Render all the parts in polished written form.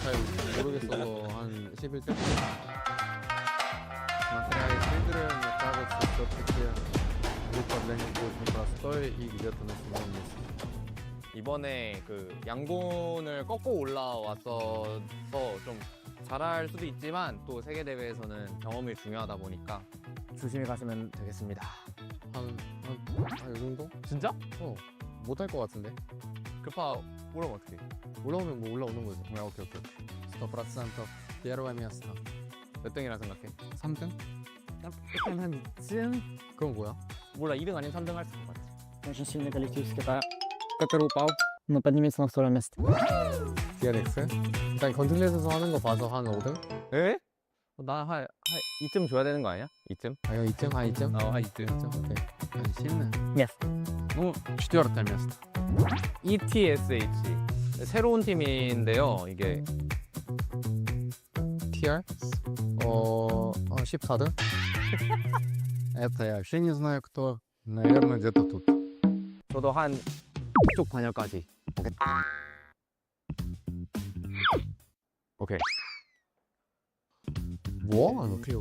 잘 모르겠어서 한 11등? Смотря игры, мне кажется, все-таки группа для них будет непростой и где-то на 7 месте. 이번에 그 양곤을 꺾고 올라왔어서 좀 잘할 수도 있지만 또 세계 대회에서는 경험이 중요하다 보니까 조심히 가시면 되겠습니다. 한 이 정도? 진짜? 못할 것 같은데. 급하 올라오면 어떡해? 올라오면 뭐 올라오는 거죠. 오케이. 100% первое место. 몇 등이라 생각해? 3등? 한 2등? 그건 뭐야? 몰라, 2등 아니면 3등 할 수 있을 것 같아. Очень сильный коллектив с Китая, который упал. но поднимется на второе место. DRX? 일단 건틀렛에서 하는 거 봐서 한 5등? 에? 나 2점 줘야 되는 거 아니야? 2점? 아, 이거 2점? 한 2점? 한 2점. 오케이. сильно? Место. Ну, 4-е место. ETSH. 새로운 팀인데요, 이게. TR? 14등? Это я вообще не знаю кто. Наверное, где-то тут. 저도 한 이쪽 반열까지. 오케이. Во, окей.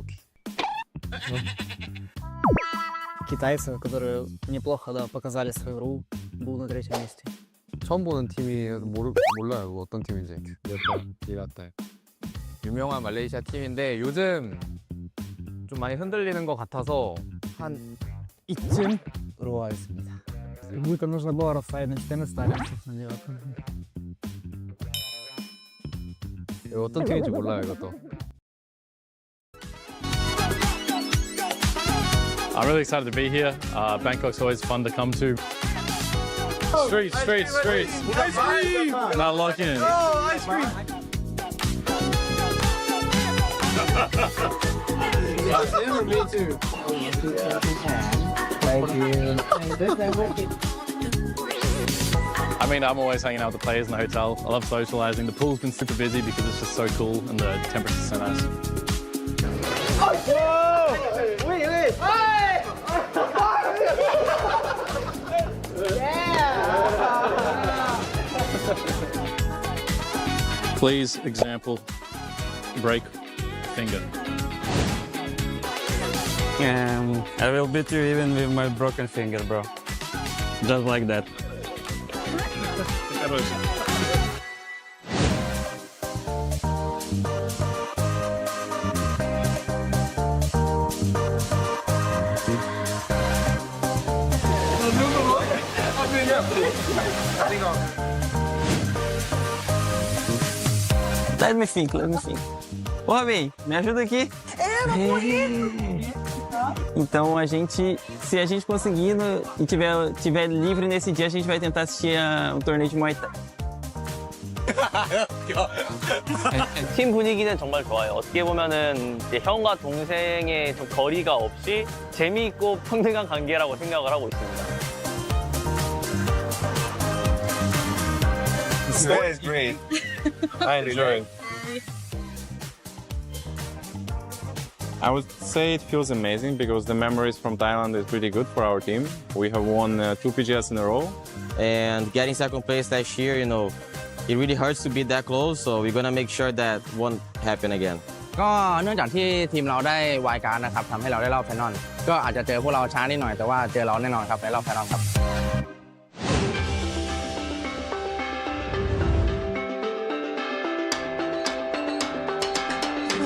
Китайцы, которые неплохо показали свою игру, был на 3-м месте. 처음 보는 팀이 몰라요. 어떤 팀인지. 이랬다. 유명한 말레이시아 팀인데 요즘 좀 많이 흔들리는 것 같아서 한 이쯤으로 하겠습니다. Как будто нужно было расставить на 14 이거 어떤 팀인지 몰라요, 이것도. I'm really excited to be here. Bangkok's always fun to come to. Streets. Ice cream! Not locking in. Oh, ice cream! Me too. Thank you. I mean, I'm always hanging out with the players in the hotel. I love socializing. The pool's been super busy because it's just so cool and the temperature's so nice. Wait! Please, example, break finger. I will beat you even with my broken finger, bro. Just like that. Let me think. Ô, Rabin, me ajuda aqui. Então se a gente conseguir e tiver livre nesse dia, a gente vai tentar assistir um torneio de Muay Thai. 팀 분위기는 정말 좋아요. 어떻게 보면은 이제 형과 동생의 좀 거리가 없이 재미있고 평등한 관계라고 생각을 하고 있습니다. This day is great. I enjoy it. I would say it feels amazing because the memories from Thailand is pretty good for our team. We have won 2 PGS in a row. And getting second place last year, you know, it really hurts to be that close, so we're gonna make sure that won't happen again. ก็เนื่องจากที่ทีมเราได้วายการ์ดนะครับทำให้เราได้รอบไฟนอลก็อาจจะเจอพวกเราช้านิดหน่อยแต่ว่าเจอเราแน่นอนครับในรอบไฟนอลครับ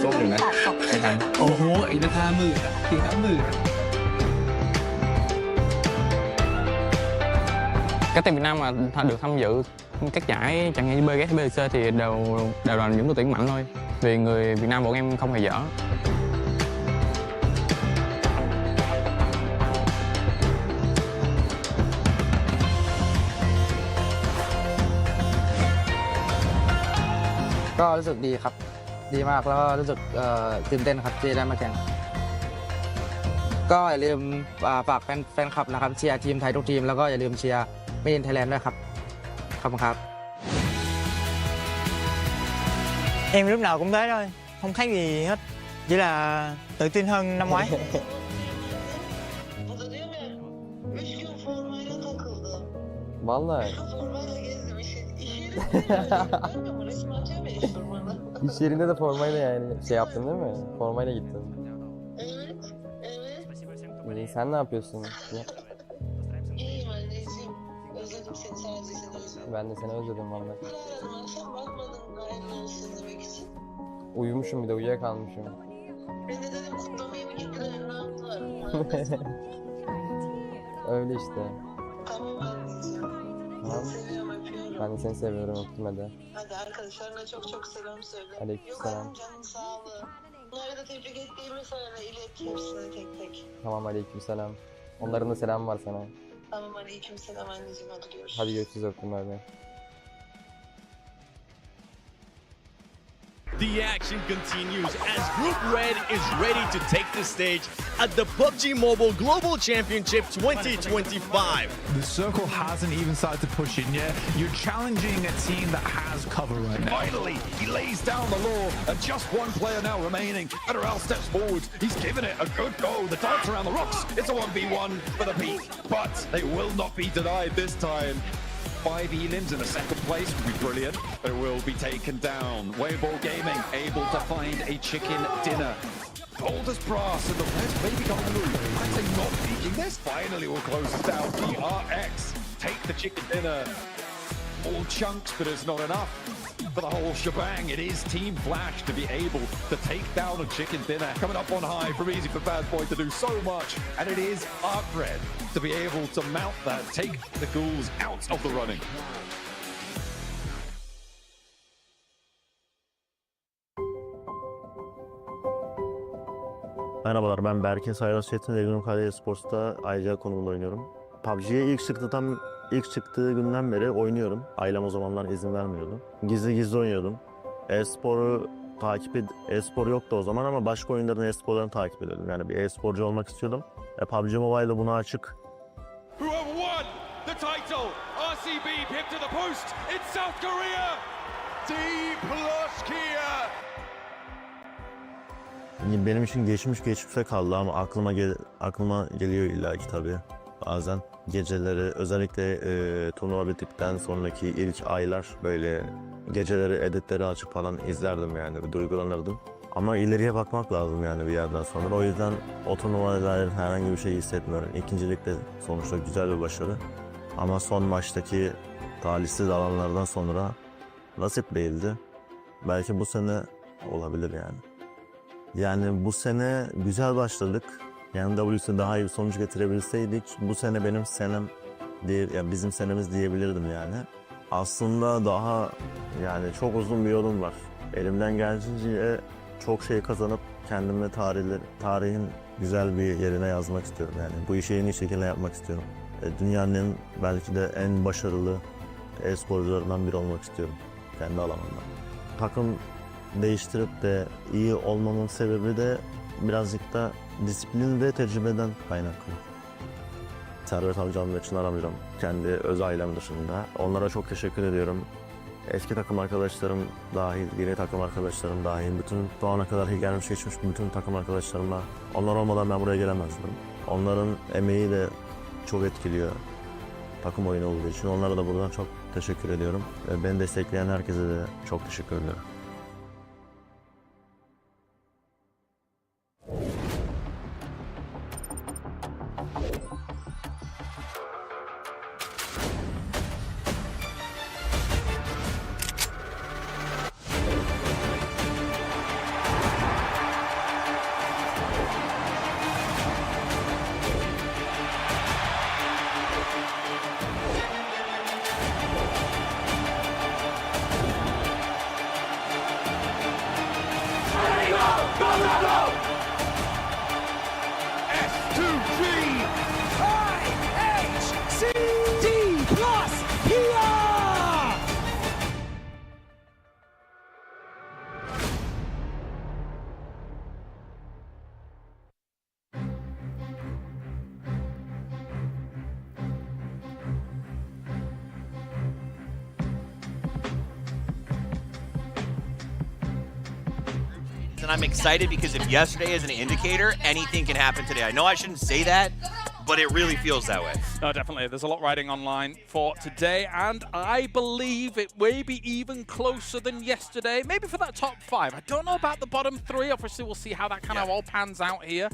ส้มอยู่นะไอ้ทัน โอ้โหไอ้ราคา10,000 อะ4-5 0,000 Các team Việt Nam mà được tham dự các giải chẳng hạn như BGS hay BC thì đều là những đội tuyển mạnh thôi. Vì người Việt Nam bọn em không hề dở. Có รู้สึกดีครับ ดีมากแล้วก็รู้สึกตื่นเต้นครับที่ได้มาแข่ง ก็อย่าลืมฝากแฟนคลับนะครับเชียร์ทีมไทยทุกทีมแล้วก็อย่าลืมเชียร์เมดินไทยแลนด์ด้วยครับขอบคุณครับ Em lúc nào cũng thế thôi, không khác gì hết, chỉ là tự tin hơn năm ngoái. Vallahi. İş yerinde de formayla yani şey yaptın değil mi? Formayla gittin. Evet, evet. İyi, sen ne yapıyorsun? İyiyim anneciğim. Özledim seni, sadece seni özledim. Ben de seni özledim vallahi. Aradım, sen bakmadın hayırlı olsun demek için. Uyumuşum bir de uyuyakalmışım. Ben de dedim kutlamaya mı gittiler, ne yaptılar? Öyle işte. Tamam anneciğim. Tamam. Seni seviyorum, öpüyorum. Ben de seni seviyorum, öptüm hadi. Hadi arkadaşlarına çok çok selam söyle. Aleykümselam. Yok canın sağlığı. Bunları da tebrik ettiğimi söyle, ilet hepsine tek tek. Tamam, aleykümselam. Onların da selamı var sana. Tamam, aleykümselam anneciğim, hadi görüşürüz. Hadi görüşürüz, öptüm hadi. The action continues as Group Red is ready to take the stage at the PUBG Mobile Global Championship 2025. The circle hasn't even started to push in yet. You're challenging a team that has cover right now. Finally, he lays down the law, and just one player now remaining. Federal steps forward. He's given it a good go. The dance around the rocks. It's a 1v1 for the peak, but they will not be denied this time. 5 elims in a second place would be brilliant, but it will be taken down. Wayball Gaming able to find a chicken dinner. Cold as brass and the West maybe gone through. I'd say not peeking this. Finally will close this down. DRX take the chicken dinner. All chunks, but it's not enough for the whole shebang. It is Team Flash to be able to take down a chicken dinner. Coming up on high from Easy for Bad Boy to do so much. And it is Arc Red to be able to mount that, take the ghouls out of the running. Merhabalar, ben Berke Sayros Çetin, Regnum KD Sports'ta ayrıca konumunda oynuyorum. PUBG'ye ilk çıktığı günden beri oynuyorum. Ailem o zamanlar izin vermiyordu. Gizli gizli oynuyordum. E-spor yoktu o zaman ama başka oyunların e-sporlarını takip ediyordum. Yani bir e-sporcu olmak istiyordum. PUBG Mobile'da buna açık. Who have won the title? RCB pipped to the post. It's South Korea. D plus Kia. Benim için geçmişte kaldı ama aklıma geliyor illaki tabii. Bazen geceleri, özellikle turnuva bittikten sonraki ilk aylar böyle geceleri editleri açıp falan izlerdim yani, duygulanırdım. Ama ileriye bakmak lazım yani bir yerden sonra. O yüzden o turnuvalarda herhangi bir şey hissetmiyorum. İkincilikte sonuçta güzel bir başarı. Ama son maçtaki talihsiz alanlardan sonra nasip değildi. Belki bu sene olabilir yani. Yani bu sene güzel başladık. Yani WC'de daha iyi bir sonuç getirebilseydik bu sene benim senem değil, yani bizim senemiz diyebilirdim yani. Aslında daha yani çok uzun bir yolum var. Elimden geldiğince çok şey kazanıp kendime tarihin güzel bir yerine yazmak istiyorum yani. Bu işi en iyi şekilde yapmak istiyorum. Dünyanın belki de en başarılı e-sporcularından biri olmak istiyorum kendi alanımda. Takım değiştirip de iyi olmamın sebebi de birazcık da disiplin ve tecrübeden kaynaklı. Servet amcam ve Çınar amcam kendi öz ailem dışında. Onlara çok teşekkür ediyorum. Eski takım arkadaşlarım dahil, yeni takım arkadaşlarım dahil, bütün şu ana kadar gelmiş geçmiş bütün takım arkadaşlarımla, onlar olmadan ben buraya gelemezdim. Onların emeği de çok etkiliyor takım oyunu olduğu için. Onlara da buradan çok teşekkür ediyorum. Beni destekleyen herkese de çok teşekkür ediyorum. And I'm excited because if yesterday is an indicator, anything can happen today. I know I shouldn't say that, but it really feels that way. No, definitely. There's a lot riding online for today, and I believe it may be even closer than yesterday. Maybe for that top 5. I don't know about the bottom 3. Obviously, we'll see how that kind of all pans out here.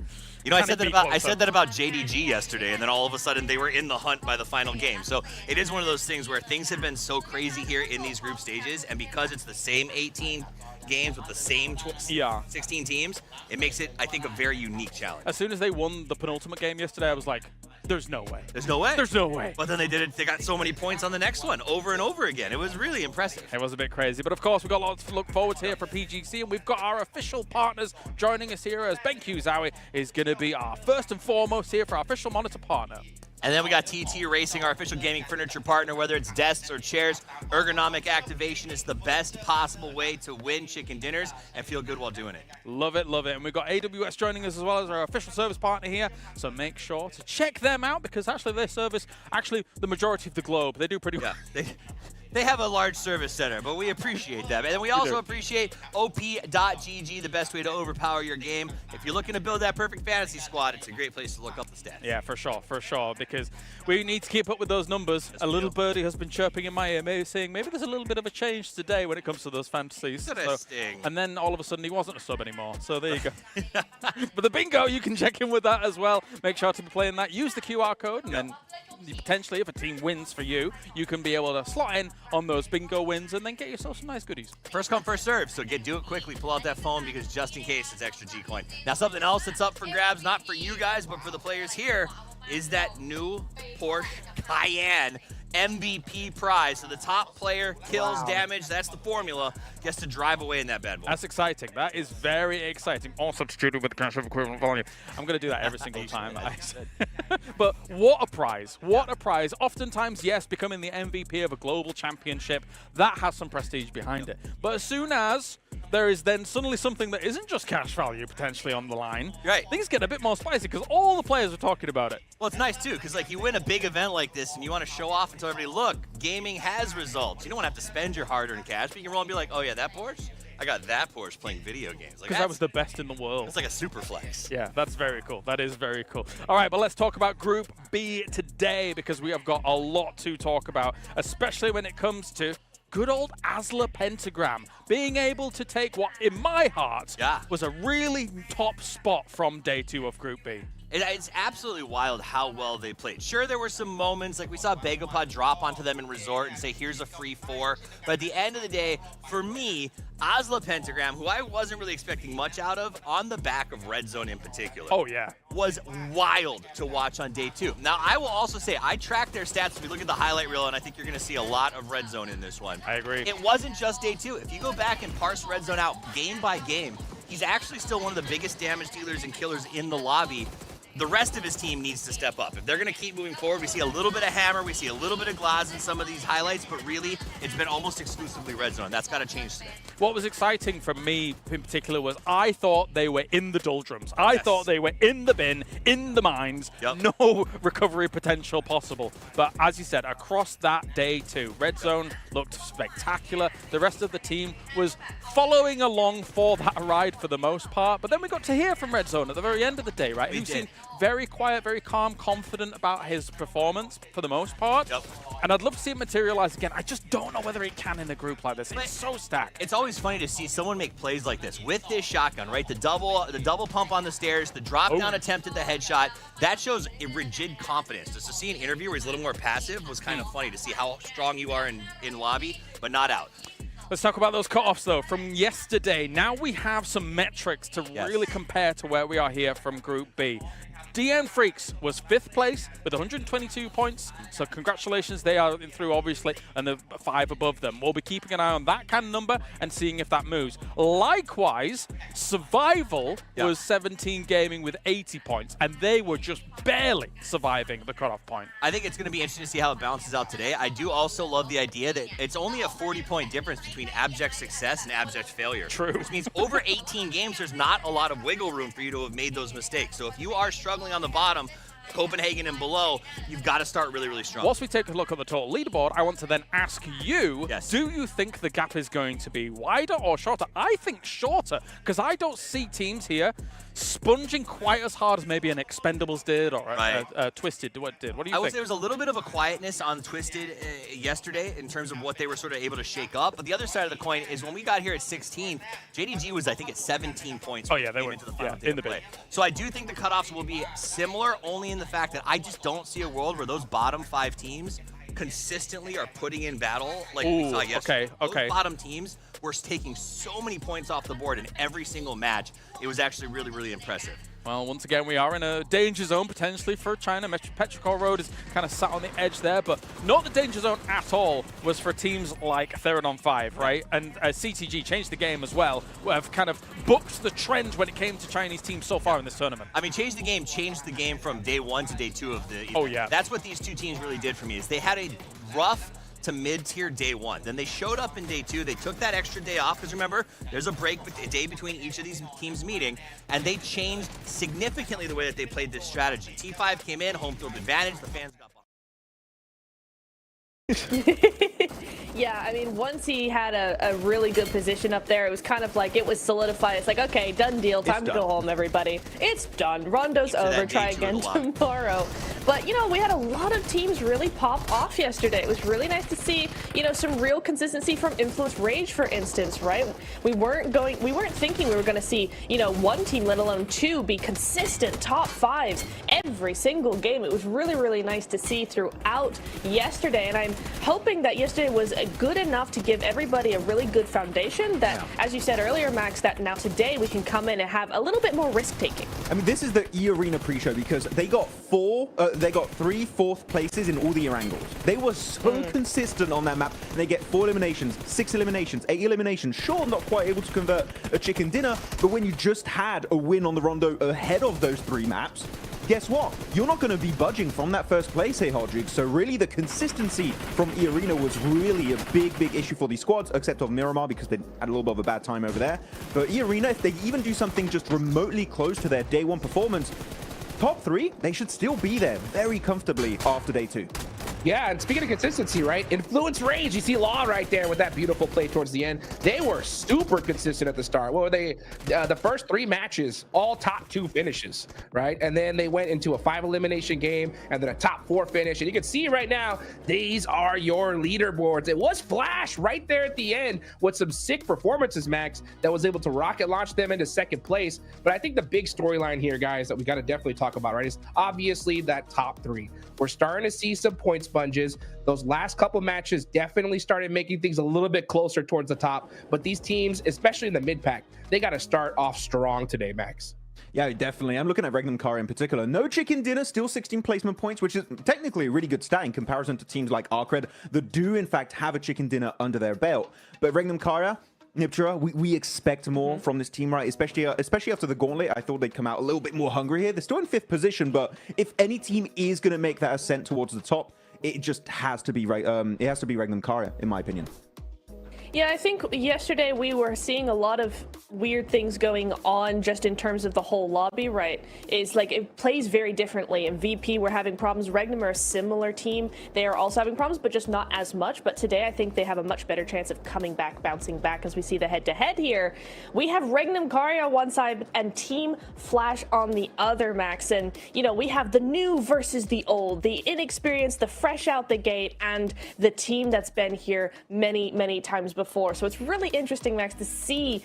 You know, I said that about JDG yesterday, and then all of a sudden they were in the hunt by the final game. So it is one of those things where things have been so crazy here in these group stages, and because it's the same 18 games with the same 16 teams, it makes it, I think, a very unique challenge. As soon as they won the penultimate game yesterday, I was like, there's no way. There's no way? There's no way. But then they did it. They got so many points on the next one over and over again. It was really impressive. It was a bit crazy. But of course, we've got lots to look forward to here for PGC, and we've got our official partners joining us here, as BenQ Zowie is going to be our first and foremost here for our official monitor partner. And then we got TT Racing, our official gaming furniture partner. Whether it's desks or chairs, ergonomic activation is the best possible way to win chicken dinners and feel good while doing it. Love it, love it. And we've got AWS joining us as well as our official service partner here. So make sure to check them out, because actually they service the majority of the globe. They do pretty well. They have a large service center, but we appreciate them. And then we also appreciate op.gg, the best way to overpower your game. If you're looking to build that perfect fantasy squad, it's a great place to look up the stats. Yeah, for sure, because we need to keep up with those numbers. A little birdie has been chirping in my ear, maybe saying maybe there's a little bit of a change today when it comes to those fantasies. And then all of a sudden he wasn't a sub anymore, so there you go. But the bingo, you can check in with that as well. Make sure to be playing that. Use the QR code, and then potentially, if a team wins for you, you can be able to slot in on those bingo wins and then get yourself some nice goodies. First come, first serve, so do it quickly. Pull out that phone, because just in case, it's extra G-Coin. Now, something else that's up for grabs, not for you guys, but for the players here, is that new Porsche Cayenne MVP prize. So the top player kills damage. That's the formula. Gets to drive away in that bad boy. That's exciting. That is very exciting. All substituted with the cash of equivalent volume. I'm going to do that every single time. But what a prize. What a prize. Oftentimes, yes, becoming the MVP of a global championship, that has some prestige behind it. But as soon as there is then suddenly something that isn't just cash value potentially on the line, things get a bit more spicy, because all the players are talking about it. Well, it's nice, too, because like you win a big event like this and you want to show off and tell everybody, look, gaming has results. You don't want to have to spend your hard-earned cash, but you can roll and be like, oh, yeah, that Porsche? I got that Porsche playing video games. Because that was the best in the world. It's like a super flex. Yeah, that's very cool. That is very cool. All right, but let's talk about Group B today, because we have got a lot to talk about, especially when it comes to good old Asla Pentagram being able to take what, in my heart, was a really top spot from day 2 of Group B. It's absolutely wild how well they played. Sure, there were some moments, like we saw Bagopod drop onto them in Resort and say, here's a free 4. But at the end of the day, for me, Asla Pentagram, who I wasn't really expecting much out of, on the back of Red Zone in particular. Oh, yeah. Was wild to watch on day 2. Now, I will also say, I tracked their stats. If you look at the highlight reel, and I think you're going to see a lot of Red Zone in this one. I agree. It wasn't just day 2. If you go back and parse Red Zone out game by game, he's actually still one of the biggest damage dealers and killers in the lobby. The rest of his team needs to step up. If they're going to keep moving forward, we see a little bit of Hammer, we see a little bit of Glaz in some of these highlights, but really, it's been almost exclusively Red Zone. That's got to change today. What was exciting for me in particular was I thought they were in the doldrums. I thought they were in the bin, in the mines, no recovery potential possible. But as you said, across that day 2, Red Zone looked spectacular. The rest of the team was following along for that ride for the most part. But then we got to hear from Red Zone at the very end of the day, right? We did. Very quiet, very calm, confident about his performance for the most part. And I'd love to see it materialize again. I just don't know whether it can in a group like this. It's so stacked. It's always funny to see someone make plays like this with this shotgun, right? The double pump on the stairs, the drop down attempt at the headshot. That shows a rigid confidence. Just to see an interview where he's a little more passive was kind of funny to see how strong you are in lobby, but not out. Let's talk about those cutoffs, though, from yesterday. Now we have some metrics to really compare to where we are here from Group B. DN Freaks was 5th place with 122 points, so congratulations, they are through, obviously, and the 5 above them. We'll be keeping an eye on that kind of number and seeing if that moves. Likewise, Survival was 17 Gaming with 80 points, and they were just barely surviving the cutoff point. I think it's going to be interesting to see how it balances out today. I do also love the idea that it's only a 40-point difference between abject success and abject failure. True. Which means over 18 games, there's not a lot of wiggle room for you to have made those mistakes. So if you are struggling on the bottom, Copenhagen and below, you've got to start really, really strong. Whilst we take a look at the total leaderboard, I want to then ask you, do you think the gap is going to be wider or shorter? I think shorter, because I don't see teams here sponging quite as hard as maybe an Expendables did or a Twisted did. What do you think? I would say there was a little bit of a quietness on Twisted yesterday in terms of what they were sort of able to shake up. But the other side of the coin is when we got here at 16th, JDG was, I think, at 17 points. Oh, yeah, they were into the final in the play. So I do think the cutoffs will be similar, only in the fact that I just don't see a world where those bottom 5 teams consistently are putting in battle like we saw yesterday. Those bottom teams were taking so many points off the board in every single match. It was actually really, really impressive. Well, once again, we are in a danger zone potentially for China. Petrichor Road is kind of sat on the edge there, but not the danger zone at all was for teams like Theron 5, right? And CTG changed the game as well, have kind of booked the trend when it came to Chinese teams so far in this tournament. I mean, changed the game from day 1 to day 2 of the event. That's what these two teams really did for me, is they had a rough to mid-tier day 1. Then they showed up in day 2. They took that extra day off, because remember, there's a break, a day between each of these teams meeting, and they changed significantly the way that they played this strategy. T5 came in, home field advantage, the fans got Yeah, I mean, once he had a really good position up there, it was kind of like it was solidified. It's like, okay, done deal. Time to go home, everybody. It's done. Rondo's over. Try again tomorrow. But, you know, we had a lot of teams really pop off yesterday. It was really nice to see, you know, some real consistency from Influence Rage, for instance, right? We weren't thinking we were going to see, you know, one team, let alone two, be consistent top 5s every single game. It was really, really nice to see throughout yesterday. And I'm hoping that yesterday was good enough to give everybody a really good foundation that, as you said earlier, Max, that now today we can come in and have a little bit more risk-taking. I mean, this is the E-Arena pre-show because they got 3 fourth places in all the Erangles. They were so consistent on that map. They get 4 eliminations, 6 eliminations, 8 eliminations. Sure, not quite able to convert a chicken dinner, but when you just had a win on the Rondo ahead of those 3 maps, guess what? You're not going to be budging from that first place, hey, Hodrig. So really, the consistency from E-Arena was really a big, big issue for these squads, except of Miramar because they had a little bit of a bad time over there. But E-Arena, if they even do something just remotely close to their day 1 performance, top 3, they should still be there very comfortably after day 2. Yeah, and speaking of consistency, right? Influence Rage, you see Law right there with that beautiful play towards the end. They were super consistent at the start. What were they? The first 3 matches, all top 2 finishes, right? And then they went into a 5 elimination game and then a top 4 finish. And you can see right now, these are your leaderboards. It was Flash right there at the end with some sick performances, Max, that was able to rocket launch them into 2nd place. But I think the big storyline here, guys, that we got to definitely talk about, right, is obviously that top 3. We're starting to see some point sponges. Those last couple matches definitely started making things a little bit closer towards the top. But these teams, especially in the mid-pack, they got to start off strong today, Max. Yeah, definitely. I'm looking at Regnum Kara in particular. No chicken dinner, still 16 placement points, which is technically a really good stat in comparison to teams like Arcred that do, in fact, have a chicken dinner under their belt. But Regnum Kara, Niptura, we expect more from this team, right? Especially after the gauntlet. I thought they'd come out a little bit more hungry here. They're still in 5th position, but if any team is going to make that ascent towards the top, it just has to be Regnum Kara, in my opinion. Yeah, I think yesterday we were seeing a lot of weird things going on just in terms of the whole lobby, right? It's like it plays very differently. In VP, we're having problems. Regnum are a similar team. They are also having problems, but just not as much. But today, I think they have a much better chance of coming back, bouncing back, as we see the head-to-head here. We have Regnum Kari on one side and Team Flash on the other, Max. And, you know, we have the new versus the old, the inexperienced, the fresh out the gate, and the team that's been here many, many times before. So it's really interesting, Max, to see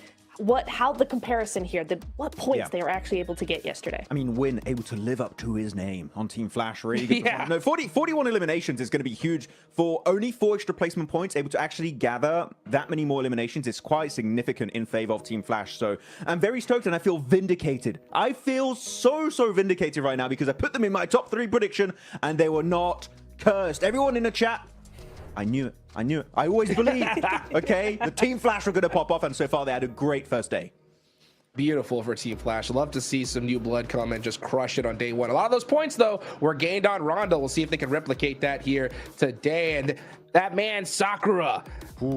how the comparison here, what points they were actually able to get yesterday. I mean, Win able to live up to his name on Team Flash, really good. No, 41 eliminations is going to be huge for only 4 extra placement points. Able to actually gather that many more eliminations is quite significant in favor of Team Flash. So I'm very stoked and I feel vindicated. I feel so vindicated right now because I put them in my top 3 prediction and they were not cursed. Everyone in the chat, I knew it. I knew it. I always believed. Okay, the Team Flash were going to pop off, and so far they had a great first day. Beautiful for Team Flash. Love to see some new blood come and just crush it on day 1. A lot of those points, though, were gained on Rondo. We'll see if they can replicate that here today. And that man, Sakura,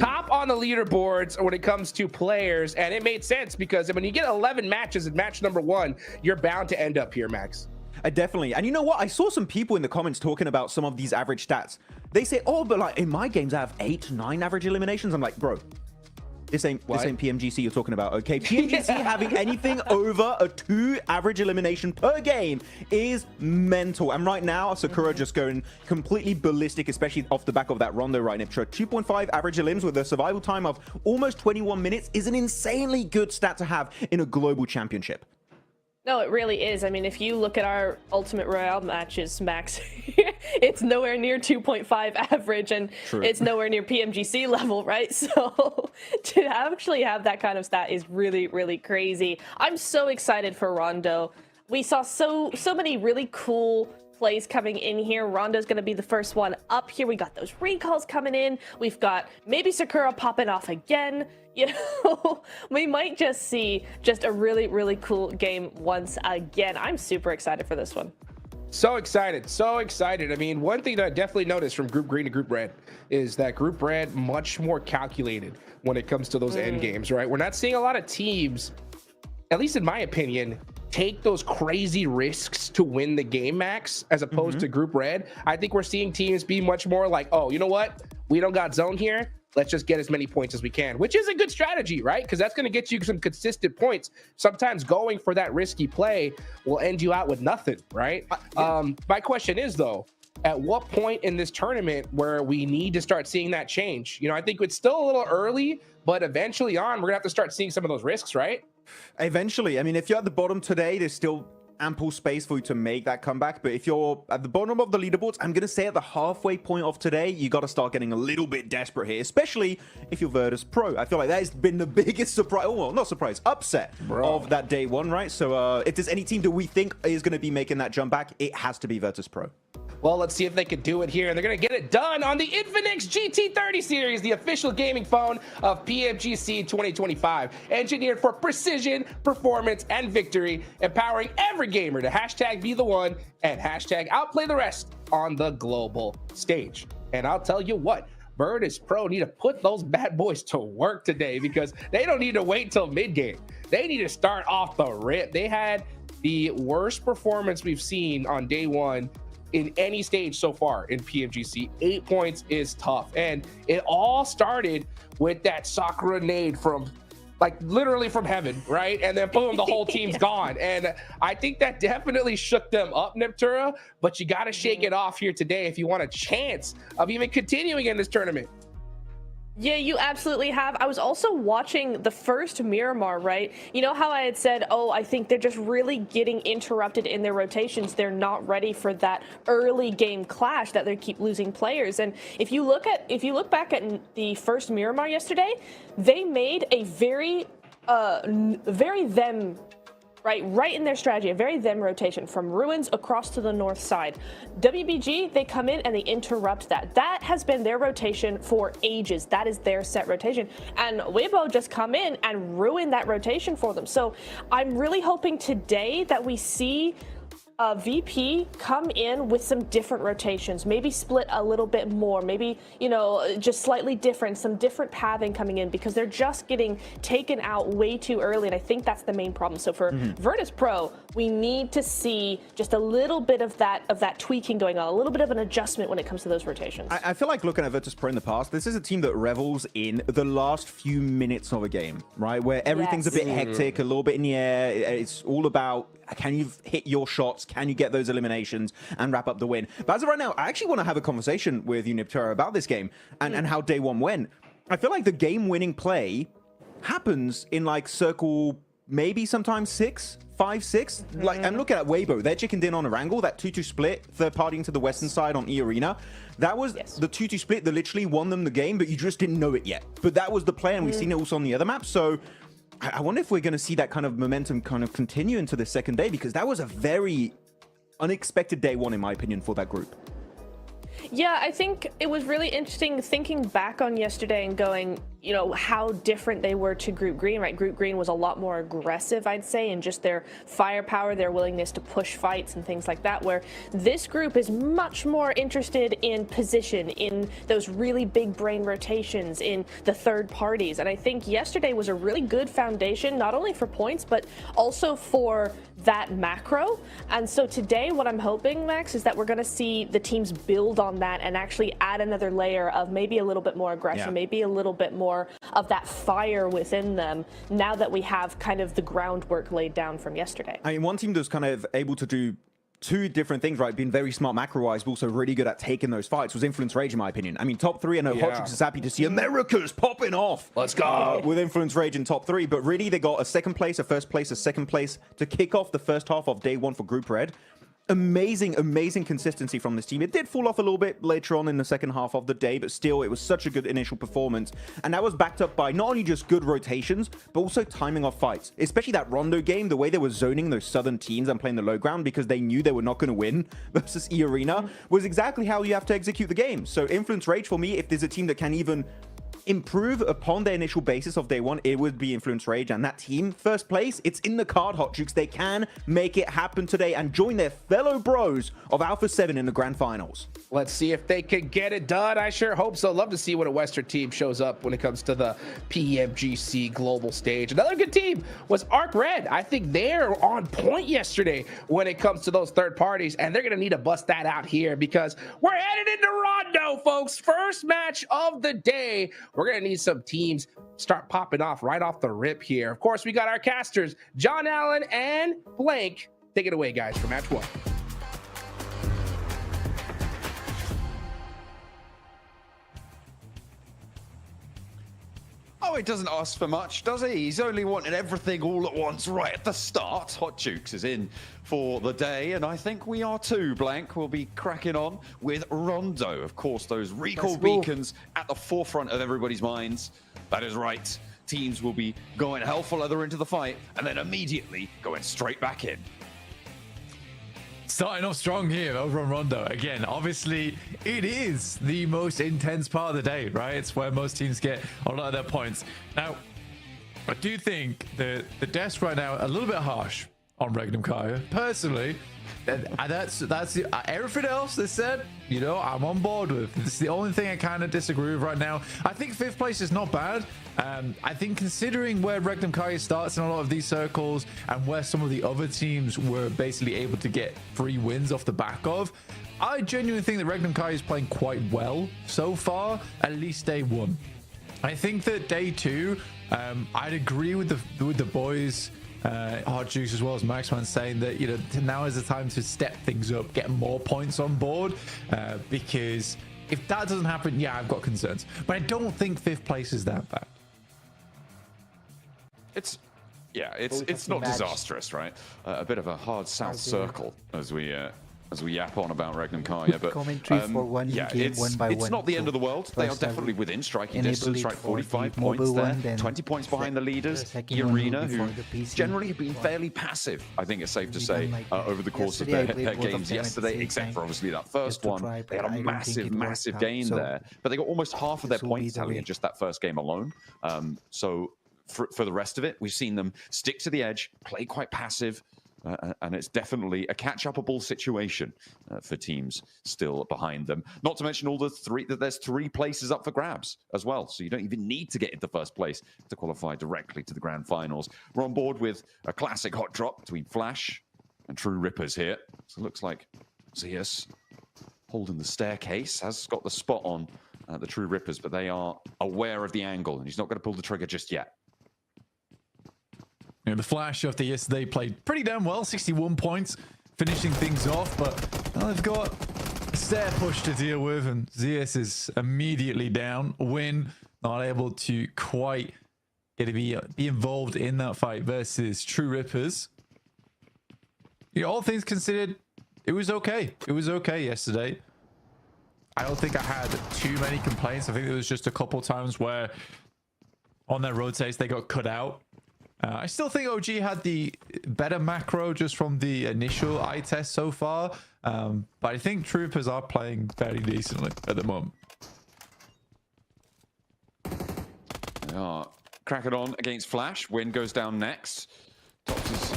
top on the leaderboards when it comes to players. And it made sense because when you get 11 matches in match number 1, you're bound to end up here, Max. Definitely. And you know what? I saw some people in the comments talking about some of these average stats. They say, oh, but like in my games, I have 8, 9 average eliminations. I'm like, bro, this ain't PMGC you're talking about, okay? PMGC having anything over a 2 average elimination per game is mental. And right now, Sakura just going completely ballistic, especially off the back of that Rondo right, Niptra. 2.5 average elims with a survival time of almost 21 minutes is an insanely good stat to have in a global championship. No, it really is. I mean, if you look at our Ultimate Royale matches, Max, it's nowhere near 2.5 average, and it's nowhere near PMGC level, right? So to actually have that kind of stat is really, really crazy. I'm so excited for Rondo. We saw so many really cool plays coming in here. Rondo's going to be the first one up here. We got those recalls coming in. We've got maybe Sakura popping off again. You know, we might just see just a really, really cool game once again. I'm super excited for this one. So excited, so excited. I mean, one thing that I definitely noticed from Group Green to Group Red is that Group Red much more calculated when it comes to those end games, right? We're not seeing a lot of teams, at least in my opinion, take those crazy risks to win the game, Max, as opposed to Group Red. I think we're seeing teams be much more like, oh, you know what? We don't got zone here. Let's just get as many points as we can, which is a good strategy, right? Because that's going to get you some consistent points. Sometimes going for that risky play will end you out with nothing, right? My question is, though, at what point in this tournament where we need to start seeing that change? You know, I think it's still a little early, but eventually on, we're going to have to start seeing some of those risks, right? Eventually. I mean, if you're at the bottom today, there's still ample space for you to make that comeback. But if you're at the bottom of the leaderboards, I'm going to say at the halfway point of today, you got to start getting a little bit desperate here, especially if you're Virtus Pro. I feel like that has been the biggest surprise, oh, well, not surprise, upset of that day one, right? So if there's any team that we think is going to be making that jump back, it has to be Virtus Pro. Well, let's see if they can do it here. And they're going to get it done on the Infinix GT30 series, the official gaming phone of PMGC 2025. Engineered for precision, performance, and victory, empowering every gamer to hashtag be the one and hashtag outplay the rest on the global stage. And I'll tell you what, Virtus Pro need to put those bad boys to work today, because they don't need to wait till mid-game. They need to start off the rip. They had the worst performance we've seen on day one in any stage so far in PMGC. 8 points is tough. And it all started with that Sakura nade from, like, literally from heaven, right? And then boom, the whole team's gone. And I think that definitely shook them up, Neptura, but you got to shake it off here today if you want a chance of even continuing in this tournament. Yeah, you absolutely have. I was also watching the first Miramar, right? You know how I had said, oh, I think they're just really getting interrupted in their rotations. They're not ready for that early game clash that they keep losing players. And if you look back at the first Miramar yesterday, they made a very them, right in their strategy, a very them rotation from Ruins across to the north side. WBG, they come in and they interrupt that. That has been their rotation for ages. That is their set rotation. And Weibo just come in and ruin that rotation for them. So I'm really hoping today that we see VP come in with some different rotations, maybe split a little bit more, maybe, you know, just slightly different, some different pathing coming in, because they're just getting taken out way too early. And I think that's the main problem. So for Virtus Pro, we need to see just a little bit of that tweaking going on, a little bit of an adjustment when it comes to those rotations. I feel like looking at Virtus Pro in the past, this is a team that revels in the last few minutes of a game, right? Where everything's a bit hectic, a little bit in the air. It's all about, can you hit your shots? Can you get those eliminations and wrap up the win? But as of right now, I actually want to have a conversation with you, Niptura, about this game and how day one went. I feel like the game-winning play happens in like circle, maybe sometimes 6, 5, 6. Like, I'm looking at Weibo. They're chickened in on a wrangle, that 2-2 split, third partying to the western side on E Arena. That was the 2-2 split that literally won them the game, but you just didn't know it yet. But that was the play, and we've seen it also on the other maps. So I wonder if we're going to see that kind of momentum kind of continue into the second day, because that was a very unexpected day one, in my opinion, for that group. Yeah, I think it was really interesting thinking back on yesterday and going, you know, how different they were to Group Green, right? Group Green was a lot more aggressive, I'd say, in just their firepower, their willingness to push fights and things like that, where this group is much more interested in position, in those really big brain rotations, in the third parties. And I think yesterday was a really good foundation, not only for points, but also for that macro. And so today, what I'm hoping, Max, is that we're going to see the teams build on that and actually add another layer of maybe a little bit more aggression, maybe a little bit more of that fire within them, now that we have kind of the groundwork laid down from yesterday. I mean, one team that's kind of able to do two different things, right? Being very smart macro-wise, but also really good at taking those fights was Influence Rage, in my opinion. I mean, top three, I know Hotchix is happy to see America's popping off. Let's go. With Influence Rage in top three, but really they got a second place, a first place, a second place to kick off the first half of day one for Group Red. Amazing, amazing consistency from this team. It did fall off a little bit later on in the second half of the day, but still, it was such a good initial performance. And that was backed up by not only just good rotations, but also timing of fights. Especially that Rondo game, the way they were zoning those southern teams and playing the low ground because they knew they were not going to win versus E-Arena was exactly how you have to execute the game. So Influence Rage, for me, if there's a team that can even improve upon their initial basis of day one, it would be Influence Rage. And that team, first place, it's in the card, Hot Jukes. They can make it happen today and join their fellow bros of Alpha 7 in the grand finals. Let's see if they can get it done. I sure hope so. Love to see when a Western team shows up when it comes to the PMGC global stage. Another good team was Arc Red. I think they're on point yesterday when it comes to those third parties, and they're going to need to bust that out here because we're headed into Rondo, folks. First match of the day. We're going to need some teams start popping off right off the rip here. Of course, we got our casters, John Allen and Blank. Take it away, guys, for match one. Oh, he doesn't ask for much, does he? He's only wanted everything all at once right at the start. Hot Jukes is in for the day, and I think we are too. Blank will be cracking on with Rondo. Of course, those recall beacons at the forefront of everybody's minds. That is right. Teams will be going hell for leather into the fight, and then immediately going straight back in. Starting off strong here over on Rondo. Again, obviously, it is the most intense part of the day, right? It's where most teams get a lot of their points. Now, I do think the desk right now a little bit harsh on Regnum Kaya. Personally, that's everything else they said, you know, I'm on board with. This is the only thing I kind of disagree with right now. I think 5th place is not bad. I think considering where Regnum Kaya starts in a lot of these circles and where some of the other teams were basically able to get free wins off the back of, I genuinely think that Regnum Kaya is playing quite well so far, at least day one. I think that day two, I'd agree with the boys, Hot Juice as well as Maxman, saying that, you know, now is the time to step things up, get more points on board, because if that doesn't happen, yeah, I've got concerns. But I don't think 5th place is that bad. It's not disastrous, right? A bit of a hard south circle as we yap on about Regnum Kaya, but for one game, it's not the end of the world. They are definitely within striking distance, right? 45 points there, 20 points behind the leaders. E-Arena, who generally have been fairly passive, I think it's safe to say, over the course of their games yesterday, except for obviously that first one. They had a massive gain there, but they got almost half of their points tally in just that first game alone. So for the rest of it, we've seen them stick to the edge, play quite passive, and it's definitely a catch-upable situation for teams still behind them. Not to mention there's 3 places up for grabs as well, so you don't even need to get into first place to qualify directly to the grand finals. We're on board with a classic hot drop between Flash and True Rippers here. So it looks like Zeus holding the staircase, has got the spot on the True Rippers, but they are aware of the angle, and he's not going to pull the trigger just yet. You know, the Flash after yesterday played pretty damn well, 61 points, finishing things off, but they've got a stair push to deal with, and Zeus is immediately down. Win, not able to quite get to be involved in that fight versus True Rippers. You know, all things considered, it was okay. It was okay yesterday. I don't think I had too many complaints. I think there was just a couple times where on their rotates they got cut out. I still think OG had the better macro just from the initial eye test so far. But I think Troopers are playing very decently at the moment. crack it on against Flash. Win goes down next. Tops is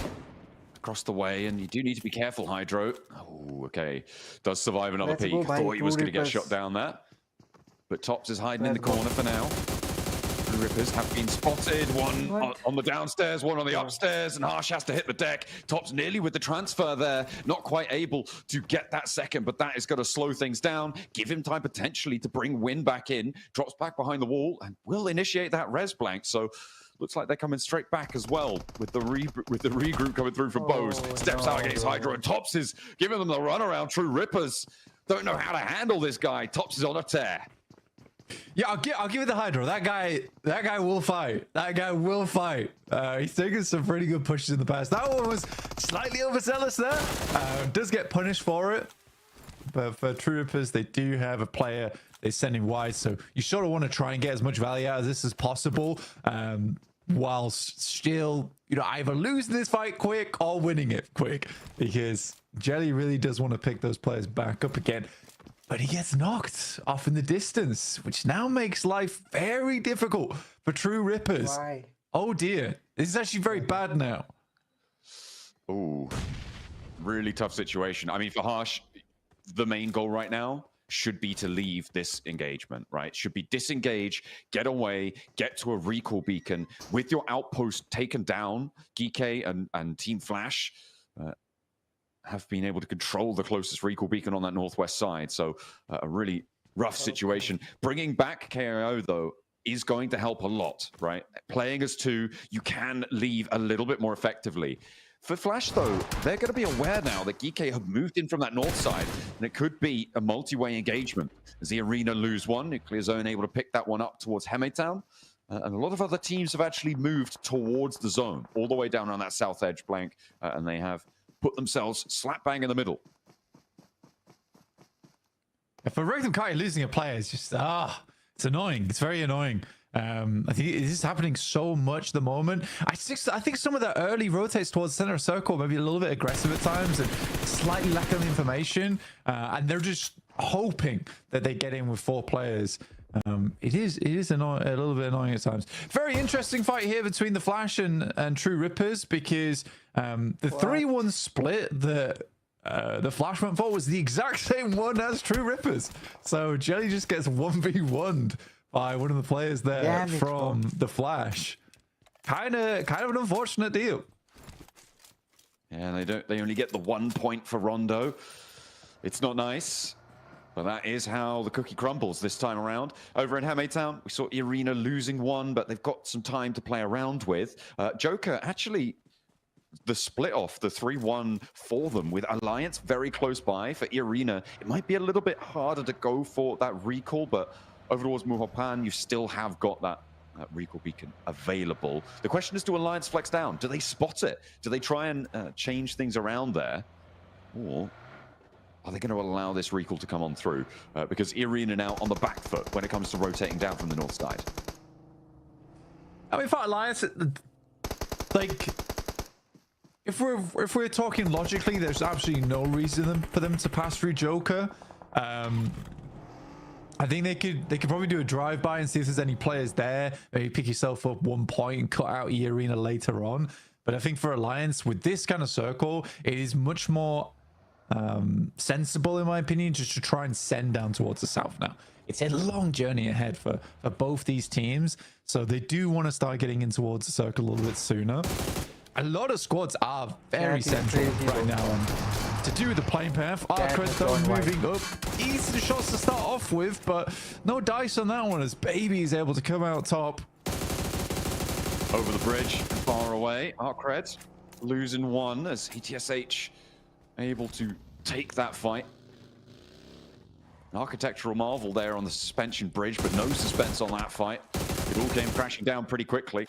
across the way, and you do need to be careful, Hydro. Oh, okay. Does survive another Let's peek. go by Thought he was two going to get Reapers. shot down there. But Tops is hiding in the Let's go. corner for now. The Rippers have been spotted. One on the downstairs, one on the upstairs, and Harsh has to hit the deck. Tops nearly with the transfer there. Not quite able to get that second, but that is going to slow things down. Give him time potentially to bring Win back in. Drops back behind the wall and will initiate that res blank. So looks like they're coming straight back as well with the regroup coming through from Bose. Steps out against Hydro, and Tops is giving them the runaround. True Rippers don't know how to handle this guy. Tops is on a tear. Yeah, I'll give it the Hydro. That guy will fight. That guy will fight. He's taken some pretty good pushes in the past. That one was slightly overzealous there. Does get punished for it. But for True Rippers, they do have a player they're sending wide. So you sort of want to try and get as much value out of this as possible. Whilst still, either losing this fight quick or winning it quick. Because Jelly really does want to pick those players back up again. But he gets knocked off in the distance, which now makes life very difficult for True Rippers. Why? Oh dear. This is actually very bad now. Oh, really tough situation. I mean, for Harsh, the main goal right now should be to leave this engagement, right? Should be disengage, get away, get to a recall beacon. With your outpost taken down, Geek and Team Flash have been able to control the closest recall beacon on that northwest side. So a really rough situation. Bringing back KIO, though, is going to help a lot, right? Playing as two, you can leave a little bit more effectively. For Flash, though, they're going to be aware now that Geek have moved in from that north side, and it could be a multi-way engagement. As the Arena lose one, Nuclear Zone able to pick that one up towards Hemetown. And a lot of other teams have actually moved towards the zone, all the way down on that south edge blank, and they have put themselves slap bang in the middle. For Rectum Kai losing a player is just, it's annoying. It's very annoying. I think this is happening so much at the moment. I think some of the early rotates towards center circle, maybe a little bit aggressive at times and slightly lack of information. And they're just hoping that they get in with 4 players. It is annoying, a little bit annoying at times. Very interesting fight here between the Flash and True Rippers, because the 3-1 split that the Flash went for was the exact same one as True Rippers. So Jelly just gets 1v1'd by one of the players there from the Flash. Kind of an unfortunate deal. Yeah, they only get the 1 point for Rondo. It's not nice. But that is how the cookie crumbles this time around. Over in Hemetown, we saw Arena losing one, but they've got some time to play around with. Joker, actually, the split off, the 3-1 for them, with Alliance very close by. For Arena, it might be a little bit harder to go for that recall, but over towards Muhopan, you still have got that recall beacon available. The question is, do Alliance flex down? Do they spot it? Do they try and change things around there? Or are they going to allow this recall to come on through? Because Arena now on the back foot when it comes to rotating down from the north side. I mean, for Alliance, like, if we're talking logically, there's absolutely no reason for them to pass through Joker. I think they could probably do a drive-by and see if there's any players there. Maybe pick yourself up 1 point and cut out Arena later on. But I think for Alliance, with this kind of circle, it is much more sensible, in my opinion, just to try and send down towards the south now. It's a long journey ahead for both these teams, so they do want to start getting in towards the circle a little bit sooner. A lot of squads are very central right now, and to do with the playing path, Arcred though moving up. Easy shots to start off with, but no dice on that one as Baby is able to come out top. Over the bridge, far away, Arcred losing one as ETSH able to take that fight. An architectural marvel there on the suspension bridge, but no suspense on that fight. It all came crashing down pretty quickly.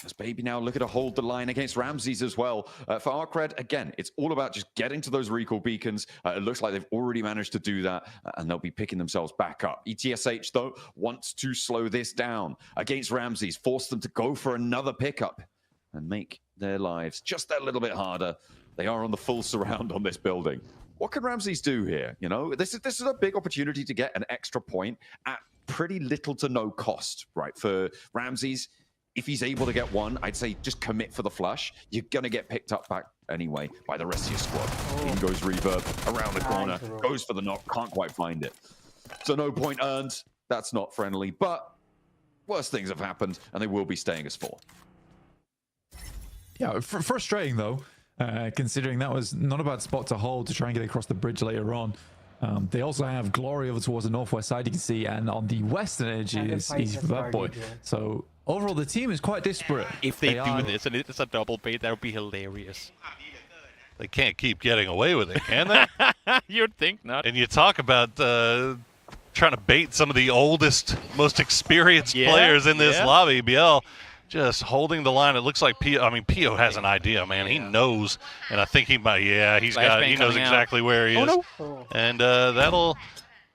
As Baby now looking to hold the line against Ramses as well. For Arcred, again, it's all about just getting to those recall beacons. It looks like they've already managed to do that, and they'll be picking themselves back up. ETSH, though, wants to slow this down against Ramses, force them to go for another pickup and make their lives just a little bit harder. They are on the full surround on this building. What can Ramses do here? You know, this is a big opportunity to get an extra point at pretty little to no cost, right? For Ramses, if he's able to get one, I'd say just commit for the flush. You're going to get picked up back anyway by the rest of your squad. In goes Reverb, around the corner, goes for the knock, can't quite find it. So no point earned. That's not friendly, but worse things have happened, and they will be staying as 4. Yeah, frustrating though, considering that was not a bad spot to hold to try and get across the bridge later on. They also have Glory over towards the northwest side, you can see, and on the western edge is Easy for That Boy. So overall, the team is quite disparate. If they do this and it's a double bait, that would be hilarious. They can't keep getting away with it, can they? You'd think not. And you talk about trying to bait some of the oldest, most experienced players in this lobby. Biel just holding the line. It looks like Pio. I mean, Pio has an idea, man. He knows, and I think he might. Yeah, he knows exactly where he is. No. And that'll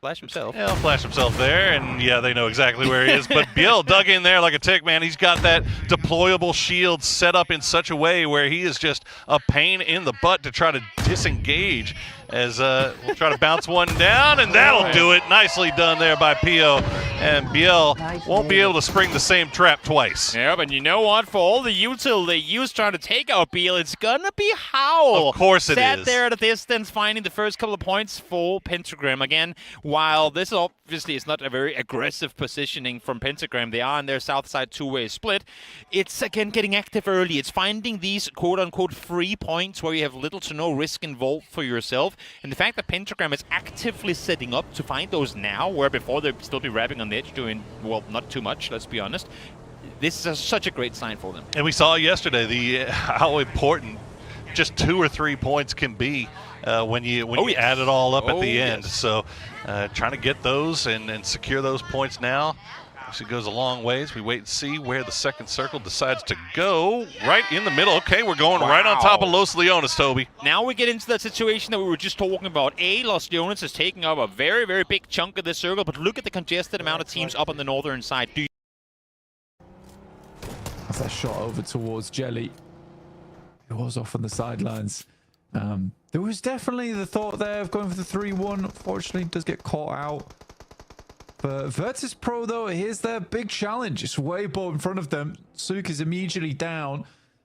flash himself. Yeah, he'll flash himself there, and yeah, they know exactly where he is. But Biel dug in there like a tick, man. He's got that deployable shield set up in such a way where he is just a pain in the butt to try to disengage. As we'll try to bounce one down, and that'll do it. Nicely done there by Pio. And Biel won't be able to spring the same trap twice. Yeah, but you know what? For all the util they use trying to take out Biel, it's gonna be Howl. Of course it Sat is. there at a distance, finding the first couple of points for Pentagram. Again, while this obviously is not a very aggressive positioning from Pentagram, they are in their south side two-way split. It's, again, getting active early. It's finding these quote-unquote free points where you have little to no risk involved for yourself. And the fact that Pentagram is actively setting up to find those now, where before they'd still be rapping on the edge doing, well, not too much, let's be honest. This is such a great sign for them. And we saw yesterday how important just 2 or 3 points can be when you add it all up at the end. So trying to get those and secure those points now. It goes a long ways. We wait and see where the second circle decides to go. Right in the middle. Okay, we're going right on top of Los Leones, Toby. Now we get into that situation that we were just talking about. Los Leones is taking up a very, very big chunk of this circle, but look at the congested amount of teams up on the northern side. That's that shot over towards Jelly. It was off on the sidelines. There was definitely the thought there of going for the 3-1. Unfortunately, it does get caught out. But Virtus Pro, though, here's their big challenge. It's way ball in front of them. Suk is immediately down.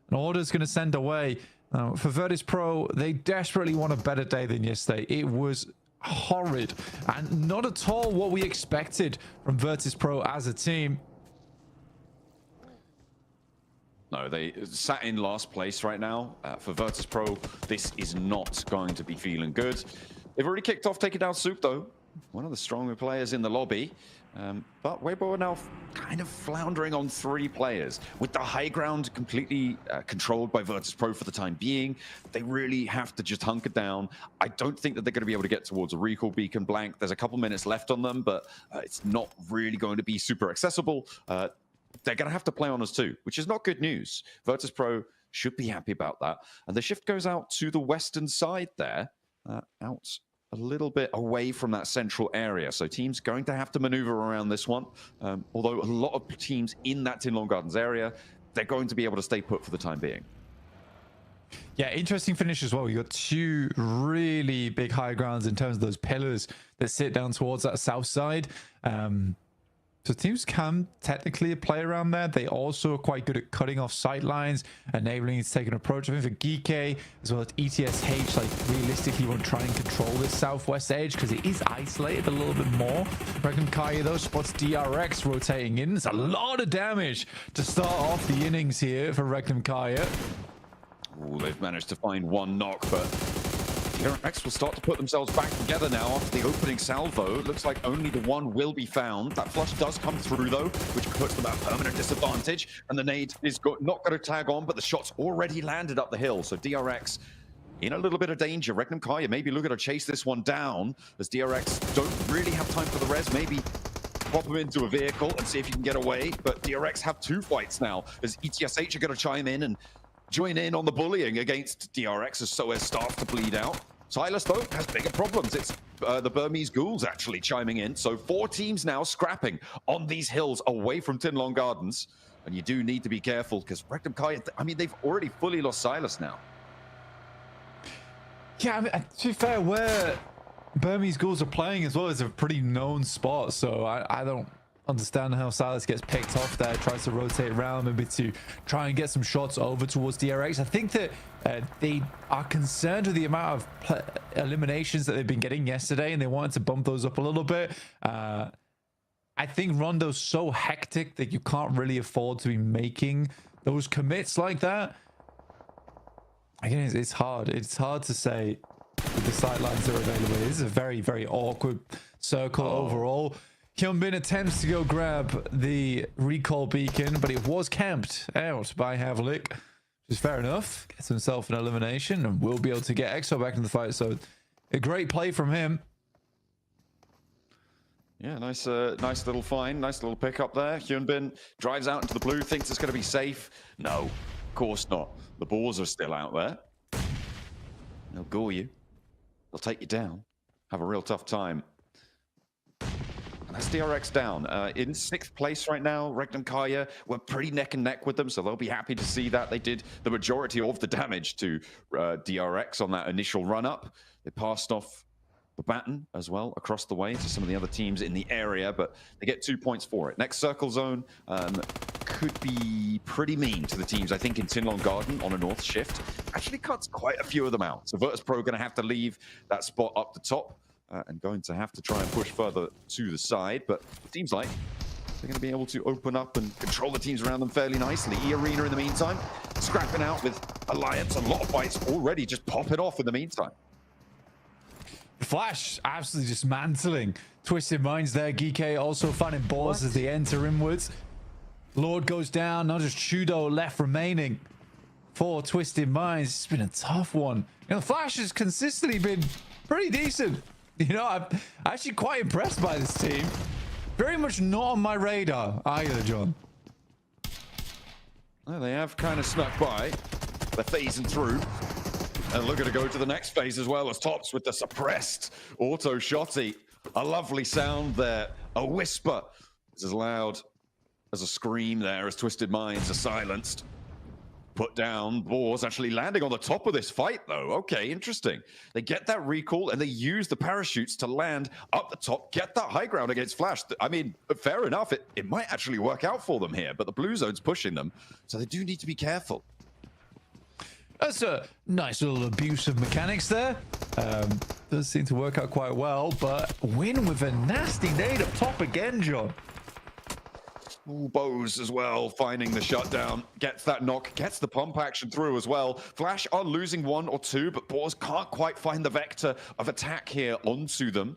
An order's going to send away. For Virtus Pro, they desperately want a better day than yesterday. It was horrid and not at all what we expected from Virtus Pro as a team. No, they sat in last place right now. For Virtus Pro, this is not going to be feeling good. They've already kicked off taking down Suk, though. One of the stronger players in the lobby. But Weibo are now kind of floundering on 3 players. With the high ground completely controlled by Virtus Pro for the time being, they really have to just hunker down. I don't think that they're going to be able to get towards a recall beacon blank. There's a couple minutes left on them, but it's not really going to be super accessible. They're going to have to play on us too, which is not good news. Virtus Pro should be happy about that. And the shift goes out to the western side there, out a little bit away from that central area. So teams going to have to maneuver around this one. Although a lot of teams in that Tinlong Gardens area, they're going to be able to stay put for the time being. Yeah, interesting finish as well. You got 2 really big high grounds in terms of those pillars that sit down towards that south side. So teams can technically play around there. They also are quite good at cutting off sight lines, enabling it to take an approach. I think for Geeke as well as ETSH, like realistically, want to try and control this southwest edge because it is isolated a little bit more. Reckon Kaya though spots DRX rotating in. There's a lot of damage to start off the innings here for Regnum Kaya. Ooh, they've managed to find 1 knock, but DRX will start to put themselves back together now after the opening salvo. It looks like only the 1 will be found. That flush does come through, though, which puts them at a permanent disadvantage. And the nade is not going to tag on, but the shot's already landed up the hill. So DRX in a little bit of danger. Regnum Kaya maybe looking to chase this one down, as DRX don't really have time for the res. Maybe pop him into a vehicle and see if you can get away. But DRX have 2 fights now, as ETSH are going to chime in and join in on the bullying against DRX, as so has started to bleed out. Silas, though, has bigger problems. It's the Burmese Ghouls actually chiming in. So 4 teams now scrapping on these hills away from Tinlong Gardens. And you do need to be careful because Regnum Kaya, I mean, they've already fully lost Silas now. Yeah, I mean, to be fair, where Burmese Ghouls are playing as well is a pretty known spot. So I don't understand how Silas gets picked off there, tries to rotate around maybe to try and get some shots over towards DRX. I think that they are concerned with the amount of eliminations that they've been getting yesterday, and they wanted to bump those up a little bit. I think Rondo's so hectic that you can't really afford to be making those commits like that. Again, it's hard. It's hard to say with the sidelines that are available. This is a very, very awkward circle overall. Hyunbin attempts to go grab the recall beacon, but it was camped out by Havlik, which is fair enough. Gets himself an elimination and will be able to get EXO back in the fight. So a great play from him. Yeah, nice little find, nice little pick up there. Hyunbin drives out into the blue, thinks it's going to be safe. No, of course not. The Boars are still out there. They'll gore you. They'll take you down. Have a real tough time. And that's DRX down. In 6th place right now, Regnum Kaya, we're pretty neck and neck with them, so they'll be happy to see that. They did the majority of the damage to DRX on that initial run-up. They passed off the baton as well across the way to some of the other teams in the area, but they get 2 points for it. Next circle zone could be pretty mean to the teams, I think, in Tinlong Garden on a north shift. Actually cuts quite a few of them out. So Virtus Pro going to have to leave that spot up the top and going to have to try and push further to the side, but it seems like they're going to be able to open up and control the teams around them fairly nicely. E-Arena in the meantime, scrapping out with Alliance. A lot of fights already just popping off in the meantime. Flash absolutely dismantling Twisted Minds there. Geek also finding balls as they enter inwards. Lord goes down. Not just Chudo left remaining for Twisted Minds. It's been a tough one. You know, Flash has consistently been pretty decent. You know, I'm actually quite impressed by this team. Very much not on my radar either, John. Well, they have kind of snuck by. They're phasing through. And looking to go to the next phase as well as Tops with the suppressed auto shotty. A lovely sound there. A whisper. It's as loud as a scream there as Twisted Minds are silenced. Put down. Boars actually landing on the top of this fight, though. Okay, interesting. They get that recall and they use the parachutes to land up the top, get that high ground against Flash. I mean, fair enough. It might actually work out for them here, but the blue zone's pushing them, so they do need to be careful. That's a nice little abuse of mechanics there. Does seem to work out quite well, but win with a nasty nade up top again, John. Ooh, Bose as well, finding the shutdown, gets that knock, gets the pump action through as well. Flash are losing 1 or 2, but Boars can't quite find the vector of attack here onto them.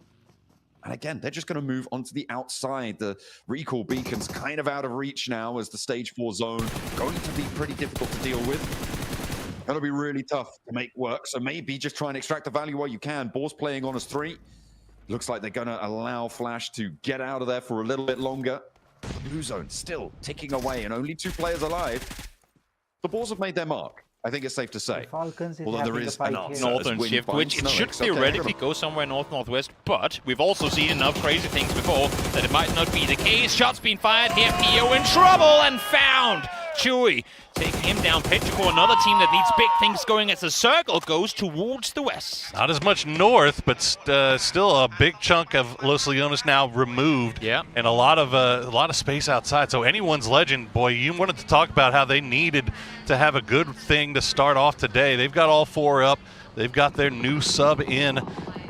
And again, they're just going to move onto the outside. The recall beacon's kind of out of reach now as the stage 4 zone going to be pretty difficult to deal with. That'll be really tough to make work. So maybe just try and extract the value while you can. Boars playing on as 3. Looks like they're going to allow Flash to get out of there for a little bit longer. The blue zone still ticking away and only 2 players alive. The Boars have made their mark. I think it's safe to say. FALCONS Although there is an northern shift, which it should theoretically go somewhere north-northwest, but we've also seen enough crazy things before that it might not be the case. Shots being fired here, PO in trouble and found. Chewy taking him down. Petrichor, another team that needs big things going as the circle goes towards the west. Not as much north, but still a big chunk of Los Leones now removed. Yeah, and a lot of space outside. So anyone's legend, boy, you wanted to talk about how they needed to have a good thing to start off today. They've got all 4 up. They've got their new sub in,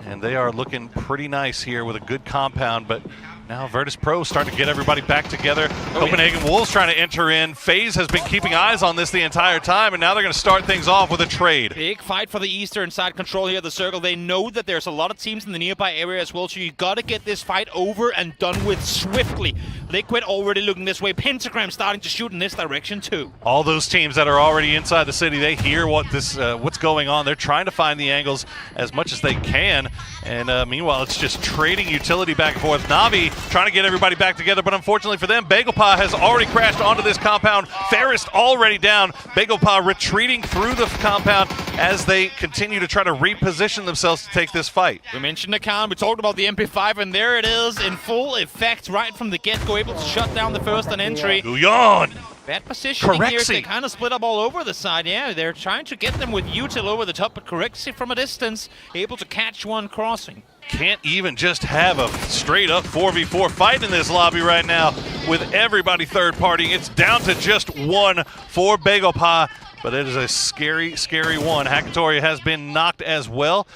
and they are looking pretty nice here with a good compound, but now Virtus Pro starting to get everybody back together. Copenhagen Wolves trying to enter in. FaZe has been keeping eyes on this the entire time, and now they're going to start things off with a trade. Big fight for the eastern side control here, the circle. They know that there's a lot of teams in the nearby area as well, so you got to get this fight over and done with swiftly. Liquid already looking this way. Pentagram starting to shoot in this direction too. All those teams that are already inside the city, they hear what's going on. They're trying to find the angles as much as they can, and meanwhile it's just trading utility back and forth. Navi trying to get everybody back together, but unfortunately for them, Bagelpa has already crashed onto this compound. Ferrist already down. Bagelpa retreating through the compound as they continue to try to reposition themselves to take this fight. We mentioned the count, we talked about the MP5, and there it is in full effect right from the get-go, able to shut down the first on entry. Guyon! Bad positioning here. Correxy. They kind of split up all over the side. Yeah, they're trying to get them with util over the top, but Corexy from a distance, able to catch one crossing. can't even just have a straight up 4v4 fight in this lobby right now with everybody third partying. It's down to just one for Begopa, but it is a scary, scary one. Hakatori has been knocked as well.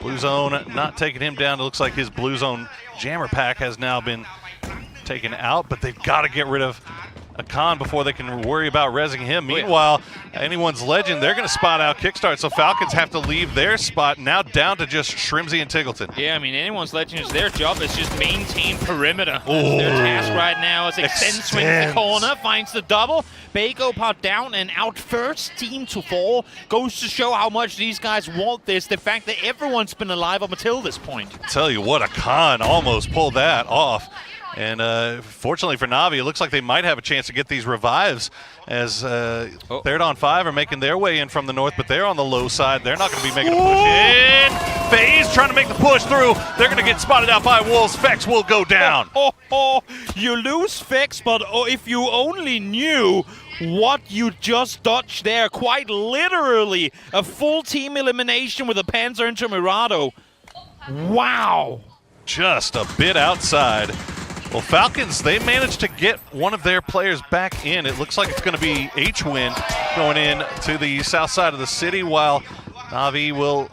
Blue Zone not taking him down. It looks like his Blue Zone jammer pack has now been taken out, but they've got to get rid of Akan before they can worry about rezzing him. Meanwhile, anyone's legend, they're going to spot out Kickstart, so Falcons have to leave their spot, now down to just Shrimzy and Tiggleton. Yeah, I mean, anyone's legend is their job is just maintain perimeter. That's their task right now. As Extend swings the corner, finds the double. Begopa down and out first, team to fall. Goes to show how much these guys want this, the fact that everyone's been alive up until this point. Tell you what, Akan almost pulled that off. And fortunately for Na'Vi, it looks like they might have a chance to get these revives as Third on 5 are making their way in from the north, but they're on the low side. They're not going to be making a push in. FaZe trying to make the push through. They're going to get spotted out by Wolves. Fex will go down. You lose Fex, but if you only knew what you just dodged there, quite literally a full team elimination with a Panzer into Mirado. Wow. Just a bit outside. Well, Falcons, they managed to get one of their players back in. It looks like it's going to be H-Win going in to the south side of the city, while Na'Vi will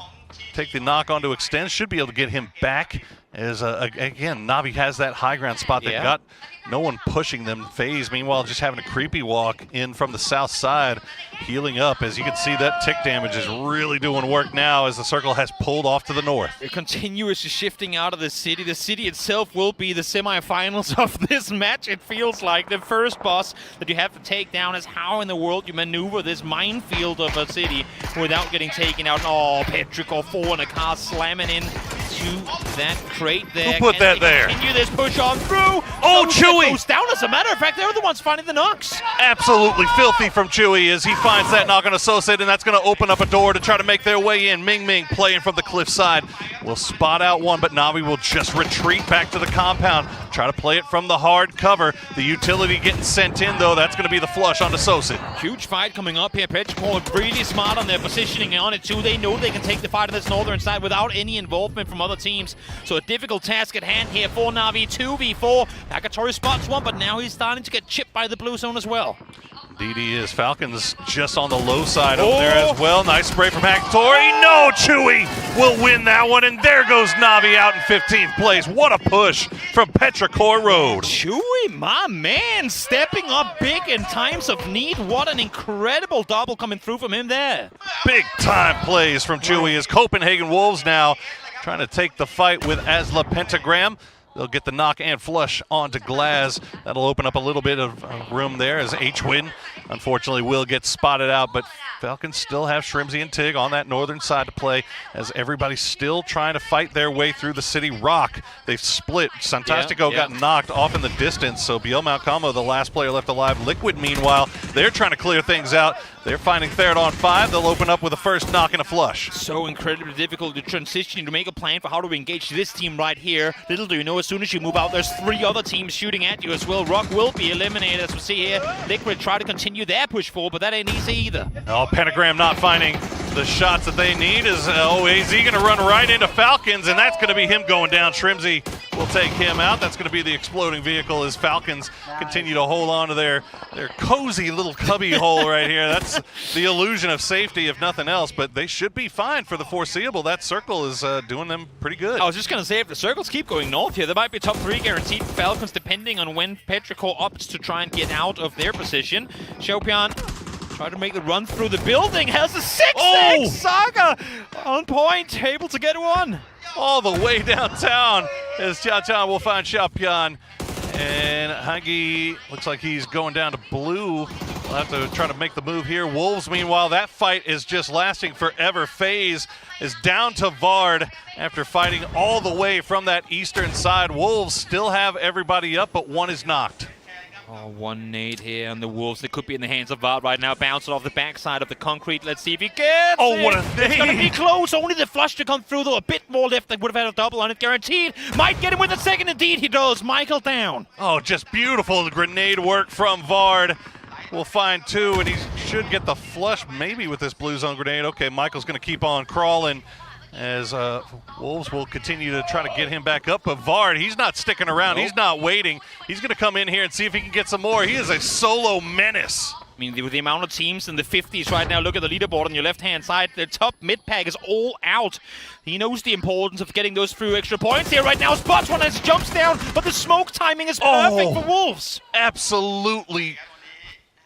take the knock onto Extend. Should be able to get him back as, again, Na'Vi has that high ground spot. They've got no one pushing them. FaZe, meanwhile, just having a creepy walk in from the south side, healing up. As you can see, that tick damage is really doing work now as the circle has pulled off to the north. They're continuously shifting out of the city. The city itself will be the semifinals of this match. It feels like the first boss that you have to take down is how in the world you maneuver this minefield of a city without getting taken out. Oh, Petrichor 4 and a car slamming in to that crate there. Who put that there? Continue this push on through. Oh, Chewy! Goes down. As a matter of fact, they're the ones finding the knocks. Absolutely filthy from Chewy as he finds that knock on Associate, and that's going to open up a door to try to make their way in. Ming Ming playing from the cliff side will spot out one, but Na'Vi will just retreat back to the compound, try to play it from the hard cover. The utility getting sent in, though. That's going to be the flush on Associate. Huge fight coming up here. Petrichor really smart on their positioning on it, too. They know they can take the fight on this northern side without any involvement from other teams. So a difficult task at hand here for Na'Vi. 2v4. Hakatori spots one, but now he's starting to get chipped by the Blue Zone as well. Indeed he is. Falcons just on the low side over there as well. Nice spray from Hakatori. No, Chewy will win that one, and there goes Na'Vi out in 15th place. What a push from Petrichor Road. Chewy, my man, stepping up big in times of need. What an incredible double coming through from him there. Big time plays from Chewy as Copenhagen Wolves now trying to take the fight with Asla Pentagram. They'll get the knock and flush onto Glaz. That'll open up a little bit of room there as H-Win, unfortunately, will get spotted out. But Falcons still have Shrimzy and Tig on that northern side to play as everybody's still trying to fight their way through the city. Rock, they've split. Santastico got knocked off in the distance, so Biel Malcamo, the last player left alive. Liquid, meanwhile, they're trying to clear things out. They're finding Third on 5. They'll open up with a first knock and a flush. So incredibly difficult to transition to make a plan for how to engage this team right here. Little do you know, as soon as you move out, there's 3 other teams shooting at you as well. Rock will be eliminated, as we see here. Liquid try to continue their push forward, but that ain't easy either. Oh, Pentagram not finding the shots that they need as AZ going to run right into Falcons, and that's going to be him going down. Shrimzy will take him out. That's going to be the exploding vehicle as Falcons continue to hold on to their cozy little cubby hole right here. That's the illusion of safety, if nothing else, but they should be fine for the foreseeable. That circle is doing them pretty good. I was just going to say, if the circles keep going north here, there might be top 3 guaranteed for Falcons, depending on when Petrichor opts to try and get out of their position. Xiaopian try to make the run through the building, has a 6x Saga on point, able to get one. All the way downtown as Xiaotian will find Xiaopian. And Hangi looks like he's going down to blue. We'll have to try to make the move here. Wolves, meanwhile, that fight is just lasting forever. FaZe is down to Vard after fighting all the way from that eastern side. Wolves still have everybody up, but one is knocked. Oh, 1 nade here on the Wolves. They could be in the hands of Vard right now. Bouncing off the backside of the concrete. Let's see if he gets it. What a nade. It's going to be close. Only the flush to come through, though. A bit more left. They would have had a double on it, guaranteed. Might get him with a second. Indeed, he does. Michael down. Oh, just beautiful grenade work from Vard. We'll find 2, and he should get the flush maybe with this Blue Zone grenade. Okay, Michael's going to keep on crawling. as Wolves will continue to try to get him back up. But Vard, he's not sticking around. He's not waiting. He's going to come in here and see if he can get some more. He is a solo menace. I mean, with the amount of teams in the 50s right now, look at the leaderboard on your left-hand side. The top mid-pack is all out. He knows the importance of getting those few extra points here right now. Spots one as jumps down, but the smoke timing is perfect for Wolves. Absolutely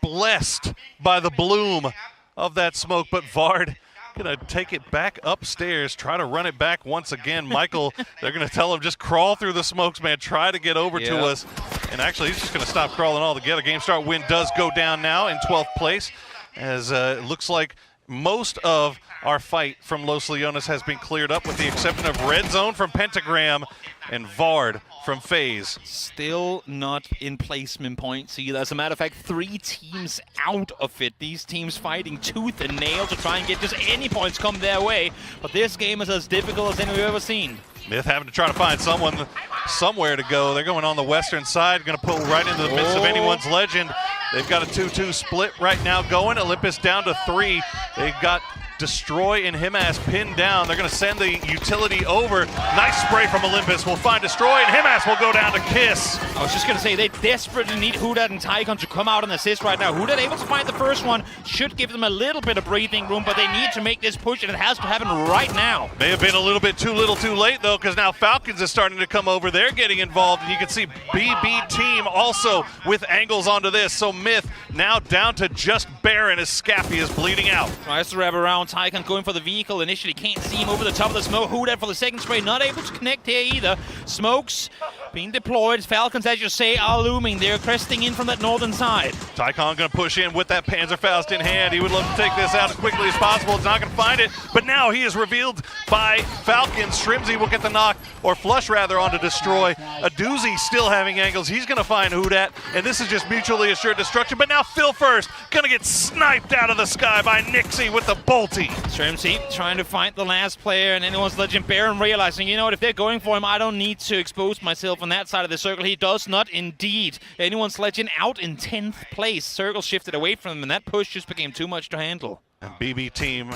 blessed by the bloom of that smoke, but Vard gonna take it back upstairs, try to run it back once again. Michael, they're gonna tell him just crawl through the smokes, man. Try to get over to us. And actually, he's just gonna stop crawling altogether. Game start win does go down now in 12th place, as it looks like most of our fight from Los Leones has been cleared up, with the exception of Red Zone from Pentagram and Vard from FaZe. Still not in placement points either. As a matter of fact, 3 teams out of it. These teams fighting tooth and nail to try and get just any points come their way. But this game is as difficult as any we've ever seen. Myth having to try to find someone somewhere to go. They're going on the western side, going to pull right into the midst of anyone's legend. They've got a 2-2 split right now going. Olympus down to 3. They've got Destroy and Himas pinned down. They're going to send the utility over. Nice spray from Olympus. Will find Destroy, and Himas will go down to Kiss. I was just going to say, they desperately need Hudat and Tycon to come out and assist right now. Hudat able to find the first one. Should give them a little bit of breathing room, but they need to make this push, and it has to happen right now. May have been a little bit too little too late, though, because now Falcons is starting to come over. They're getting involved, and you can see BB Team also with angles onto this. So Myth now down to just Baron as Scappy is bleeding out. Tries to wrap around. Tycon going for the vehicle initially. Can't see him over the top of the smoke. Hudat for the second spray. Not able to connect here either. Smokes being deployed. Falcons, as you say, are looming. They're cresting in from that northern side. Tycon going to push in with that Panzerfaust in hand. He would love to take this out as quickly as possible. It's not going to find it, but now he is revealed by Falcons. Shrimsy will get the knock, or flush rather, onto Destroy. A doozy still having angles. He's going to find Hudat, and this is just mutually assured destruction. But now Phil First going to get sniped out of the sky by Nixie with the bolty. Shrimsy trying to find the last player, and anyone's legend Baron realizing, you know what, if they're going for him, I don't need to expose myself on that side of the circle. He does not indeed. Anyone's legend out in 10th place. Circle shifted away from him, and that push just became too much to handle. And BB Team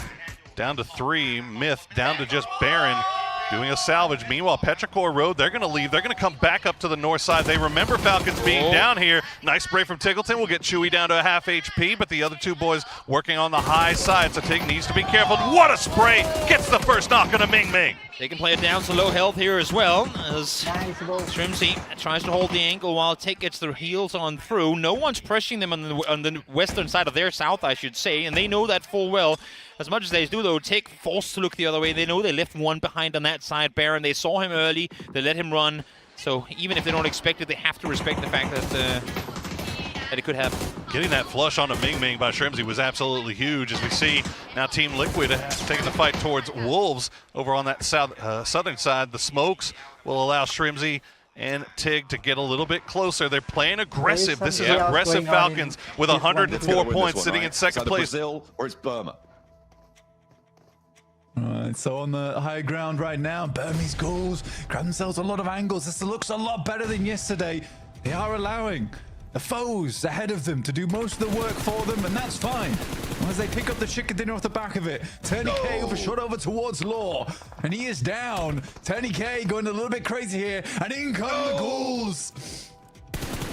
down to 3. Myth down to just Baron, doing a salvage. Meanwhile, Petrichor Road, they're going to leave. They're going to come back up to the north side. They remember Falcons being down here. Nice spray from Tiggleton. Will get Chewy down to a half HP, but the other two boys working on the high side, so Tig needs to be careful. What a spray! Gets the first knock on a Ming Ming. They can play it down to low health here as well, as Shrimsy tries to hold the angle while Tig gets their heels on through. No one's pressuring them on the western side of their south, I should say, and they know that full well. As much as they do, though, Tig forced to look the other way. They know they left one behind on that side. Baron, they saw him early. They let him run. So even if they don't expect it, they have to respect the fact that it could happen. Getting that flush on a Ming Ming by Shrimsy was absolutely huge, as we see now Team Liquid taking the fight towards Wolves over on that southern side. The smokes will allow Shrimsy and Tig to get a little bit closer. They're playing aggressive. This is aggressive Falcons with 104 points, sitting in second place. Brazil or it's Burma. Alright, so on the high ground right now, Burmese Ghouls grab themselves a lot of angles. This looks a lot better than yesterday. They are allowing the foes ahead of them to do most of the work for them, and that's fine. As they pick up the chicken dinner off the back of it, Turney K over shot over towards Law, and he is down. Turney K going a little bit crazy here, and in come the Ghouls.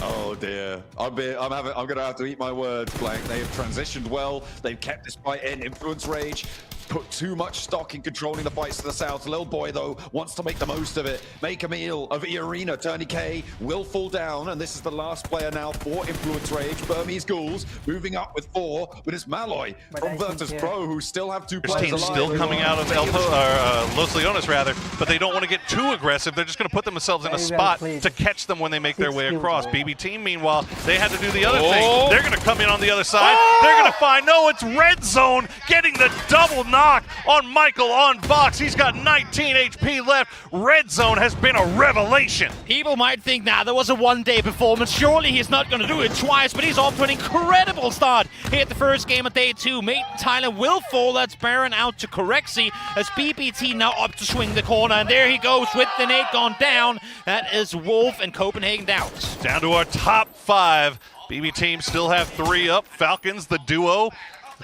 Oh dear, I'm gonna have to eat my words, Blank. They have transitioned well. They've kept this fight in. Influence Rage put too much stock in controlling the fights to the south. Lil Boy, though, wants to make the most of it. Make a meal of E-Arena. Turney K will fall down, and this is the last player now for Influence Rage. Burmese Ghouls moving up with 4, but it's Malloy from Virtus Pro, who still have 2 players alive. Still coming out of Los Leones, rather, but they don't want to get too aggressive. They're just going to put themselves in a spot to catch them when they make their way across. BB Team, meanwhile, they had to do the other thing. They're going to come in on the other side. They're going to find, no, it's Red Zone getting the double knock on Michael on box. He's got 19 HP left. Red Zone has been a revelation. People might think, nah, that was a one-day performance. Surely he's not going to do it twice, but he's off to an incredible start here at the first game of day 2. Mate Tyler will fall. That's Baron out to Corexy as BBT now up to swing the corner. And there he goes with the nade gone down. That is Wolf and Copenhagen out. Down to our top 5. BB Team still have 3 up. Falcons, the duo,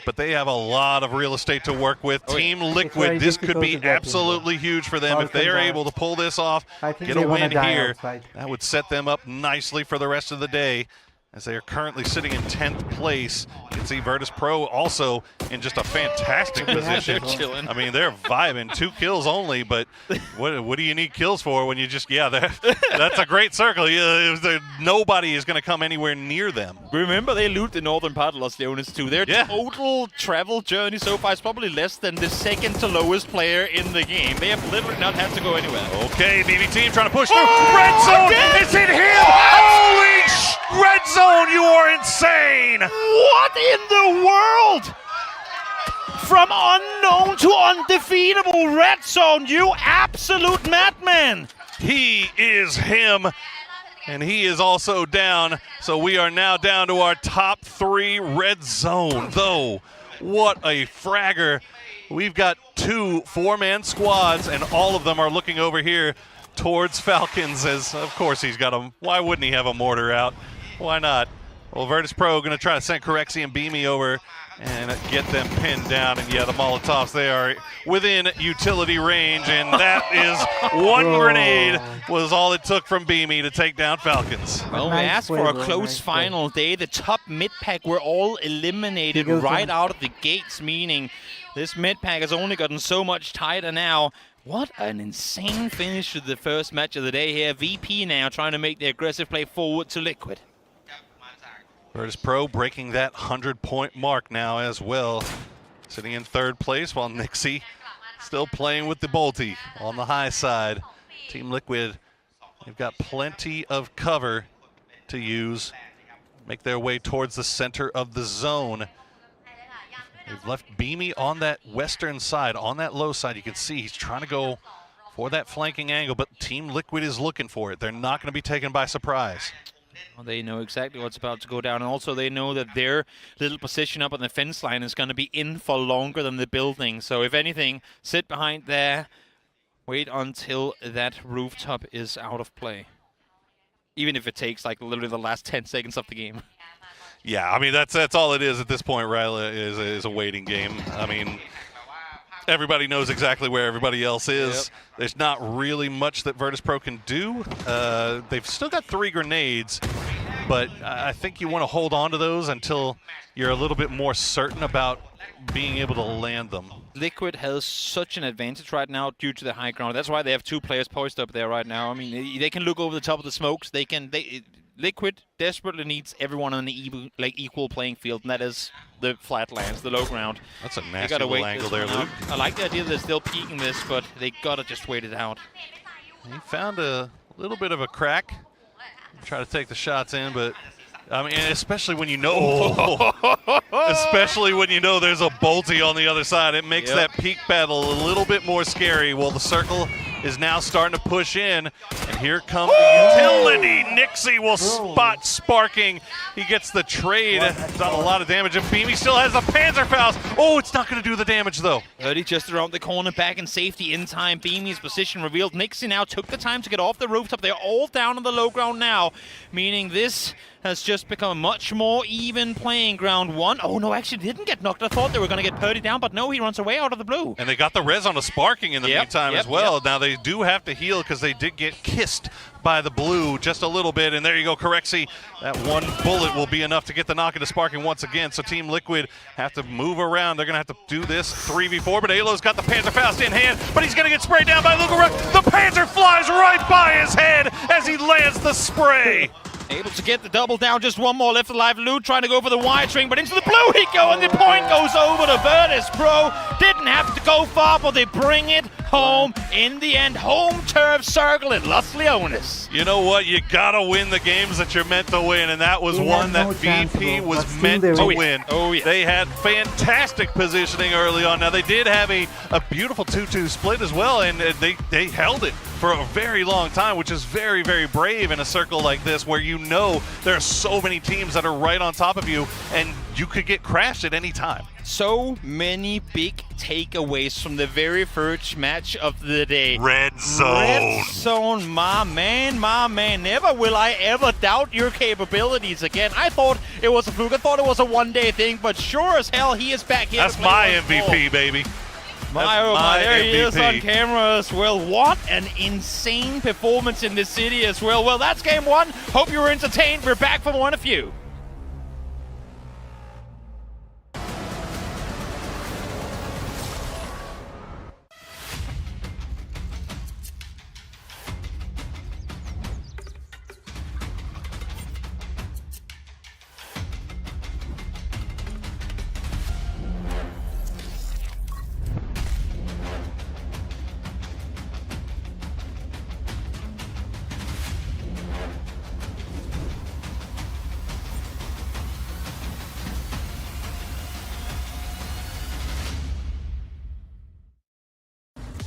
but they have a lot of real estate to work with. Team Liquid, this could be absolutely huge for them if they are able to pull this off, get a win here. That would set them up nicely for the rest of the day, as they are currently sitting in 10th place. You can see Virtus Pro also in just a fantastic position. Chilling. I mean, they're vibing. 2 kills only, but what do you need kills for when you just, that's a great circle. Nobody is going to come anywhere near them. Remember, they loot the northern part of Los Leones too. Their total travel journey so far is probably less than the second to lowest player in the game. They have literally not had to go anywhere. Okay, BB team trying to push through. Red zone! It's hit him! Holy sh! Red zone, you are insane! What in the world? From unknown to undefeatable Red Zone, you absolute madman! He is him, and he is also down. So we are now down to our top 3 Red Zone. Though, what a fragger. We've got 2 4-man squads, and all of them are looking over here towards Falcons, as of course he's got them. Why wouldn't he have a mortar out? Why not? Well, Virtus Pro going to try to send Corexi and Beamy over and get them pinned down. And yeah, the Molotovs, they are within utility range, and that is 1 grenade was all it took from Beamy to take down Falcons. Well, we asked for a close final day. The top mid-pack were all eliminated right out of the gates, meaning this mid-pack has only gotten so much tighter now. What an insane finish to the first match of the day here. VP now trying to make the aggressive play forward to Liquid. Virtus Pro breaking that 100-point mark now as well. Sitting in 3rd place while Nixie still playing with the Bolty on the high side. Team Liquid, they've got plenty of cover to use. Make their way towards the center of the zone. They've left Beamy on that western side, on that low side. You can see he's trying to go for that flanking angle, but Team Liquid is looking for it. They're not going to be taken by surprise. Well, they know exactly what's about to go down, and also they know that their little position up on the fence line is going to be in for longer than the building. So if anything, sit behind there, wait until that rooftop is out of play. Even if it takes like literally the last 10 seconds of the game. Yeah, I mean, that's all it is at this point, Ryla, is a waiting game. I mean, everybody knows exactly where everybody else is. Yep. There's not really much that Virtus Pro can do. They've still got 3 grenades, but I think you want to hold on to those until you're a little bit more certain about being able to land them. Liquid has such an advantage right now due to the high ground. That's why they have 2 players poised up there right now. I mean, they can look over the top of the smokes. Liquid desperately needs everyone on the equal playing field, and that is the flatlands, the low ground. That's a nasty little angle there, Luke. I like the idea that they're still peeking this, but they gotta just wait it out. He found a little bit of a crack. Try to take the shots in, but I mean, especially when you know, especially when you know there's a Bolty on the other side, it makes that peak battle a little bit more scary. Well, the circle is now starting to push in, and here comes the utility. Nixie will spot Sparking. He gets the trade. Done a lot of damage, and Beamy still has the Panzerfaust. Oh, it's not going to do the damage, though. 30 just around the corner, back in safety in time. Beamy's position revealed. Nixie now took the time to get off the rooftop. They're all down on the low ground now, meaning this has just become a much more even playing ground. Oh no, actually didn't get knocked. I thought they were going to get Purdy down, but no, he runs away out of the blue. And they got the res on the Sparking in the meantime as well. Now they do have to heal because they did get kissed by the blue just a little bit. And there you go, Corexi. That 1 bullet will be enough to get the knock into Sparking once again. So Team Liquid have to move around. They're going to have to do this 3v4, but Alo's got the Panzerfaust in hand, but he's going to get sprayed down by Lugaruk. The Panzer flies right by his head as he lands the spray. Able to get the double down, just 1 more left alive. Lude trying to go for the wire string, but into the blue he go, and the point goes over to Virtus Pro. Didn't have to go far, but they bring it home in the end. Home turf circle in Los Leones. You know what? You gotta win the games that you're meant to win, and that was one that VP was meant to win. Oh yeah. They had fantastic positioning early on. Now they did have a beautiful 2-2 split as well, and they held it for a very long time, which is very, very brave in a circle like this where you know there are so many teams that are right on top of you and you could get crashed at any time. So many big takeaways from the very first match of the day. Red Zone. Red Zone, my man, my man. Never will I ever doubt your capabilities again. I thought it was a fluke. I thought it was a one-day thing, but sure as hell he is back here. That's my MVP, baby. My, oh my, there he is MVP. on camera as well. What an insane performance in this city as well. Well, that's game one. Hope you were entertained. We're back for one of you.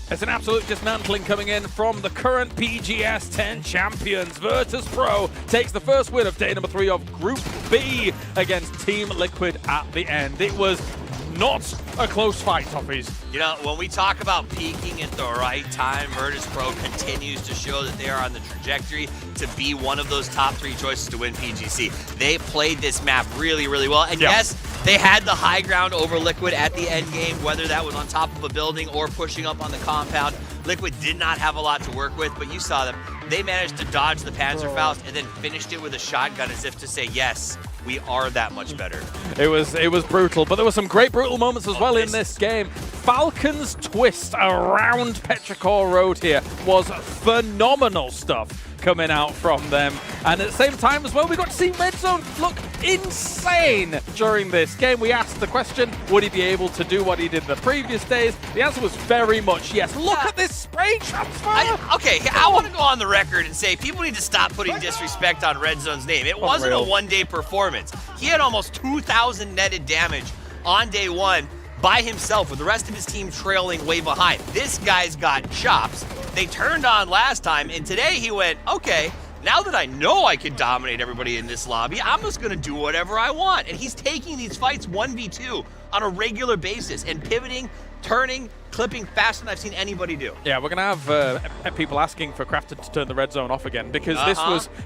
It's an absolute dismantling coming in from the current PGS 10 champions. Virtus Pro takes the first win of day number 3 of Group B against Team Liquid at the end. It was not a close fight, Toffees. You know, when we talk about peaking at the right time, Virtus Pro continues to show that they are on the trajectory to be one of those top 3 choices to win PGC. They played this map really, really well. And yes, they had the high ground over Liquid at the end game, whether that was on top of a building or pushing up on the compound. Liquid did not have a lot to work with, but you saw them. They managed to dodge the Panzerfaust and then finished it with a shotgun as if to say, yes, we are that much better. It was brutal, but there were some great brutal moments as well in this game. Falcons twist around Petrichor Road here was phenomenal stuff coming out from them. And at the same time as well, we got to see Red Zone look insane during this game. We asked the question, would he be able to do what he did the previous days? The answer was very much yes. Look at this spray transfer! I want to go on the record and say people need to stop putting disrespect on Red Zone's name. It wasn't a one-day performance. He had almost 2,000 netted damage on day 1 by himself with the rest of his team trailing way behind. This guy's got chops. They turned on last time, and today he went, okay, now that I know I can dominate everybody in this lobby, I'm just going to do whatever I want. And he's taking these fights 1v2 on a regular basis and pivoting, turning, clipping faster than I've seen anybody do. Yeah, we're going to have people asking for Crafted to turn the Red Zone off again because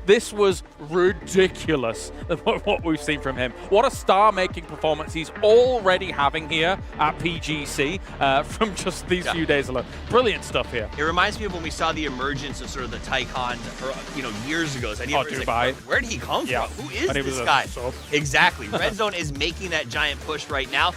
this was ridiculous what we've seen from him. What a star-making performance he's already having here at PGC from just these few days alone. Brilliant stuff here. It reminds me of when we saw the emergence of sort of the Tycon, years ago. So Dubai. Like, where did he come from? Who is this guy? Exactly. Red Zone is making that giant push right now.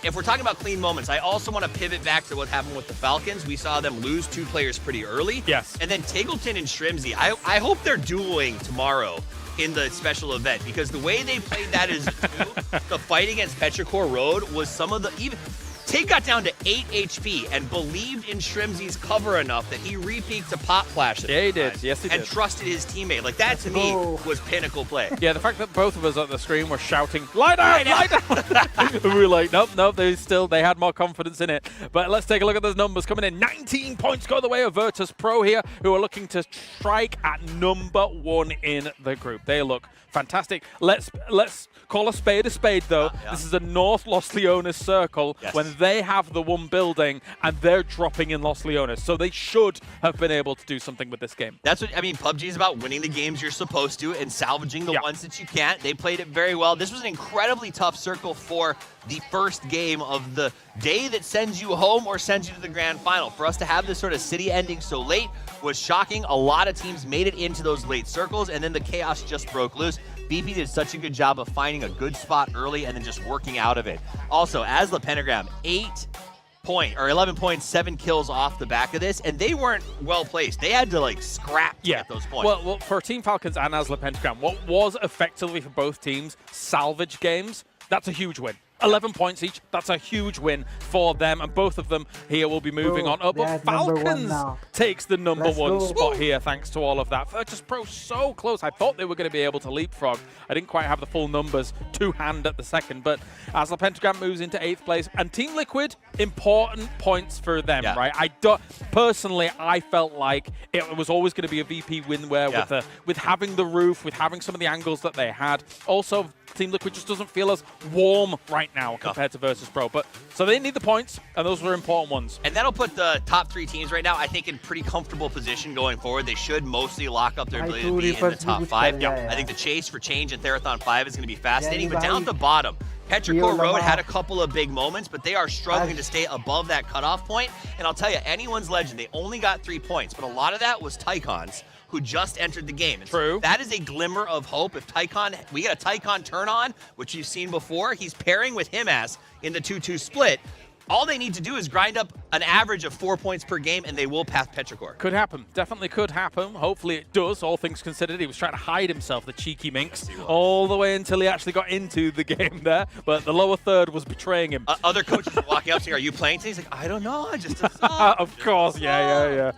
If we're talking about clean moments, I also want to pivot back to what happened with the Falcons. We saw them lose 2 players pretty early. Yes. And then Tigleton and Shrimsy, I hope they're dueling tomorrow in the special event because the way they played that as the fight against Petrichor Road was some of the even. Tig got down to 8 HP and believed in Shrimsy's cover enough that he re-peeked to pop flash. Yeah, he did. Yes, he did. And trusted his teammate. Like, that to me was pinnacle play. Yeah, the fact that both of us at the screen were shouting, lie down, lie down. We were like, nope, they had more confidence in it. But let's take a look at those numbers coming in. 19 points go the way of Virtus Pro here, who are looking to strike at number 1 in the group. They look fantastic. Let's call a spade though. This is a North Los Leones circle when they have the one building and they're dropping in Los Leones. So they should have been able to do something with this game. That's what, I mean, PUBG is about winning the games you're supposed to and salvaging the ones that you can't. They played it very well. This was an incredibly tough circle for the first game of the day that sends you home or sends you to the grand final. For us to have this sort of city ending so late was shocking. A lot of teams made it into those late circles and then the chaos just broke loose. BP did such a good job of finding a good spot early and then just working out of it. Also, as the Pentagram, 11 points, 7 kills off the back of this, and they weren't well placed. They had to like scrap to get those points. Well, for Team Falcons and Asla Pentagram, what was effectively for both teams salvage games, that's a huge win. 11 points each. That's a huge win for them, and both of them here will be moving on up. But Falcons takes the number 1 spot here, thanks to all of that. Virtus Pro so close. I thought they were going to be able to leapfrog. I didn't quite have the full numbers to hand at the second, but as the Pentagram moves into 8th place, and Team Liquid, important points for them, right? Personally, I felt like it was always going to be a VP win with having the roof, with having some of the angles that they had. Also, Team Liquid just doesn't feel as warm right now compared to Versus Pro. But so they need the points, and those are important ones. And that'll put the top 3 teams right now, I think, in pretty comfortable position going forward. They should mostly lock up their ability to be in the top 5. I think the chase for change in Therathon 5 is going to be fascinating. But down at the bottom, Petrichor Road had a couple of big moments, but they are struggling to stay above that cutoff point. And I'll tell you, anyone's legend, they only got 3 points, but a lot of that was Tycon's, who just entered the game. And True. So that is a glimmer of hope. If Tycon, we get a Tycon turn on, which you've seen before, he's pairing with Himas in the 2-2 split. All they need to do is grind up an average of 4 points per game, and they will pass Petrichor. Could happen. Definitely could happen. Hopefully it does, all things considered. He was trying to hide himself, the cheeky minx, all the way until he actually got into the game there. But the lower third was betraying him. Other coaches were walking up saying, are you playing today? He's like, I don't know, I just Of course, yeah.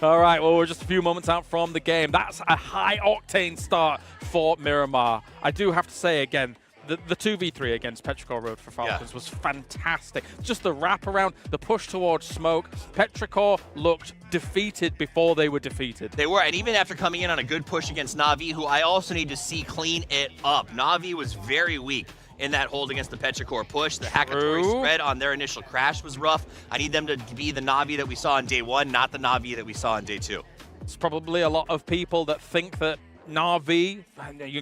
All right, well, we're just a few moments out from the game. That's a high-octane start for Miramar. I do have to say again, the 2v3 against Petrichor Road for Falcons was fantastic. Just the wraparound, the push towards smoke. Petrichor looked defeated before they were defeated. They were, and even after coming in on a good push against Na'Vi, who I also need to see clean it up. Na'Vi was very weak in that hold against the Petrichor push. The Hakatory spread on their initial crash was rough. I need them to be the Na'Vi that we saw on day 1, not the Na'Vi that we saw on day 2. It's probably a lot of people that think that Na'Vi,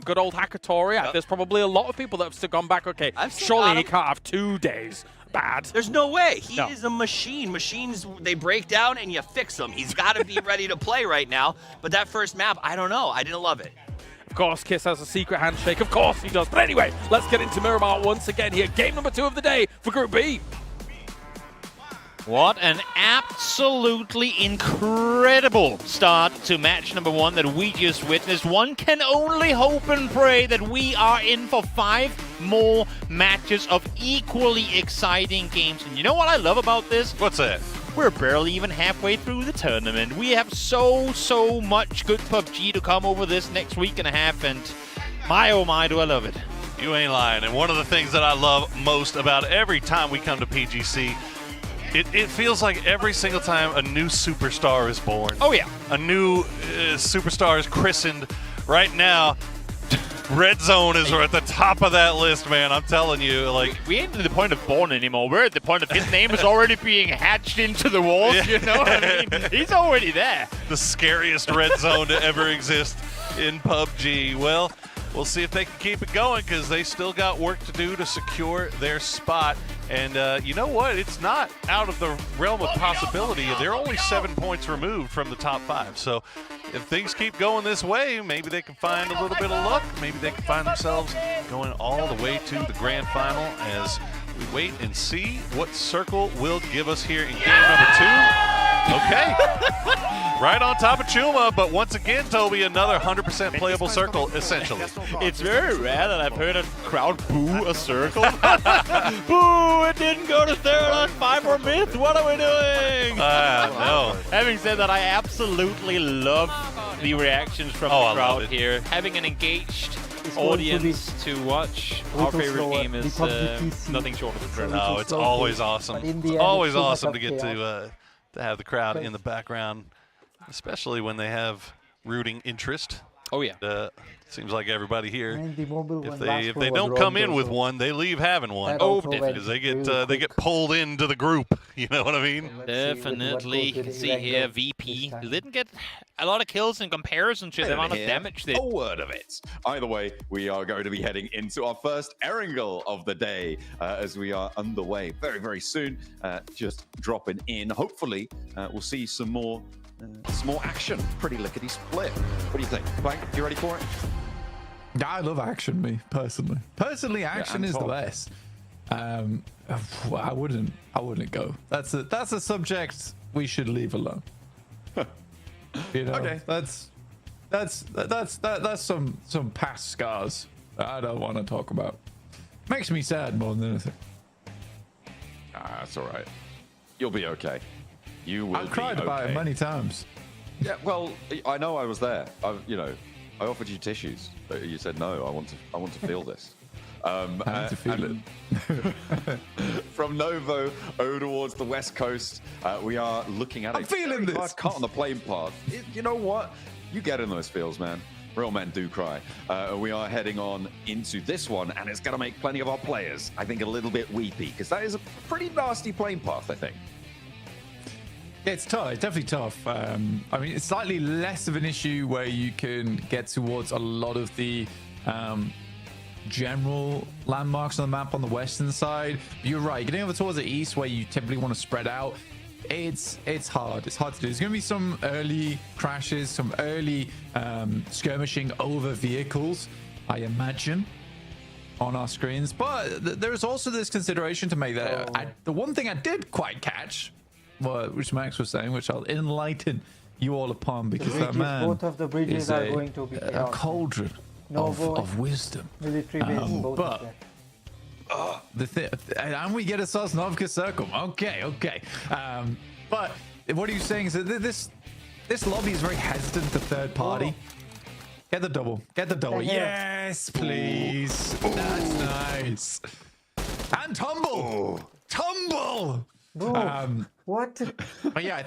good old Hakatory, there's probably a lot of people that have still gone back, okay, surely he can't have 2 days. Bad. There's no way. He is a machine. Machines, they break down and you fix them. He's got to be ready to play right now. But that first map, I don't know. I didn't love it. Of course, Kiss has a secret handshake. Of course he does. But anyway, let's get into Miramar once again here. Game number 2 of the day for Group B. What an absolutely incredible start to match number 1 that we just witnessed. One can only hope and pray that we are in for 5 more matches of equally exciting games. And you know what I love about this? What's that? We're barely even halfway through the tournament. We have so much good PUBG to come over this next week and a half, and my oh my do I love it. You ain't lying. And one of the things that I love most about every time we come to PGC, it feels like every single time a new superstar is born. Oh, yeah. A new superstar is christened. Right now, Red Zone is at the top of that list, man. I'm telling you. Like, we ain't at the point of born anymore. We're at the point of his name is already being hatched into the walls, you know what I mean? He's already there. The scariest Red Zone to ever exist in PUBG. Well, we'll see if they can keep it going, because they still got work to do to secure their spot. And you know what? It's not out of the realm of possibility. They're only 7 points removed from the top 5. So if things keep going this way, maybe they can find a little bit of luck. Maybe they can find themselves going all the way to the grand final as we wait and see what Circle will give us here in game number 2. Okay. Right on top of Chuma, but once again, Toby, another 100% playable Circle, essentially. It's very rare that I've heard a crowd boo a Circle. Boo! It didn't go to Theraton 5 or Myth. What are we doing? No. Having said that, I absolutely love the reactions from the crowd here. Having an engaged audience to watch our favorite game is nothing short of incredible. No, it's always awesome. It's always awesome to get to have the crowd in the background, especially when they have rooting interest. Oh yeah. Seems like everybody here, if they don't come in with one, they leave having one. Oh, definitely. Because they get pulled into the group. You know what I mean? Definitely. You can see here VP didn't get a lot of kills in comparison to the amount of damage they. A word of it. Either way, we are going to be heading into our first Erangel of the day as we are underway very soon. Just dropping in. Hopefully, we'll see some more action. Pretty lickety split. What do you think, Plank? You ready for it? I love action, me personally. Action is the best. I wouldn't go. That's a subject we should leave alone. You know, okay. That's some past scars that I don't want to talk about. Makes me sad more than anything. That's all right. You'll be okay. You will. I've cried about it many times. Yeah, well, I know I was there. I offered you tissues, but you said no. I want to feel this. I need to feel it. From Novo over towards the west coast, we are looking at I'm feeling this. Hard cut on the playing path. You know what? You get in those feels, man. Real men do cry. We are heading on into this one, and it's going to make plenty of our players, I think, a little bit weepy, because that is a pretty nasty playing path, I think. Yeah, it's tough. It's definitely tough. I mean, it's slightly less of an issue where you can get towards a lot of the general landmarks on the map on the western side. You're right. Getting over towards the east, where you typically want to spread out, it's hard. It's hard to do. There's going to be some early crashes, some early skirmishing over vehicles, I imagine, on our screens. But there's also this consideration to make that the one thing I did quite catch, which Max was saying, which I'll enlighten you all upon, because that man both of the bridges is are going to be a cauldron of wisdom. Military base, both of them. And we get a Sosnovka circle. Okay. But what are you saying is that this lobby is very hesitant to third party. Get the double. Yes, please. That's nice. And tumble. What? Yeah,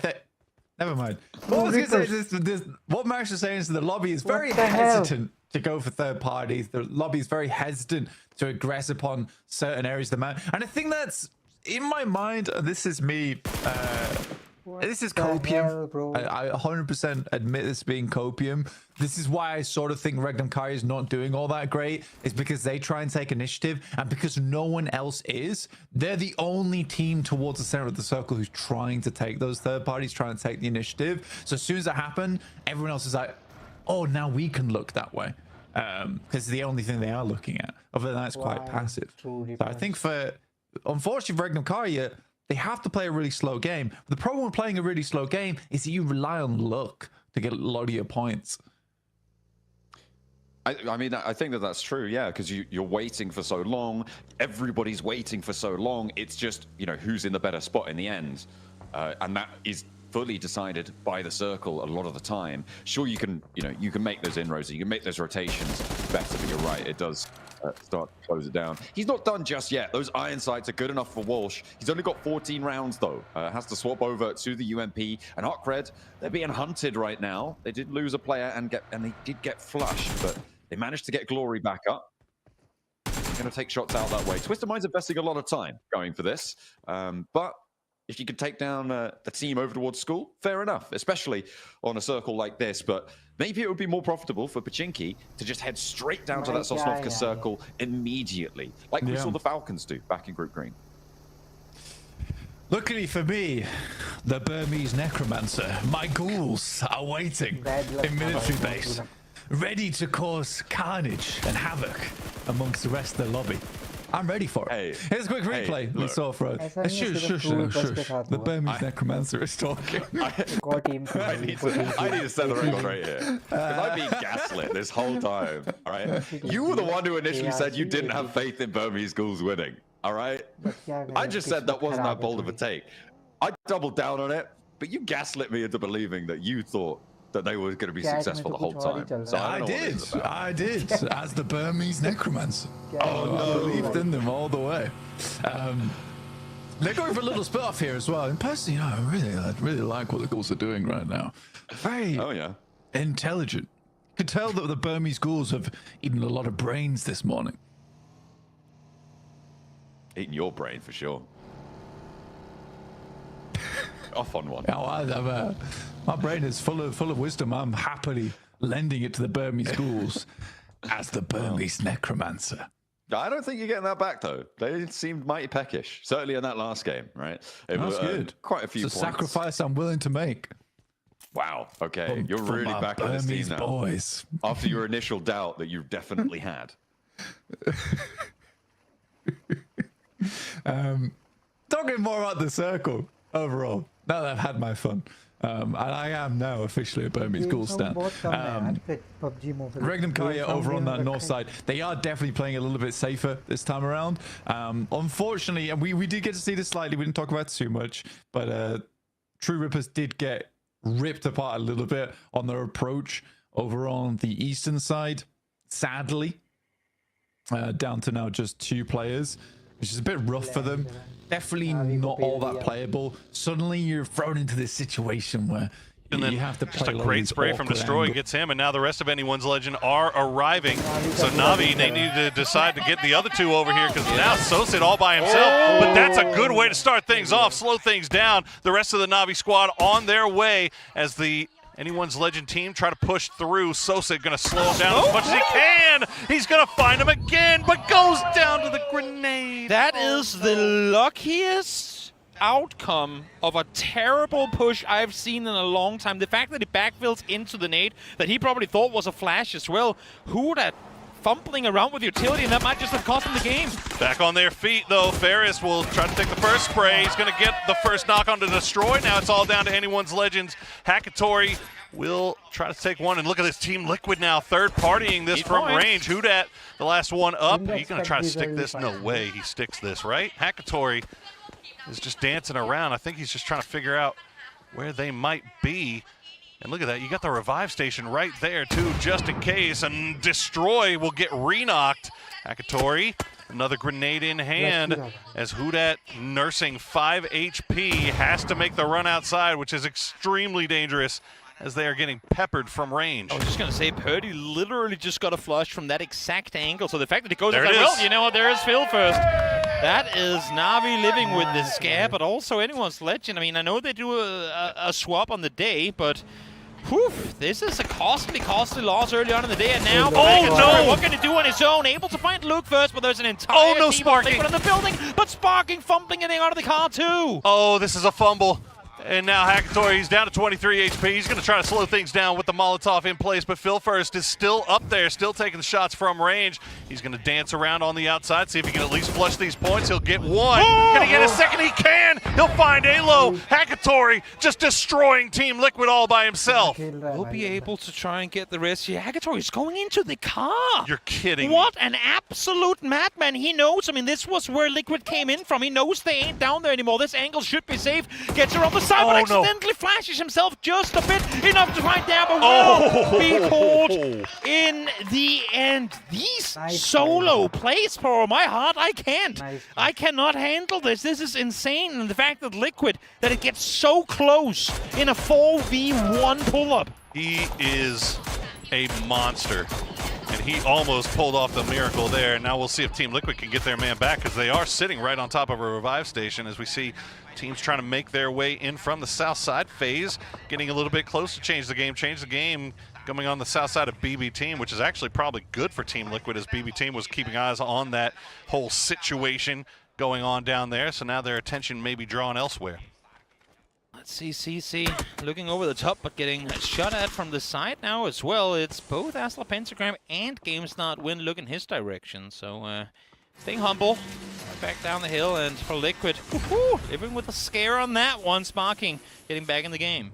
never mind. What I was going to say is what Max was saying is the lobby is very hesitant to go for third parties. The lobby is very hesitant to aggress upon certain areas of the map. And I think that's, in my mind, this is me, this is copium. I 100% admit this being copium. This is why I sort of think Regnum Kai is not doing all that great. It's because they try and take initiative, and because no one else is, they're the only team towards the center of the circle who's trying to take those third parties, trying to take the initiative. So as soon as that happens, everyone else is like, oh, now we can look that way. Because it's the only thing they are looking at. Other than that, it's quite passive. So I think unfortunately, for Regnum Kai, they have to play a really slow game. The problem with playing a really slow game is that you rely on luck to get a lot of your points. I mean, I think that's true, yeah, because you're waiting for so long. Everybody's waiting for so long. It's just, who's in the better spot in the end. And that is fully decided by the circle a lot of the time. Sure, you can make those inroads, you can make those rotations better, but you're right, it does start to close it down. He's not done just yet. Those iron sights are good enough for Walsh. He's only got 14 rounds though. Has to swap over to the UMP, and Arkred, they're being hunted right now. They did lose a player and they did get flushed, but they managed to get Glory back up. They're going to take shots out that way. Twisted Mind's investing a lot of time going for this, but if you could take down the team over towards school, fair enough, especially on a circle like this. But maybe it would be more profitable for Pachinki to just head straight down to that Sosnovka circle immediately, like we saw the Falcons do back in Group Green. Luckily for me, the Burmese necromancer, my ghouls are waiting in military base, ready to cause carnage and havoc amongst the rest of the lobby. I'm ready for it. Hey, here's a quick replay we saw for shush. The Burmese necromancer is talking. I need to set the record right here. Because I've been gaslit this whole time. All right, you were the one who initially said you didn't have faith in Burmese ghouls winning. All right, I just said that wasn't that bold of a take. I doubled down on it, but you gaslit me into believing that you thought that they were going to be successful the whole time. So I did, as the Burmese necromancer. I believed in them all the way. They're going for a little split off here as well. And personally, I really like what the ghouls are doing right now. Very intelligent. You could tell that the Burmese ghouls have eaten a lot of brains this morning. Eating your brain for sure. Off on one. My brain is full of wisdom. I'm happily lending it to the Burmese ghouls as the Burmese necromancer. I don't think you're getting that back though. They seemed mighty peckish, certainly in that last game, right? It was good. Quite a few it's a points. Sacrifice I'm willing to make. Wow. Okay, you're really back on this team now. Boys. After your initial doubt that you definitely had. Talking more about the circle overall. Now that I've had my fun. And I am now officially a Burmese Ghoul stan. Regnum Kai over on that north side, they are definitely playing a little bit safer this time around. Unfortunately, and we did get to see this slightly, we didn't talk about it too much, but True Rippers did get ripped apart a little bit on their approach over on the eastern side, sadly. Down to now just 2 players, which is a bit rough for them. Definitely not all that playable. Suddenly you're thrown into this situation where And then just a great spray from Destroy gets him, and now the rest of Anyone's Legend are arriving. So Navi, they need to decide to get the other two over here because now Sosit all by himself. But that's a good way to start things off, slow things down. The rest of the Navi squad on their way as the Anyone's Legend team try to push through. Sosit going to slow him down as much as he can. He's going to find him again, but goes down to the grenade. That is the luckiest outcome of a terrible push I've seen in a long time. The fact that he backfills into the nade that he probably thought was a flash as well. Who that fumbling around with utility, and that might just have cost him the game. Back on their feet, though. Ferris will try to take the first spray. He's going to get the first knock on to Destroy. Now it's all down to Anyone's Legends. Hackatory will try to take one, and look at this Team Liquid now, third partying this from range. Hudat, the last one up. He's going to try to stick this. No way he sticks this, right? Hackatory is just dancing around. I think he's just trying to figure out where they might be. And look at that, you got the revive station right there too, just in case, and Destroy will get re-knocked. Hackatory, another grenade in hand as Hudat, nursing 5 HP, has to make the run outside, which is extremely dangerous as they are getting peppered from range. I was just going to say, Purdy literally just got a flush from that exact angle. So the fact that he goes There like, it is. well, you know what, there is Phil first. That is Navi living with this scare, but also Anyone's Legend. I mean, I know they do a swap on the day, but whew, this is a costly loss early on in the day. And now, what can he do on his own? Able to find Luke first, but there's an entire team Sparking in the building, but Sparking fumbling getting out of the car too. Oh, this is a fumble. And now Hackatory, he's down to 23 HP. He's going to try to slow things down with the Molotov in place, but Phil First is still up there, still taking the shots from range. He's going to dance around on the outside, see if he can at least flush these points. He'll get one. Can he get a second? He can. He'll find Alo. Hackatory just destroying Team Liquid all by himself. We'll be able to try and get the rest here. Hackatory is going into the car. You're kidding What an absolute madman. He knows. I mean, this was where Liquid came in from. He knows they ain't down there anymore. This angle should be safe. Gets around the side, but accidentally flashes himself just a bit. Enough to find down, but will be caught in the end. These solo plays, for my heart, I can't. I cannot handle this. This is insane. And the fact that Liquid, that it gets so close in a 4v1 pull-up. He is a monster, and he almost pulled off the miracle there. Now we'll see if Team Liquid can get their man back, because they are sitting right on top of a revive station as we see teams trying to make their way in from the south side. FaZe getting a little bit close to change the game coming on the south side of BB Team, which is actually probably good for Team Liquid, as BB Team was keeping eyes on that whole situation going on down there, so now their attention may be drawn elsewhere. Let's see, CC looking over the top, but getting shot at from the side now as well. It's both Asla Pentagram and GameStart Win looking his direction, so staying humble, back down the hill, and for Liquid, living with a scare on that one. Sparking getting back in the game.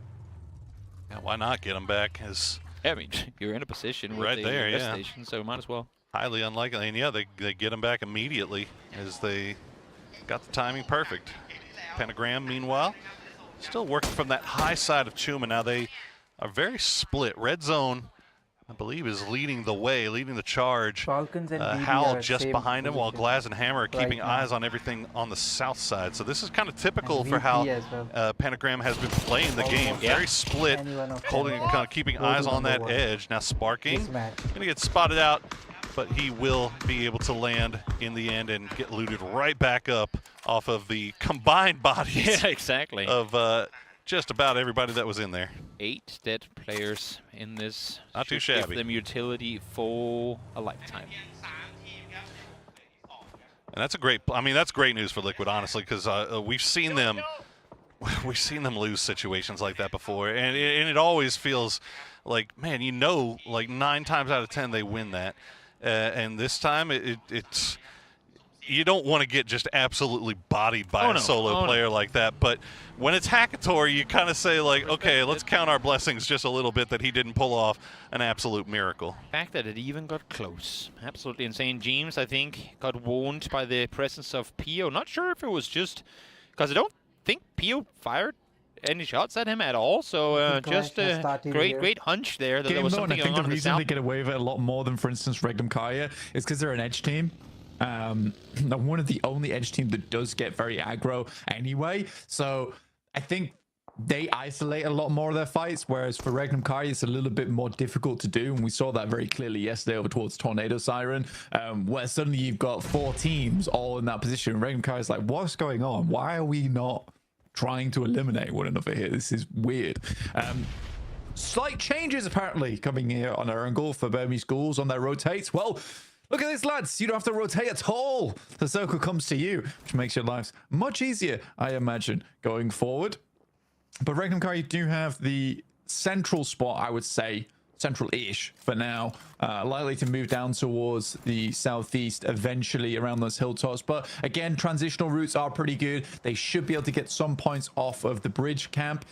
Yeah, why not get him back? I mean, you're in a position with right the there, rest yeah. station, so might as well. Highly unlikely, and yeah, they get him back immediately as they got the timing perfect. Pentagram, meanwhile, still working from that high side of Chuma. Now they are very split. Red Zone, I believe, is leading the way, leading the charge. FALCONS and Howl NVIDIA just behind him, while Glaz and Hammer are keeping eyes on everything on the south side. So this is kind of typical for how Pentagram has been playing the game. Very split, holding, kind of keeping eyes on that edge. Now Sparking, gonna get spotted out, but he will be able to land in the end and get looted right back up off of the combined bodies. Yeah, exactly. Of just about everybody that was in there. 8 dead players in this. Not too Should give shabby. them utility for a lifetime. And that's a great, I mean, that's great news for Liquid, honestly, because we've seen them lose situations like that before, and it always feels like, man, you know, like 9 times out of 10 they win that, and this time it's you don't want to get just absolutely bodied by a solo player like that, but when it's Hackatory, you kind of say like, okay, let's count our blessings just a little bit that he didn't pull off an absolute miracle. The fact that it even got close. Absolutely insane. James, I think, got warned by the presence of Pio. Not sure if it was just because I don't think Pio fired any shots at him at all, so just a great hunch there that there was something going on. I think the reason they get away with it a lot more than, for instance, Regnum Kaya is because they're an edge team. One of the only edge team that does get very aggro anyway. So I think they isolate a lot more of their fights, whereas for Regnum Kai, it's a little bit more difficult to do. And we saw that very clearly yesterday over towards Tornado Siren, where suddenly you've got 4 teams all in that position. Regnum Kai is like, what's going on? Why are we not trying to eliminate one another here? This is weird. Slight changes apparently coming here on our angle for Burmese Ghouls on their rotates. Well, look at this, lads. You don't have to rotate at all. The circle comes to you, which makes your lives much easier, I imagine, going forward. But Regnum Kai, you do have the central spot, I would say, central-ish for now, likely to move down towards the southeast eventually around those hilltops. But again, transitional routes are pretty good. They should be able to get some points off of the bridge camp.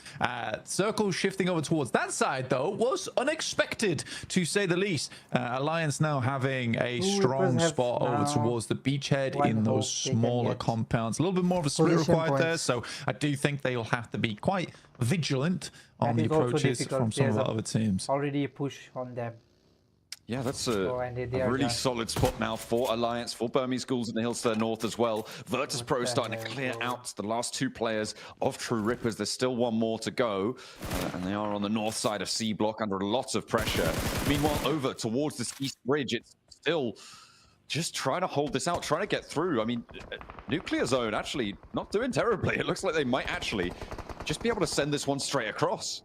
Circle shifting over towards that side, though, was unexpected, to say the least. Alliance now having a strong spot over towards the beachhead in those smaller compounds. A little bit more of a split required there, so I do think they will have to be quite vigilant on the approaches from some of the other teams. Already a push on them. Yeah, that's a really solid spot now for Alliance, for Burmese Ghouls in the hills to the north as well. Virtus Pro starting to clear out the last 2 players of True Rippers. There's still 1 more to go, and they are on the north side of C Block under lots of pressure. Meanwhile, over towards this east bridge, it's still just trying to hold this out, trying to get through. I mean, Nuclear Zone actually not doing terribly. It looks like they might actually just be able to send this one straight across.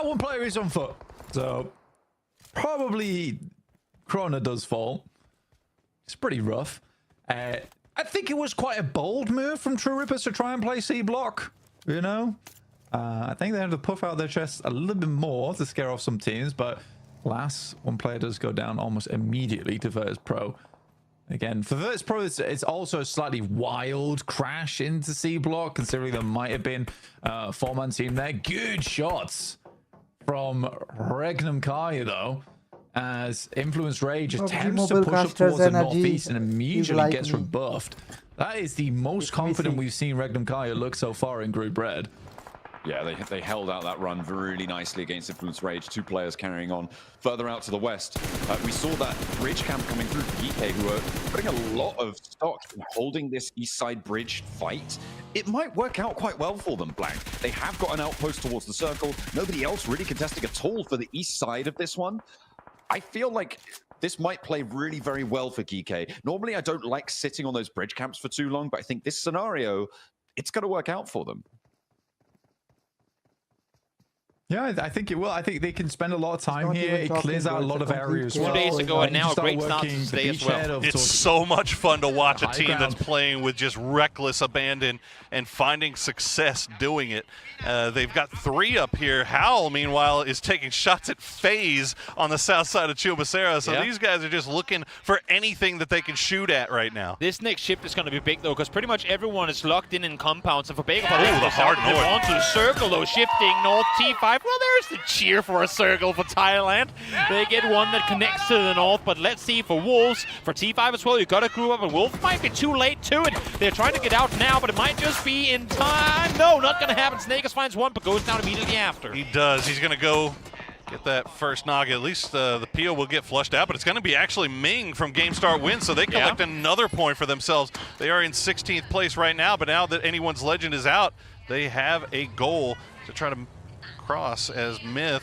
One player is on foot, so probably Krona does fall. It's pretty rough. I think it was quite a bold move from True Rippers to try and play C Block, you know? I think they had to puff out their chests a little bit more to scare off some teams, but alas, one player does go down almost immediately to Virtus Pro. Again, for Virtus Pro, it's also a slightly wild crash into C Block, considering there might have been a 4-man team there. Good shots from Regnum Kai, though, as Influence Rage attempts to push up towards the northeast and immediately gets rebuffed. That is the most confident we've seen Regnum Kai look so far in Group Red. Yeah, they held out that run really nicely against Influence Rage. 2 players carrying on. Further out to the west, we saw that bridge camp coming through for GK, who are putting a lot of stock in holding this east side bridge fight. It might work out quite well for them, Blank. They have got an outpost towards the circle. Nobody else really contesting at all for the east side of this one. I feel like this might play really very well for GK. Normally, I don't like sitting on those bridge camps for too long, but I think this scenario, it's going to work out for them. Yeah, I think it will. I think they can spend a lot of time here. It clears out a lot of areas. 2 days ago, and now a great start to stay as well. It's so much fun to watch a team that's playing with just reckless abandon and finding success doing it. They've got 3 up here. Howl, meanwhile, is taking shots at FaZe on the south side of Chubasera. So these guys are just looking for anything that they can shoot at right now. This next shift is going to be big, though, because pretty much everyone is locked in compounds. And for Baker, the hard north. They want to circle, though, shifting north T5. Well, there's the cheer for a circle for Thailand. They get one that connects to the north, but let's see for Wolves. For T5 as well, you got to group up, and Wolves might be too late to it. They're trying to get out now, but it might just be in time. No, not going to happen. Snakers finds one, but goes down immediately after. He does. He's going to go get that first Naga. At least the PO will get flushed out, but it's going to be actually Ming from Game Start win, so they collect another point for themselves. They are in 16th place right now, but now that anyone's legend is out, they have a goal to try to cross, as Myth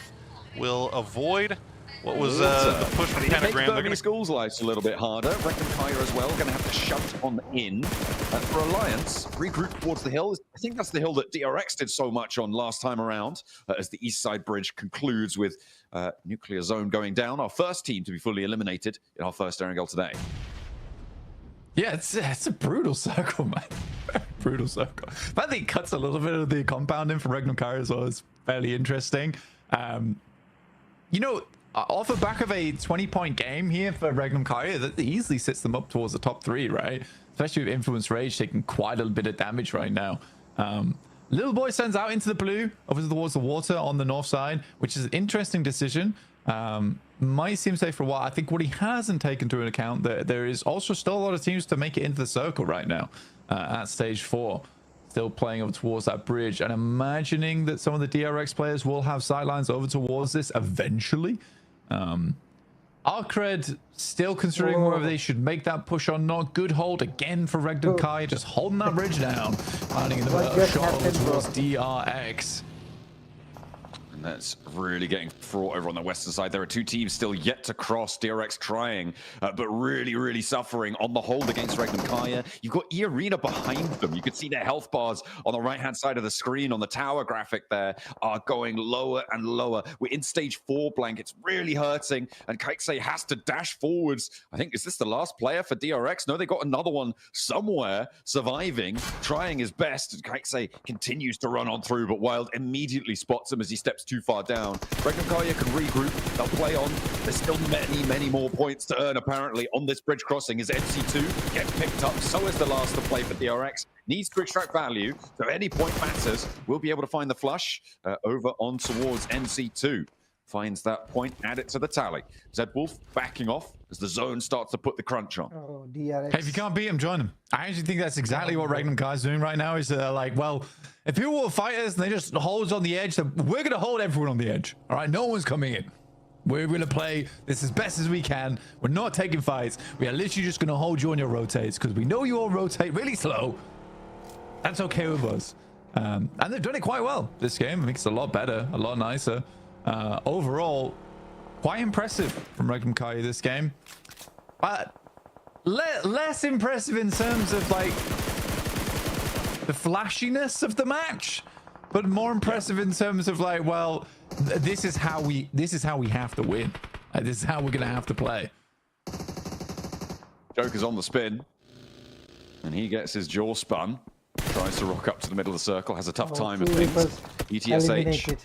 will avoid what was the push from Pentagram. They're going to School's lives a little bit harder. Reckon Kaya as well, going to have to shove on in. For Alliance, regroup towards the hill. I think that's the hill that DRX did so much on last time around, as the east side bridge concludes with Nuclear Zone going down. Our first team to be fully eliminated in our first Erangel today. Yeah, it's a brutal circle, man. Brutal circle. But I think it cuts a little bit of the compound in for Regnum Kai as well. It's fairly interesting. You know, off the back of a 20-point game here for Regnum Kai, that easily sits them up towards the top 3, right? Especially with Influence Rage taking quite a little bit of damage right now. Little Boy sends out into the blue, over towards the water on the north side, which is an interesting decision. Might seem safe for a while. I think what he hasn't taken into account that there is also still a lot of teams to make it into the circle right now at stage 4. Still playing over towards that bridge and imagining that some of the DRX players will have sightlines over towards this eventually. Arcred still considering whether they should make that push or not. Good hold again for Regden Kai, just holding that bridge down. Finding the shot over towards DRX. And that's really getting fraught over on the western side. There are two teams still yet to cross. DRX trying, but really suffering on the hold against Regnum Kaya. You've got E-Arena behind them. You can see their health bars on the right-hand side of the screen on the tower graphic there are going lower and lower. We're in stage 4 blank. It's really hurting, and Kaiksei has to dash forwards. I think, is this the last player for DRX? No, they got another one somewhere surviving, trying his best. Kaiksei continues to run on through, but Wild immediately spots him as he steps too far down. Regnum Kaya can regroup. They'll play on. There's still many more points to earn, apparently, on this bridge crossing as NC2 gets picked up. So is the last to play for DRX. Needs to extract value, so any point matters. We'll be able to find the flush over on towards NC2. Finds that point, add it to the tally. Zed Wolf backing off as the zone starts to put the crunch on. Oh, DRX. Hey, if you can't beat him, join him. I actually think that's exactly what Regnum Kai is doing right now. Is like, well, if people will fight us and they just hold on the edge, then we're going to hold everyone on the edge. All right, no one's coming in. We're going to play this as best as we can. We're not taking fights. We are literally just going to hold you on your rotates because we know you all rotate really slow. That's okay with us. And they've done it quite well this game. I think it's a lot better, a lot nicer. Overall, quite impressive from Regnum Kai this game. But less impressive in terms of like the flashiness of the match, but more impressive in terms of like, well, this is how we have to win. This is how we're gonna have to play. Joker's on the spin, and he gets his jaw spun. Tries to rock up to the middle of the circle, has a tough time of things. ETSH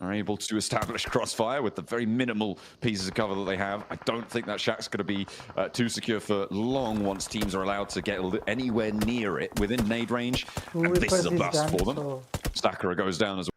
are able to establish crossfire with the very minimal pieces of cover that they have. I don't think that shack's going to be too secure for long once teams are allowed to get anywhere near it within nade range. And this is a bust for them. Sakura goes down as well.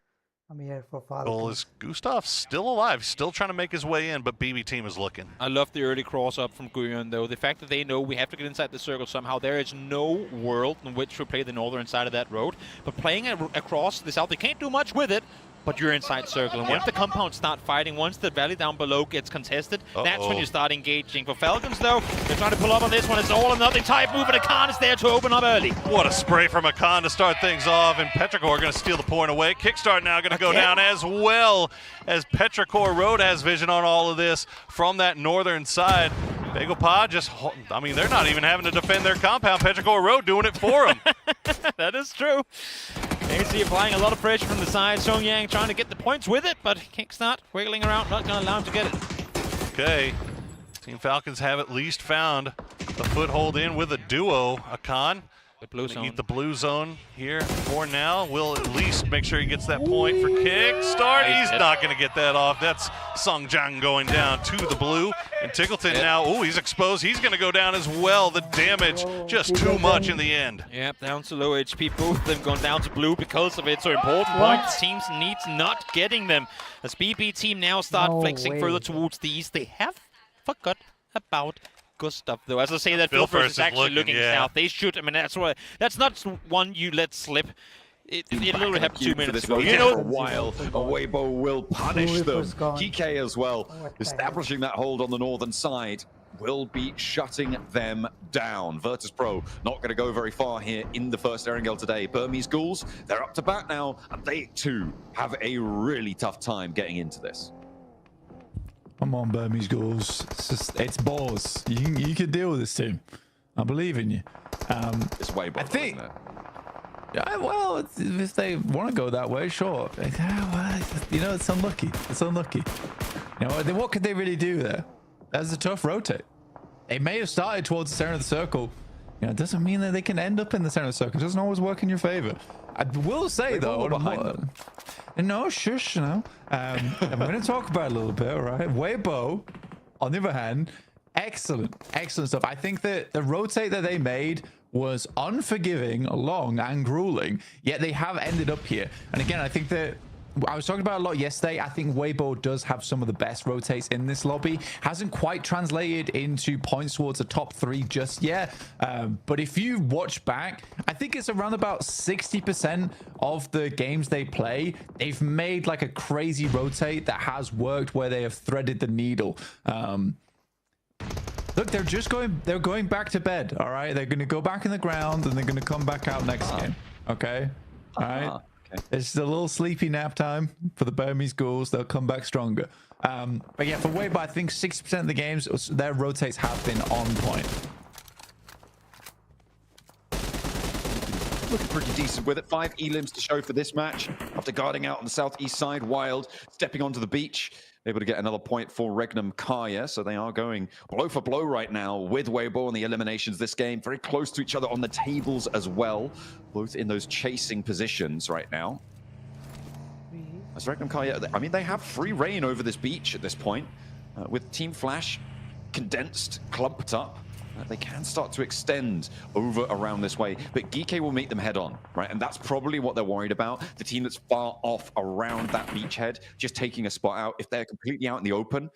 I'm here for Well, is Gustav still alive? Still trying to make his way in, but BB team is looking. I love the early cross up from Guyon, though. The fact that they know we have to get inside the circle somehow. There is no world in which we play the northern side of that road. But playing across the south, they can't do much with it. But you're inside circle, and once the compounds start fighting, once the valley down below gets contested, that's when you start engaging. For Falcons, though, they're trying to pull up on this one. It's all or nothing type move, and Akan is there to open up early. What a spray from Akan to start things off, and Petrichor going to steal the point away. Kickstart now going to go down as well as Petrichor Road has vision on all of this from that northern side. Bagopod just, I mean, they're not even having to defend their compound. Petrichor Road doing it for them. That is true. AC applying a lot of pressure from the side. Song Yang trying to get the points with it, but Kickstart wiggling around, not going to allow him to get it. Okay, Team Falcons have at least found the foothold in with a duo. Akan, the blue zone. Eat the blue zone here for now. Will at least make sure he gets that point for Kickstart. He's not going to get that off. That's Song Jang going down to the blue. And Tickleton now, oh, he's exposed. He's going to go down as well. The damage just too much in the end. Yep, down to low HP. Both of them going down to blue because of it. So important points. Teams needs not getting them. As BB team now start flexing further towards the east. They have forgot about Gustav, though. As I say, that Filfers is actually looking south. They should. I mean, that's not one you let slip. It literally happened 2 minutes ago. You know, for a while, Weibo will punish them. Kike as well, establishing that hold on the northern side, will be shutting them down. Virtus Pro not going to go very far here in the first Erangel today. Burmese Ghouls, they're up to bat now, and they too have a really tough time getting into this. Come on, Burmese Ghouls. It's balls. You can deal with this team. I believe in you. It's Weibo, I think. Yeah, well, if they want to go that way, sure. You know, it's unlucky. It's unlucky. You know, what could they really do there? That's a tough rotate. They may have started towards the center of the circle. You know, it doesn't mean that they can end up in the center of the circle. It doesn't always work in your favor. I will say, though, behind them. No, shush, you know. I'm going to talk about it a little bit, all right? Weibo, on the other hand, excellent stuff. I think that the rotate that they made was unforgiving, long, and grueling, yet they have ended up here. And again, I think that I was talking about a lot yesterday. I think Weibo does have some of the best rotates in this lobby. Hasn't quite translated into points towards the top 3 just yet. But if you watch back, I think it's around about 60% of the games they play, they've made like a crazy rotate that has worked where they have threaded the needle. Look, they're going back to bed. All right, they're going to go back in the ground and they're going to come back out next game. Okay, all right. Okay. It's a little sleepy nap time for the Burmese ghouls. They'll come back stronger. But yeah, for Weibo, I think 60% of the games, their rotates have been on point. Looking pretty decent with it. 5 elims to show for this match. After guarding out on the southeast side, Wild stepping onto the beach. Able to get another point for Regnum Kaya. So they are going blow for blow right now with Weibo on the eliminations this game. Very close to each other on the tables as well. Both in those chasing positions right now. As Regnum Kaya, I mean, they have free reign over this beach at this point. With Team Flash condensed, clumped up. They can start to extend over around this way, but Geek will meet them head on, right? And that's probably what they're worried about. The team that's far off around that beachhead, just taking a spot out. If they're completely out in the open,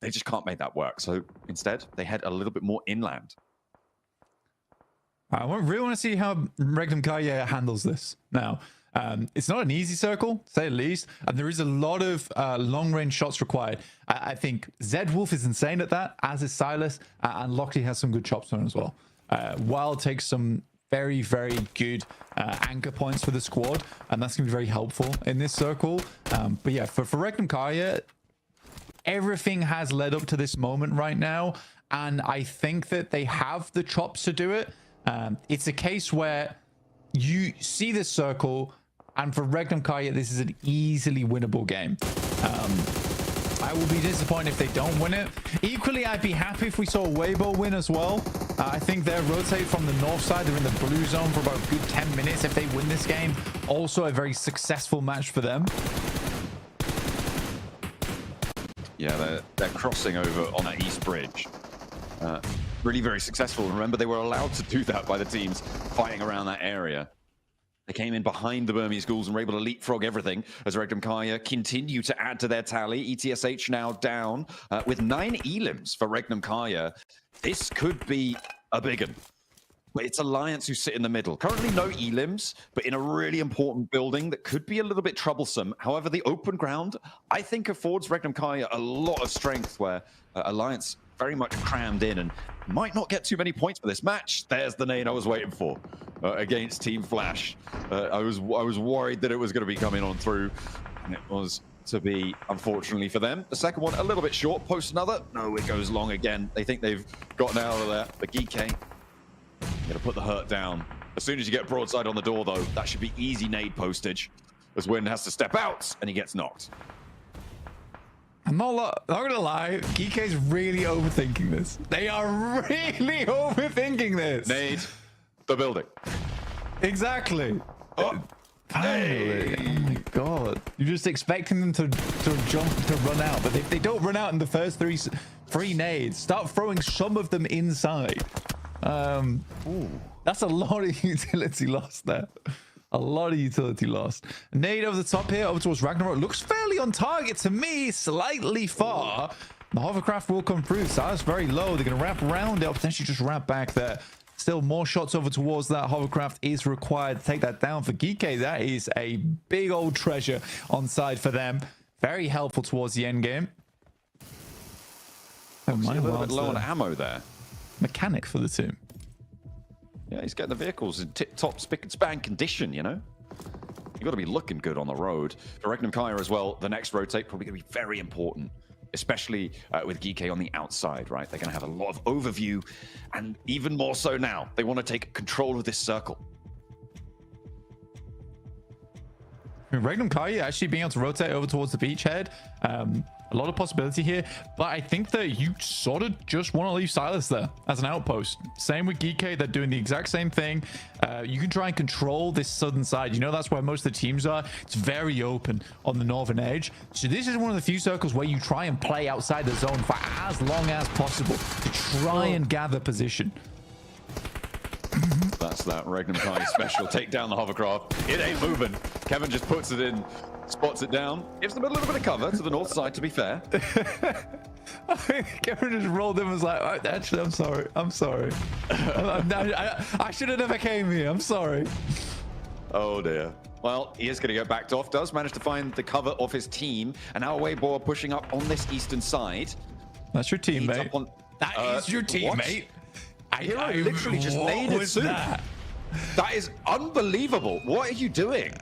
they just can't make that work. So instead, they head a little bit more inland. I really want to see how Regnum Kaya handles this now. It's not an easy circle, to say the least, and there is a lot of long-range shots required. I think Zed Wolf is insane at that, as is Silas, and Lockley has some good chops on him as well. Wild takes some very, very good anchor points for the squad, and that's going to be very helpful in this circle. But yeah, for Regnum Kaya, everything has led up to this moment right now, and I think that they have the chops to do it. It's a case where you see this circle, and for Regnum Kaya, this is an easily winnable game. I will be disappointed if they don't win it. Equally, I'd be happy if we saw Weibo win as well. I think they'll rotate from the north side. They're in the blue zone for about a good 10 minutes. If they win this game, also a very successful match for them. Yeah, they're crossing over on that east bridge. Really very successful. Remember, they were allowed to do that by the teams fighting around that area. They came in behind the Burmese ghouls and were able to leapfrog everything as Regnum Kaya continue to add to their tally. ETSH now down with 9 elims for Regnum Kaya. This could be a big one. But it's Alliance who sit in the middle. Currently no elims, but in a really important building that could be a little bit troublesome. However, the open ground, I think, affords Regnum Kaya a lot of strength where Alliance very much crammed in and might not get too many points for this match. There's the nade I was waiting for against Team Flash. I was worried that it was going to be coming on through, and it was to be, unfortunately for them. The second one a little bit short. Post another. No, it goes long again. They think they've gotten out of there. But Geek, you got to put the hurt down. As soon as you get broadside on the door, though, that should be easy nade postage. As Win has to step out, and he gets knocked. I'm not gonna lie, Geek's really overthinking this. They are really overthinking this. Nade the building. Exactly. Oh. Finally. Oh my god. You're just expecting them to jump, to run out. But if they don't run out in the first three nades, start throwing some of them inside. Ooh, that's a lot of utility lost there. A lot of utility lost. Nade over the top here, over towards Ragnarok. Looks fairly on target to me, slightly far. The hovercraft will come through. Silas very low. They're going to wrap around. They'll potentially just wrap back there. Still more shots over towards that. Hovercraft is required to take that down for Geek. That is a big old treasure on side for them. Very helpful towards the end game. Oh, my, a little bit low on ammo there. Mechanic for the team. Yeah, he's getting the vehicles in tip-top spick and span condition, you know? You've got to be looking good on the road. For Regnum Kaya as well, the next rotate probably going to be very important, especially with Geek on the outside, right? They're going to have a lot of overview, and even more so now, they want to take control of this circle. Regnum Kaya actually being able to rotate over towards the beachhead. A lot of possibility here, but I think that you sort of just want to leave Silas there as an outpost. Same with Geek, they're doing the exact same thing. You can try and control this southern side. You know, that's where most of the teams are. It's very open on the northern edge. So this is one of the few circles where you try and play outside the zone for as long as possible to try and gather position. That's that Regnum Kaya special. Take down the hovercraft. It ain't moving. Kevin just puts it in Spots it down. Gives them a little bit of cover to the north side, to be fair. Cameron just rolled in and was like, oh, actually, I'm sorry. I'm sorry. I should have never came here. I'm sorry. Oh, dear. Well, he is going to get backed off. Does manage to find the cover of his team. And now Weibo pushing up on this eastern side. That's your teammate. That is your teammate. Hero literally just naded Sook. That is unbelievable. What are you doing?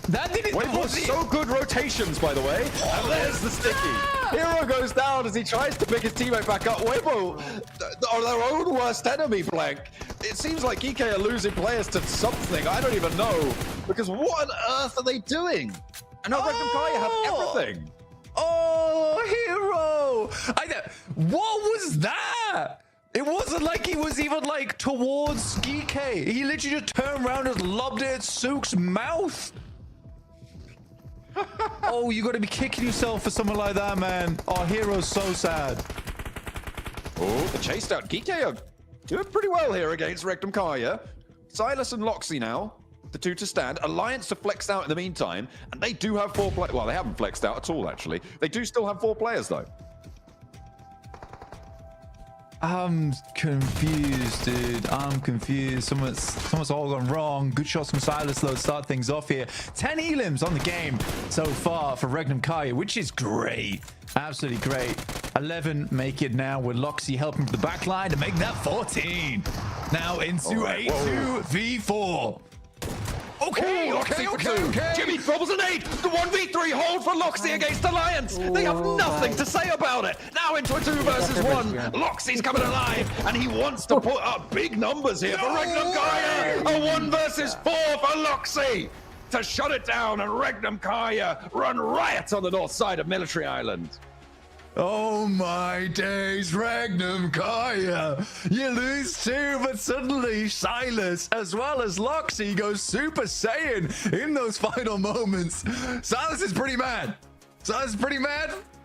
That didn't Weibo's so good rotations, by the way. And there's the sticky. Hero goes down as he tries to pick his teammate back up. Weibo are their own worst enemy, Blank. It seems like EK are losing players to something. I don't even know. Because what on earth are they doing? And now Regnum Kaya have everything. Oh, Hero! What was that? It wasn't like he was even like towards GK. He literally just turned around and lobbed it at Sook's mouth. Oh, you got to be kicking yourself for something like that, man. Oh, Hero's so sad. Oh, the chase down. GK are doing pretty well here against Regnum Kaya. Silas and Loxy now, the two to stand. Alliance to flex out in the meantime, and they do have 4 players. Well, they haven't flexed out at all, actually. They do still have 4 players, though. I'm confused, dude. I'm confused. Someone's all gone wrong. Good shots from Silas, though, to start things off here. 10 elims on the game so far for Regnum Kaya, which is great. Absolutely great. 11 make it now with Loxy helping from the back line to make that 14. Now into a 2v4. Okay. Jimmy bobbles an 8. The 1v3 hold for Loxy against Alliance. They have nothing to say about it. Now into a 2 versus 1. Loxy's coming alive, and he wants to put up big numbers here for Regnum Kaya. A 1 versus 4 for Loxy to shut it down, and Regnum Kaya run riot on the north side of Military Island. Oh my days, Regnum Kaya. You lose 2, but suddenly Silas as well as Loxy goes Super Saiyan in those final moments. Silas is pretty mad.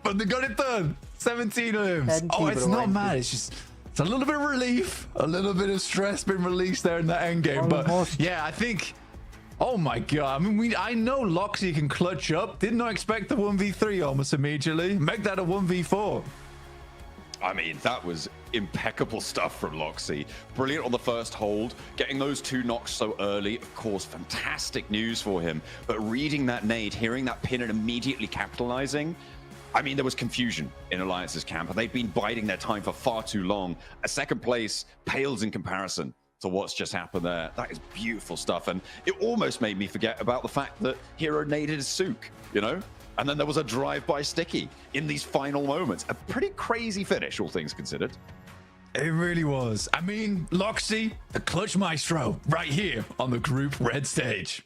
But they got it done. 17 limbs. Oh, it's not mad. It's a little bit of relief, a little bit of stress been released there in the end game. But yeah, I think. Oh my god, I mean, I know Loxy can clutch up. Did not expect the 1v3 almost immediately. Make that a 1v4. I mean, that was impeccable stuff from Loxy. Brilliant on the first hold. Getting those 2 knocks so early, of course, fantastic news for him. But reading that nade, hearing that pin and immediately capitalizing, I mean, there was confusion in Alliance's camp, and they've been biding their time for far too long. A second place pales in comparison to what's just happened there. That is beautiful stuff, and it almost made me forget about the fact that Hero naded Sook, you know? And then there was a drive-by sticky in these final moments. A pretty crazy finish, all things considered. It really was. I mean, Loxy, the clutch maestro, right here on the Group Red stage.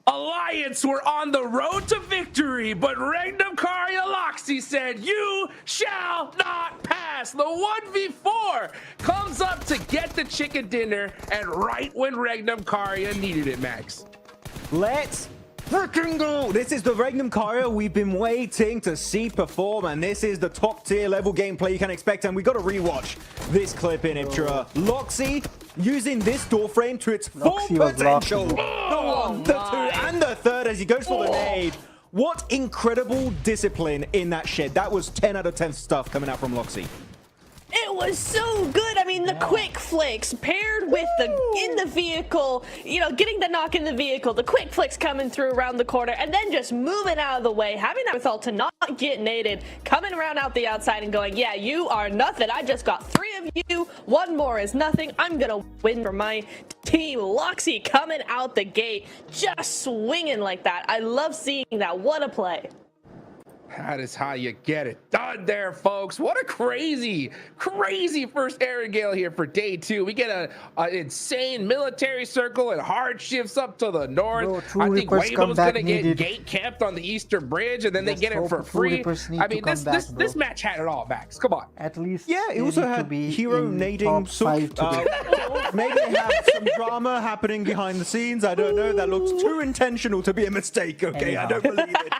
Alliance were on the road to victory, but Regnum Kaya Loxy said, "You shall not pass." The 1v4 comes up to get the chicken dinner, and right when Regnum Kaya needed it, Max. Let's freaking go! This is the Regnum Kaya we've been waiting to see perform, and this is the top tier level gameplay you can expect, and we got to rewatch this clip in Iptra. Loxy using this door frame to its full potential. The 1, the 2, and the 3rd as he goes for the nade. What incredible discipline in that shed. That was 10 out of 10 stuff coming out from Loxy. It was so good. I mean, the quick flicks paired with the in the vehicle, you know, getting the knock in the vehicle, the quick flicks coming through around the corner, and then just moving out of the way, having that withal to not get naded, coming around out the outside and going, yeah, you are nothing. I just got 3 of you. 1 more is nothing. I'm going to win for my team. Loxy coming out the gate, just swinging like that. I love seeing that. What a play. That is how you get it done there, folks. What a crazy, crazy first air gale here for day 2. We get an insane military circle and hard shifts up to the north. I think Weibo's going to get gate kept on the eastern bridge, and then they get it for free. I mean, this match had it all, Max. Come on. At least. Yeah, it also had hero nading. Maybe they have some drama happening behind the scenes. I don't know. That looks too intentional to be a mistake. Okay, I don't believe it.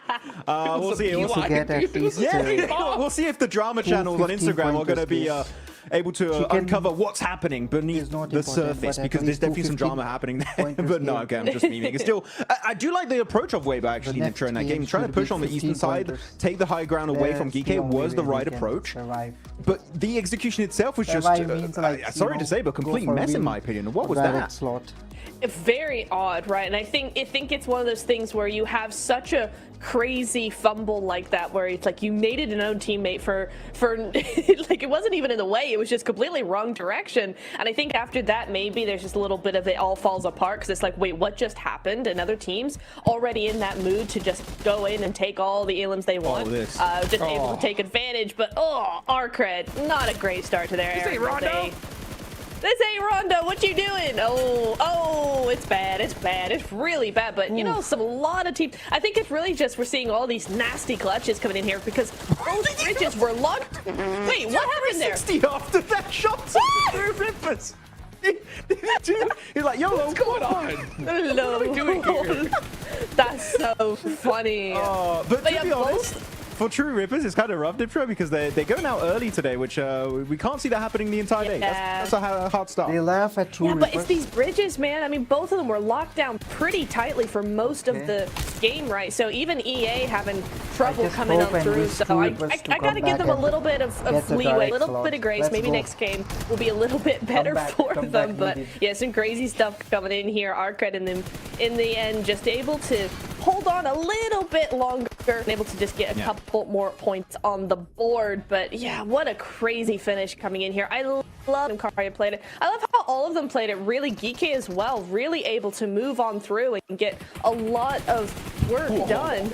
We'll see. We'll see if the drama channels on Instagram are going to be able to uncover what's happening beneath the surface, because there's definitely some drama happening there. But no, okay, I'm just memeing. It's still, I do like the approach of Weibo actually in that game. Trying to push on the eastern side, take the high ground away from Geek was the right approach. But the execution itself was just, sorry to say, but complete mess in my opinion. What was that? Very odd, right? And I think it's one of those things where you have such a crazy fumble like that, where it's like you naded an own teammate for like it wasn't even in the way, it was just completely wrong direction. And I think after that, maybe there's just a little bit of it all falls apart, because it's like, wait, what just happened? And other teams already in that mood to just go in and take all the elims they want, just able to take advantage. But Arcred, not a great start to their day. This ain't Rondo, what you doing? Oh, it's bad, it's bad, it's really bad. But you know, a lot of teams, I think it's really just we're seeing all these nasty clutches coming in here because both bridges were locked. Wait, what happened there? 60 after that shot through Rippers. He's like, yo, what's going on? Hello. What are we doing here? That's so funny. But to be honest, for true Rippers, it's kind of rough, Diptro, because they're going out early today, which we can't see that happening the entire day. That's a hard start. They laugh at true Rippers. But it's these bridges, man. I mean, both of them were locked down pretty tightly for most of the game, right? So even EA having trouble coming up through. So I got to give them a little bit of leeway, a little bit of grace. Maybe next game will be a little bit better for them. But yeah, some crazy stuff coming in here. Arcred and them in the end just able to hold on a little bit longer and able to just get a couple more points on the board. But yeah, what a crazy finish coming in here. I love Karia played it. I love how all of them played it. Really, Geeky as well, really able to move on through and get a lot of work done.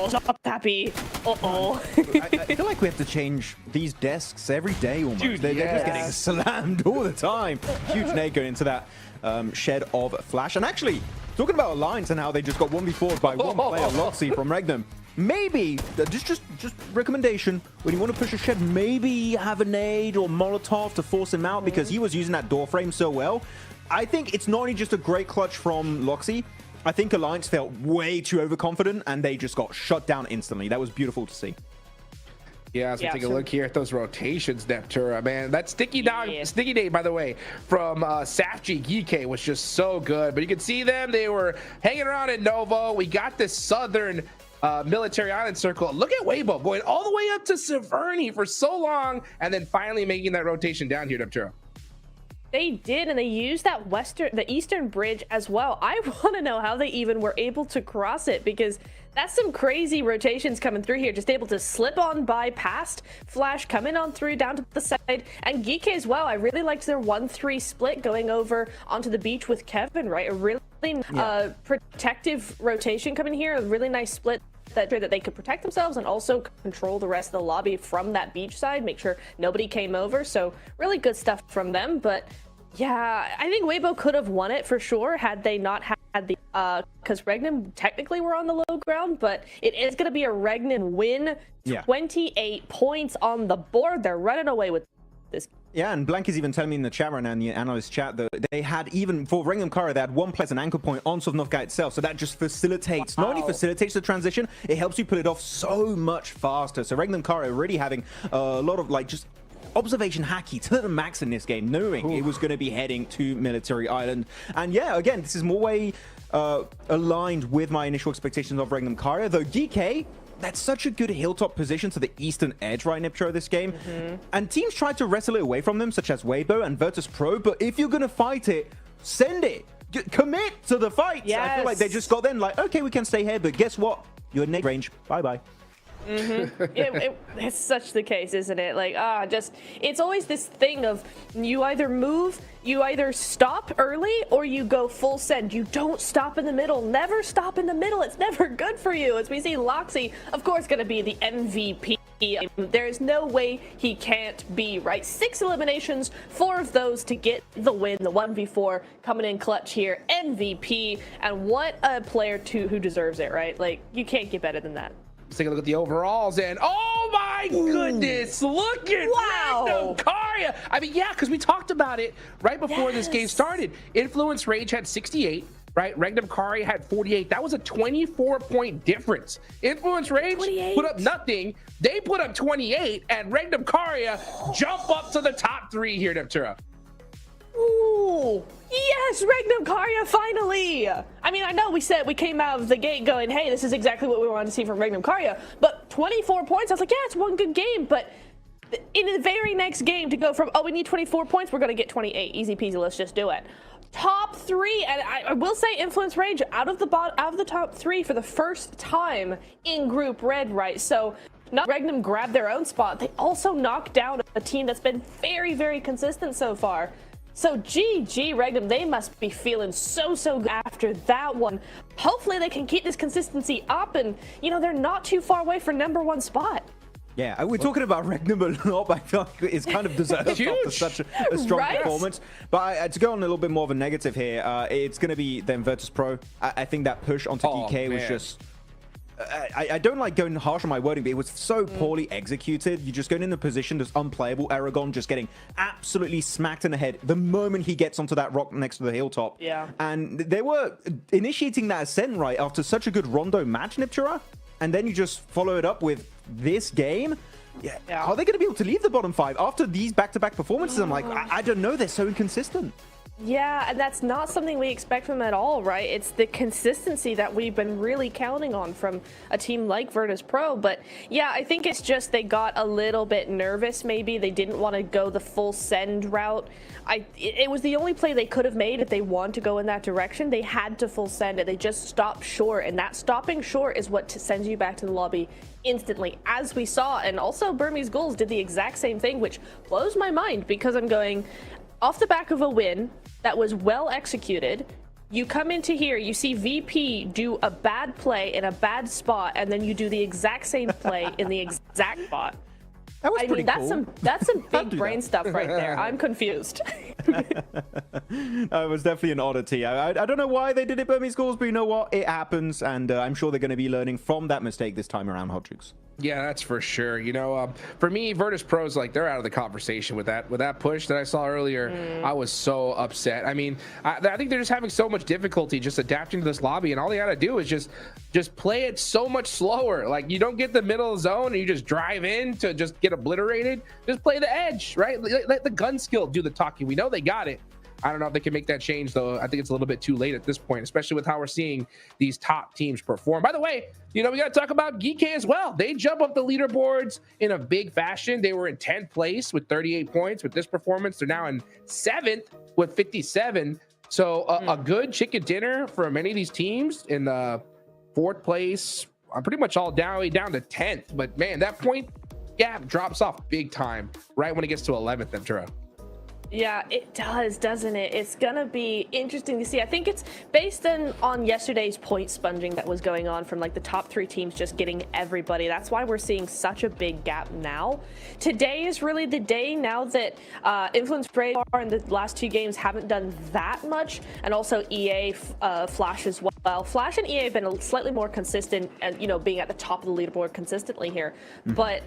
Stop happy. I feel like we have to change these desks every day almost. Dude, they're just getting slammed all the time. Huge nade going into that shed of Flash. And actually, talking about Alliance and how they just got 1v4'd by one player, Loxy from Regnum. Maybe, just recommendation, when you want to push a shed, maybe have a nade or Molotov to force him out, because he was using that door frame so well. I think it's not only just a great clutch from Loxy, I think Alliance felt way too overconfident and they just got shut down instantly. That was beautiful to see. Yeah, so take a look here at those rotations, Neptura, man. That sticky nade, by the way, from Safji Geek was just so good. But you can see them, they were hanging around at Novo. We got this southern military island circle. Look at Weibo going all the way up to Severny for so long, and then finally making that rotation down here, Neptura. They did, and they used that the eastern bridge as well. I want to know how they even were able to cross it, because that's some crazy rotations coming through here. Just able to slip on by past Flash, coming on through down to the side, and Geek as well. I really liked their 1-3 split going over onto the beach with Kevin, right? A really protective rotation coming here. A really nice split that they could protect themselves and also control the rest of the lobby from that beach side, make sure nobody came over. So really good stuff from them. But yeah, I think Weibo could have won it for sure had they not had the because Regnum technically were on the low ground, but it is going to be a Regnum win. 28 points on the board. They're running away with this. Yeah, and Blank is even telling me in the chat right now, in the analyst chat, that they had, even for Regnum Kara, they had one place, an anchor point on Sovnovka itself. So that just facilitates, not only facilitates the transition, it helps you pull it off so much faster. So Regnum Kara really having a lot of just observation hacky to the max in this game, knowing it was going to be heading to Military Island. And yeah, again, this is more way aligned with my initial expectations of Regnum Kara, though GK, that's such a good hilltop position to the eastern edge right Niptro this game. And teams tried to wrestle it away from them, such as Weibo and Virtus Pro, but if you're going to fight it, send it. Commit to the fight. I feel like they just got then like, okay, we can stay here, but guess what? You're in nade range. Bye-bye. It's such the case, isn't it? Like, it's always this thing of you either move, you either stop early, or you go full send. You don't stop in the middle. Never stop in the middle. It's never good for you. As we see Loxy, of course, going to be the MVP. There's no way he can't be, right? 6 eliminations, 4 of those to get the win, the 1v4 coming in clutch here, MVP, and what a player who deserves it, right? Like, you can't get better than that. Let's take a look at the overalls, and oh my goodness, look at Random Karya. I mean, yeah, because we talked about it right before this game started. Influence Rage had 68. Right, Regnum Karya had 48. That was a 24-point difference. Influence Rage put up nothing. They put up 28, and Regnum Karya jump up to the top 3 here, Neptura. Ooh, yes, Regnum Karya finally. I mean, I know we came out of the gate going, hey, this is exactly what we wanted to see from Regnum Karya, but 24 points, I was like, yeah, it's one good game, but in the very next game to go from, oh, we need 24 points, we're going to get 28. Easy peasy, let's just do it. Top 3, and I will say Influence Rage out of the top 3 for the first time in Group Red, right? So not Regnum grabbed their own spot, they also knocked down a team that's been very, very consistent so far. So GG Regnum, they must be feeling so good after that one. Hopefully they can keep this consistency up, and you know, they're not too far away for #1 spot. Yeah, we're talking about Regnum a lot, but I feel like it's kind of deserved after such a strong performance. But to go on a little bit more of a negative here, it's going to be the Virtus Pro. I think that push onto DK was just... I don't like going harsh on my wording, but it was so poorly executed. You're just going in the position that's unplayable. Aragon just getting absolutely smacked in the head the moment he gets onto that rock next to the hilltop. Yeah. And they were initiating that ascent right after such a good Rondo match, Niptura. And then you just follow it up with this game. Yeah. Are they going to be able to leave the bottom 5 after these back-to-back performances? I'm like, I don't know. They're so inconsistent. Yeah, and that's not something we expect from them at all, right? It's the consistency that we've been really counting on from a team like Virtus Pro. But yeah, I think it's just they got a little bit nervous, maybe. They didn't want to go the full send route. It was the only play they could have made if they wanted to go in that direction. They had to full send it. They just stopped short, and that stopping short is what sends you back to the lobby instantly, as we saw. And also Burmese Ghouls did the exact same thing, which blows my mind, because I'm going off the back of a win that was well executed. You come into here, you see VP do a bad play in a bad spot, and then you do the exact same play in the exact spot. That was pretty cool. That's some big brain stuff right there. I'm confused. It was definitely an oddity. I don't know why they did it, Burmese Ghouls, but you know what? It happens, and I'm sure they're going to be learning from that mistake this time around, Hot Jukes. Yeah, that's for sure. You know, for me, Virtus Pro's like, they're out of the conversation with that push that I saw earlier. I was so upset. I mean, I think they're just having so much difficulty just adapting to this lobby, and all they got to do is just play it so much slower. Like, you don't get the middle zone and you just drive in to just get obliterated. Just play the edge, right? Let the gun skill do the talking. We know they got it. I don't know if they can make that change, though. I think it's a little bit too late at this point, especially with how we're seeing these top teams perform. By the way, you know, we got to talk about Geek as well. They jump up the leaderboards in a big fashion. They were in 10th place with 38 points. With this performance, they're now in 7th with 57. So a good chicken dinner for many of these teams in the 4th place. I'm pretty much all down to 10th. But, man, that point gap drops off big time right when it gets to 11th, Ventura. Yeah, it does, doesn't it? It's gonna be interesting to see. I think it's based on yesterday's point sponging that was going on from like the top 3 teams just getting everybody. That's why we're seeing such a big gap now. Today is really the day now that Influence Rage in the last 2 games haven't done that much, and also EA Flash as well. Flash and EA have been slightly more consistent, and you know, being at the top of the leaderboard consistently here. But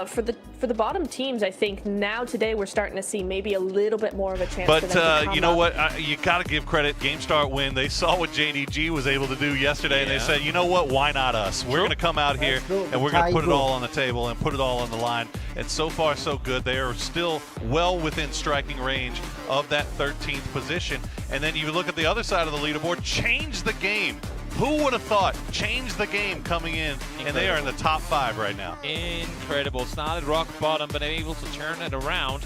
for the bottom teams, I think now today we're starting to see maybe a little bit more of a chance. But you know what? You got to give credit. GameStart win. They saw what JDG was able to do yesterday, and they said, you know what? Why not us? We're going to come out here and we're going to put it all on the table and put it all on the line. And so far, so good. They are still well within striking range of that 13th position. And then you look at the other side of the leaderboard. Change the game. Who would have thought? Change the game coming in, and they are in the top 5 right now. Incredible. Started rock bottom, but able to turn it around.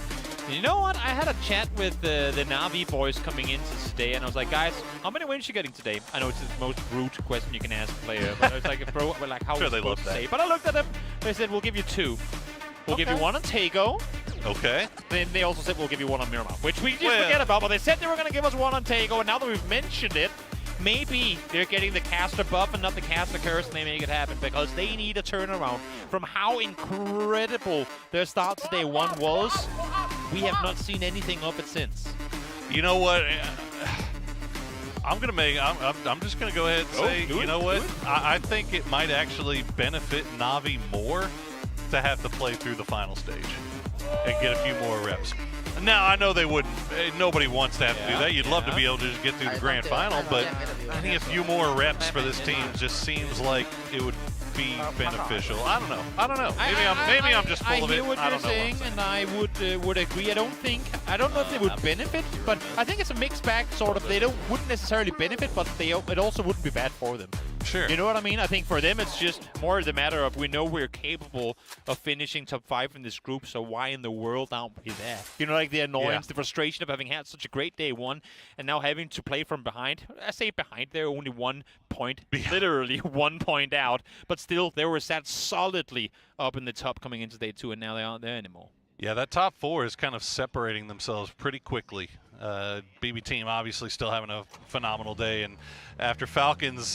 You know what? I had a chat with the Navi boys coming in today, and I was like, guys, how many wins you getting today? I know it's the most rude question you can ask a player, but it's like, bro, we're like, how sure they love that. Say? But I looked at them, They said, we'll give you 2. We'll give you 1 on Tago. Okay. Then they also said, we'll give you 1 on Miramar, which we just forget about. But they said they were going to give us 1 on Tago, and now that we've mentioned it, maybe they're getting the caster buff and not the caster curse, and they make it happen because they need a turnaround from how incredible their start to day 1 was. We have not seen anything of it since. You know what? I'm just gonna go ahead and say, you know what? I think it might actually benefit Na'Vi more to have to play through the final stage and get a few more reps. Now, I know they wouldn't. Nobody wants to have to do that. You'd love to be able to just get through the grand final, but getting a few more reps for this team just seems like it would be beneficial. I don't know. Maybe I'm just full of it. I hear what you're saying, and I would agree. I don't know if they would benefit, but I think it's a mixed bag, sort of. They wouldn't necessarily benefit, but it also wouldn't be bad for them. Sure. You know what I mean? I think for them, it's just more the matter of we know we're capable of finishing top 5 in this group, so why in the world aren't we there? You know, like the annoyance, the frustration of having had such a great day 1 and now having to play from behind. I say behind, they're only 1 point, literally 1 point out, but still, they were sat solidly up in the top coming into day 2, and now they aren't there anymore. Yeah, that top 4 is kind of separating themselves pretty quickly. BB team obviously still having a phenomenal day, and after Falcons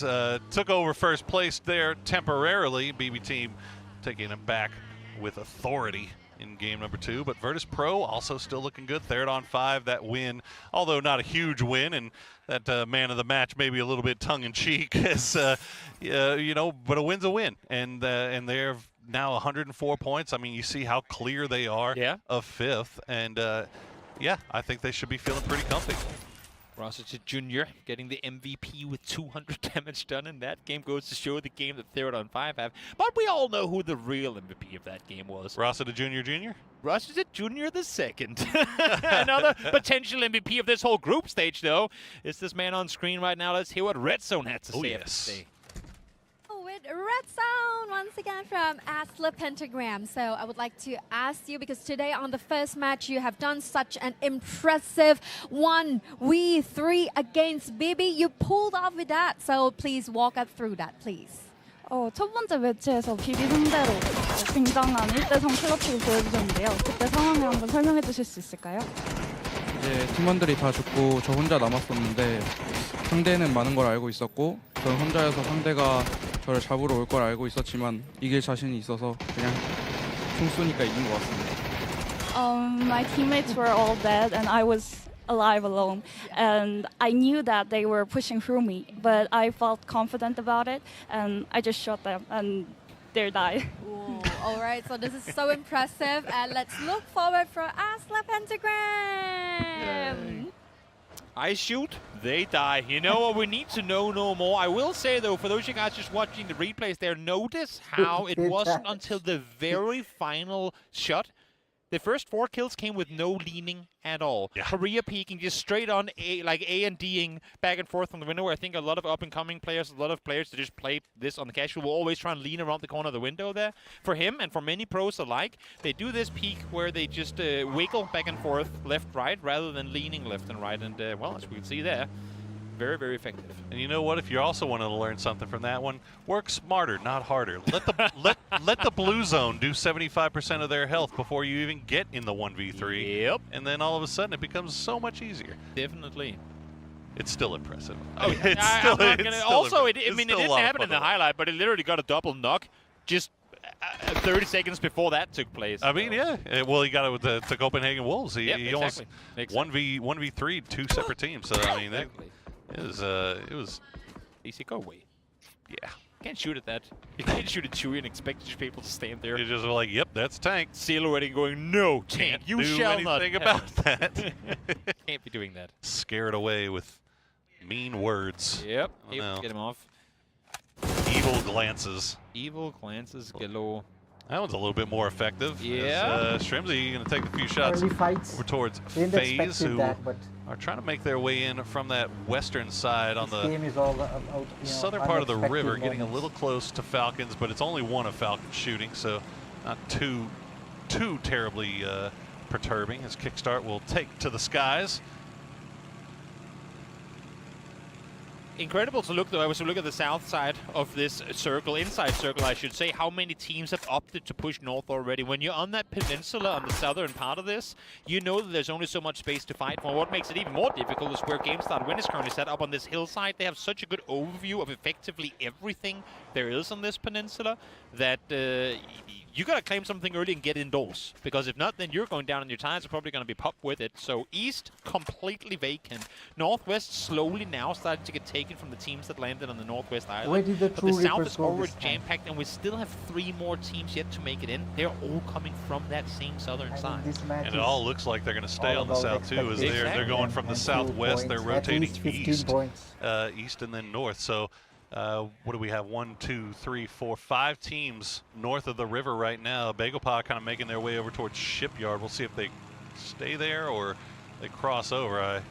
took over first place there temporarily, BB team taking them back with authority in game number 2. But Virtus Pro also still looking good, 3rd on 5. That win, although not a huge win, and that man of the match maybe a little bit tongue-in-cheek, as you know, but a win's a win, and they're now 104 points. I mean, you see how clear they are of 5th, and yeah, I think they should be feeling pretty comfy. Rossiter Jr. getting the MVP with 200 damage done, and that game goes to show the game that 3rd on 5 have. But we all know who the real MVP of that game was. Rossiter Jr. Rossiter Jr. the 2nd. Another potential MVP of this whole group stage, though, is this man on screen right now. Let's hear what Red Zone had to say. Yes. With Red Zone once again from Asla Pentagram. So I would like to ask you, because today on the first match you have done such an impressive 1v3 against BB. You pulled off with that, so please walk us through that, please. 첫 번째 매치에서 비비 상대로 굉장한 1대3 클러치를 보여주셨는데요. 그때 상황을 한번 설명해 주실 수 있을까요? 이제 팀원들이 다 죽고 저 혼자 남았었는데 상대는 많은 걸 알고 있었고 저는 혼자여서 상대가 저를 잡으러 올 걸 알고 있었지만 이길 자신이 있어서 그냥 총 쏘니까 이긴 것 같습니다. My teammates were all dead and I was alive alone, and I knew that they were pushing through me, but I felt confident about it and I just shot them and they died. All right, so this is so impressive, and let's look forward for Asla Pentagram. I shoot, they die. You know what? We need to know no more. I will say, though, for those of you guys just watching the replays there, notice how it wasn't until the very final shot. The first 4 kills came with no leaning at all. Korea peeking just straight on A and D'ing back and forth from the window. I think a lot of up-and-coming players, a lot of players that just play this on the casual will always try and lean around the corner of the window there. For him and for many pros alike, they do this peek where they just wiggle back and forth left-right rather than leaning left and right. And, well, as we can see there, very, very effective. And you know what? If you also wanted to learn something from that one, work smarter, not harder. Let the let the blue zone do 75% of their health before you even get in the 1v3. Yep. And then all of a sudden it becomes so much easier. Definitely. It's still impressive. Oh, it didn't happen in the highlight, but it literally got a double knock just 30 seconds before that took place. I mean, yeah. Well, he got it with the Copenhagen Wolves. He almost exactly. 1v3 2 separate teams. So I mean, it was easy go away. Yeah. Can't shoot at that. You can't shoot at Chewie and expect people to stand there. You're just like, yep, that's Tank. Silhouetting going, no, Tank, you shall not do anything about that. Can't be doing that. Scared away with mean words. Yep. Get him off. Evil glances. Evil glances galore. That one's a little bit more effective. Yeah. Shrimsy going to take a few shots over towards FaZe, who are trying to make their way in from that western side on the southern part of the river, getting a little close to Falcons, but it's only one of Falcons shooting, so not too terribly perturbing. His kickstart will take to the skies. incredible to look, though, as we look at the south side of this circle, inside circle, I should say, how many teams have opted to push north already. When you're on that peninsula on the southern part of this, you know that there's only so much space to fight for. What makes it even more difficult is where GameStart Win is currently set up on this hillside. They have such a good overview of effectively everything there is on this peninsula that you gotta claim something early and get indoors, because if not, then you're going down and your tires are probably gonna be popped with it. So east, completely vacant. Northwest slowly now starting to get taken from the teams that landed on the northwest island. Where did the but the true south Reapers is go already this time? jam-packed, and we still have 3 more teams yet to make it in. They're all coming from that same southern side. And it all looks like they're going to stay on the south too, as they're going from the southwest. They're rotating east, east and then north. So what do we have? 1, 2, 3, 4, 5 teams north of the river right now. Bagopah kind of making their way over towards Shipyard. We'll see if they stay there or they cross over. I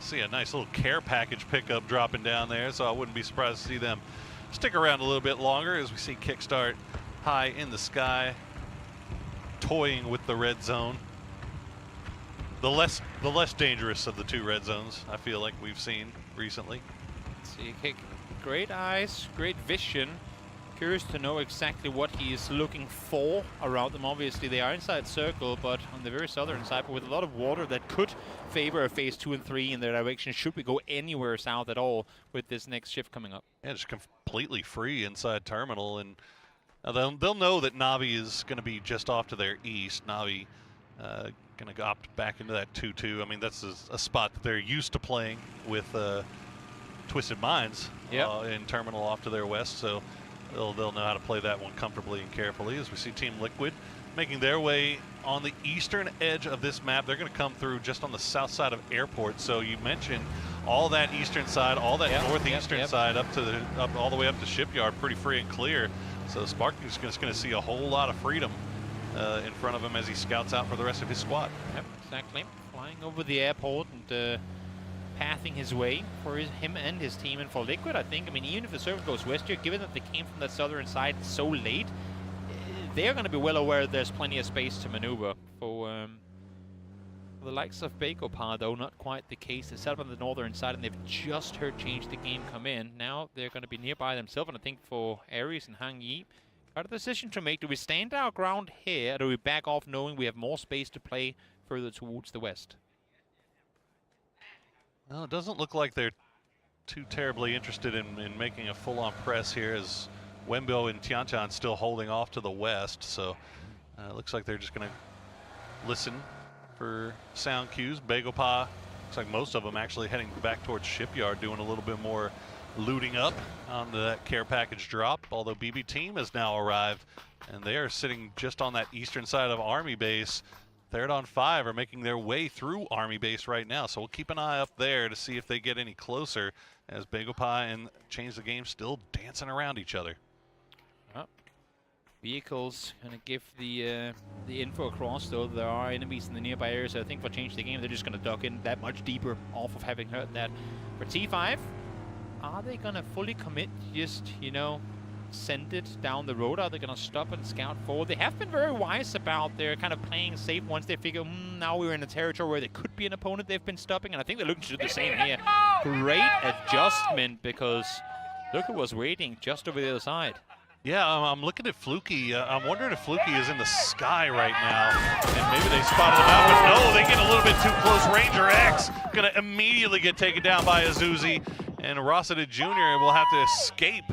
see a nice little care package pickup dropping down there, so I wouldn't be surprised to see them stick around a little bit longer as we see Kickstart high in the sky, toying with the red zone. The less dangerous of the 2 red zones, I feel like we've seen recently. See, Kick, great eyes, great vision. Curious to know exactly what he's looking for around them. Obviously, they are inside circle, but on the very southern side, but with a lot of water that could favor a phase 2 and 3 in their direction should we go anywhere south at all with this next shift coming up. Yeah, just completely free inside terminal, and they'll know that Navi is going to be just off to their east. Navi going to opt back into that 2-2. I mean, that's a spot that they're used to playing with Twisted Minds in terminal off to their west, so they'll know how to play that one comfortably and carefully. As we see Team Liquid making their way on the eastern edge of this map. They're going to come through just on the south side of Airport. So you mentioned all that eastern side, all that northeastern side up to all the way up to Shipyard, pretty free and clear. So Sparky's just going to see a whole lot of freedom in front of him as he scouts out for the rest of his squad. Yep, exactly. Flying over the airport and pathing his way for him and his team. And for Liquid, I think, I mean, even if the server goes west here, given that they came from that southern side so late, they're going to be well aware there's plenty of space to maneuver. For the likes of Bagopah, though, not quite the case. They're set up on the northern side, and they've just heard Change the Game come in. Now they're going to be nearby themselves, and I think for Ares and Hang Yi, got a decision to make. Do we stand our ground here, or do we back off knowing we have more space to play further towards the west? Well, it doesn't look like they're too terribly interested in making a full-on press here, as Wembo and Tianchan still holding off to the west. So it looks like they're just going to listen for sound cues. Bagopah, looks like most of them actually heading back towards Shipyard, doing a little bit more looting up on that care package drop, although BB Team has now arrived, and they are sitting just on that eastern side of Army Base. Third on 5 are making their way through Army Base right now, so we'll keep an eye up there to see if they get any closer, as Bagopah and Change the Game still dancing around each other. Vehicles gonna give the info across, though there are enemies in the nearby area, so I think for Change the Game they're just gonna duck in that much deeper off of having heard that. For T5, are they gonna fully commit, just, you know, send it down the road? Are they gonna stop and scout forward? They have been very wise about their kind of playing safe once they figure, now we're in a territory where there could be an opponent they've been stopping, and I think they're looking to do the same here. Great adjustment, because Luka was waiting just over the other side. Yeah, I'm looking at Fluky. I'm wondering if Fluky is in the sky right now, and maybe they spotted him out, but no, they get a little bit too close. Ranger X gonna immediately get taken down by Azuzi, and Rossida Jr. will have to escape.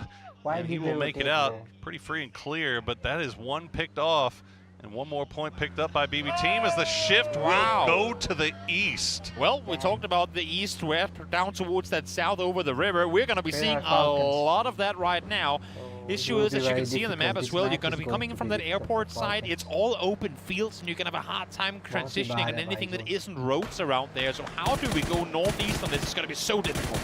And he will make it out pretty free and clear, but that is one picked off, and one more point picked up by BB Team as the shift will go to the east. Well, we talked about the east, west, down towards that south over the river. We're going to be seeing a lot of that right now. Issue is, as you can see on the map as well, you're going to be coming in from that airport side. It's all open fields, and you're going to have a hard time transitioning on anything that isn't roads around there. So how do we go northeast on this? It's going to be so difficult.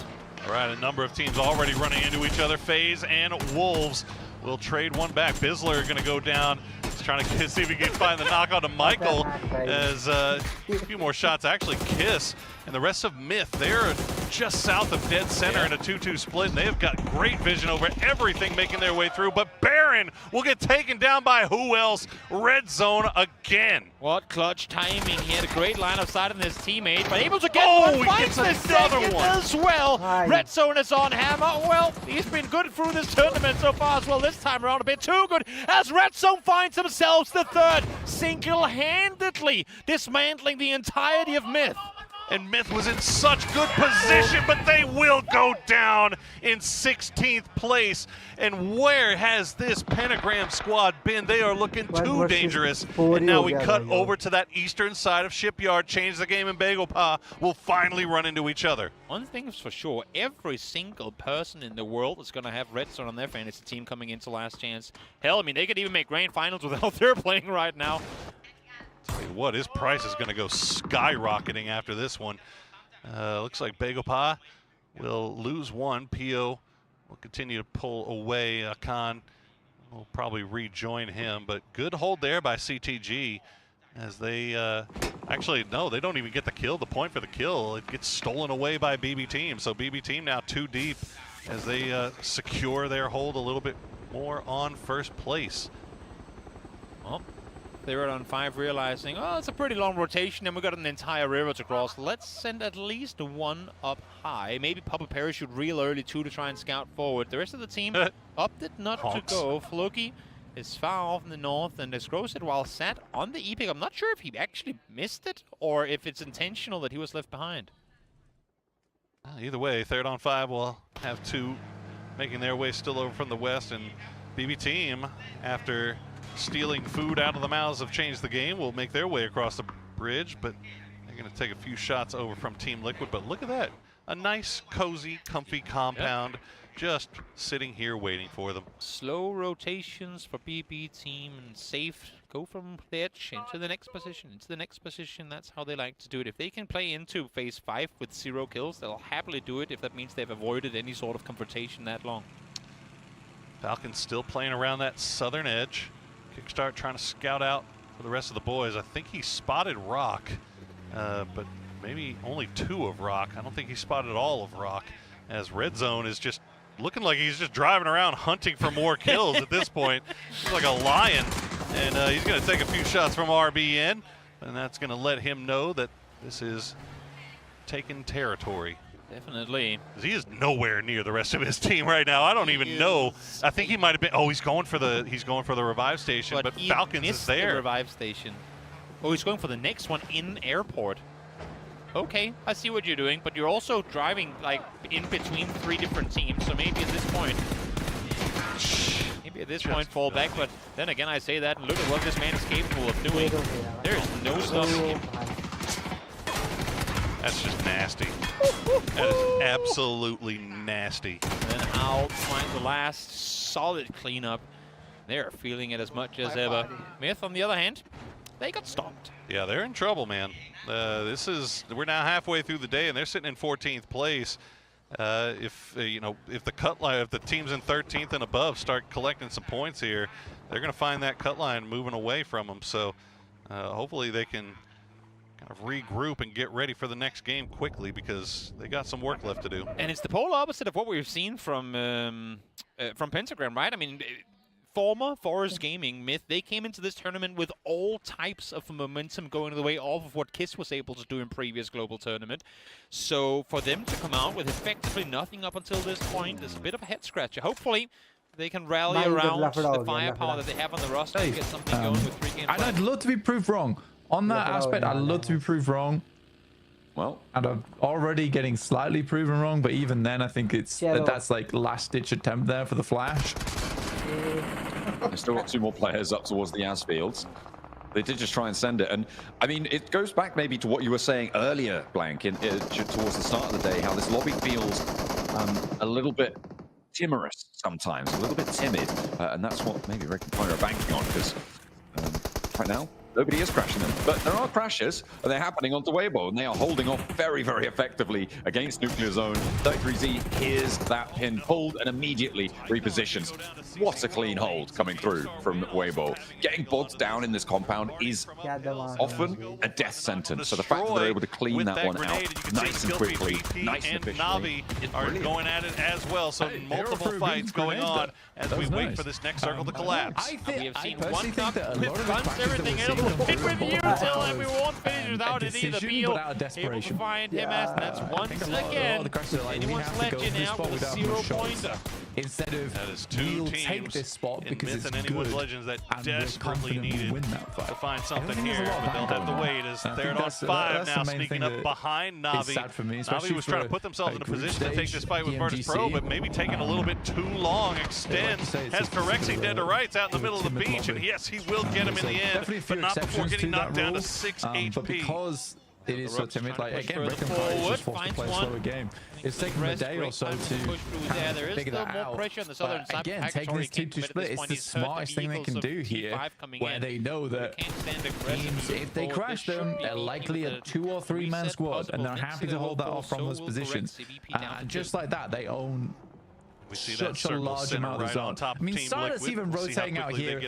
All right, a number of teams already running into each other. FaZe and Wolves will trade one back. Bizzler going to go down. He's trying to see if he can find the knock on to Michael, as a few more shots actually Kiss. And the rest of Myth, they're just south of dead center in a 2-2 split, and they have got great vision over everything making their way through, but Baron will get taken down by who else? Red Zone again. What clutch timing. He had a great line of sight on his teammate, but able to get Oh, one. he Finds gets the another second one. as well. Red Zone is on hammer. Well, he's been good through this tournament so far as well. This time around a bit too good as Red Zone finds themselves the third, single-handedly dismantling the entirety of Myth. And Myth was in such good position, but they will go down in 16th place. And where has this Pentagram squad been? They are looking too dangerous. And now we cut over to that eastern side of Shipyard, change the game, and BagelPa will finally run into each other. One thing is for sure, every single person in the world is going to have Red Zone on their fantasy team coming into Last Chance. Hell, I mean, they could even make grand finals with how they're playing right now. Tell you what, his price is going to go skyrocketing after this one. Looks like BagelPa will lose one. Pio will continue to pull away. Khan will probably rejoin him, but good hold there by CTG as they actually, no, they don't even get the kill. The point for the kill, it gets stolen away by BB Team. So BB Team now 2 deep as they secure their hold a little bit more on first place. Well, they were on 5, realizing, oh, it's a pretty long rotation, and we got an entire river to cross. Let's send at least one up high. Maybe pop a parachute real early, too, to try and scout forward. The rest of the team opted not to go. Floki is far off in the north, and Escrows it while sat on the epic. I'm not sure if he actually missed it, or if it's intentional that he was left behind. Either way, 3rd on 5 will have 2 making their way still over from the west, and BB Team, after stealing food out of the mouths of Change the Game, will make their way across the bridge, but they're going to take a few shots over from Team Liquid. But look at that, a nice, cozy, comfy compound just sitting here waiting for them. Slow rotations for BB Team and safe. Go from the edge into the next position, into the next position. That's how they like to do it. If they can play into phase 5 with 0 kills, they'll happily do it if that means they've avoided any sort of confrontation that long. Falcons still playing around that southern edge. Kickstart trying to scout out for the rest of the boys. I think he spotted Rock, but maybe only 2 of Rock. I don't think he spotted all of Rock, as Red Zone is just looking like he's just driving around hunting for more kills at this point. He's like a lion, and he's going to take a few shots from RBN, and that's going to let him know that this is taken territory. Definitely. He is nowhere near the rest of his team right now. I don't even know. I think he might have been. Oh, he's going for the revive station, but Falcons is there. The revive station. Oh, he's going for the next one in airport. Okay, I see what you're doing, but you're also driving like in between 3 different teams. So maybe at this point, fall back. But then again, I say that and look at what this man is capable of doing. There is no stopping him. That's just nasty. That is absolutely nasty. And then I'll find the last solid cleanup. They're feeling it as much as ever. Myth, on the other hand, they got stopped. Yeah, they're in trouble, man. We're now halfway through the day, and they're sitting in 14th place. If the teams in 13th and above start collecting some points here, they're going to find that cut line moving away from them. So hopefully they can kind of regroup and get ready for the next game quickly, because they got some work left to do. And it's the polar opposite of what we've seen from Pentagram, right? I mean, former Forest Gaming, Myth, they came into this tournament with all types of momentum going the way off of what KISS was able to do in previous global tournament. So for them to come out with effectively nothing up until this point is a bit of a head scratcher. Hopefully they can rally around the firepower that they have on the roster and get something going with 3 games. And I'd love to be proved wrong. On that aspect, I'd love to be proved wrong. Well, and I'm already getting slightly proven wrong, but even then, I think that's like last-ditch attempt there for the flash. They've still got 2 more players up towards the Asfields. They did just try and send it, and I mean, it goes back maybe to what you were saying earlier, Blank, towards the start of the day, how this lobby feels a little bit timorous sometimes, a little bit timid, and that's what maybe Rick and Pyro are banking on, because right now, Nobody is crashing them, but there are crashes, and they're happening onto Weibo, and they are holding off very, very effectively against Nuclear Zone. 33Z hears that pin pulled and immediately repositions. What a clean hold coming through from Weibo. Getting bogged down in this compound is often a death sentence, so the fact that they're able to clean that one out nice and quickly, nice and efficiently, Navi are going at it as well, so multiple fights going on as we wait for this next circle to collapse. We have seen one knock, guns, everything else. Pick with you till everyone finishes without it either. Beal able to find him as, and that's once again. Anyone's left you now with a 0-pointer. Instead of that is two teams take this spot in because Myth it's and Anyone's good, Legends that and we're desperately confident needed we'll win that fight. to find I something think there's here, a lot of but they'll back have to going wait on. as I they're think on 5 that's now, the main sneaking thing up that behind is Navi. sad for me, Navi especially was trying to for put themselves in a group position to take stage, this fight with Virtus EMGC. Pro, but maybe taking a little bit too long. Extends, has Corexi dead to rights out in the middle of the beach, and yes, he will get him in the end, but not before getting knocked down to 6 HP. But because it is so timid, like again, Rick and forward, just forced to play a slower game. It's taken a day or so to figure that out. But again, taking this 2-2 split is the smartest thing they can do here, where they know that teams, if they crash them, they're likely a 2 or 3 man squad, and they're happy to hold that off from those positions. And just like that, they own such a large amount of zone. I mean, Stardust even rotating out here,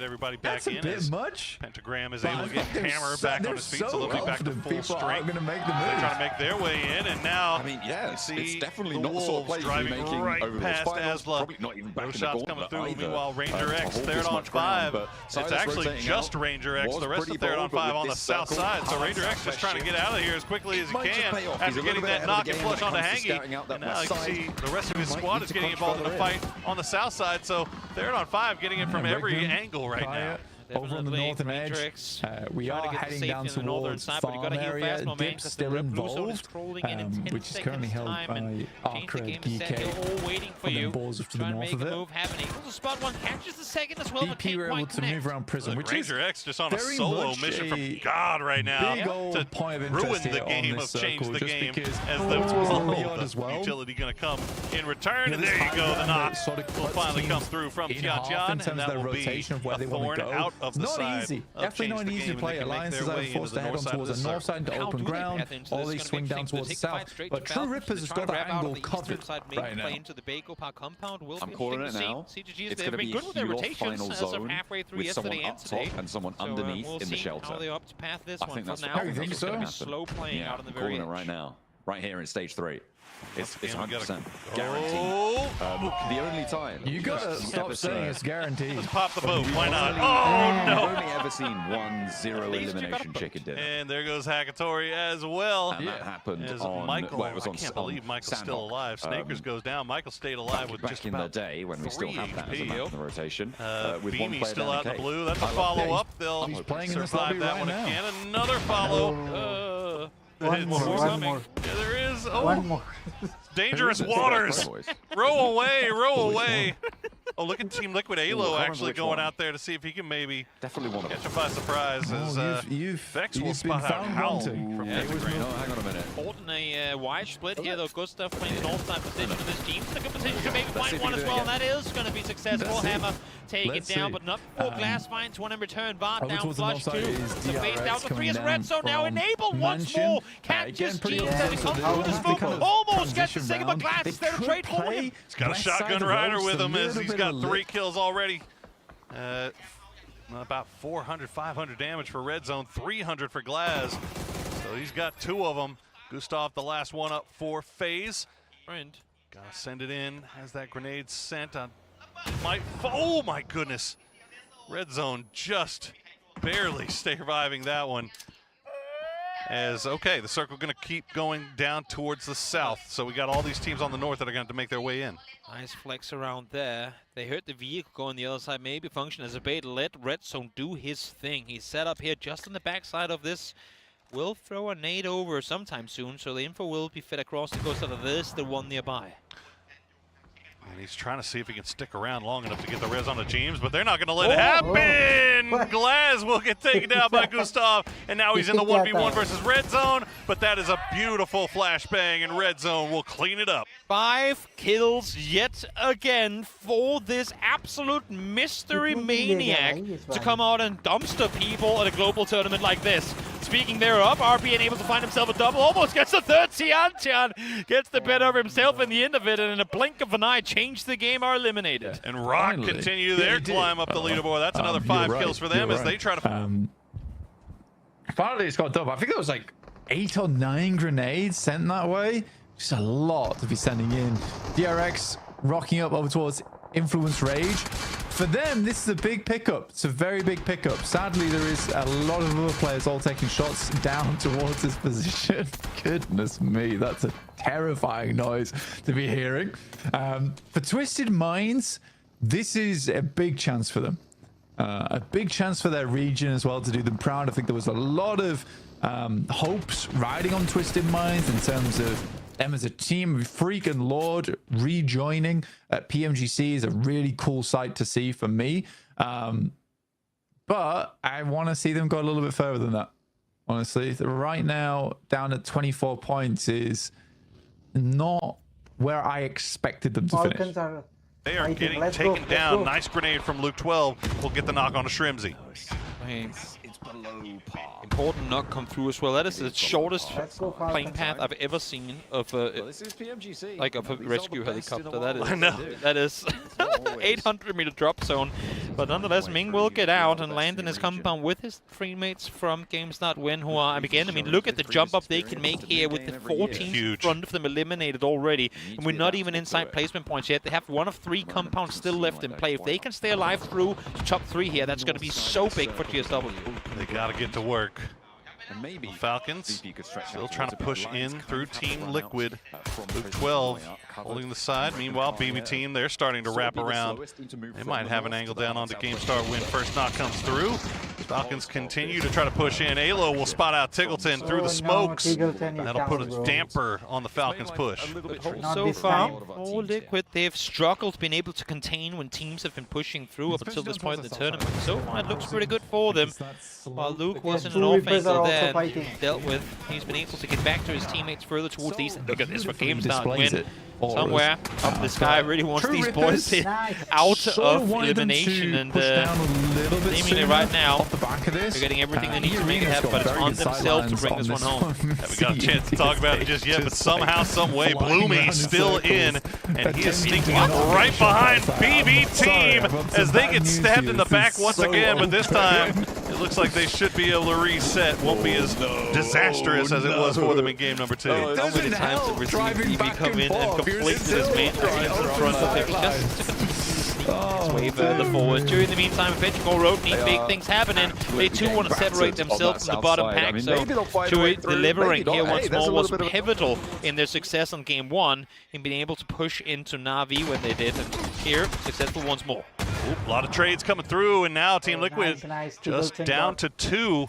that's a bit much. Pentagram is able to get Hammer back on his feet, so they'll be back to full strength. They're trying to make their way in, and now I mean, yeah, it's definitely the not the sort of Wolves play to be driving making right over those past finals. Asla. Probably not even back No in the shots gauntlet coming through. either, Meanwhile, Ranger to X, hold third this on much ground, 5. but It's Silas actually rotating just out Ranger X. was The rest of pretty third on bold, but 5 on with the this south circle, side. So hard Ranger X just trying to get out of here as quickly as he might just can pay off. He's after a getting little bit that ahead of knock the and game when flush it onto comes to Hangy. scouting out that And now west you can side. see the rest of his Might squad need is to getting crunch involved in the further fight on the south side. So third on 5 getting it from every angle right now. Over on the northern edge, we are heading down towards farm area. Dip still involved, which is currently held by Arcred, DK, and then Balls to the north of it. DP were able to move around Prism, which is Ranger X just on a very solo much mission a from God right now big old to point of ruin interest the here game on of this change circle, the just game because as Beyond the as well. utility going to come in return, and this there you high go, the ground knock that sort of will cuts finally come teams through from in half in Tian, terms and of that their will be rotation of where a they want thorn to go. out of the Not side easy, of definitely Change not the easy to Game, play. and they can make Alliances their are way into forced the to head north on side of towards this the north circle. side to open ground, or they swing down towards the south. But True Ripper's has got that angle covered right now. I'm calling it now. It's going to be your final zone with someone up top and someone underneath in the shelter. I think that's what I think is going to happen. Yeah, I'm calling it right now. Right here in stage 3. It's 100% guaranteed. The only time You gotta stop saying it's guaranteed. Let's pop the boat. Why not? I've Oh no! only ever seen 1-0 elimination chicken dinner. And there goes Hackatori as well. And that happened as on Michael. well, it was on, I can't on believe Michael's Sandhawk. still alive. Snakers goes down. Michael stayed alive with back just in about the day when we still had that as a HP. map in the rotation. With one Beamy's player still down out in the cave. blue. That's a I love follow that. up. They'll He's playing in this survive lobby that right one now. again. Another follow. One more. Yeah, there is. Oh. One more. Dangerous There is a- waters. Row away, row away. Oh, look at Team Liquid Alo actually going out there to see if he can maybe definitely want to catch him by surprise. As Vex will spot out Howl from Pentagram. No, hang on a minute. Holding a wide split here, though. Gustav playing the north side position of this team. It's a good position to maybe find one as well, and that is going to be successful. Hammer take it down, but not before Glass finds one in return. Bart down, flush two. So phase down to 3 as Red Zone now enabled once more. Catches Jeans as he comes through this move. Almost gets the Sigma Glass. Is there a trade for him? He's got a shotgun rider with him as he's got 3 kills already. About 400, 500 damage for Red Zone, 300 for Glaz. So he's got 2 of them. Gustav, the last one up for FaZe. Friend. Gotta send it in. Has that grenade sent on. Oh my goodness. Red Zone just barely surviving that one. As, okay, the circle gonna keep going down towards the south. So we got all these teams on the north that are gonna have to make their way in. Nice flex around there. They heard the vehicle go on the other side, maybe function as a bait. Let Red Zone do his thing. He's set up here just on the backside of this. Will throw a nade over sometime soon, so the info will be fed across the coast of this, the one nearby. And he's trying to see if he can stick around long enough to get the res on the James, but they're not going to let it happen. Glaz will get taken down by Gustav, and now he's in the 1v1 versus Red Zone, but that is a beautiful flashbang, and Red Zone will clean it up. 5 kills yet again for this absolute mystery maniac to come out and dumpster people at a global tournament like this. Speaking thereof, RBN able to find himself a double, almost gets the third. Tian gets the better of himself in the end of it, and in a blink of an eye, change the game, are eliminated. And Rock continue their climb up the leaderboard. That's another 5 kills for them as they try to... Finally, it's got double. I think there was like 8 or 9 grenades sent that way. Just a lot to be sending in. DRX rocking up over towards Influence Rage. For them, this is a big pickup. It's a very big pickup. Sadly, there is a lot of other players all taking shots down towards this position. Goodness me, that's a terrifying noise to be hearing. For Twisted Minds, this is a big chance for them. A big chance for their region as well to do them proud. I think there was a lot of hopes riding on Twisted Minds in terms of them as a team. Freak and Lord rejoining at PMGC is a really cool sight to see for me. But I want to see them go a little bit further than that. Honestly, right now down at 24 points is not where I expected them to finish. They are getting taken down. Nice grenade from Luke 12. Will get the knock on a Shrimsy. It's below par. Important knock come through as well. That is the shortest plane path I've ever seen of a rescue helicopter. That is 800-meter drop zone. But nonetheless, Ming will get out and land in his compound with his teammates from GameStarWin, who are, again, I mean, look at the jump up they can make here with the 14 in front of them eliminated already. And we're not even inside placement points yet. They have 1 of 3 compounds still left in play. If they can stay alive through top 3 here, that's going to be so big for GSW. They got to get to work. Falcons still trying to push in through Team Liquid. Luke 12 holding the side. Meanwhile, BB Team, they're starting to wrap around. They might have an angle down onto GameStarWin. First knock comes through. Falcons continue to try to push in. Alo will spot out Tiggleton through the smokes. That'll put a damper on the Falcons' push. So far, all Liquid, they've struggled, been able to contain when teams have been pushing through up until this point in the tournament. So far, it looks pretty good for them. While Luke was in an off angle there, dealt with, he's been able to get back to his teammates further towards these. Look at this for GameStarWin. Somewhere up the sky really wants these boys out of elimination, and seemingly right now they're getting everything they need to make it happen, but it's on themselves to bring this one home. We got a chance to talk about it just yet, but somehow, some way, Bloomy still in, and he is sneaking up right behind BB Team as they get stabbed in the back once again, but this time it looks like they should be able to reset. Won't be as disastrous as it was for them in game number 2. How many times have we seen BB come in and complete this main in front of him just to continue his way further forward. During the meantime, Petrichor Road need big things happening. They too want to separate themselves from the bottom pack, so Chewy delivering here once more was pivotal in their success on game 1 in being able to push into Na'Vi when they did, and here successful once more. A lot of trades coming through, and now Team Liquid just down to 2.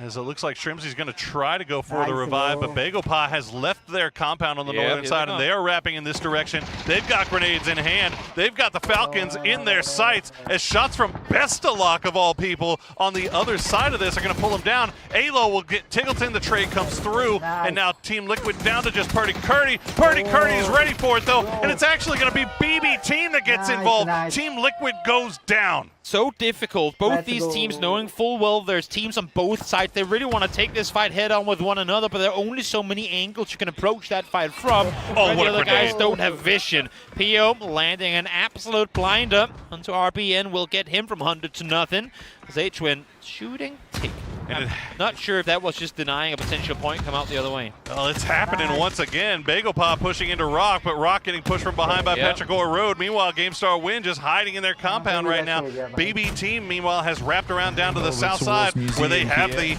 As it looks like Shrimsy's going to try to go for the revive, but Bagopah has left their compound on the northern side, and they are wrapping in this direction. They've got grenades in hand. They've got the Falcons in their sights, as shots from Bestalock, of all people, on the other side of this are going to pull them down. Alo will get Tiggleton. The trade comes through, and now Team Liquid down to just Purdy Curdy. Purdy Curdy is ready for it, though, and it's actually going to be BB Team that gets involved. Team Liquid goes down. So difficult. Both these teams knowing full well there's teams on both sides. They really want to take this fight head on with one another, but there are only so many angles you can approach that fight from. The other guys don't have vision. PO landing an absolute blinder onto RBN will get him from 100 to nothing. H-Win shooting. I'm not sure if that was just denying a potential point come out the other way. Well, it's happening once again. Bagopah pushing into Rock, but Rock getting pushed from behind by Petrichor Road. Meanwhile, GameStarWin just hiding in their compound right now. BB Team, meanwhile, has wrapped around down to the south side where they have the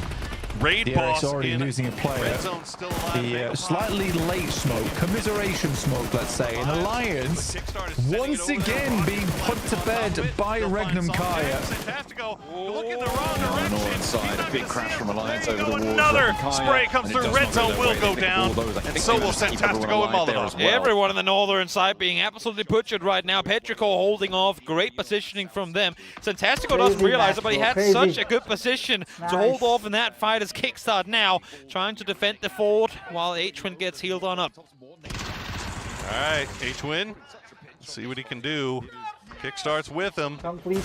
Raid DRX boss already in losing a player. Red zone still alive. The slightly late smoke, commiseration smoke, let's say. And Alliance once again being put to bed by Regnum Kaya. Northern side, a big crash from Alliance over the wall. Another spray comes through. Red zone will go down, and so will Fantastico and Molotov. Everyone on the northern side being absolutely butchered right now. Petrichor holding off. Great positioning from them. Fantastico doesn't realize it, but he had such a good position to hold off in that fight as Kickstart now trying to defend the fort while H-Win gets healed on up. All right, H-Win, see what he can do. Kickstarts with him,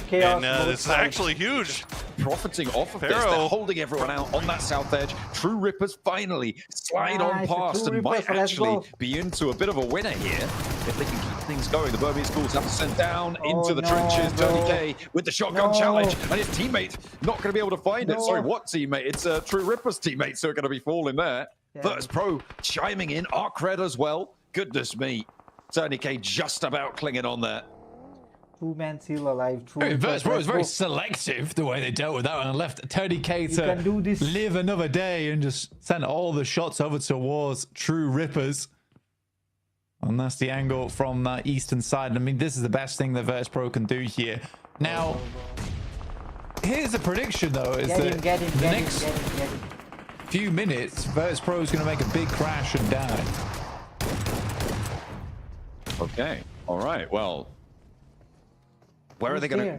chaos and this is actually huge. Profiting off of this, they're holding everyone out on that south edge. True Rippers finally slide on past and might actually be into a bit of a winner here if they can keep things going. The Burmese Schools have to send down into the trenches. Tony K with the shotgun challenge, and his teammate not going to be able to find it. Sorry, what teammate? It's True Rippers teammates who are going to be falling there. Virtus Pro chiming in, Arc Red as well. Goodness me, Tony K just about clinging on there. Two-man seal alive. Virtus Pro is very selective the way they dealt with that one and left Tony K to live another day and just sent all the shots over towards True Rippers. And that's the angle from that eastern side. I mean, this is the best thing that Virtus Pro can do here. Now, here's a prediction though, is that the next few minutes, Virtus Pro is going to make a big crash and die. Okay, all right, well, where are they going to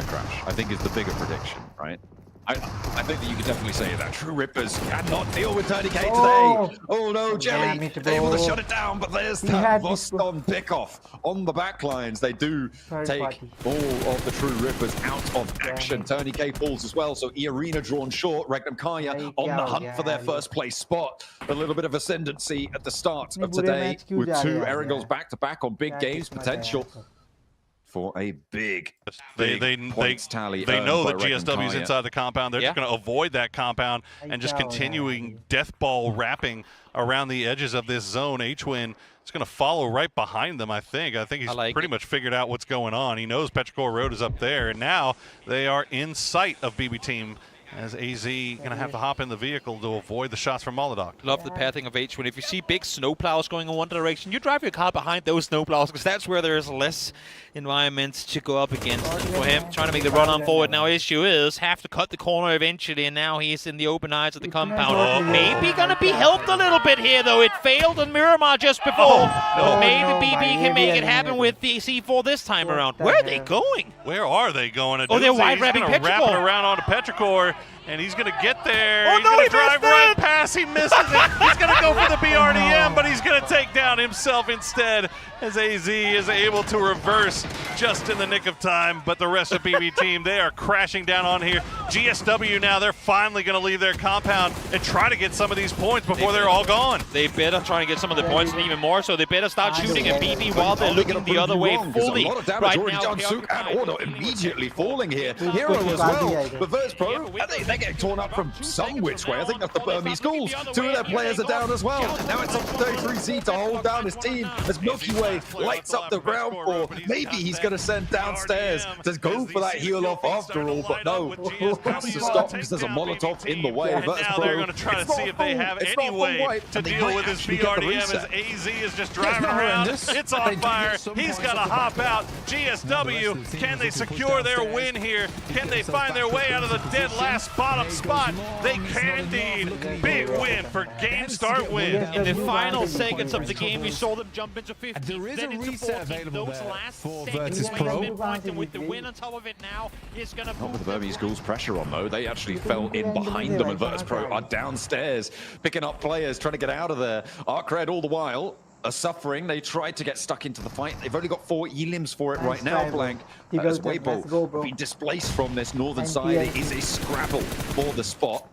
crash? I think is the bigger prediction, right? I think that you could definitely say that True Rippers cannot deal with Tony K today. Oh no, Jelly able to shut it down, but there's that Voston pickoff on the backlines. They do take all of the True Rippers out of action. Tony K falls as well, so E-Arena drawn short. Regnum Kaya on the hunt for their first place spot. A little bit of ascendancy at the start of today with two Erangels back-to-back on big games potential. For a big points tally. They know that GSW's inside the compound. They're just going to avoid that compound and just continuing death ball wrapping around the edges of this zone. H-Win is going to follow right behind them, I think. I think he's pretty much figured out what's going on. He knows Petrichor Road is up there, and now they are in sight of BB Team. As AZ going to have to hop in the vehicle to avoid the shots from Molotov. Love the pathing of H-Win. If you see big snowplows going in one direction, you drive your car behind those snowplows because that's where there's less environments to go up against. For him, trying to make the run on forward. Now, issue is, have to cut the corner eventually, and now he's in the open eyes of the compound. Maybe going to be helped a little bit here, though. It failed on Miramar just before. Maybe BB can make it happen with the C4 this time around. Where are they going? Where are they going? Oh, they're wide-wrapping Petrichor. Wrapping around onto Petrichor. And he's going to get there. He's going to drive right past. He misses it. He's going to go for the BRDM, but he's going to take down himself instead as AZ is able to reverse just in the nick of time. But the rest of BB Team, they are crashing down on here. GSW now, they're finally going to leave their compound and try to get some of these points before they're all gone. They better try and get some of the points, and even more so, they better start shooting at BB while they're looking the other way fully. A lot of damage already done. Sook and Order immediately falling here. Hero as well. But Virtus Pro, they're getting torn up from some which way. I think that's the Burmese Schools. Two of their players are down as well. Now it's up to 33Z to hold down his team as Milky Way lights up the ground floor. Maybe he's going to send downstairs to go for that heal off after all, but no. Has to stop because there's a Molotov in the way. And now they're going to try to see if they have any way to deal with his BRDM as AZ is just driving around. It's on fire. He's got to hop out. GSW, can they secure their win here? Can they find their way out of the dead last bottom spot? They can indeed. Big win for Game Start Win. In the final seconds of the game, we saw them jump into 15, there is then a into reset 14. available Those there last for seconds Virtus Pro. and with the win on top of it now, is going to Not with the Burmese Schools pressure on though. They actually fell in behind them, and Virtus Pro are downstairs picking up players, trying to get out of there. Arc Red all the while are suffering. They tried to get stuck into the fight. They've only got 4 elims for it right now, Blank. As Weibo being displaced from this northern side, it is a scrabble for the spot.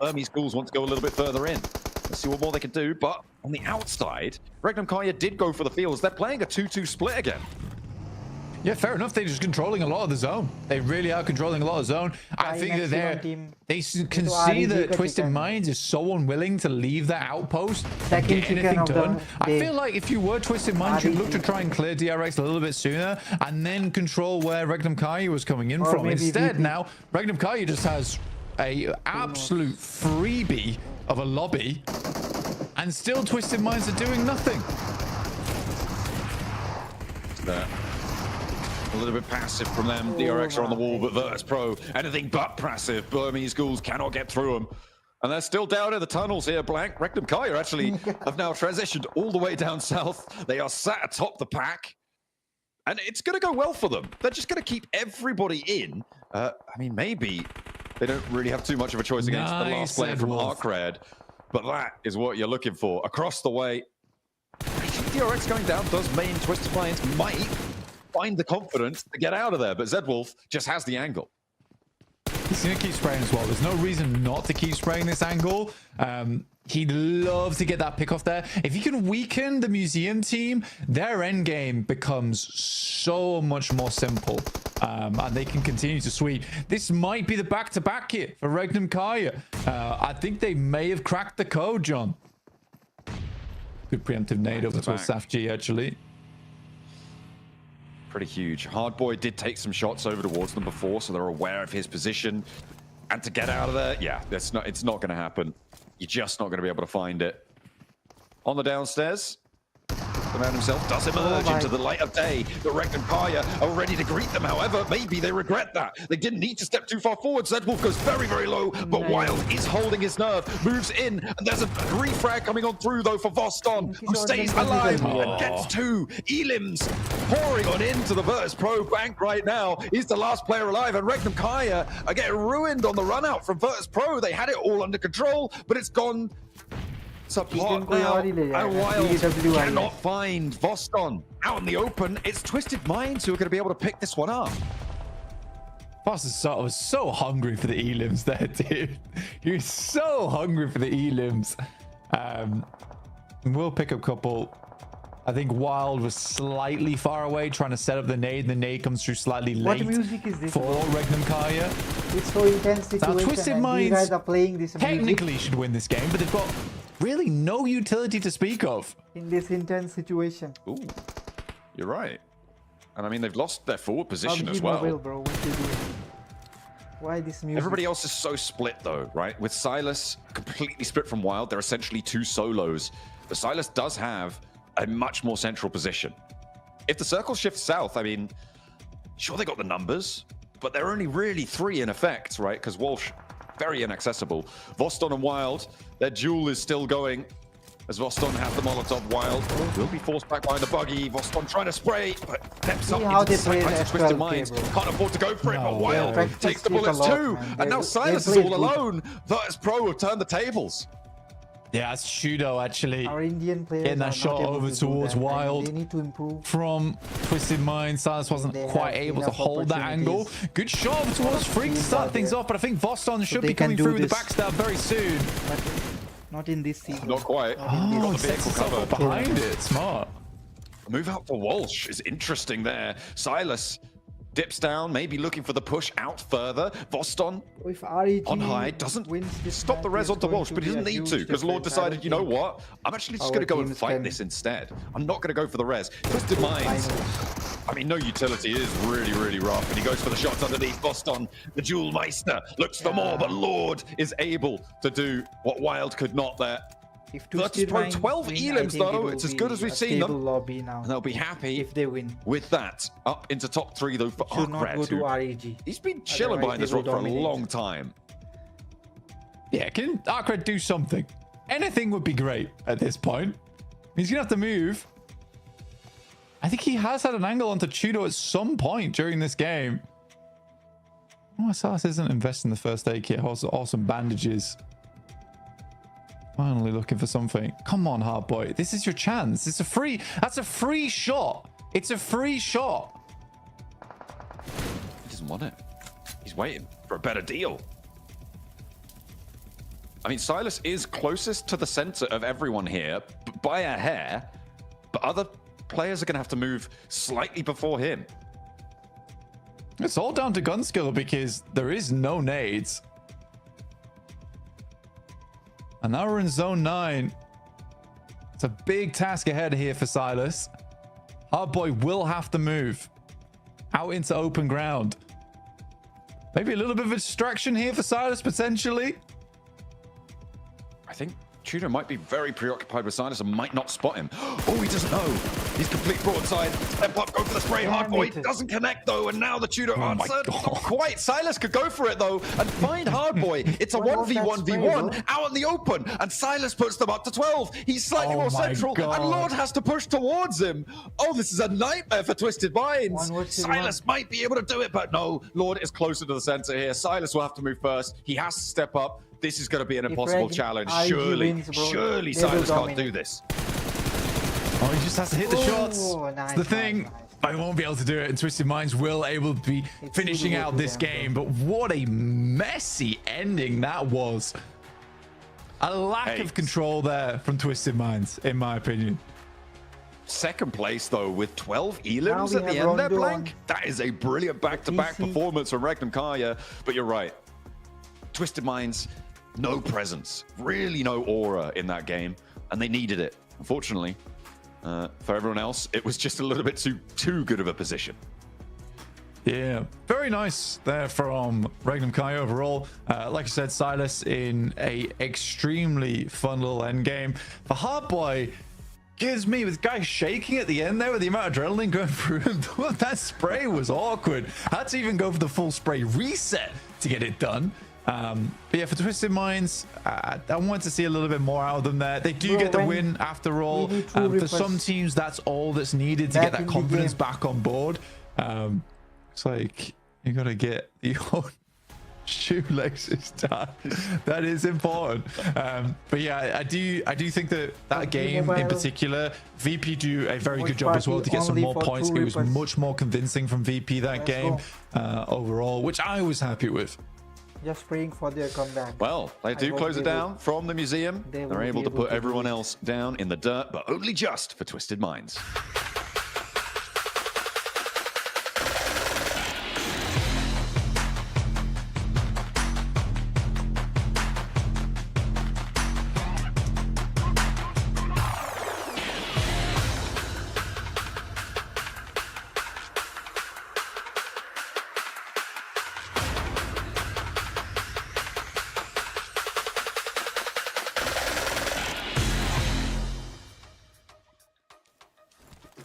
Burmese Schools want to go a little bit further in. Let's see what more they can do, but on the outside, Regnum Kaya did go for the fields. They're playing a 2-2 split again. Yeah, fair enough. They're just controlling a lot of the zone. They really are controlling a lot of the zone. I think that they can see that Twisted Minds is so unwilling to leave that outpost and get anything done. I feel like if you were Twisted Minds, you'd look to try and clear DRX a little bit sooner and then control where Regnum Kaya was coming in from. Instead, now, Regnum Kaya just has a absolute freebie of a lobby, and still Twisted Minds are doing nothing. A little bit passive from them. DRX are on the wall, but Virtus Pro, anything but passive. Burmese Ghouls cannot get through them. And they're still down in the tunnels here, Blank. Rectum Kaya actually have now transitioned all the way down south. They are sat atop the pack. And it's going to go well for them. They're just going to keep everybody in. I mean, maybe they don't really have too much of a choice against the last player from Arcred. But that is what you're looking for. Across the way, DRX going down does mean Twisted Minds might find the confidence to get out of there, but Zedwolf just has the angle. He's going to keep spraying as well. There's no reason not to keep spraying this angle. He'd love to get that pick off there. If you can weaken the museum team, their end game becomes so much more simple. And they can continue to sweep. This might be the back-to-back here for Regnum Kaya. I think they may have cracked the code, John. Good preemptive nade over to Saf G, actually. Pretty huge. Hardboy did take some shots over towards them before, so they're aware of his position. And to get out of there, yeah, it's not going to happen. You're just not going to be able to find it. On the downstairs, the man himself does emerge into the light of day. The Regnum Kaya are ready to greet them. However, maybe they regret that. They didn't need to step too far forward. Zedwolf goes very, very low, but Wild is holding his nerve, moves in, and there's a refrag coming on through, though, for Voston, who stays alive and gets two. Elims pouring on into the Virtus Pro bank right now. He's the last player alive, and Regnum Kaya are getting ruined on the run out from Virtus Pro. They had it all under control, but it's gone support now, and Wild cannot find Voston out in the open. It's Twisted Minds who are going to be able to pick this one up. Boss was so hungry for the elims there, dude. He was so hungry for the elims. We'll pick up a couple. I think Wild was slightly far away trying to set up the nade. The nade comes through slightly late. What music is this? For Regnum Kaya. It's so intense situation. Now, Twisted Minds you guys are playing this technically should win this game, but they've got really no utility to speak of in this intense situation. Ooh, you're right. And I mean, they've lost their forward position as well. Mobile, bro. What you doing? Why this music? Everybody else is so split though, right? With Silas completely split from Wild, they're essentially two solos. But Silas does have a much more central position. If the circle shifts south, I mean, sure, they got the numbers, but they're only really three in effect, right? Because Walsh, very inaccessible. Voston and Wild, their duel is still going. As Voston has the Molotov, Wild will be forced back by the buggy. Voston trying to spray, but steps up into the sight of Twisted Minds. Can't afford to go for it, but Wild takes the bullets too. And now Silas is all alone. Virtus Pro have turned the tables. Yeah, it's Shudo actually. Our Indian players getting that shot over towards Wild. They need to improve. From Twisted Minds, Silas wasn't quite able to hold that angle. Good shot towards Freak to start things off, but I think Voston should be coming through the backstab very soon. But not in this season. Not quite. Oh, he sets himself up behind it. Smart. Move out for Walsh is interesting there. Silas dips down, maybe looking for the push out further. Voston on high doesn't stop the res onto Walsh, but he doesn't need to because Lord decided, you know what? I'm actually just going to go and fight this instead. I'm not going to go for the res. Twisted Minds. I mean, no utility is really, really rough, and he goes for the shots underneath. Voston, the Jewel Meister, looks for more, but Lord is able to do what Wild could not there. Virtus Pro 12 elims though, it's as good as we've seen them. Lobby now. And they'll be happy if they win. With that, up into top 3 though for Arcred. He's been chilling behind this rock for a long time. Yeah, can Arcred do something? Anything would be great at this point. He's gonna have to move. I think he has had an angle onto Chudo at some point during this game. Oh, Silas isn't investing in the first aid kit. Also some bandages. Finally looking for something. Come on, Hardboy. This is your chance. It's a free. That's a free shot. It's a free shot. He doesn't want it. He's waiting for a better deal. I mean, Silas is closest to the center of everyone here by a hair, but other players are going to have to move slightly before him. It's all down to gun skill because there is no nades. And now we're in zone 9. It's a big task ahead here for Silas. Hardboy will have to move out into open ground. Maybe a little bit of a distraction here for Silas, potentially. I think Tudor might be very preoccupied with Silas and might not spot him. Oh, he doesn't know. He's complete broadside. Step up, go for the spray. Hardboy doesn't connect though, and now the Tudor answered. Not quite. Silas could go for it though and find Hardboy. It's a 1v1v1 out in the open, and Silas puts them up to 12. He's slightly more central, and Lord has to push towards him. Oh, this is a nightmare for Twisted Minds. Silas might be able to do it, but no. Lord is closer to the center here. Silas will have to move first. He has to step up. This is going to be an impossible challenge. Surely Silas can't do this. Oh, he just has to hit the shots. That's the thing. I won't be able to do it, and Twisted Minds will able to be finishing out this game. But what a messy ending that was. A lack of control there from Twisted Minds, in my opinion. Second place, though, with 12 elims at the end there, Blank. That is a brilliant back-to-back performance from Regnum Karya. But you're right. Twisted Minds, no presence, really no aura in that game, and they needed it. Unfortunately, for everyone else, it was just a little bit too good of a position. Yeah, very nice there from Regnum Karya overall. Like I said, Silas in a extremely fun little end game. For Hardboy, gives me with guy shaking at the end there with the amount of adrenaline going through him. That spray was awkward. Had to even go for the full spray reset to get it done. But yeah, for Twisted Minds, I wanted to see a little bit more out of them there. They do get the win after all. For some teams, that's all that's needed to get that confidence back on board. It's like you got to get the old shoelaces done. That is important. But yeah, I do think that game in particular, VP do a very good job as well to get some more points. It was much more convincing from VP that game overall, which I was happy with. Just praying for their comeback. Well, they do close it down from the museum. They're able to put everyone else down in the dirt, but only just for Twisted Minds.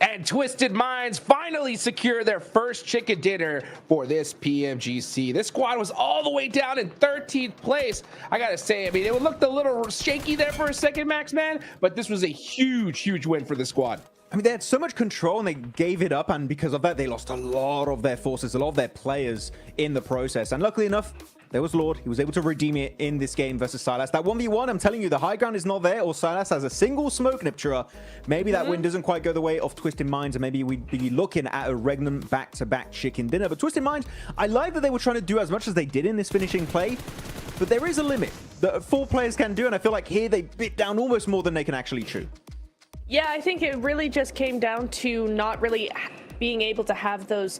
And Twisted Minds finally secure their first chicken dinner for this PMGC. This squad was all the way down in 13th place. I gotta say, I mean, it looked a little shaky there for a second, Max, man, but this was a huge win for the squad. I mean, they had so much control and they gave it up, and because of that, they lost a lot of their forces, a lot of their players in the process. And luckily enough, there was Lord. He was able to redeem it in this game versus Silas. That 1v1, I'm telling you, the high ground is not there, or Silas has a single smoke niptura. Maybe that win doesn't quite go the way of Twisted Minds, and maybe we'd be looking at a Regnum back-to-back chicken dinner. But Twisted Minds, I like that they were trying to do as much as they did in this finishing play, but there is a limit that 4 players can do, and I feel like here they bit down almost more than they can actually chew. Yeah, I think it really just came down to not really being able to have those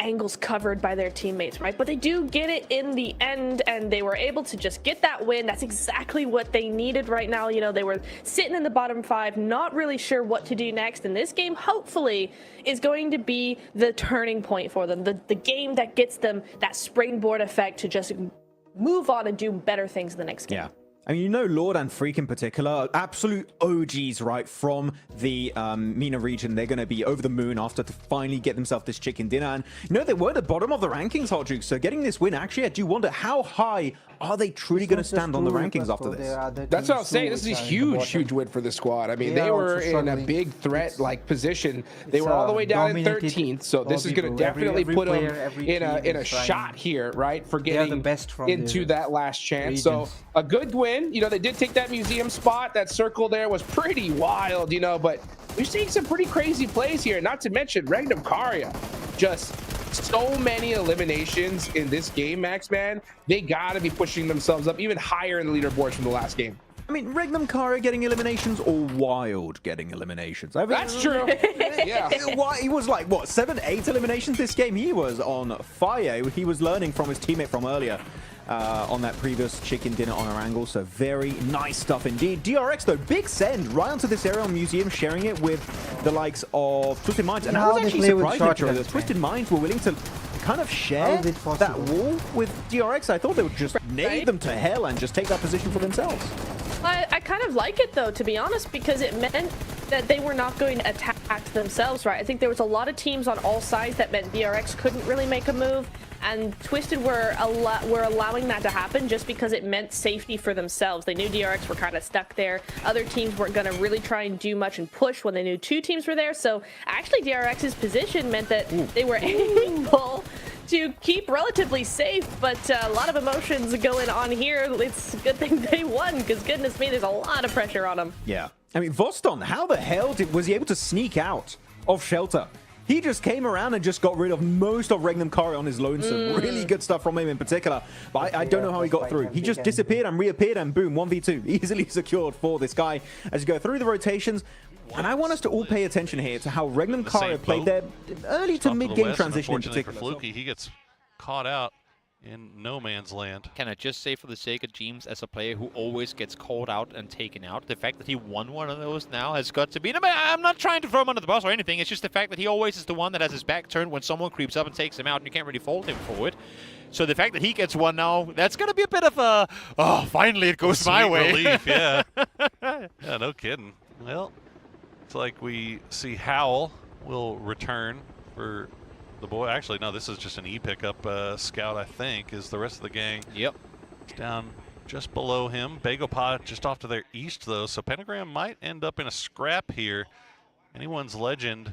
angles covered by their teammates, right? But they do get it in the end, and they were able to just get that win. That's exactly what they needed right now. You know, they were sitting in the bottom 5, not really sure what to do next. And this game, hopefully, is going to be the turning point for them, the game that gets them that springboard effect to just move on and do better things the next game. Yeah. I mean, you know, Lord and Freak in particular, absolute OGs, right, from the MENA region. They're going to be over the moon after to finally get themselves this chicken dinner. And, you know, they were at the bottom of the rankings, Hot Juke. So getting this win, actually, I do wonder how high are they truly going to stand on the rankings after this? That's what I was saying. This is a huge win for the squad. I mean, they were in a big threat-like position. They were all the way down in 13th. So this is going to definitely put them in a shot here, right, for getting into that last chance. So a good win. You know, they did take that museum spot. That circle there was pretty wild, you know, but we're seeing some pretty crazy plays here. Not to mention Regnum Karya. Just so many eliminations in this game, Max, man. They got to be pushing themselves up even higher in the leaderboards from the last game. I mean, Regnum Karya getting eliminations or Wild getting eliminations? I mean, that's true. Yeah. He was like, what, 7, 8 eliminations this game? He was on fire. He was learning from his teammate from earlier. On that previous chicken dinner on our angle, so very nice stuff indeed. DRX though, big send right onto this area on Museum, sharing it with the likes of Twisted Minds, and I was actually surprised that Twisted Minds were willing to kind of share that wall with DRX. I thought they would just nade them to hell and just take that position for themselves. I kind of like it though, to be honest, because it meant that they were not going to attack themselves, right? I think there was a lot of teams on all sides that meant DRX couldn't really make a move, and Twisted were allowing that to happen just because it meant safety for themselves. They knew DRX were kind of stuck there. Other teams weren't going to really try and do much and push when they knew two teams were there. So actually DRX's position meant that they were able to keep relatively safe, but a lot of emotions going on here. It's a good thing they won, because goodness me, there's a lot of pressure on them. Yeah. I mean, Voston, how the hell was he able to sneak out of shelter? He just came around and just got rid of most of Regnum Kari on his lonesome. Really good stuff from him in particular. But I don't know how he got through. He just disappeared and reappeared, and boom, 1v2. Easily secured for this guy as you go through the rotations. And I want us to all pay attention here to how Regnum Kari played their early to mid-game transition in particular. For Fluky, he gets caught out in no man's land. Can I just say, for the sake of James, as a player who always gets called out and taken out, the fact that he won one of those now has got to be... I'm not trying to throw him under the bus or anything. It's just the fact that he always is the one that has his back turned when someone creeps up and takes him out, and you can't really fault him for it. So the fact that he gets one now, that's going to be a bit of a... Oh, finally it goes my way. Relief, yeah. Yeah, no kidding. Well, it's like we see Howl will return for... the boy. Actually, no, this is just an E pickup. Scout, I think, is the rest of the gang. Yep. It's down just below him. Bagopod just off to their east, though, so Pentagram might end up in a scrap here. Anyone's Legend,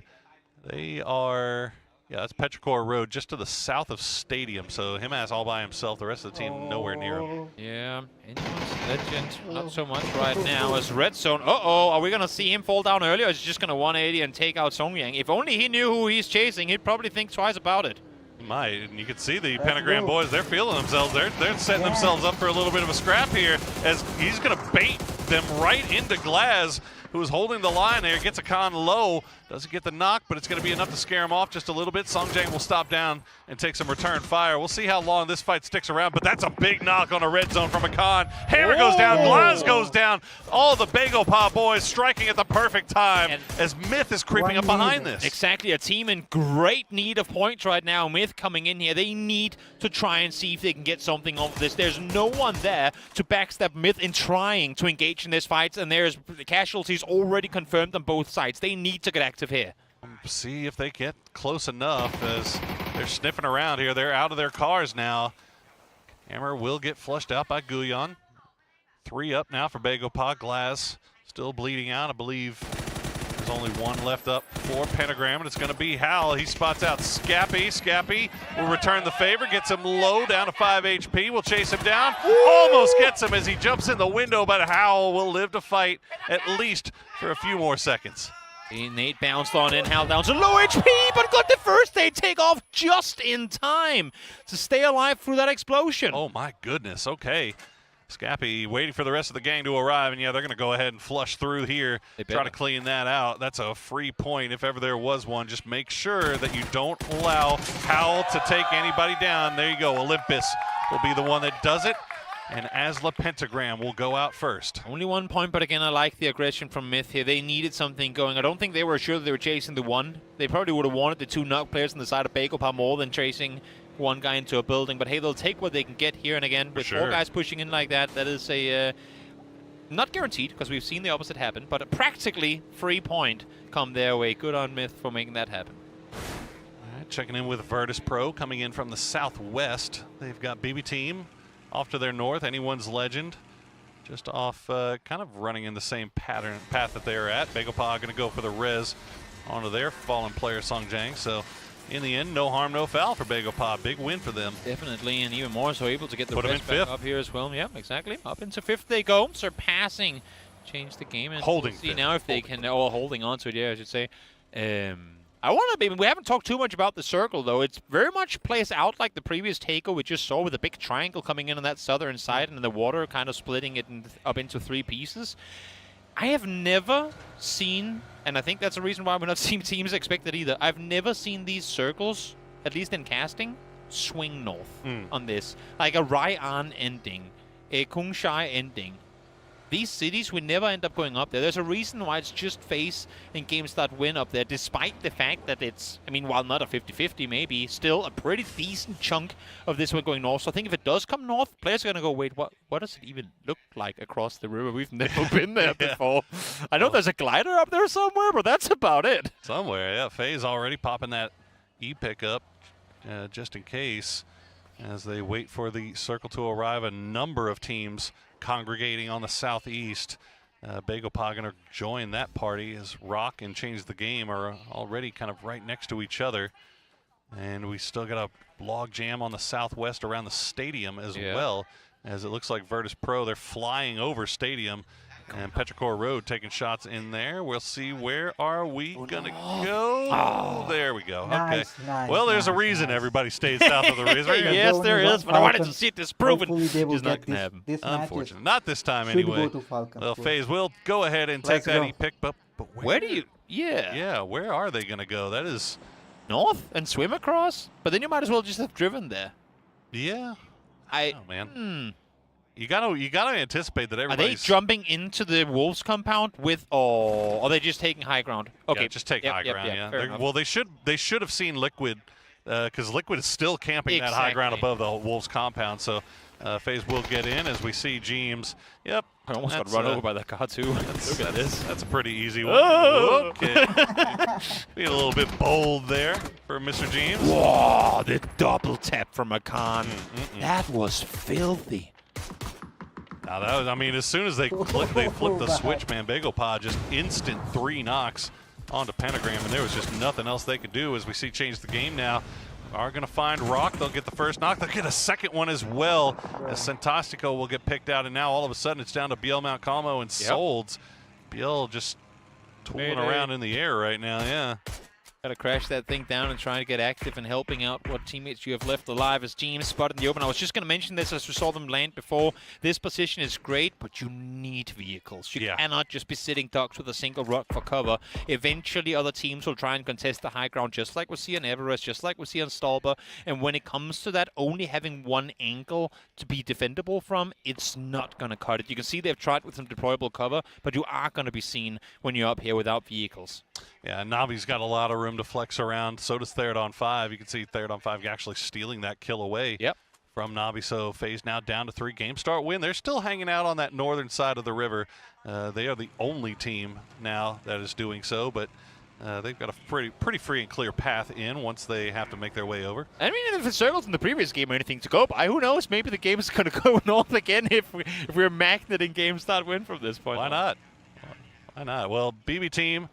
they are... Yeah, that's Petrichor Road, just to the south of Stadium, so him as all by himself, the rest of the team nowhere near him. Yeah, Anyone's Legend, not so much right now as Red Zone. Uh-oh, are we going to see him fall down early, or is he just going to 180 and take out Songyang? If only he knew who he's chasing, he'd probably think twice about it. He might, and you can see the Pentagram boys, they're feeling themselves. They're setting themselves up for a little bit of a scrap here, as he's going to bait them right into Glaz, who is holding the line there, gets a con low, doesn't get the knock, but it's going to be enough to scare him off just a little bit. Songjang will stop down and take some return fire. We'll see how long this fight sticks around, but that's a big knock on a red zone from a con. Hammer goes down, Glaz goes down. All the Bagopod boys striking at the perfect time, and as Myth is creeping up behind this. Exactly, a team in great need of points right now. Myth coming in here, they need to try and see if they can get something off this. There's no one there to backstab Myth in trying to engage in this fight, and there's casualties already confirmed on both sides. They need to get active here. See if they get close enough as they're sniffing around here. They're out of their cars now. Hammer will get flushed out by Guyon. 3 up now for Bagopod. Glaz still bleeding out. I believe there's only 1 left up for Pentagram, and it's going to be Hal. He spots out Scappy. Scappy will return the favor, gets him low, down to 5 HP. Will chase him down. Almost gets him as he jumps in the window, but Hal will live to fight at least for a few more seconds. Nate bounced on in, Hal down to low HP, but got the first aid take off just in time to stay alive through that explosion. Oh my goodness, okay. Scappy waiting for the rest of the gang to arrive, and yeah, they're going to go ahead and flush through here, try to clean that out. That's a free point if ever there was one. Just make sure that you don't allow Howl to take anybody down. There you go, Olympus will be the one that does it. And Asla Pentagram will go out first. Only 1 point, but again, I like the aggression from Myth here. They needed something going. I don't think they were sure that they were chasing the 1. They probably would have wanted the 2 knock players on the side of Bagopod more than chasing 1 guy into a building. But hey, they'll take what they can get here. And again, with 4 guys pushing in like that, that is a not guaranteed, because we've seen the opposite happen, but a practically free point come their way. Good on Myth for making that happen. All right, checking in with Virtus Pro coming in from the southwest. They've got BB Team off to their north. Anyone's Legend just off, kind of running in the same path that they're at. Bagopod going to go for the res onto their fallen player Songjang. So in the end, no harm, no foul for Bagopod. Big win for them. Definitely, and even more so able to get the res back up here as well. Yeah, exactly. Up into 5th they go, surpassing, change the game, and holding. We'll see now if they can, holding on to it. Yeah, I should say. We haven't talked too much about the circle, though. It's very much plays out like the previous takeover we just saw, with a big triangle coming in on that southern side and the water kind of splitting it up into 3 pieces. I have never seen, and I think that's the reason why we're not seeing teams expected either, I've never seen these circles, at least in casting, swing north on this. Like a Ryan ending, a Kungshai ending. these cities, we never end up going up there. There's a reason why it's just FaZe and GameStart win up there, despite the fact that it's, I mean, while not a 50-50 maybe, still a pretty decent chunk of this one going north. So I think if it does come north, players are going to go, wait, what does it even look like across the river? We've never been there before. I know there's a glider up there somewhere, but that's about it. Somewhere, yeah. FaZe already popping that E-pick up just in case as they wait for the circle to arrive. A number of teams congregating on the southeast. BagelPa going to join that party as Rock and Change the Game are already kind of right next to each other. And we still got a log jam on the southwest around the stadium as well, as it looks like Virtus Pro, they're flying over stadium. And Petrichor Road taking shots in there. We'll see, where are we going to go? Oh, there we go. Nice, okay. nice, well, there's nice, a reason everybody stays south of the river. Yes, there is, but I wanted to see it disproven. Hopefully they will It's not get going to happen. this Unfortunately. Not this time should anyway. go to Falcons, Well, yes. FaZe will go ahead and Let's take that go. E-pick, but Where do you, yeah, where are they going to go? That is north and swim across? But then you might as well just have driven there. Yeah. Oh, man. You gotta anticipate that Are they everybody's jumping into the Wolves compound with, or are they just taking high ground? Okay, Yeah, just take high ground. fair They're- enough. well, they should have seen Liquid, because Liquid is still camping that high ground Exactly. above the Wolves compound. So FaZe will get in as we see Jeems. Yep. I almost got that's, run over by that car too. Look at this. That's a pretty easy one. Oh! Okay. Being a little bit bold there for Mr. Jeems. Whoa, the double tap from Akan. That was filthy. Now that was, I mean, as soon as they flipped the switch, man, BagelPa just instant 3 knocks onto Pentagram, and there was just nothing else they could do. As we see Change the Game now, are going to find Rock. They'll get the first knock. They'll get a second one as well, as Santastico will get picked out, and now all of a sudden it's down to Biel Mount Calmo and Solds. Biel just tooling around in the air right now, yeah. Gotta crash that thing down and try to get active and helping out what teammates you have left alive as Jeems spotted in the open. I was just gonna mention this as we saw them land before. This position is great, but you need vehicles. You cannot just be sitting ducks with a single rock for cover. Eventually other teams will try and contest the high ground, just like we see on Everest, just like we see on Stolper. And when it comes to that, only having one angle to be defendable from, it's not gonna cut it. You can see they've tried with some deployable cover, but you are gonna be seen when you're up here without vehicles. Yeah, Navi's got a lot of room to flex around. So does Third on 5. You can see Third on 5 actually stealing that kill away from Navi. So FaZe now down to 3. Game start win. They're still hanging out on that northern side of the river. They are the only team now that is doing so, but they've got a pretty free and clear path in once they have to make their way over. I mean, if the circles in the previous game are anything to go by, who knows? Maybe the game is going to go north again if we're magneting game start win from this point. Why not? Why not? Well, BB team,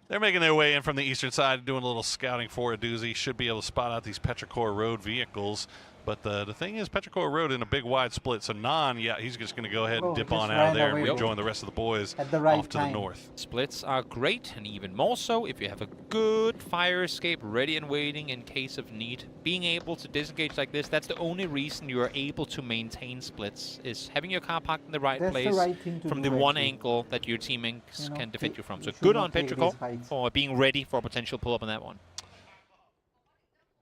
they're making their way in from the eastern side, doing a little scouting for a doozy. Should be able to spot out these Petrichor Road vehicles. But the thing is, Petrichor Road in a big wide split. So Non, he's just going to go ahead and dip on out of there and rejoin the rest of the boys off to the north. Splits are great, and even more so if you have a good fire escape ready and waiting in case of need. Being able to disengage like this, that's the only reason you are able to maintain splits, is having your car parked in the right place from the one angle that your teammates can defend you from. So good on Petrichor for being ready for a potential pull-up on that one.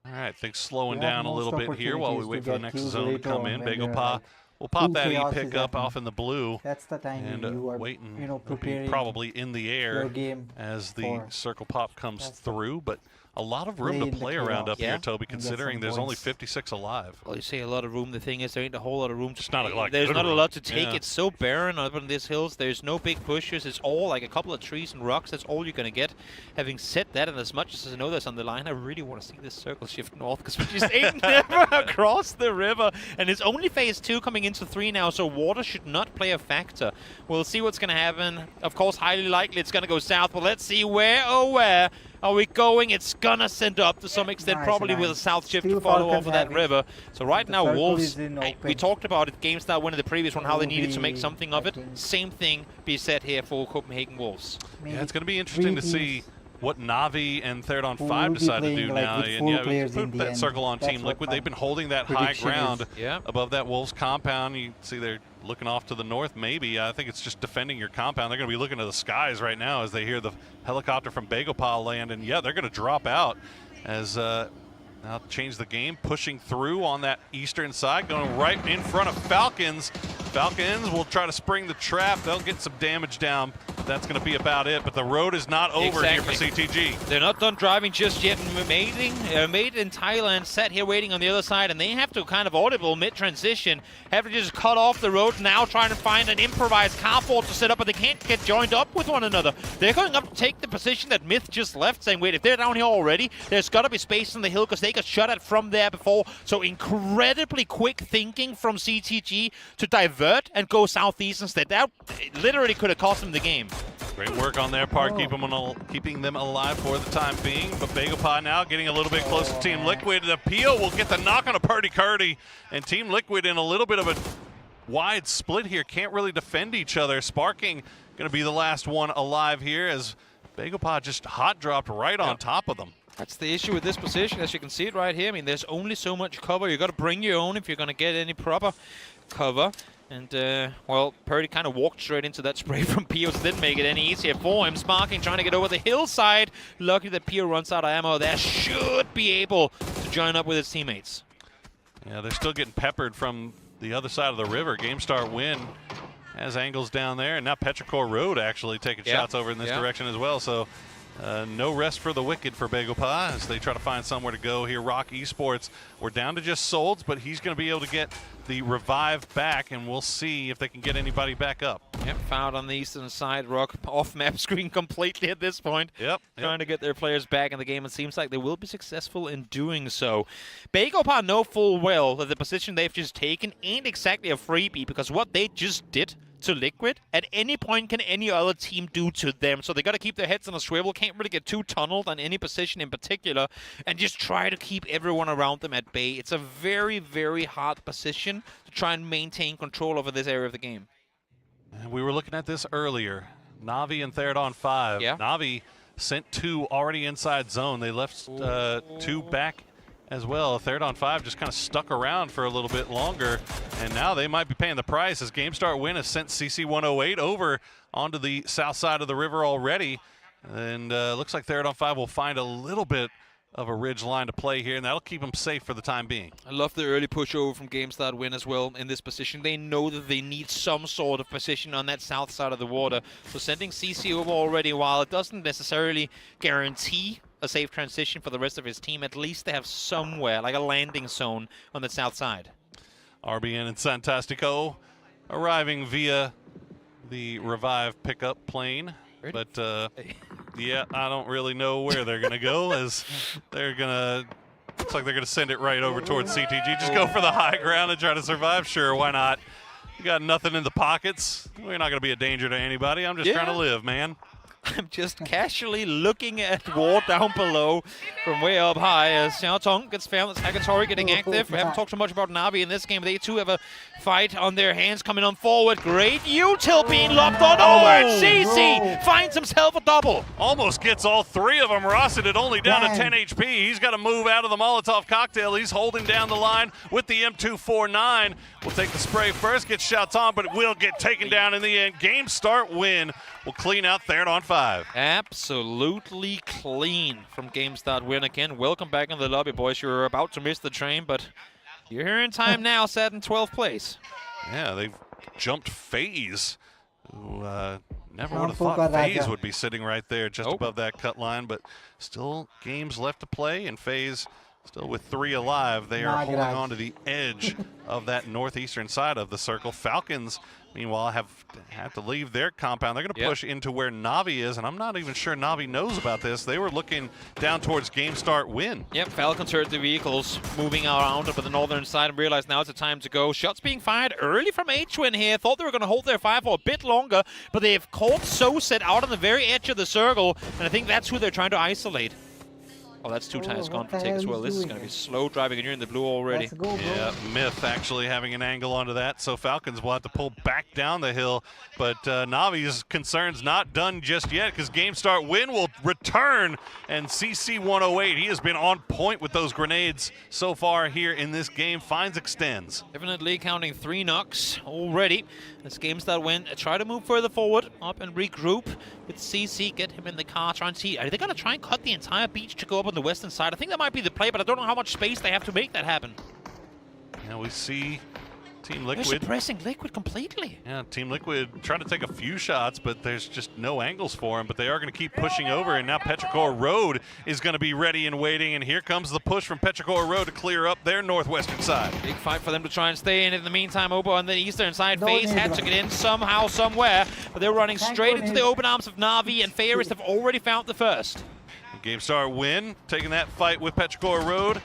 All right, things slowing down a little bit here while we wait for the next zone to come in. BagelPa will pop that E-pick up off in the blue. That's the time and you are, waiting, preparing probably in the air your game as the for- circle pop comes through. But a lot of room to play around up here, Toby, considering there's only 56 alive. Well, you say a lot of room. The thing is, there ain't a whole lot of room. Just not a lot. There's good not a room. lot to take. Yeah. It's so barren up on these hills. There's no big bushes. It's all like a couple of trees and rocks. That's all you're going to get. Having said that, and as much as I know that's on the line, I really want to see this circle shift north because we just ain't never across the river. And it's only phase 2 coming into 3 now, so water should not play a factor. We'll see what's going to happen. Of course, highly likely it's going to go south, but let's see where are we going. It's going to send up to some extent, probably with a south shift to follow off of that river. So right now, Wolves, we talked about it, GameStar winning the previous one, how they needed to make something of it. Same thing be said here for Copenhagen Wolves. Yeah, it's going to be interesting to see what Navi and Third on 5 decide to do now. And put that circle on Team Liquid. They've been holding that high ground above that Wolves compound. You see they're looking off to the north, maybe. I think it's just defending your compound. They're going to be looking to the skies right now as they hear the helicopter from BagelPa land. And yeah, they're going to drop out as now Change the Game, pushing through on that eastern side, going right in front of Falcons. Falcons will try to spring the trap. They'll get some damage down. That's going to be about it, but the road is not over here for CTG. They're not done driving just yet. Made in Thailand, sat here waiting on the other side, and they have to kind of audible mid-transition, have to just cut off the road now, trying to find an improvised carport to set up, but they can't get joined up with one another. They're going up to take the position that Myth just left, saying, wait, if they're down here already, there's got to be space on the hill because they got shot at from there before. So incredibly quick thinking from CTG to divert and go southeast instead. That literally could have cost them the game. Great work on their part, keeping them alive for the time being. But BeaglePod now getting a little bit close to Team Liquid. The Pio will get the knock on a Purdy Curdy, and Team Liquid in a little bit of a wide split here. Can't really defend each other. Sparking going to be the last one alive here as BeaglePod just hot dropped right on top of them. That's the issue with this position, as you can see it right here. I mean, there's only so much cover. You got to bring your own if you're going to get any proper cover. And, well, Purdy kind of walked straight into that spray from Pio, so didn't make it any easier for him. Sparking trying to get over the hillside. Lucky that Pio runs out of ammo there. Should be able to join up with his teammates. Yeah, they're still getting peppered from the other side of the river. GameStar win has angles down there, and now Petrichor Road actually taking shots over in this direction as well. So no rest for the wicked for BeaglePod as they try to find somewhere to go here. Rock Esports, we're down to just Solds, but he's going to be able to get the revive back, and we'll see if they can get anybody back up. Yep, found on the eastern side. Rock off map screen completely at this point. Yep. Trying to get their players back in the game. It seems like they will be successful in doing so. BeaglePod know full well that the position they've just taken ain't exactly a freebie, because what they just did to Liquid, at any point can any other team do to them. So they got to keep their heads on a swivel, can't really get too tunneled on any position in particular, and just try to keep everyone around them at bay. It's a very, very hard position to try and maintain control over this area of the game. And we were looking at this earlier. Navi and Third on 5. Yeah. Navi sent 2 already inside zone. They left 2 back as well. Third on 5 just kind of stuck around for a little bit longer, and now they might be paying the price as GameStar Win has sent CC108 over onto the south side of the river already, and looks like Third on 5 will find a little bit of a ridge line to play here, and that'll keep them safe for the time being. I love the early push over from GameStar Win as well in this position. They know that they need some sort of position on that south side of the water, so sending CC over already, while it doesn't necessarily guarantee a safe transition for the rest of his team, at least they have somewhere, like a landing zone on the south side. RBN and Santastico arriving via the Revive pickup plane. But, yeah, I don't really know where they're going to go, as they're going to, looks like they're going to send it right over towards CTG. Just go for the high ground and try to survive. Sure, why not? You got nothing in the pockets. We're not going to be a danger to anybody. I'm just trying to live, man. I'm just casually looking at war down below from way up high as Xiao Tong gets found. It's Hagatori getting active. We haven't talked so much about Navi in this game. They too have a fight on their hands coming on forward. Great util being lopped on over. CC finds himself a double. Almost gets all 3 of them. Rossett only down to 10 HP. He's got to move out of the Molotov cocktail. He's holding down the line with the M249. We'll take the spray first, get shots on, but it will get taken down in the end. Game start win. We'll clean out Third on 5. Absolutely clean from GameStart Win again. Welcome back in the lobby, boys. You're about to miss the train, but you're here in time now, sat in 12th place. Yeah, they've jumped FaZe, who never would have thought FaZe would be sitting right there just above that cut line, but still games left to play, and FaZe still with 3 alive. They are holding on to the edge of that northeastern side of the circle. Falcons, meanwhile, have to leave their compound. They're going to push into where Navi is, and I'm not even sure Navi knows about this. They were looking down towards Game Start Win. Yep, Falcons heard the vehicles moving around up at the northern side and realized now it's the time to go. Shots being fired early from H-Twin here. Thought they were going to hold their fire for a bit longer, but they've caught SoSet out on the very edge of the circle, and I think that's who they're trying to isolate. Oh, that's 2 times gone for take as well. This is going to be slow driving, and you're in the blue already. Yeah, Myth actually having an angle onto that, so Falcons will have to pull back down the hill. But Navi's concerns not done just yet, because Game Start Win will return, and CC108, he has been on point with those grenades so far here in this game. Finds extends. Definitely counting 3 knocks already. As Game Start Win try to move further forward, up and regroup with CC, get him in the car, try and see. Are they going to try and cut the entire beach to go up on the western side? I think that might be the play, but I don't know how much space they have to make that happen. Yeah, we see Team They're Liquid. suppressing Liquid completely. Yeah, Team Liquid trying to take a few shots, but there's just no angles for him. But they are going to keep pushing over, and now Petrichor Road is going to be ready and waiting. And here comes the push from Petrichor Road to clear up their northwestern side. Big fight for them to try and stay in. In the meantime, Obo on the eastern side, FaZe had to get in somehow, somewhere, but they're running straight into the open arms of Na'Vi, and Fairest have already found the first. GameStar win, taking that fight with Petrichor Road.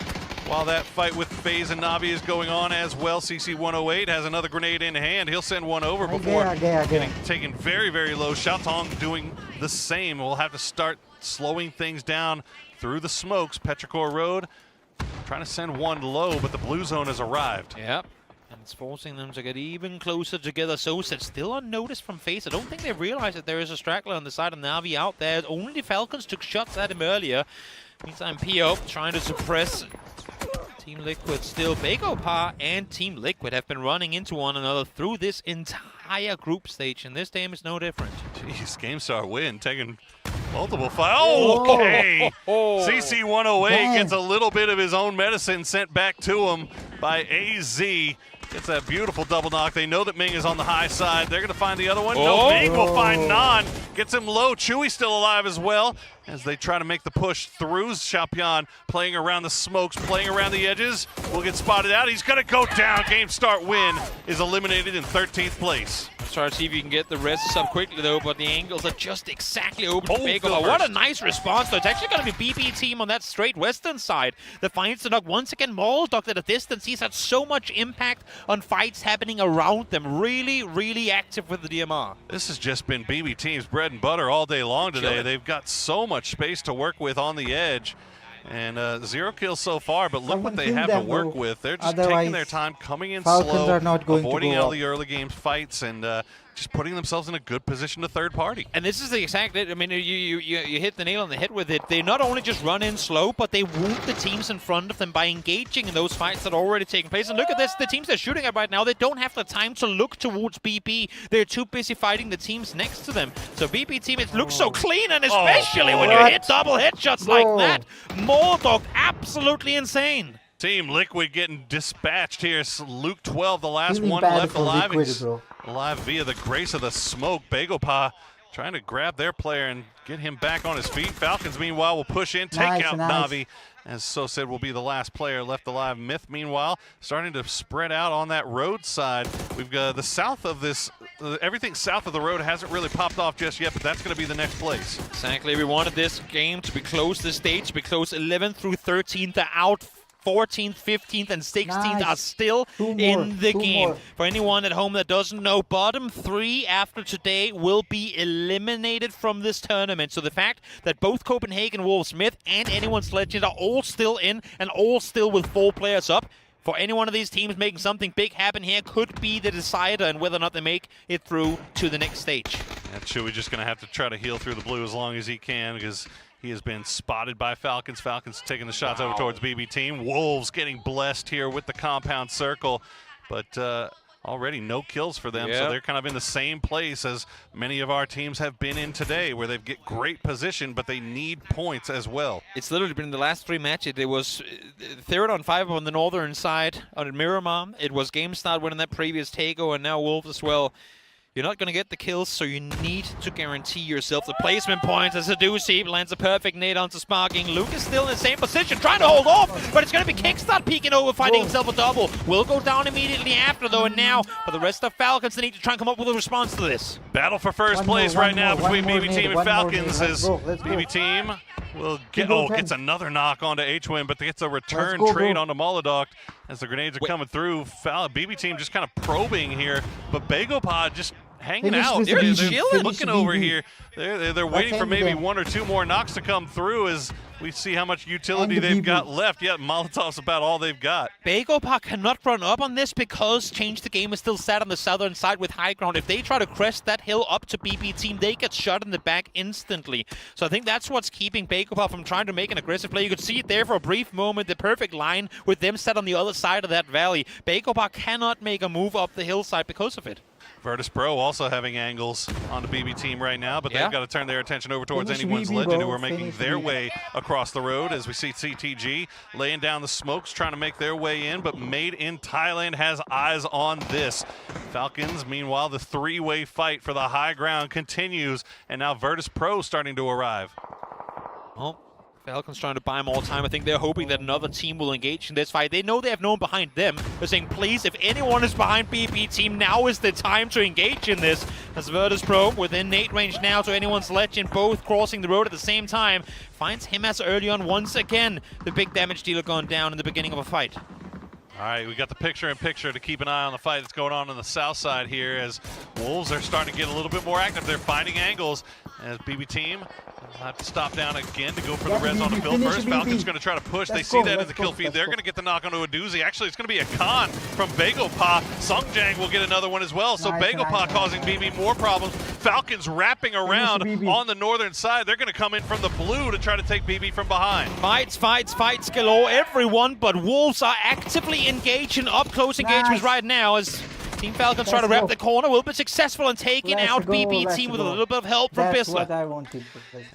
While that fight with FaZe and Na'Vi is going on as well, CC108 has another grenade in hand. He'll send one over before getting taken very, very low. Xiaotong doing the same. We'll have to start slowing things down through the smokes. Petrichor Road trying to send one low, but the blue zone has arrived. Yep. And it's forcing them to get even closer together. Soset still unnoticed from FaZe. I don't think they realized that there is a straggler on the side of Na'Vi out there. Only the Falcons took shots at him earlier. Meantime, PO trying to suppress Team Liquid still. Begopar and Team Liquid have been running into one another through this entire group stage, and this game is no different. Jeez, GameStar win, taking multiple fights. Oh, okay. CC108 gets a little bit of his own medicine sent back to him by AZ. Gets that beautiful double knock. They know that Ming is on the high side. They're going to find the other one. No, Ming will find Nan. Gets him low. Chewy still alive as well as they try to make the push through. Xiaopian playing around the smokes, playing around the edges. Will get spotted out. He's going to go down. Game start win is eliminated in 13th place. Let's try to see if you can get the rest up quickly, though, but the angles are just exactly open to Begopar. What a nice response, though. It's actually going to be BB team on that straight western side that finds the knock. Once again, Moldoc at a distance. He's had so much impact on fights happening around them. Really, really active with the DMR. This has just been BB team's bread and butter all day long today. They've got so much space to work with on the edge. And 0 kills so far, but look what they have to work with. They're just taking their time, coming in slow, avoiding all the early game fights, and just putting themselves in a good position to third party. And this is the exact, I mean, you hit the nail on the head with it. They not only just run in slow, but they wound the teams in front of them by engaging in those fights that are already taking place. And look at this, the teams they're shooting at right now, they don't have the time to look towards BP. They're too busy fighting the teams next to them. So BP team, it looks so clean, and especially when you hit double headshots like that. Mordog, absolutely insane. Team Liquid getting dispatched here. Luke 12, the last one left alive. Alive via the grace of the smoke. Begopar trying to grab their player and get him back on his feet. Falcons, meanwhile, will push in, take out Na'Vi. As So said, will be the last player left alive. Myth, meanwhile, starting to spread out on that road side. We've got the south of this, everything south of the road hasn't really popped off just yet, but that's going to be the next place. Exactly. We wanted this game to be close, this stage to be close. 11th through 13th are out. 14th, 15th, and 16th are still in the game. For anyone at home that doesn't know, bottom 3 after today will be eliminated from this tournament. So the fact that both Copenhagen Wolves, Smith, and Anyone's Legend are all still in and all still with 4 players up, for any one of these teams making something big happen here could be the decider in whether or not they make it through to the next stage. And Chewy just going to have to try to heal through the blue as long as he can, because he has been spotted by Falcons. Falcons taking the shots over towards BB team. Wolves getting blessed here with the compound circle, but already no kills for them. So they're kind of in the same place as many of our teams have been in today, where they get great position, but they need points as well. It's literally been the last 3 matches. It was 3rd on 5 on the northern side on Miramar. It was GameStar winning that previous Tego, and now Wolves as well. You're not going to get the kills, so you need to guarantee yourself the placement points. As Sedusi lands a perfect nade onto Sparking. Luke is still in the same position, trying to hold off, but it's going to be Kickstart peeking over, finding himself a double. Will go down immediately after, though, and now for the rest of Falcons, they need to try and come up with a response to this. Battle for first place right now between BB Team and Falcons, as BB Team will get, gets another knock onto H-Win, but gets a return trade onto Molodok as the grenades are coming through. BB Team just kind of probing here, but Begopar just hanging out. They're looking over here. They're waiting for maybe 1 or 2 more knocks to come through as we see how much utility they've got left. Yeah, Molotov's about all they've got. Begopar cannot run up on this because Change the Game is still sat on the southern side with high ground. If they try to crest that hill up to BB Team, they get shot in the back instantly. So I think that's what's keeping Begopar from trying to make an aggressive play. You could see it there for a brief moment, the perfect line with them set on the other side of that valley. Begopar cannot make a move up the hillside because of it. Virtus Pro also having angles on the BB team right now, but Yeah. they've got to turn their attention over towards Finish anyone's BB, legend bro. who are making Finish their BB. way across the road as we see CTG laying down the smokes, trying to make their way in, but Made in Thailand has eyes on this. Falcons, meanwhile, the three-way fight for the high ground continues, and now Virtus Pro starting to arrive. Well, Falcons trying to buy more time. I think they're hoping that another team will engage in this fight. They know they have no one behind them. They're saying, please, if anyone is behind BB team, now is the time to engage in this. As Virtus Pro within nade range now to anyone's legend, both crossing the road at the same time. Finds him as early on once again. The big damage dealer gone down in the beginning of a fight. All right, we got the picture-in-picture to keep an eye on the fight that's going on the south side here as Wolves are starting to get a little bit more active. They're finding angles as BB team will have to stop down again to go for the res on the field first. Falcons going to try to push. They see that in the kill feed. They're going to get the knock onto a doozy. Actually, it's going to be a con from Bagopah. Sungjang will get another one as well. So Bagopah causing BB more problems. Falcons wrapping around on the northern side. They're going to come in from the blue to try to take BB from behind. Fights galore, everyone, but Wolves are actively engaged in up-close engagements right now as Team Falcons try to wrap the corner, will be successful in taking out BB team with a little bit of help from That's Bissler. what I wanted.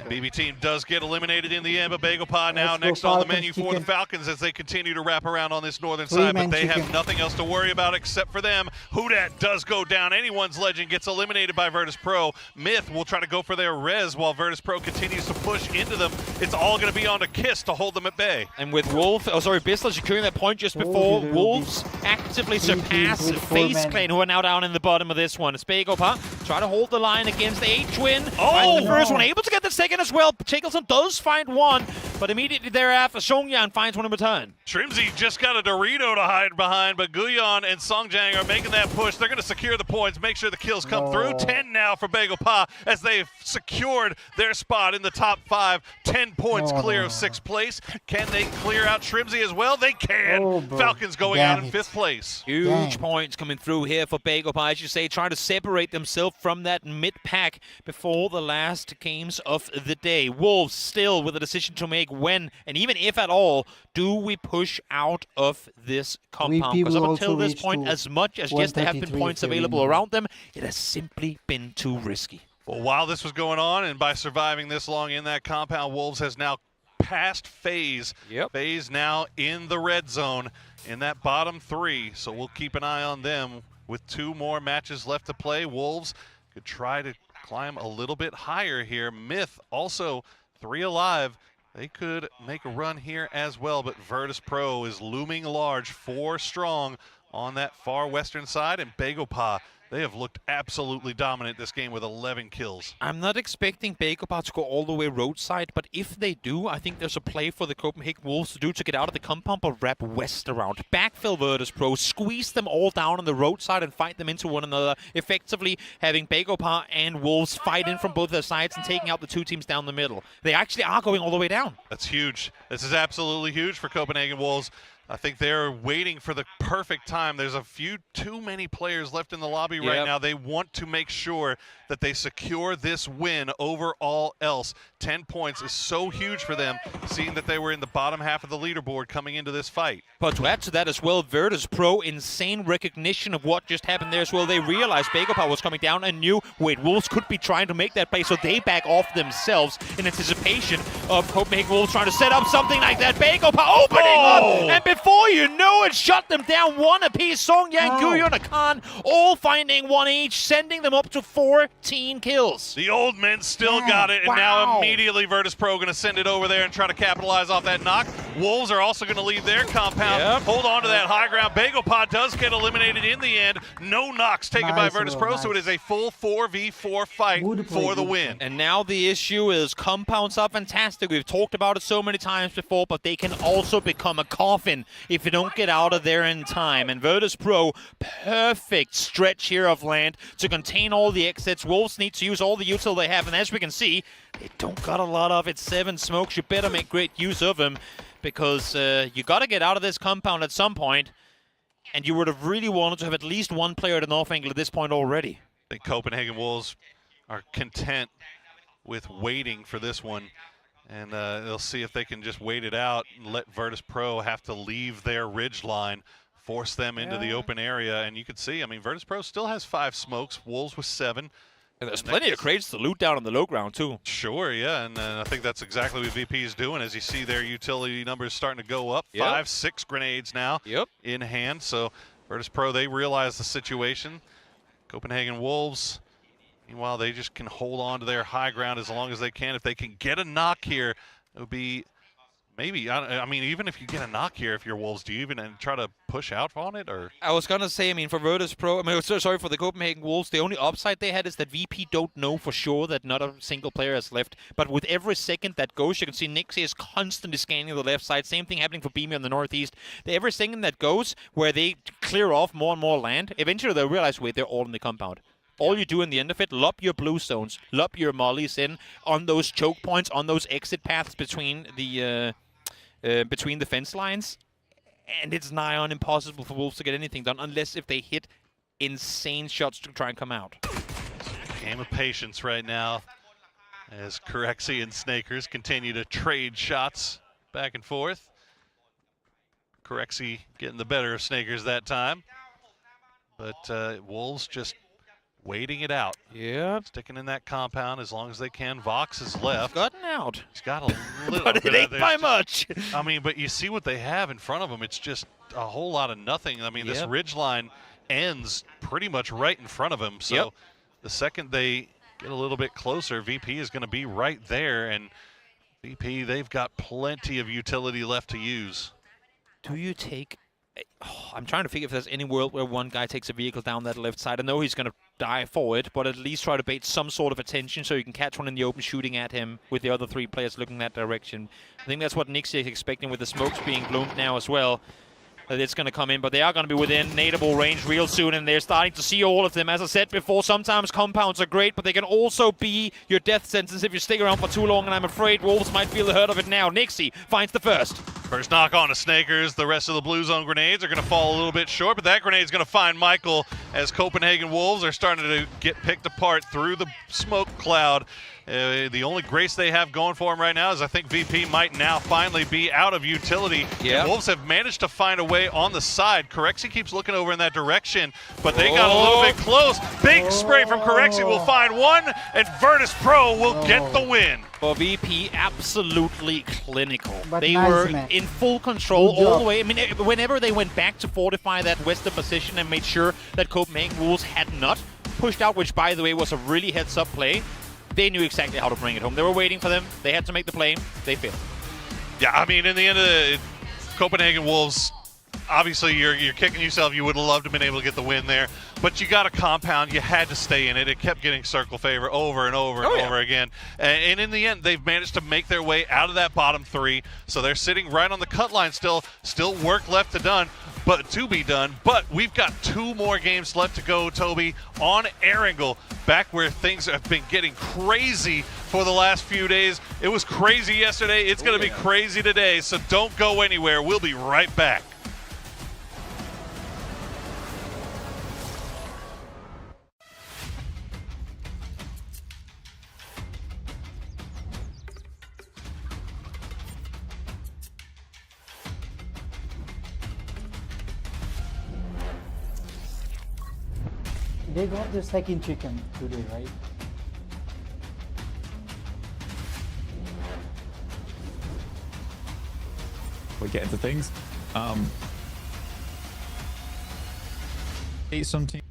BB team does get eliminated in the end, but Bagopah now next on the menu for the Falcons as they continue to wrap around on this northern side, but they have nothing else to worry about except for them. Hudat does go down. Anyone's legend gets eliminated by Virtus Pro. Myth will try to go for their res while Virtus Pro continues to push into them. It's all going to be on a Kiss to hold them at bay. And with Bissler securing that point just before, Wolves actively surpass FaZe Clan, who are now down in the bottom of this one. Bagopah try to hold the line against the H-Win. Finds the first one, able to get the second as well. Chickelson does find one, but immediately thereafter, Songyan finds one in return. Trimsy just got a Dorito to hide behind, but Guyon and Songjang are making that push. They're going to secure the points, make sure the kills come through. 10 now for Bagopah as they've secured their spot in the top 5. 10 points clear of 6th place. Can they clear out Trimsy as well? They can. Falcons going out in 5th place. Huge points coming through here for Bagopah, as you say, trying to separate themselves from that mid-pack before the last games of the day. Wolves still with a decision to make when, and even if at all, do we push out of this compound? Because up until this point, as much as yes, there have been points available around them, it has simply been too risky. Well, while this was going on, and by surviving this long in that compound, Wolves has now passed FaZe. FaZe now in the red zone in that bottom 3, so we'll keep an eye on them. With 2 more matches left to play, Wolves could try to climb a little bit higher here. Myth also 3 alive. They could make a run here as well, but Virtus Pro is looming large, 4 strong on that far western side, and Bagopah, they have looked absolutely dominant this game with 11 kills. I'm not expecting Bagopah to go all the way roadside, but if they do, I think there's a play for the Copenhagen Wolves to do to get out of the compound, but wrap west around. Backfill Virtus Pro, squeeze them all down on the roadside and fight them into one another, effectively having Bagopah and Wolves fight in from both their sides and taking out the 2 teams down the middle. They actually are going all the way down. That's huge. This is absolutely huge for Copenhagen Wolves. I think they're waiting for the perfect time. There's a few too many players left in the lobby right now. They want to make sure that they secure this win over all else. 10 points is so huge for them, seeing that they were in the bottom half of the leaderboard coming into this fight. But to add to that as well, Virtus Pro, insane recognition of what just happened there as well. They realized Bagopah was coming down and knew, wait, Wolves could be trying to make that play, so they back off themselves in anticipation of Copenhagen Wolves trying to set up something like that. Bagopah opening up, and before you know it, shut them down 1 apiece. Songyang, Guyon, Akan, all finding 1 each, sending them up to 14 kills. The old men still got it, and now immediately Virtus Pro going to send it over there and try to capitalize off that knock. Wolves are also going to leave their compound, hold on to that high ground. Bagopah does get eliminated in the end. No knocks taken by Virtus Pro, so it is a full 4v4 fight for the win. And now the issue is compounds are fantastic. We've talked about it so many times before, but they can also become a coffin if you don't get out of there in time. And Virtus Pro, perfect stretch here of land to contain all the exits. Wolves need to use all the util they have, and as we can see, they don't got a lot of it. 7 smokes, you better make great use of them, because you got to get out of this compound at some point, and you would have really wanted to have at least 1 player at the north angle at this point already. I think Copenhagen Wolves are content with waiting for this one, and they'll see if they can just wait it out and let Virtus Pro have to leave their ridge line force them into the open area. And you can see, I mean, Virtus Pro still has 5 smokes, Wolves with 7. And there's plenty of crates to loot down on the low ground, too. Sure, yeah, and I think that's exactly what VP is doing as you see their utility numbers starting to go up. 5, 6 grenades now in hand. So Virtus Pro, they realize the situation. Copenhagen Wolves, meanwhile, they just can hold on to their high ground as long as they can. If they can get a knock here, it would be maybe, I mean, even if you get a knock here, if you're Wolves, do you even try to push out on it? Or I was going to say, I mean, for Virtus Pro, I mean, sorry, for the Copenhagen Wolves, the only upside they had is that VP don't know for sure that not a single player has left. But with every second that goes, you can see Nixie is constantly scanning the left side. Same thing happening for Beamy on the northeast. Every second that goes, where they clear off more and more land, eventually they'll realize, wait, they're all in the compound. All you do in the end of it, lob your blue zones, lob your mollies in on those choke points, on those exit paths between the fence lines, and it's nigh on impossible for Wolves to get anything done unless if they hit insane shots to try and come out. Game of patience right now as Corexi and Snakers continue to trade shots back and forth. Corexi getting the better of Snakers that time, but Wolves just waiting it out. Yeah. Sticking in that compound as long as they can. Vox is left. He's gotten out. He's got a little but it ain't by much. I mean, but you see what they have in front of them. It's just a whole lot of nothing. I mean, this ridge line ends pretty much right in front of him. So the second they get a little bit closer, VP is going to be right there. And VP, they've got plenty of utility left to use. Do you take... Oh, I'm trying to figure if there's any world where one guy takes a vehicle down that left side. I know he's going to die for it, but at least try to bait some sort of attention so you can catch one in the open shooting at him with the other 3 players looking that direction. I think that's what Nixie is expecting with the smokes being bloomed now as well. That it's going to come in, but they are going to be within nadeable range real soon, and they're starting to see all of them. As I said before, sometimes compounds are great, but they can also be your death sentence if you stick around for too long, and I'm afraid Wolves might feel the hurt of it now. Nixie finds the first. First knock on to Snakers. The rest of the blue zone grenades are going to fall a little bit short, but that grenade is going to find Michael as Copenhagen Wolves are starting to get picked apart through the smoke cloud. The only grace they have going for them right now is I think VP might now finally be out of utility. Yeah. Wolves have managed to find a way on the side. Corexi keeps looking over in that direction, but they got a little bit close. Big spray from Corexi will find one, and Virtus Pro will get the win. For VP, absolutely clinical. But they nice, were man. in full control Good all job. the way. I mean, whenever they went back to fortify that western position and made sure that Copenhagen Wolves had not pushed out, which, by the way, was a really heads-up play, they knew exactly how to bring it home. They were waiting for them. They had to make the play. They failed. Yeah, I mean, in the end of the Copenhagen Wolves, obviously you're kicking yourself. You would have loved to have been able to get the win there. But you got a compound. You had to stay in it. It kept getting circle favor over and over and over again. And in the end, they've managed to make their way out of that bottom 3. So they're sitting right on the cut line still. Still work left to be done. But we've got 2 more games left to go, Toby, on Erangel. Back where things have been getting crazy for the last few days. It was crazy yesterday. It's going to be crazy today. So don't go anywhere. We'll be right back. They got the second chicken today, right? We get into things. Some team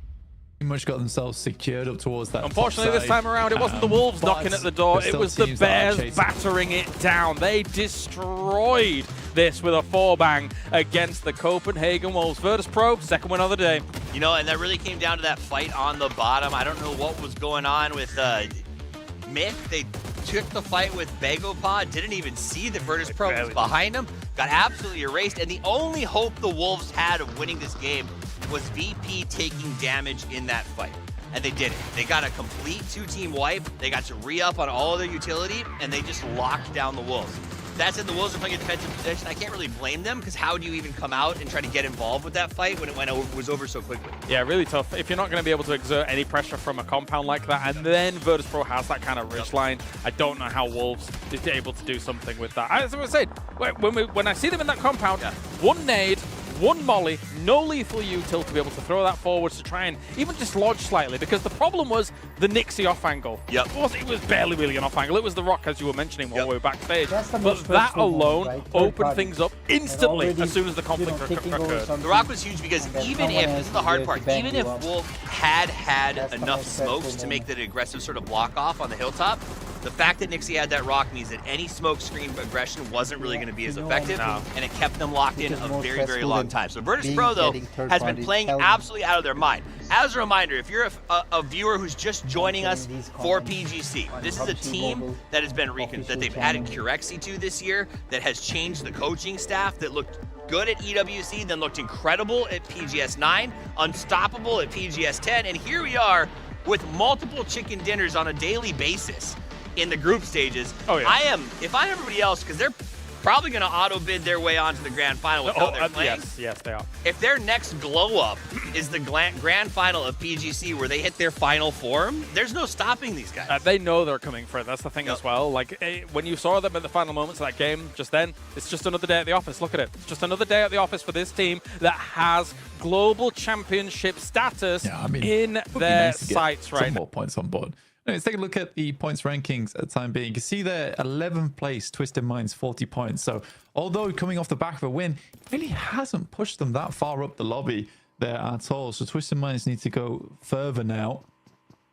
much got themselves secured up towards that. Unfortunately, this time around, it wasn't the Wolves knocking at the door. It was the Bears battering it down. They destroyed this with a 4-bang against the Copenhagen Wolves. Virtus Pro, second win of the day. You know, and that really came down to that fight on the bottom. I don't know what was going on with Mick. They took the fight with Bagopod, didn't even see that Virtus Pro was behind him, got absolutely erased, and the only hope the Wolves had of winning this game was VP taking damage in that fight. And they did it. They got a complete 2-team wipe. They got to re-up on all of their utility, and they just locked down the Wolves. That said, the Wolves are playing a defensive position. I can't really blame them, because how do you even come out and try to get involved with that fight when it was over so quickly? Yeah, really tough. If you're not going to be able to exert any pressure from a compound like that, and then Virtus Pro has that kind of ridge line, I don't know how Wolves is able to do something with that. As I was saying, when I see them in that compound, one nade, one molly, no lethal util to be able to throw that forwards to try and even dislodge slightly, because the problem was the Nixie off angle. Yep. It was barely really an off angle. It was the rock, as you were mentioning while we were backstage. The But that alone right? opened things up instantly already, as soon as the conflict taking over occurred. something. The rock was huge because then even someone if, has this is the to hard do part, to back even you if up. Wolf had That's the enough most smokes stressful to make moment. that aggressive sort of block off on the hilltop, the fact that Nixie had that rock means that any smoke screen aggression wasn't really going to be as effective, and it kept them locked in a very, very long time. So Virtus Pro, though, has been playing absolutely out of their mind. As a reminder, if you're a viewer who's just joining us for PGC, this is a team that has been that they've added Curexi to this year, that has changed the coaching staff, that looked good at EWC, then looked incredible at PGS 9, unstoppable at PGS 10, and here we are with multiple chicken dinners on a daily basis in the group stages. Oh, yeah. If I'm everybody else, because they're probably going to auto bid their way onto the grand final with how they're playing. Yes, they are. If their next glow up is the grand final of PGC where they hit their final form, there's no stopping these guys. They know they're coming for it. That's the thing as well. Like, when you saw them at the final moments of that game just then, it's just another day at the office. Look at it. It's just another day at the office for this team that has global championship status in their sights right some now. more points on board. Let's take a look at the points rankings at the time being. You can see there, 11th place, Twisted Minds, 40 points. So although coming off the back of a win, it really hasn't pushed them that far up the lobby there at all. So Twisted Minds need to go further now,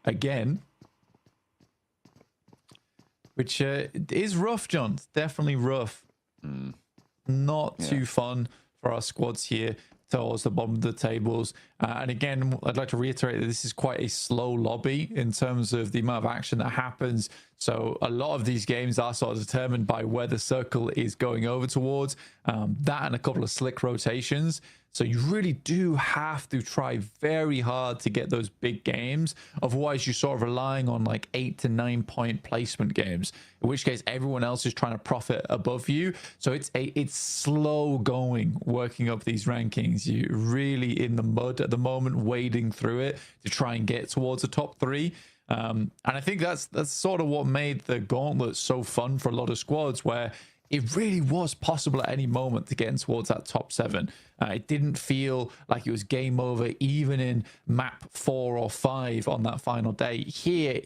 again. Which is rough, John. It's definitely rough. Not too fun for our squads here towards the bottom of the tables. And again, I'd like to reiterate that this is quite a slow lobby in terms of the amount of action that happens. So a lot of these games are sort of determined by where the circle is going over towards. That and a couple of slick rotations. So you really do have to try very hard to get those big games. Otherwise, you're sort of relying on like 8 to 9 point placement games, in which case everyone else is trying to profit above you. So it's slow going, working up these rankings. You're really in the mud at the moment, wading through it to try and get towards the top 3. And I think that's sort of what made the gauntlet so fun for a lot of squads, where it really was possible at any moment to get in towards that top 7. It didn't feel like it was game over, even in map 4 or 5 on that final day. Here,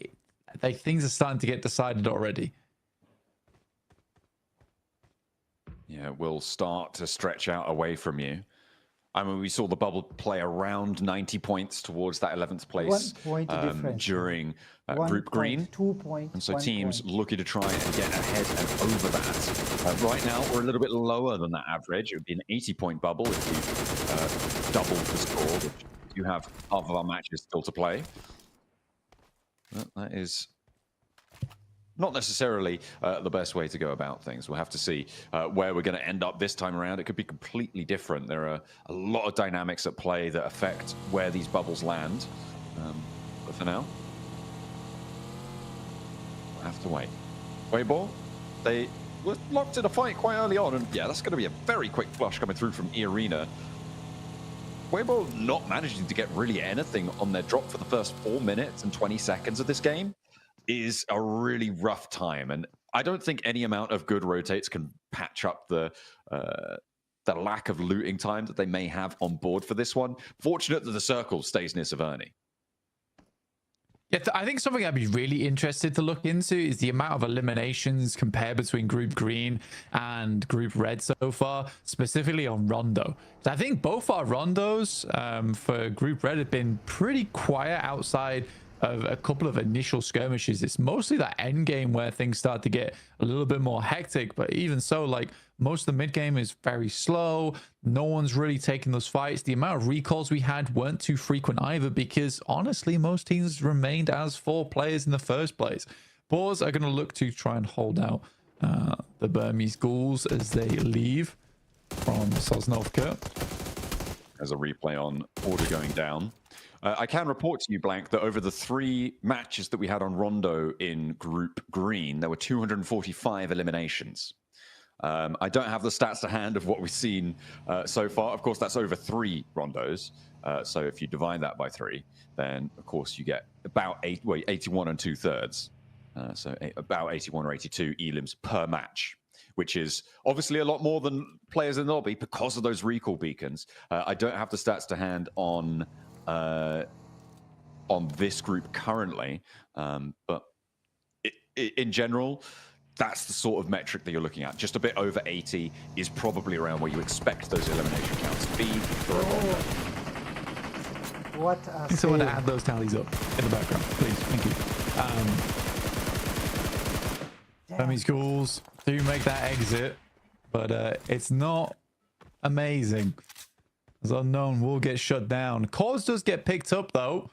things are starting to get decided already. Yeah, will start to stretch out away from you. I mean, we saw the bubble play around 90 points towards that 11th place 1 point difference. during Group Green. 2 points. And so 1 teams point. looking to try and get ahead and over that. Right now, we're a little bit lower than that average. It would be an 80-point bubble if you doubled the score, which you have half of our matches still to play. But that is not necessarily the best way to go about things. We'll have to see where we're going to end up this time around. It could be completely different. There are a lot of dynamics at play that affect where these bubbles land. But for now, we'll have to wait. Weibo, they were locked in a fight quite early on. And yeah, that's going to be a very quick flush coming through from Irina. Weibo not managing to get really anything on their drop for the first 4 minutes and 20 seconds of this game is a really rough time, and I don't think any amount of good rotates can patch up the lack of looting time that they may have on board for this one. Fortunate that the circle stays near Severny. Yeah, I think something I'd be really interested to look into is the amount of eliminations compared between Group Green and Group Red so far, specifically on Rondo. So I think both our Rondos for Group Red have been pretty quiet outside of a couple of initial skirmishes. It's mostly that end game where things start to get a little bit more hectic, but even so, like, most of the mid game is very slow. No one's really taking those fights. The amount of recalls we had weren't too frequent either, because honestly most teams remained as 4 players in the first place. Boars are going to look to try and hold out the Burmese Ghouls as they leave from Sosnovka. There's a replay on order going down. I can report to you, Blank, that over the 3 matches that we had on Rondo in Group Green, there were 245 eliminations. I don't have the stats to hand of what we've seen so far. Of course, that's over 3 Rondos. So if you divide that by 3, then, of course, you get about 81 2/3. So about 81 or 82 elims per match, which is obviously a lot more than players in the lobby because of those recall beacons. I don't have the stats to hand on this group currently, but in general, that's the sort of metric that you're looking at. Just a bit over 80 is probably around where you expect those elimination counts to be for a Rondo. What Need someone to add those tallies up in the background, please. Thank you. Burmese Ghouls do make that exit, but it's not amazing. As Unknown will get shut down. Cause does get picked up, though.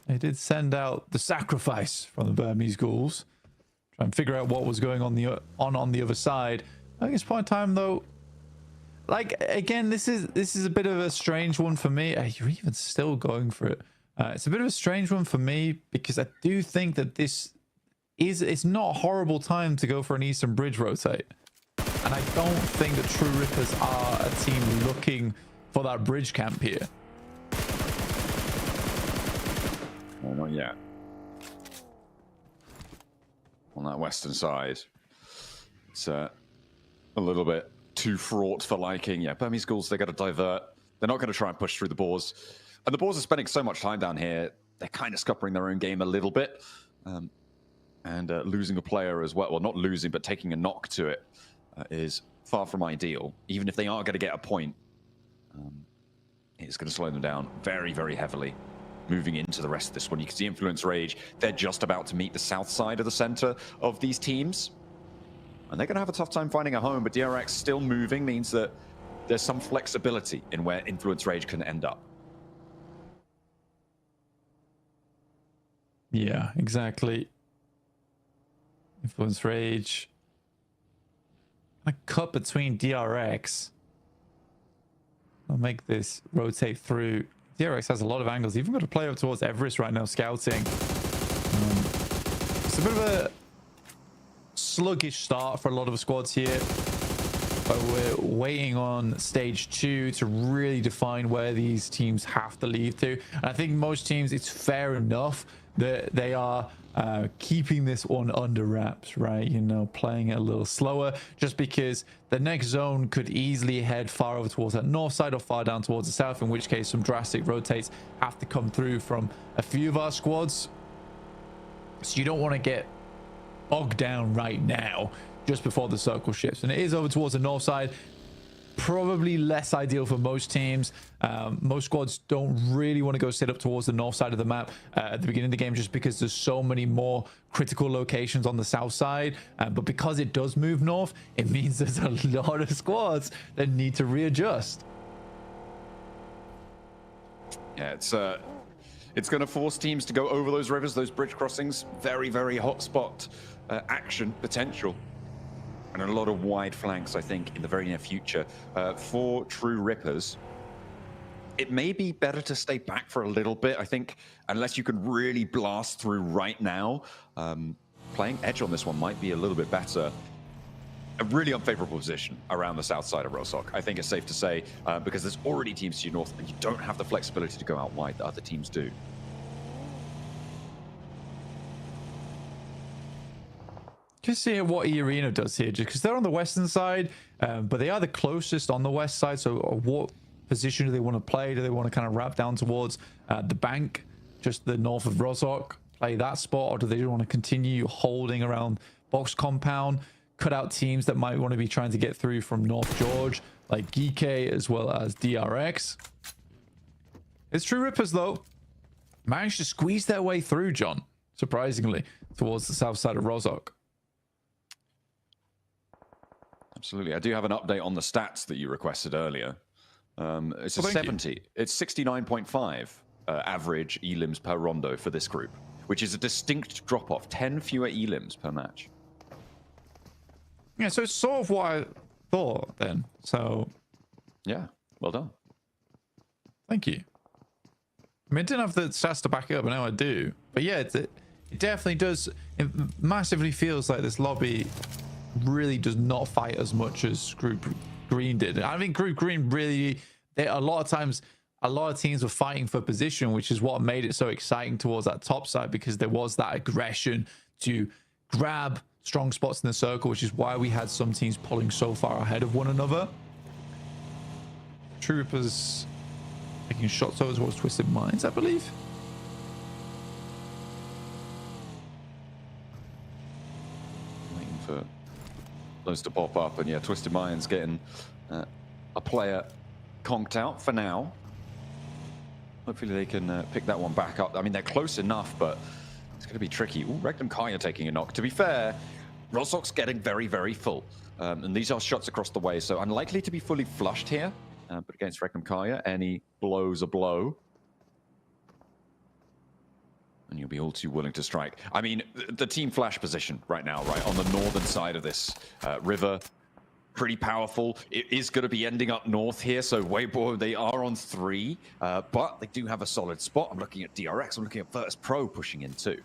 They did send out the sacrifice from the Burmese Ghouls. Try and figure out what was going on the other side. I think it's point in time, though. Like, again, this is a bit of a strange one for me. You're even still going for it. It's a bit of a strange one for me because I do think that it's not a horrible time to go for an Eastern Bridge rotate. And I don't think the True Rippers are a team looking for that bridge camp here. Well, not yet. On that western side, it's a little bit too fraught for liking. Yeah, Burmese Ghouls, they got to divert. They're not going to try and push through the Boars. And the Boars are spending so much time down here, they're kind of scuppering their own game a little bit. And losing a player as well. Well, not losing, but taking a knock to it is far from ideal. Even if they are going to get a point, it's going to slow them down very, very heavily. Moving into the rest of this one, you can see Influence Rage. They're just about to meet the south side of the center of these teams. And they're going to have a tough time finding a home, but DRX still moving means that there's some flexibility in where Influence Rage can end up. Yeah, exactly. Influence Rage. A cut between DRX. I'll make this rotate through. DRX has a lot of angles. Even got to play up towards Everest right now, scouting. It's a bit of a sluggish start for a lot of the squads here. But we're waiting on stage 2 to really define where these teams have to leave to. And I think most teams, it's fair enough that they are keeping this one under wraps, right? You know, playing it a little slower, just because the next zone could easily head far over towards that north side or far down towards the south, in which case some drastic rotates have to come through from a few of our squads. So you don't want to get bogged down right now just before the circle shifts. And it is over towards the north side. Probably less ideal for most teams. Most squads don't really want to go sit up towards the north side of the map at the beginning of the game, just because there's so many more critical locations on the south side. But because it does move north, it means there's a lot of squads that need to readjust. Yeah, it's going to force teams to go over those rivers, those bridge crossings. Very, very hot spot action potential. And a lot of wide flanks, I think, in the very near future. For True Rippers, it may be better to stay back for a little bit, I think, unless you can really blast through right now. Playing edge on this one might be a little bit better. A really unfavorable position around the south side of Rosok, I think it's safe to say, because there's already teams to your north, and you don't have the flexibility to go out wide that other teams do. Just see what E-Arena does here, just because they're on the western side, but they are the closest on the west side. So what position do they want to play? Do they want to kind of wrap down towards the bank, just the north of Rosok, play that spot, or do they want to continue holding around box compound, cut out teams that might want to be trying to get through from North George, like Geeke as well as DRX? It's True Rippers, though, managed to squeeze their way through, John, surprisingly, towards the south side of Rosok. Absolutely. I do have an update on the stats that you requested earlier. It's a 70. It's 69.5 average elims per rondo for this group, which is a distinct drop-off. 10 fewer elims per match. Yeah, so it's sort of what I thought then. So, yeah, well done. Thank you. I mean, I didn't have the stats to back it up, but now I do. But yeah, it definitely does. It massively feels like this lobby really does not fight as much as Group Green did. I think Group Green really, a lot of times, a lot of teams were fighting for position, which is what made it so exciting towards that top side, because there was that aggression to grab strong spots in the circle, which is why we had some teams pulling so far ahead of one another. Troopers taking shots over towards Twisted Minds, I believe. Waiting for those to pop up, and yeah, Twisted Minds getting a player conked out for now. Hopefully they can pick that one back up. I mean, they're close enough, but it's going to be tricky. Ooh, Rectum Kaya taking a knock. To be fair, Rozok's getting very, very full. And these are shots across the way, so unlikely to be fully flushed here. But against Rectum Kaya, any blow's a blow. And you'll be all too willing to strike. I mean, the team flash position right now, right, on the northern side of this river, pretty powerful. It is going to be ending up north here, so Weibo, they are on 3, but they do have a solid spot. I'm looking at DRX, I'm looking at Virtus Pro pushing in too.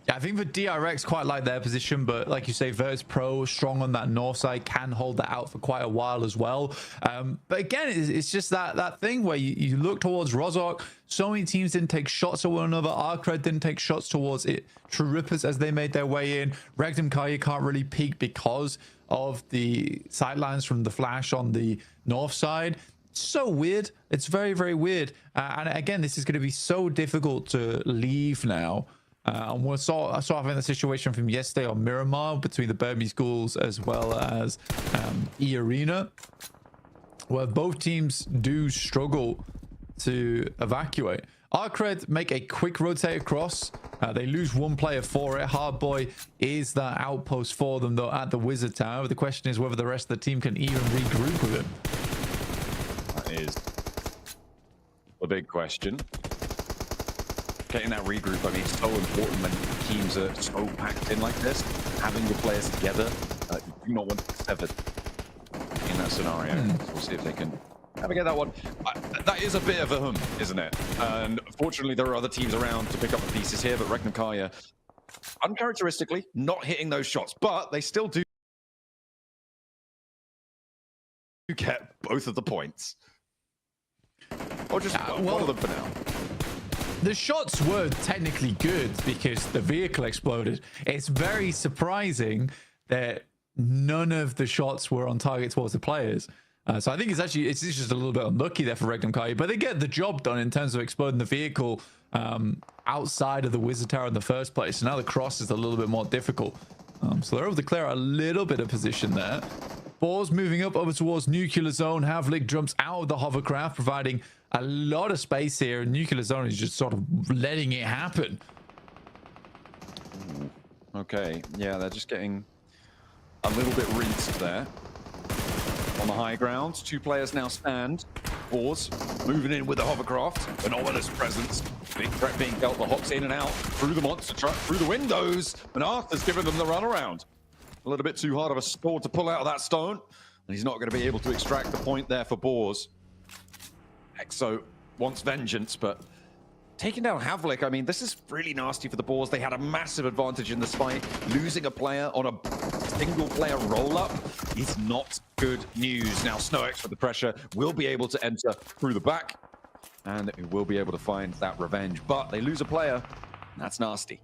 Yeah, I think the DRX quite like their position, but like you say, Virtus Pro strong on that north side, can hold that out for quite a while as well. But again, it's just that thing where you look towards Rozok. So many teams didn't take shots at one another. Arcred didn't take shots towards it. True Rippers as they made their way in. Rectum Kaya can't really peek because of the sightlines from the flash on the north side. It's so weird. It's very, very weird. And again, this is going to be so difficult to leave now. And we saw having the situation from yesterday on Miramar between the Burmese Ghouls as well as E-Arena, where both teams do struggle to evacuate. Arcred make a quick rotate across. They lose one player for it. Hardboy is that outpost for them, though, at the Wizard Tower. The question is whether the rest of the team can even regroup with him. That is a big question. Getting that regroup, I mean, it's so important when teams are so packed in like this. Having your players together, you do not want to be severed in that scenario. We'll see if they can navigate that one. That is a bit of a isn't it? And fortunately, there are other teams around to pick up the pieces here, but Rectum Kaya, uncharacteristically, not hitting those shots, but they still do get both of the points. Or just one of them for now. The shots were technically good because the vehicle exploded. It's very surprising that none of the shots were on target towards the players. So I think it's just a little bit unlucky there for Rectum Kaya, but they get the job done in terms of exploding the vehicle outside of the Wizard Tower in the first place. So now the cross is a little bit more difficult. So they're able to clear a little bit of position there. Boars moving up over towards Nuclear Zone. Havlik jumps out of the hovercraft, providing a lot of space here. Nuclear Zone is just sort of letting it happen. Ooh, okay, yeah, they're just getting a little bit rinsed there. On the high ground, 2 players now stand. Boars moving in with the hovercraft. An ominous presence. Big threat being dealt. The hops in and out through the monster truck, through the windows. And Arthur's giving them the runaround. A little bit too hard of a score to pull out of that stone. And he's not going to be able to extract the point there for Boars. Exo wants vengeance, but taking down Havlik, I mean, this is really nasty for the Boars. They had a massive advantage in this fight. Losing a player on a single player roll-up is not good news. Now, SnowX with the pressure will be able to enter through the back, and it will be able to find that revenge. But they lose a player, and that's nasty.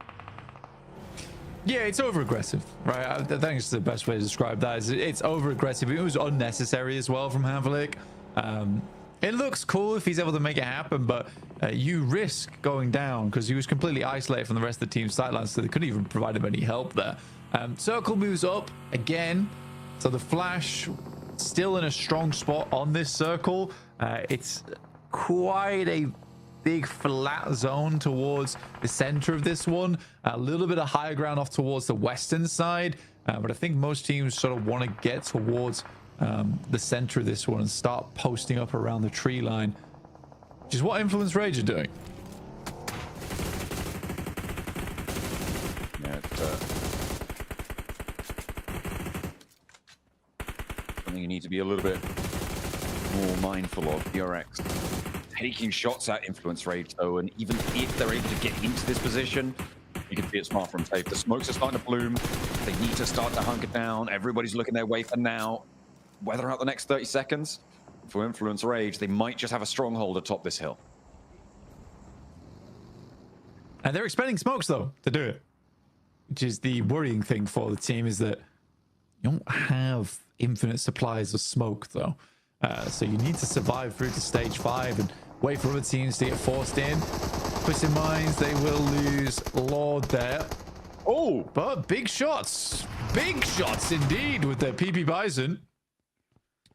Yeah, it's over-aggressive, right? I think it's the best way to describe that. Is it's over-aggressive. It was unnecessary as well from Havlik. It looks cool if he's able to make it happen, but you risk going down because he was completely isolated from the rest of the team's sidelines, so they couldn't even provide him any help there. Circle moves up again, so the Flash still in a strong spot on this circle. It's quite a big flat zone towards the center of this one. A little bit of higher ground off towards the western side, but I think most teams sort of want to get towards the center of this one and start posting up around the tree line, which is what Influence Rage are doing. Yeah, something you need to be a little bit more mindful of. DRX taking shots at Influence Rage, though, and even if they're able to get into this position, you can see it's far from safe. The smokes are starting to bloom. They need to start to hunker down. Everybody's looking their way for now. Weather out the next 30 seconds. For Influence Rage, they might just have a stronghold atop this hill. And they're expending smokes, though, to do it. which is the worrying thing for the team, is that you don't have infinite supplies of smoke, though. So you need to survive through to stage 5 and wait for other teams to get forced in. Twisted Minds, they will lose Lord there. Oh, but big shots indeed with their PP Bison.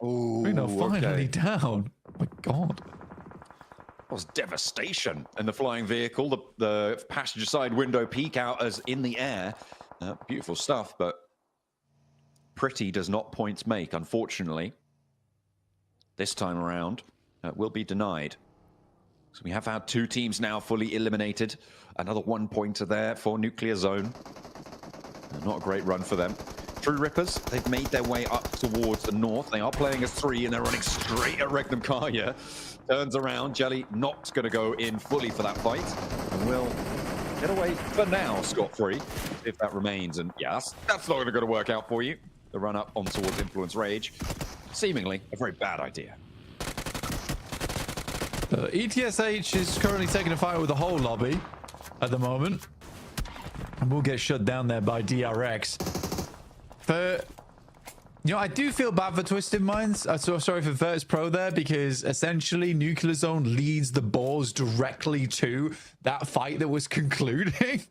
Oh, finally down. Oh my god. That was devastation in the flying vehicle. The passenger side window peek out as in the air. Beautiful stuff, but Pretty does not points make, unfortunately. This time around, will be denied. So we have had 2 teams now fully eliminated. Another 1-pointer there for Nuclear Zone. Not a great run for them. True Rippers, they've made their way up towards the north. They are playing as 3 and they're running straight at Regnum Karya. Turns around, Jelly not going to go in fully for that fight. And will get away for now, scot-free, if that remains. And yes, that's not going to work out for you. The run up on towards Influence Rage. Seemingly a very bad idea. ETSH is currently taking a fight with the whole lobby at the moment. And we'll get shut down there by DRX. But, you know, I do feel bad for Twisted Minds. So sorry for Virtus Pro there, because essentially Nuclear Zone leads the balls directly to that fight that was concluding.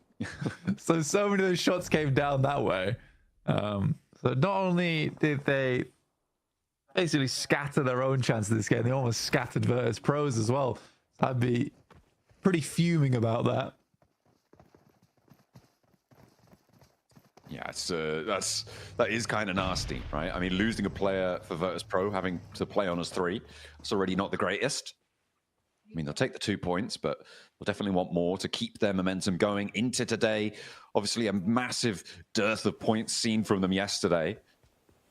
So many of those shots came down that way. So not only did they basically scatter their own chance of this game, they almost scattered Virtus Pros as well. I'd be pretty fuming about that. Yeah, that is kind of nasty, right? I mean, losing a player for Virtus Pro, having to play on as 3, it's already not the greatest. I mean, they'll take the 2 points, but they'll definitely want more to keep their momentum going into today. Obviously, a massive dearth of points seen from them yesterday.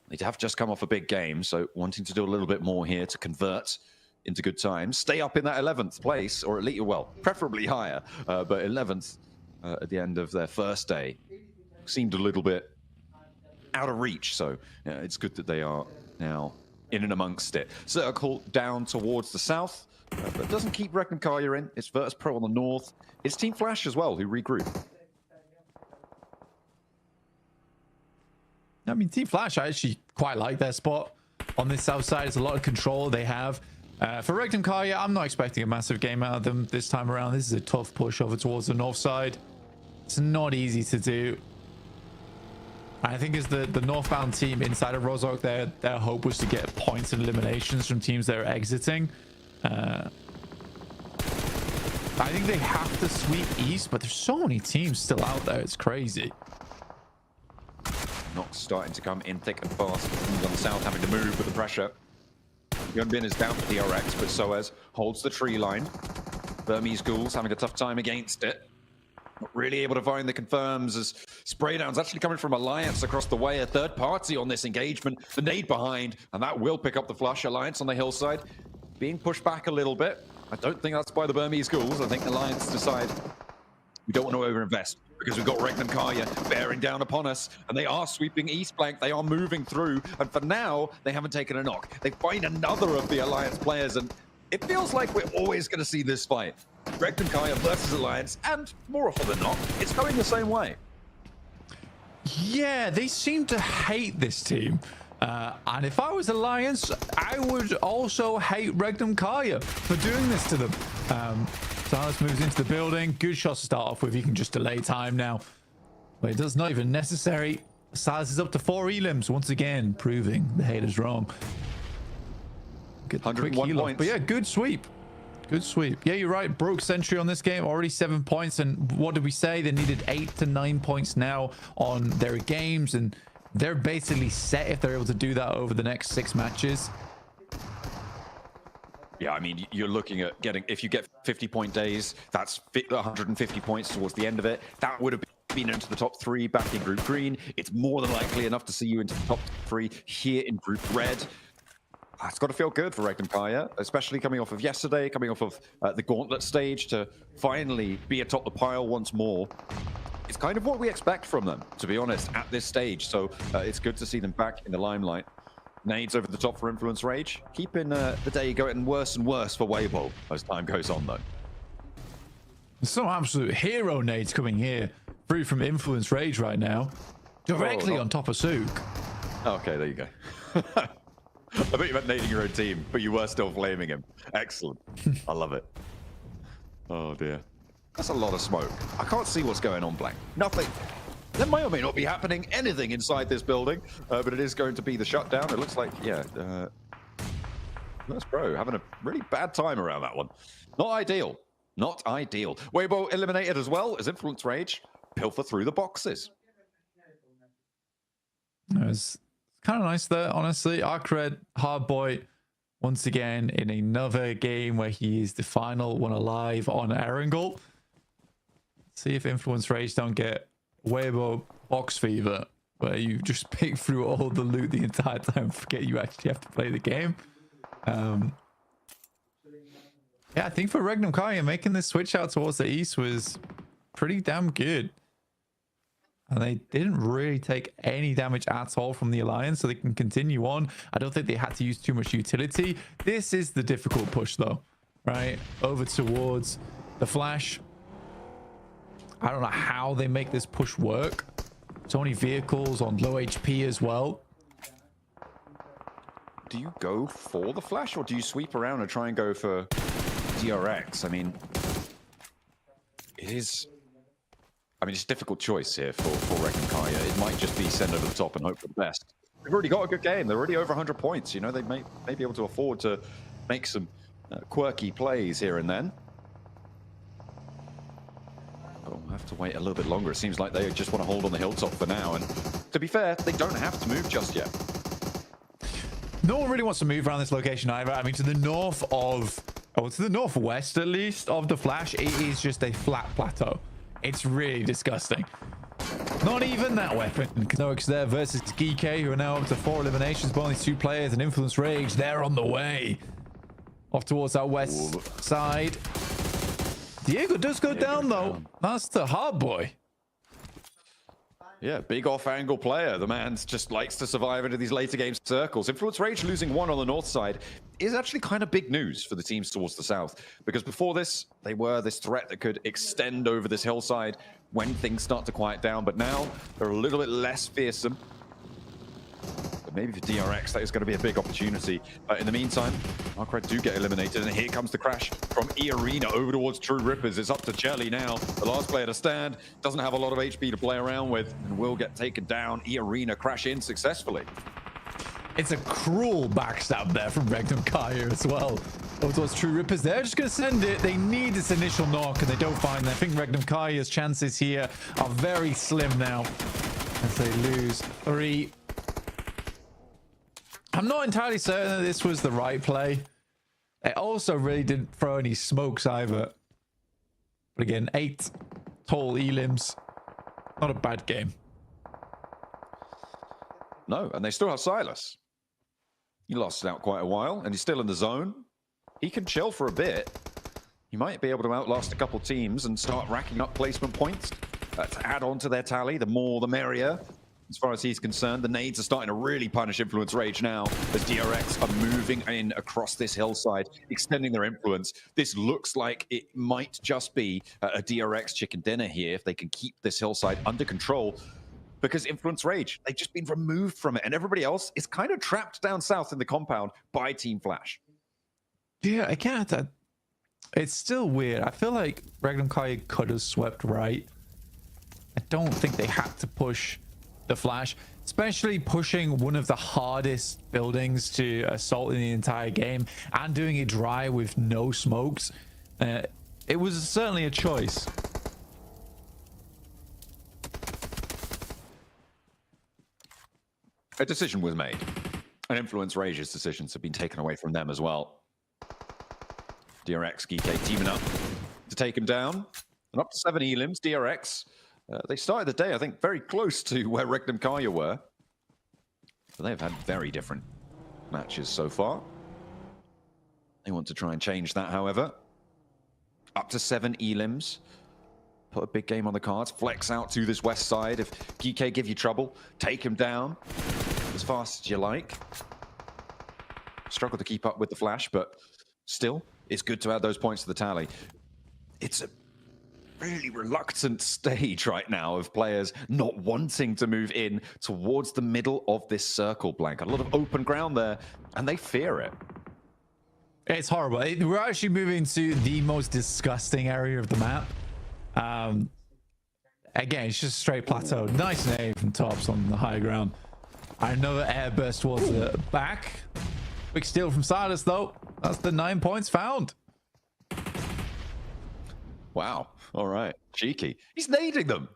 They have just come off a big game, so wanting to do a little bit more here to convert into good times. Stay up in that 11th place, or at least, well, preferably higher, but 11th at the end of their first day seemed a little bit out of reach. So yeah, it's good that they are now in and amongst it. Circle down towards the south, but doesn't keep Regnum Karya in. It's Virtus Pro on the north. It's Team Flash as well, who regroup. I mean, Team Flash, I actually quite like their spot on this south side. It's a lot of control they have. For Regnum Karya, I'm not expecting a massive game out of them this time around. This is a tough push over towards the north side. It's not easy to do. I think as the northbound team inside of Rozhok, their hope was to get points and eliminations from teams that are exiting. I think they have to sweep east, but there's so many teams still out there. It's crazy. Knocks starting to come in thick and fast. Teams on the south having to move with the pressure. Yunbin is down for DRX, but Soez holds the tree line. Burmese Ghouls having a tough time against it. Not really able to find the confirms as Spraydowns actually coming from Alliance across the way. A third party on this engagement. The nade behind, and that will pick up the flush. Alliance on the hillside being pushed back a little bit. I don't think that's by the Burmese Ghouls. I think Alliance decide we don't want to overinvest because we've got Regnum Karya bearing down upon us, and they are sweeping east flank. They are moving through, and for now, they haven't taken a knock. They find another of the Alliance players, and it feels like we're always going to see this fight. Regnum Karya versus Alliance, and more often than not, it's going the same way. Yeah, they seem to hate this team. And if I was Alliance, I would also hate Regnum Karya for doing this to them. Silas moves into the building. Good shots to start off with. He can just delay time now. But it does not even necessary. Silas is up to 4 elims once again, proving the haters wrong. Get the quick heal off. But yeah, good sweep. Good sweep. Yeah, you're right. Broke Sentry on this game. Already 7 points. And what did we say? They needed 8 to 9 points now on their games. And they're basically set if they're able to do that over the next 6 matches. Yeah, I mean, you're looking at getting, if you get 50-point days, that's 150 points towards the end of it. That would have been into the top 3 back in Group Green. It's more than likely enough to see you into the top 3 here in Group Red. It's got to feel good for Regnum Karya, especially coming off of yesterday, coming off of the Gauntlet stage, to finally be atop the pile once more. It's kind of what we expect from them, to be honest, at this stage. So it's good to see them back in the limelight. Nades over the top for Influence Rage. Keeping the day going worse and worse for Weibo as time goes on, though. Some absolute hero nades coming here through from Influence Rage right now. Directly on top of Sook. Okay, there you go. I thought you meant nading your own team, but you were still flaming him. Excellent. I love it. Oh dear. That's a lot of smoke. I can't see what's going on, Blank. Nothing. There may or may not be happening anything inside this building, but it is going to be the shutdown. It looks like, yeah, that's Pro having a really bad time around that one. Not ideal. Not ideal. Weibo eliminated as well as Influence Rage pilfer through the boxes. It was kind of nice there, honestly. Arcred, Hardboy, once again in another game where he is the final one alive on Erangel. See if Influence Rage don't get Weibo box fever, where you just pick through all the loot the entire time and forget you actually have to play the game. Yeah, I think for Regnum Kaya, making this switch out towards the east was pretty damn good. And they didn't really take any damage at all from the Alliance, so they can continue on. I don't think they had to use too much utility. This is the difficult push, though, right? Over towards the Flash. I don't know how they make this push work. So many vehicles on low HP as well. Do you go for the Flash, or do you sweep around and try and go for DRX? I mean, it's a difficult choice here for Regnum Kaya. It might just be send over the top and hope for the best. They've already got a good game. They're already over 100 points. You know, they may be able to afford to make some quirky plays here and then. Oh, we'll have to wait a little bit longer. It seems like they just want to hold on the hilltop for now. And to be fair, they don't have to move just yet. No one really wants to move around this location either. I mean, to the north of, or to the northwest at least of the Flash, it is just a flat plateau. It's really disgusting. Not even that weapon. Knox there versus GK, who are now up to 4 eliminations, but only 2 players, and Influence Rage, they're on the way. Off towards our west side. Diego does go down, though. That's the hard boy. Yeah, big off-angle player. The man just likes to survive into these later game circles. Influence Rage losing 1 on the north side is actually kind of big news for the teams towards the south, because before this, they were this threat that could extend over this hillside when things start to quiet down, but now they're a little bit less fearsome. But maybe for DRX, that is going to be a big opportunity. In the meantime, Arcred do get eliminated, and here comes the crash from E-Arena over towards True Rippers. It's up to Jelly now, the last player to stand. Doesn't have a lot of HP to play around with, and will get taken down. E-Arena crash in successfully. It's a cruel backstab there from Regnum Kaya as well. Over towards True Rippers. They're just going to send it. They need this initial knock, and they don't find it. I think Regnum Kaya's chances here are very slim now as they lose 3. I'm not entirely certain that this was the right play. It also really didn't throw any smokes either. But again, 8 tall elims. Not a bad game. No, and they still have Silas. He lost out quite a while, and he's still in the zone. He can chill for a bit. He might be able to outlast a couple teams and start racking up placement points to add on to their tally. The more, the merrier. As far as he's concerned, the nades are starting to really punish Influence Rage now as DRX are moving in across this hillside, extending their influence. This looks like it might just be a DRX chicken dinner here if they can keep this hillside under control, because Influence Rage, they've just been removed from it, and everybody else is kind of trapped down south in the compound by Team Flash. Yeah, I can't. It's still weird. I feel like Regnum Kaya could have swept right. I don't think they had to push the Flash, especially pushing one of the hardest buildings to assault in the entire game and doing it dry with no smokes. It was certainly a choice. A decision was made, and Influence Rage's decisions have been taken away from them as well. DRX, GK teaming up to take him down, and up to 7 elims. DRX, they started the day, I think, very close to where Regnum Kaya were. But they've had very different matches so far. They want to try and change that, however. Up to 7 elims. Put a big game on the cards. Flex out to this west side. If GK give you trouble, take him down as fast as you like. Struggle to keep up with the Flash, but still, it's good to add those points to the tally. It's a really reluctant stage right now of players not wanting to move in towards the middle of this circle, Blank. A lot of open ground there, and they fear it. It's horrible. We're actually moving to the most disgusting area of the map. Again, it's just straight plateau. Nice name from Tops on the high ground. Another air burst towards the back. Quick steal from Silas, though. That's the 9 points found. Wow. All right. Cheeky. He's nading them.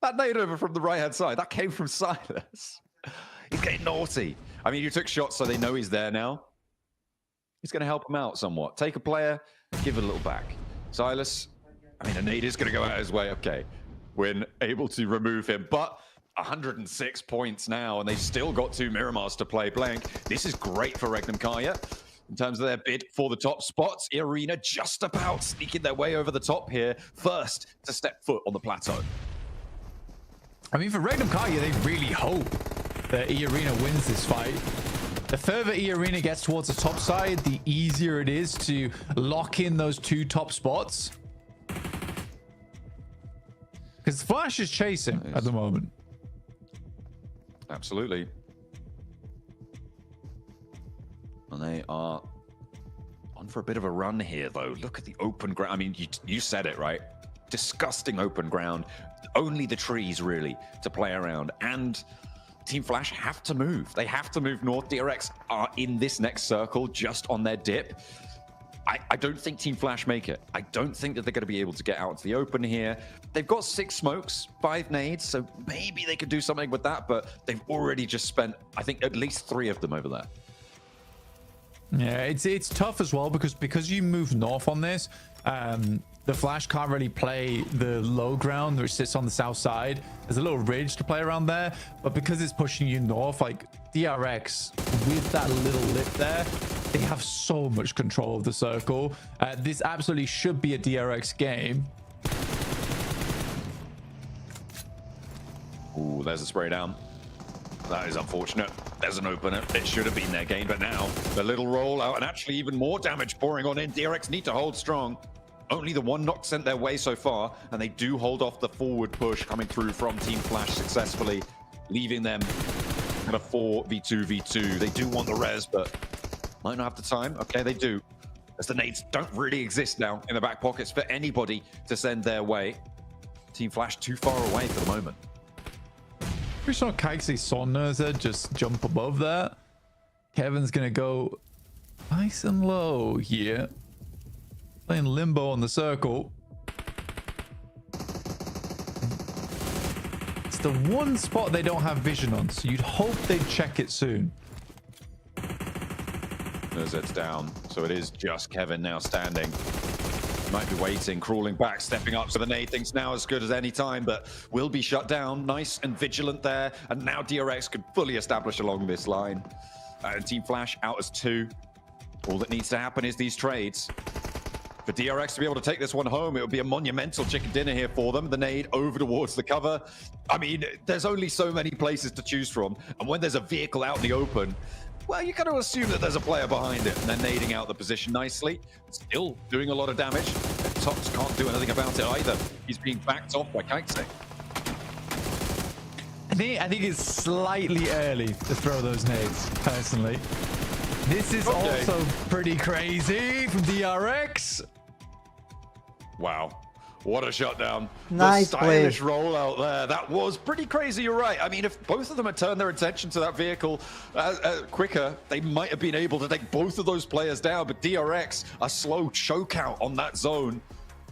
That nade over from the right-hand side, that came from Silas. He's getting naughty. I mean, you took shots so they know he's there now. He's going to help him out somewhat. Take a player, give it a little back. Silas, I mean, a nade is going to go out his way. Okay. We're able to remove him, but 106 points now, and they've still got 2 Miramars to play. Blank. This is great for Regnum Kaya in terms of their bid for the top spots. Arena just about sneaking their way over the top here, first to step foot on the plateau. I mean, for Regnum Kaya, they really hope that E-Arena wins this fight. The further E-Arena gets towards the top side, the easier it is to lock in those 2 top spots. Because Flash is chasing at the moment. Absolutely. And they are on for a bit of a run here, though. Look at the open ground. I mean, you said it, right? Disgusting open ground. Only the trees, really, to play around. And Team Flash have to move. They have to move north. DRX are in this next circle, just on their dip. I don't think Team Flash make it. I don't think that they're going to be able to get out into the open here. They've got 6 smokes, 5 nades, so maybe they could do something with that, but they've already just spent, I think, at least 3 of them over there. Yeah, it's tough as well because you move north on this. The Flash can't really play the low ground which sits on the south side. There's a little ridge to play around there, but because it's pushing you north, like DRX with that little lip there, they have so much control of the circle. This absolutely should be a DRX game. Ooh, there's a spray down. That is unfortunate. There's an opener. It should have been their game, but now the little rollout and actually even more damage pouring on in. DRX need to hold strong. Only the 1 knock sent their way so far, and they do hold off the forward push coming through from Team Flash successfully, leaving them at a 4v2v2. They do want the res, but might not have the time. Okay, they do. As the nades don't really exist now in the back pockets for anybody to send their way. Team Flash too far away for the moment. We saw Kaixi Sonnerza just jump above that. Kevin's going to go nice and low here. Playing limbo on the circle. It's the one spot they don't have vision on, so you'd hope they'd check it soon. It's down, so it is just Kevin now standing. Might be waiting, crawling back, stepping up. So the nade thinks now as good as any time, but will be shut down. Nice and vigilant there. And now DRX could fully establish along this line. And Team Flash out as 2. All that needs to happen is these trades. For DRX to be able to take this one home, it would be a monumental chicken dinner here for them. The nade over towards the cover. I mean, there's only so many places to choose from. And when there's a vehicle out in the open, well, you got to assume that there's a player behind it, and they're nading out the position nicely. Still doing a lot of damage. Tops can't do anything about it either. He's being backed off by Kaixi. I think it's slightly early to throw those nades, personally. This is also pretty crazy from DRX. Wow. What a shutdown. Nice the stylish rollout there. That was pretty crazy, you're right. I mean, if both of them had turned their attention to that vehicle quicker, they might have been able to take both of those players down. But DRX, a slow choke out on that zone.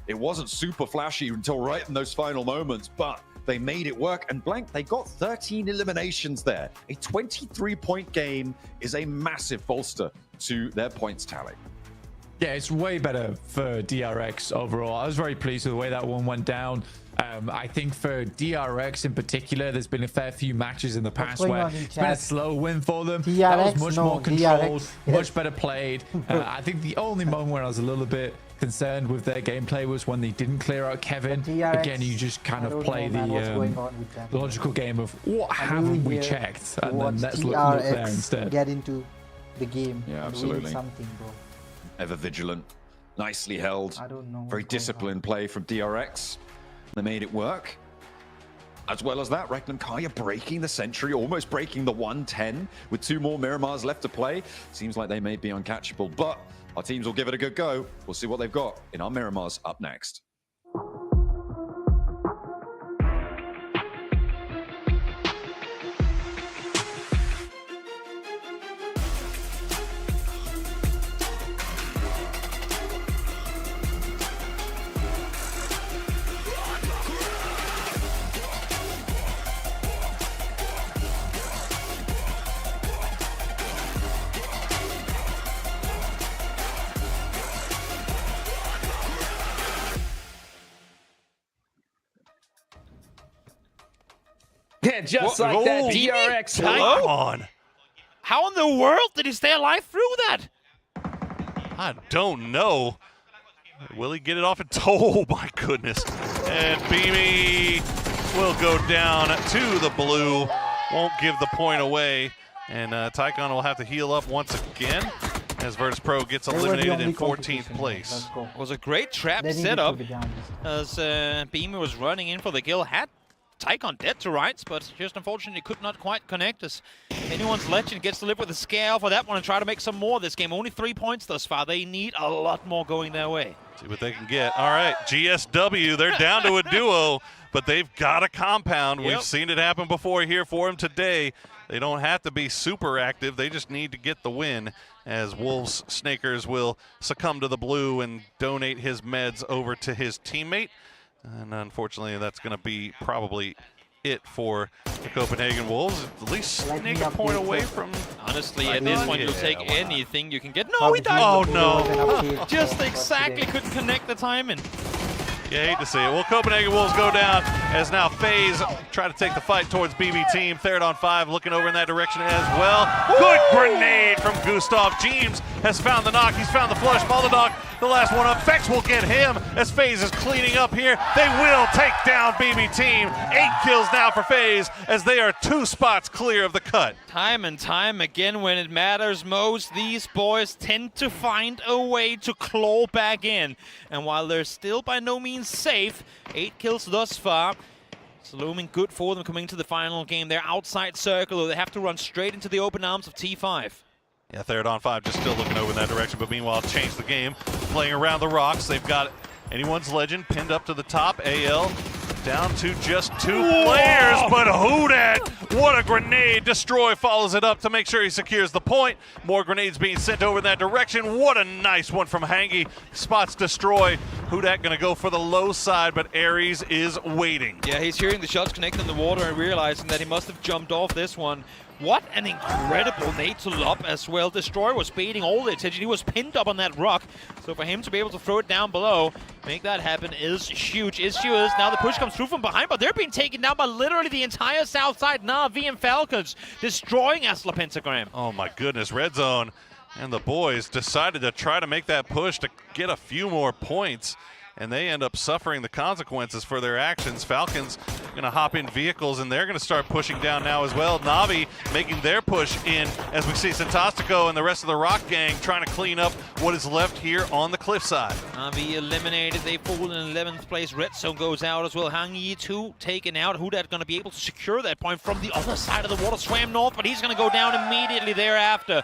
It wasn't super flashy until right in those final moments, but they made it work. And Blank, they got 13 eliminations there. A 23-point game is a massive bolster to their points tally. Yeah, it's way better for DRX overall. I was very pleased with the way that one went down. I think for DRX in particular, there's been a fair few matches in the past where it's been a slow win for them. DRX, that was much more controlled, DRX, much better played. I think the only moment where I was a little bit concerned with their gameplay was when they didn't clear out Kevin. DRX, again, you just kind of play the logical game of what haven't we checked, and then let's look there instead. Get into the game. Yeah, absolutely. Something, bro. Ever vigilant, nicely held. I don't know. Very disciplined play from DRX. They made it work. As well as that, Regnum Kaya breaking the century, almost breaking the 110 with 2 more Miramars left to play. Seems like they may be uncatchable, but our teams will give it a good go. We'll see what they've got in our Miramars up next. Yeah, just like that, DRX. Come on. How in the world did he stay alive through that? I don't know. Will he get it off? Oh, my goodness. And Beamy will go down to the blue. Won't give the point away. And Tycon will have to heal up once again as Virtus Pro gets eliminated in 14th place. It was a great trap setup as Beamy was running in for the kill. Had Tycon dead to rights, but just unfortunately could not quite connect as anyone's legend gets to live with the scale for that one and try to make some more this game. Only 3 points thus far. They need a lot more going their way. See what they can get. All right, GSW, they're down to a duo, but they've got a compound. We've seen it happen before here for them today. They don't have to be super active. They just need to get the win as Wolves Snakers will succumb to the blue and donate his meds over to his teammate. And unfortunately, that's going to be probably it for the Copenhagen Wolves. At least sneak a point away from... Honestly, at this point, you'll take anything you can get. No, he died! Oh, no. Just exactly couldn't connect the timing. You hate to see it. Well, Copenhagen Wolves go down as now FaZe try to take the fight towards BB team. Third on 5, looking over in that direction as well. Good grenade from Gustav. James has found the knock. He's found the flush. Molodok, the last one up. Vex will get him as FaZe is cleaning up here. They will take down BB team. 8 kills now for FaZe as they are 2 spots clear of the cut. Time and time again, when it matters most, these boys tend to find a way to claw back in. And while they're still by no means safe, 8 kills thus far. It's looming good for them coming into the final game. They're outside circle, they have to run straight into the open arms of T5. Yeah, third on 5, just still looking over in that direction, but meanwhile, change the game. Playing around the rocks, they've got anyone's legend pinned up to the top. AL down to just 2 players, but who dat? What a grenade! Destroy follows it up to make sure he secures the point. More grenades being sent over in that direction. What a nice one from Hangi. Spots Destroy. Who dat gonna go for the low side, but Ares is waiting. Yeah, he's hearing the shots connecting in the water and realizing that he must have jumped off this one. What an incredible nade to lob as well. Destroy was baiting all the attention. He was pinned up on that rock. So for him to be able to throw it down below, make that happen is huge. Issue is now the push comes through from behind, but they're being taken down by literally the entire south side. Na'Vi and Falcons destroying Asla Pentagram. Oh my goodness, red zone. And the boys decided to try to make that push to get a few more points. And they end up suffering the consequences for their actions. Falcons gonna hop in vehicles and they're gonna start pushing down now as well. Na'Vi making their push in as we see Santastico and the rest of the Rock Gang trying to clean up what is left here on the cliffside. Na'Vi eliminated, they fall in 11th place. Red zone goes out as well. Hangi 2 taken out. Hudat gonna be able to secure that point from the other side of the water. Swam north, but he's gonna go down immediately thereafter.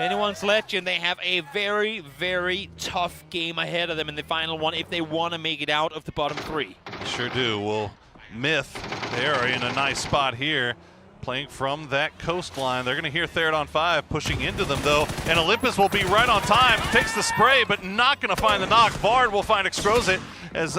Anyone's legend, they have a very, very tough game ahead of them in the final one if they want to make it out of the bottom 3. Sure do. Well, Myth, they are in a nice spot here. Playing from that coastline. They're going to hear third on 5 pushing into them, though. And Olympus will be right on time. Takes the spray, but not going to find the knock. Vard will find Extrozit as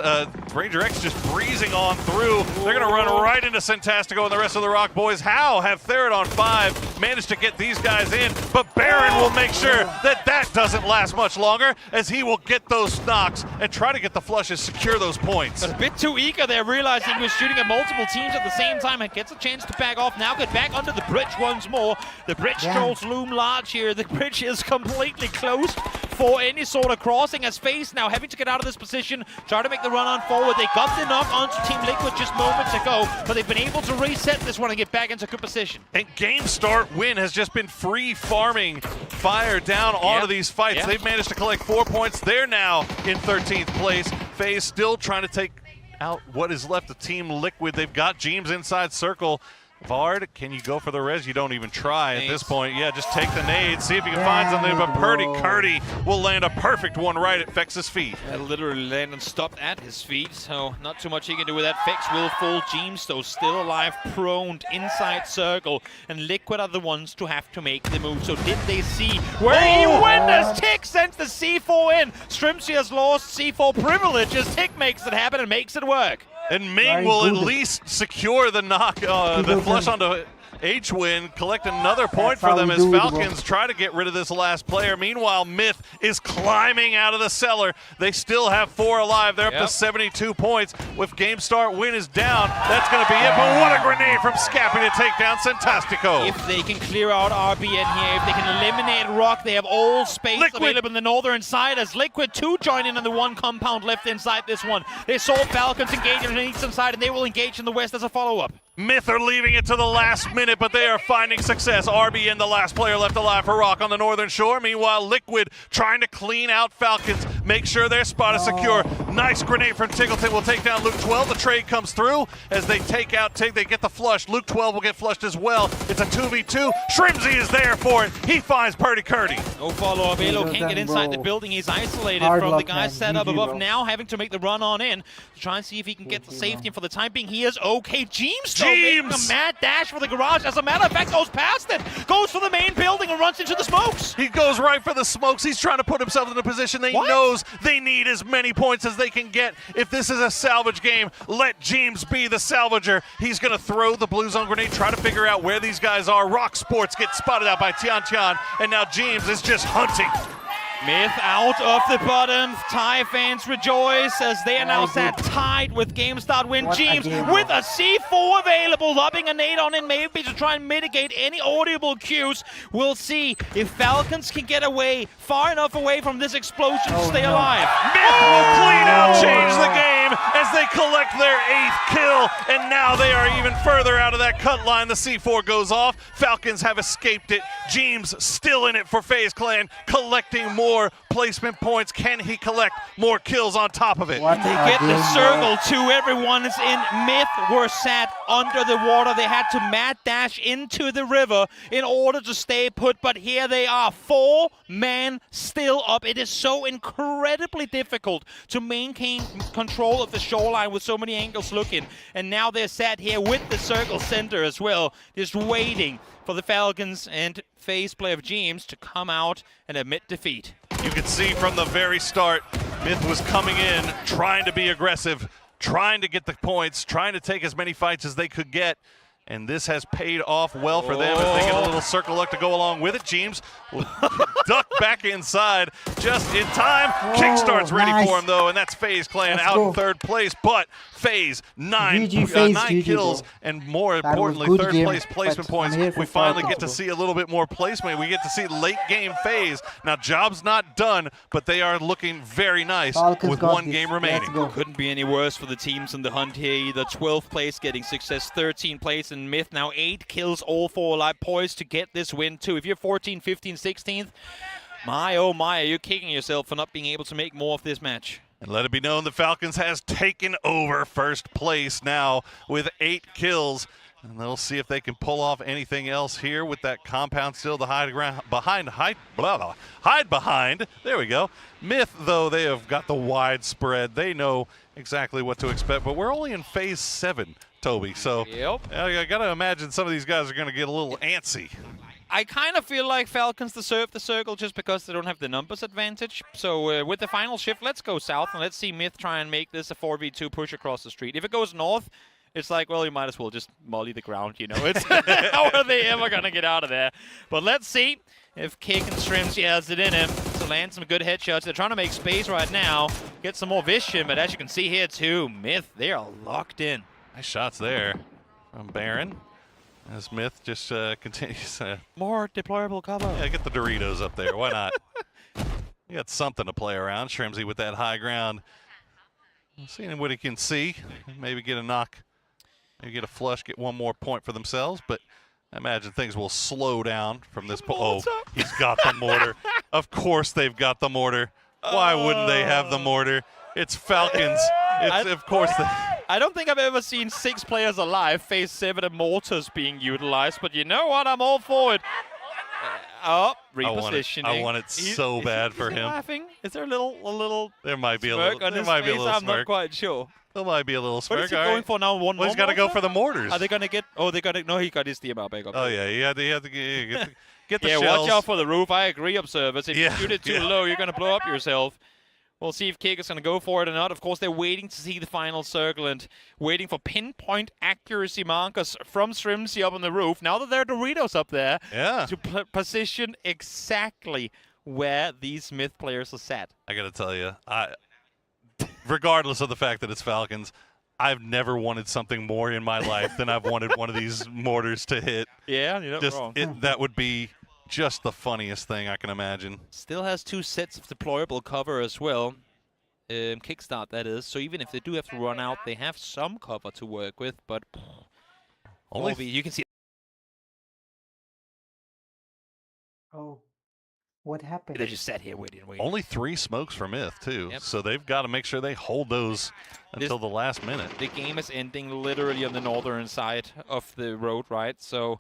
Ranger X just breezing on through. They're going to run right into Santastico and the rest of the Rock Boys. How have third on 5 managed to get these guys in? But Baron will make sure that that doesn't last much longer as he will get those knocks and try to get the flushes, secure those points. But a bit too eager there, realizing he was shooting at multiple teams at the same time and gets a chance to back off. Now get back under the bridge once more. The bridge trolls loom large here. The bridge is completely closed for any sort of crossing as FaZe now having to get out of this position, try to make the run on forward. They got the knock onto Team Liquid just moments ago, but they've been able to reset this one and get back into good position. And Game Start Win has just been free farming fire down onto these fights. They've managed to collect 4 points. They're now in 13th place. FaZe still trying to take out what is left of Team Liquid. They've got Jeems inside circle. Vard, can you go for the res? You don't even try at this point. Yeah, just take the nade, see if you can find something. But Curdy will land a perfect one right at Fex's feet. Yeah, literally landed stopped at his feet, so not too much he can do with that. Fex will fall. Jeems, though, still alive, prone inside circle. And Liquid are the ones to have to make the move. So did they see where he went as Tick sends the C4 in? Strimsy has lost C4 privileges. Tick makes it happen and makes it work. And Ming will at least secure the knock, the flush onto H-Win, collect another point for them as Falcons try to get rid of this last player. Meanwhile, Myth is climbing out of the cellar. They still have 4 alive. They're up to 72 points. With game start, win is down. That's going to be it. But what a grenade from Scappy to take down Fantastico. If they can clear out RBN here, if they can eliminate Rock, they have all space available in the northern side as Liquid 2 join in on the 1 compound left inside this one. They saw Falcons engage on the eastern side, and they will engage in the west as a follow-up. Myth are leaving it to the last minute, but they are finding success. RBN, the last player left alive for Rock on the northern shore. Meanwhile, Liquid trying to clean out Falcons, make sure their spot is secure. Nice grenade from Tiggleton will take down Luke 12. The trade comes through as they take out Tig. They get the flush. Luke 12 will get flushed as well. It's a 2v2. Shrimsy is there for it. He finds Curdy. No follow-up. Elo can't get inside the building. He's isolated from the guys set up above. Now having to make the run on in to try and see if he can get the safety. And for the time being, he is okay. Jeems making a mad dash for the garage. As a matter of fact, goes past it, goes for the main building and runs into the smokes. He goes right for the smokes. He's trying to put himself in a position that he knows they need as many points as they can get. If this is a salvage game, let Jeems be the salvager. He's going to throw the blue zone grenade, try to figure out where these guys are. Rock Sports gets spotted out by Tian Tian, and now Jeems is just hunting. Myth out of the bottom. Thai fans rejoice as they are now sat tied with game start win. Jeems with a C4 available, lobbing a nade on in maybe to try and mitigate any audible cues. We'll see if Falcons can get away, far enough away from this explosion to stay alive. Myth will clean out, change the game as they collect their 8th kill, and now they are even further out of that cut line. The C4 goes off. Falcons have escaped it. Jeems still in it for FaZe Clan, collecting more placement points. Can he collect more kills on top of it? They get the circle too. Everyone is in. Myth were sat under the water. They had to mad dash into the river in order to stay put, but here they are, 4 men still up. It is so incredibly difficult to maintain control of the shoreline with so many angles looking, and now they're sat here with the circle center as well, just waiting for the Falcons and FaZe player of Jeems to come out and admit defeat. You can see from the very start, Myth was coming in, trying to be aggressive, trying to get the points, trying to take as many fights as they could get. And this has paid off well for them as they get a little circle luck to go along with it. Jeems will duck back inside just in time. Kickstart's ready for him, though, and that's FaZe Clan out in 3rd place. But FaZe, 9 kills, and more importantly, 3rd place placement points. We finally get to see a little bit more placement. We get to see late game FaZe. Now, job's not done, but they are looking very nice with 1 game remaining. Couldn't be any worse for the teams in the hunt here either. 12th place getting success, 13th place in Myth. Now 8 kills, all 4 alive, poised to get this win too. If you're 14, 15, 16th, my oh my, are you kicking yourself for not being able to make more of this match? And let it be known the Falcons has taken over 1st place now with 8 kills. And they'll see if they can pull off anything else here with that compound still to hide behind. There we go. Myth, though, they have got the widespread. They know exactly what to expect, but we're only in phase 7, Toby. So I got to imagine some of these guys are going to get a little antsy. I kind of feel like Falcons deserve the circle just because they don't have the numbers advantage. So with the final shift, let's go south and let's see Myth try and make this a 4v2 push across the street. If it goes north, it's like, well, you might as well just molly the ground, you know. It's how are they ever going to get out of there? But let's see if Kick and Shrimsy has it in him to land some good headshots. They're trying to make space right now, get some more vision, but as you can see here too, Myth, they are locked in. Nice shots there from Baron. As Myth just continues. More deployable cover. Yeah, get the Doritos up there. Why not? You got something to play around. Shrimsy with that high ground. Seeing what he can see. Maybe get a knock. Maybe get a flush, get 1 more point for themselves. But I imagine things will slow down from this point. Oh, he's got the mortar. Of course they've got the mortar. Why wouldn't they have the mortar? It's Falcons It's, of course, I don't think I've ever seen 6 players alive face 7 Immortals being utilized, but you know what? I'm all for it. Repositioning. I want it so bad for him. Laughing? Is there a little? There might be a smirk little. on There his might be a face? little I'm smirk. not quite sure. There might be a little smirk. What is he all going right. for now? One Well, he's got to go for the mortars. Are they going to get? Oh, they're going to. No, he got his DMR back up. Oh yeah, he had to get the yeah, shells. watch out for the roof. I agree, observers. If Yeah, you shoot it too low, you're going to blow up yourself. We'll see if Kick is going to go for it or not. Of course, they're waiting to see the final circle and waiting for pinpoint accuracy markers from Strimsy up on the roof. Now that there are Doritos up there, to position exactly where these Myth players are set. I got to tell you, regardless of the fact that it's Falcons, I've never wanted something more in my life than I've wanted one of these mortars to hit. Yeah, you're not wrong. That would be just the funniest thing I can imagine. Still has 2 sets of deployable cover as well. Kickstart, that is. So even if they do have to run out, they have some cover to work with. But you can see. Oh, what happened? They just sat here waiting. Only 3 smokes for Myth, too. So they've got to make sure they hold those until the last minute. The game is ending literally on the northern side of the road, right? So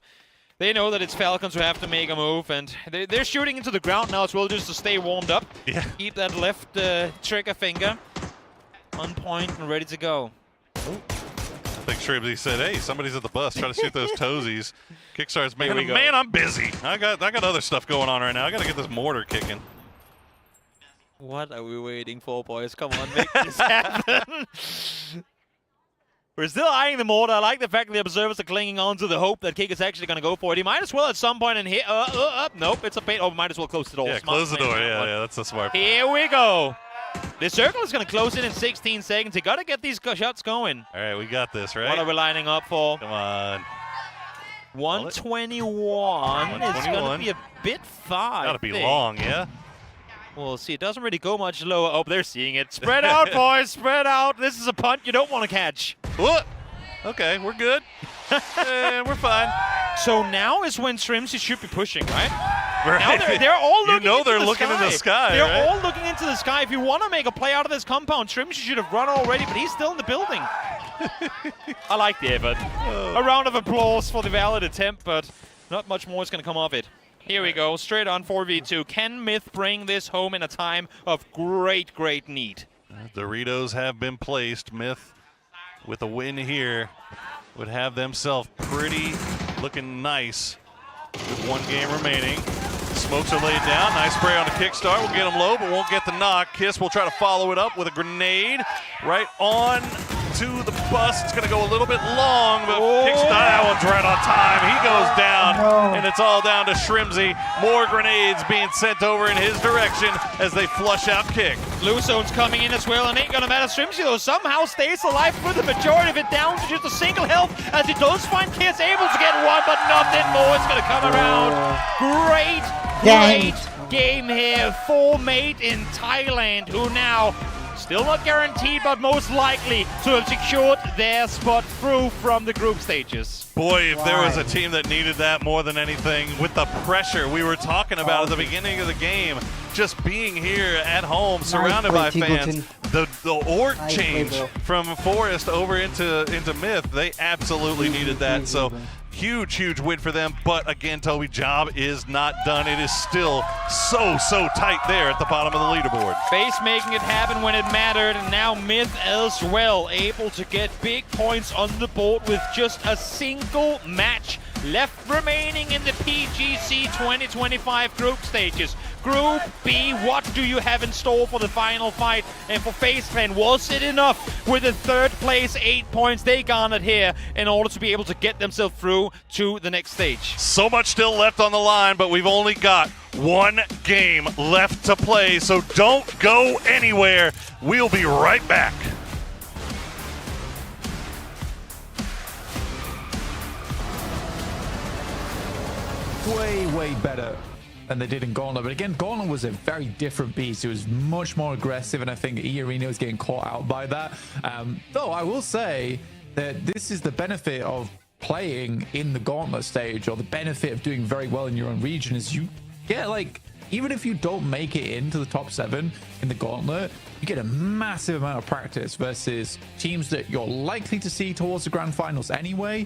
they know that it's Falcons who have to make a move, and they're shooting into the ground now as well just to stay warmed up. Yeah. Keep that left trigger finger on point and ready to go. I think Shribsy said, hey, somebody's at the bus. Try to shoot those toesies. Kickstart's making man, I'm busy. I got other stuff going on right now. I got to get this mortar kicking. What are we waiting for, boys? Come on, make this happen. We're still eyeing the mortar. I like the fact that the observers are clinging on to the hope that Kick is actually going to go for it. He might as well at some point and hit. Nope, it's a bait. Oh, might as well close the door. Yeah, Smart close the play door. on that Yeah, one. yeah, that's a smart play. Here we go. The circle is going to close in 16 seconds. You got to get these shots going. All right, we got this, right? What are we lining up for? Come on. 121 is going to be a bit far. Got to be long, yeah? We'll see. It doesn't really go much lower. Oh, they're seeing it. Spread out, boys. Spread out. This is a punt you don't want to catch. What? Okay, we're good. We're fine. So now is when Strimsy should be pushing, right? Right. Now they're all looking they're looking in the sky, They're right? all looking into the sky. If you want to make a play out of this compound, Strimsy should have run already, but he's still in the building. I like the effort. A round of applause for the valid attempt, but not much more is going to come of it. Here we go, straight on 4v2. Can Myth bring this home in a time of great, great need? Doritos have been placed. Myth, with a win here, would have themselves pretty looking nice with 1 game remaining. Smokes are laid down. Nice spray on the kickstart. We'll get him low, but won't get the knock. Kiss will try to follow it up with a grenade right on to the bus. It's going to go a little bit long, but kickstart, that one's right on time. He goes down, and it's all down to Shrimsy. More grenades being sent over in his direction as they flush out Kick. Blue zone's coming in as well, and ain't gonna matter. Strimsy, though, somehow stays alive for the majority of it, down to just a single health as he does find Kiss able to get one, but nothing more. It's gonna come around. Great game here for Mate in Thailand, who now still not guaranteed, but most likely to have secured their spot through from the group stages. Boy, if there was a team that needed that more than anything, with the pressure we were talking about at the beginning of the game, just being here at home, surrounded by fans, the org change from Forest over into Myth, they absolutely needed that. So huge win for them. But again, Toby, job is not done. It is still so tight there at the bottom of the leaderboard. Base making it happen when it mattered, and now Myth as well, able to get big points on the board with just a single match left remaining in the PGC 2025 group stages. Group B, what do you have in store for the final fight? And for FaZe Clan, was it enough with the 3rd place 8 points they garnered here in order to be able to get themselves through to the next stage? So much still left on the line, but we've only got 1 game left to play, so don't go anywhere. We'll be right back. Way better than they did in Gauntlet. But again, Gauntlet was a very different beast. It was much more aggressive, and I think E-Arena is getting caught out by that. Though I will say that this is the benefit of playing in the Gauntlet stage, or the benefit of doing very well in your own region, is you get like even if you don't make it into the top 7 in the gauntlet, you get a massive amount of practice versus teams that you're likely to see towards the grand finals anyway,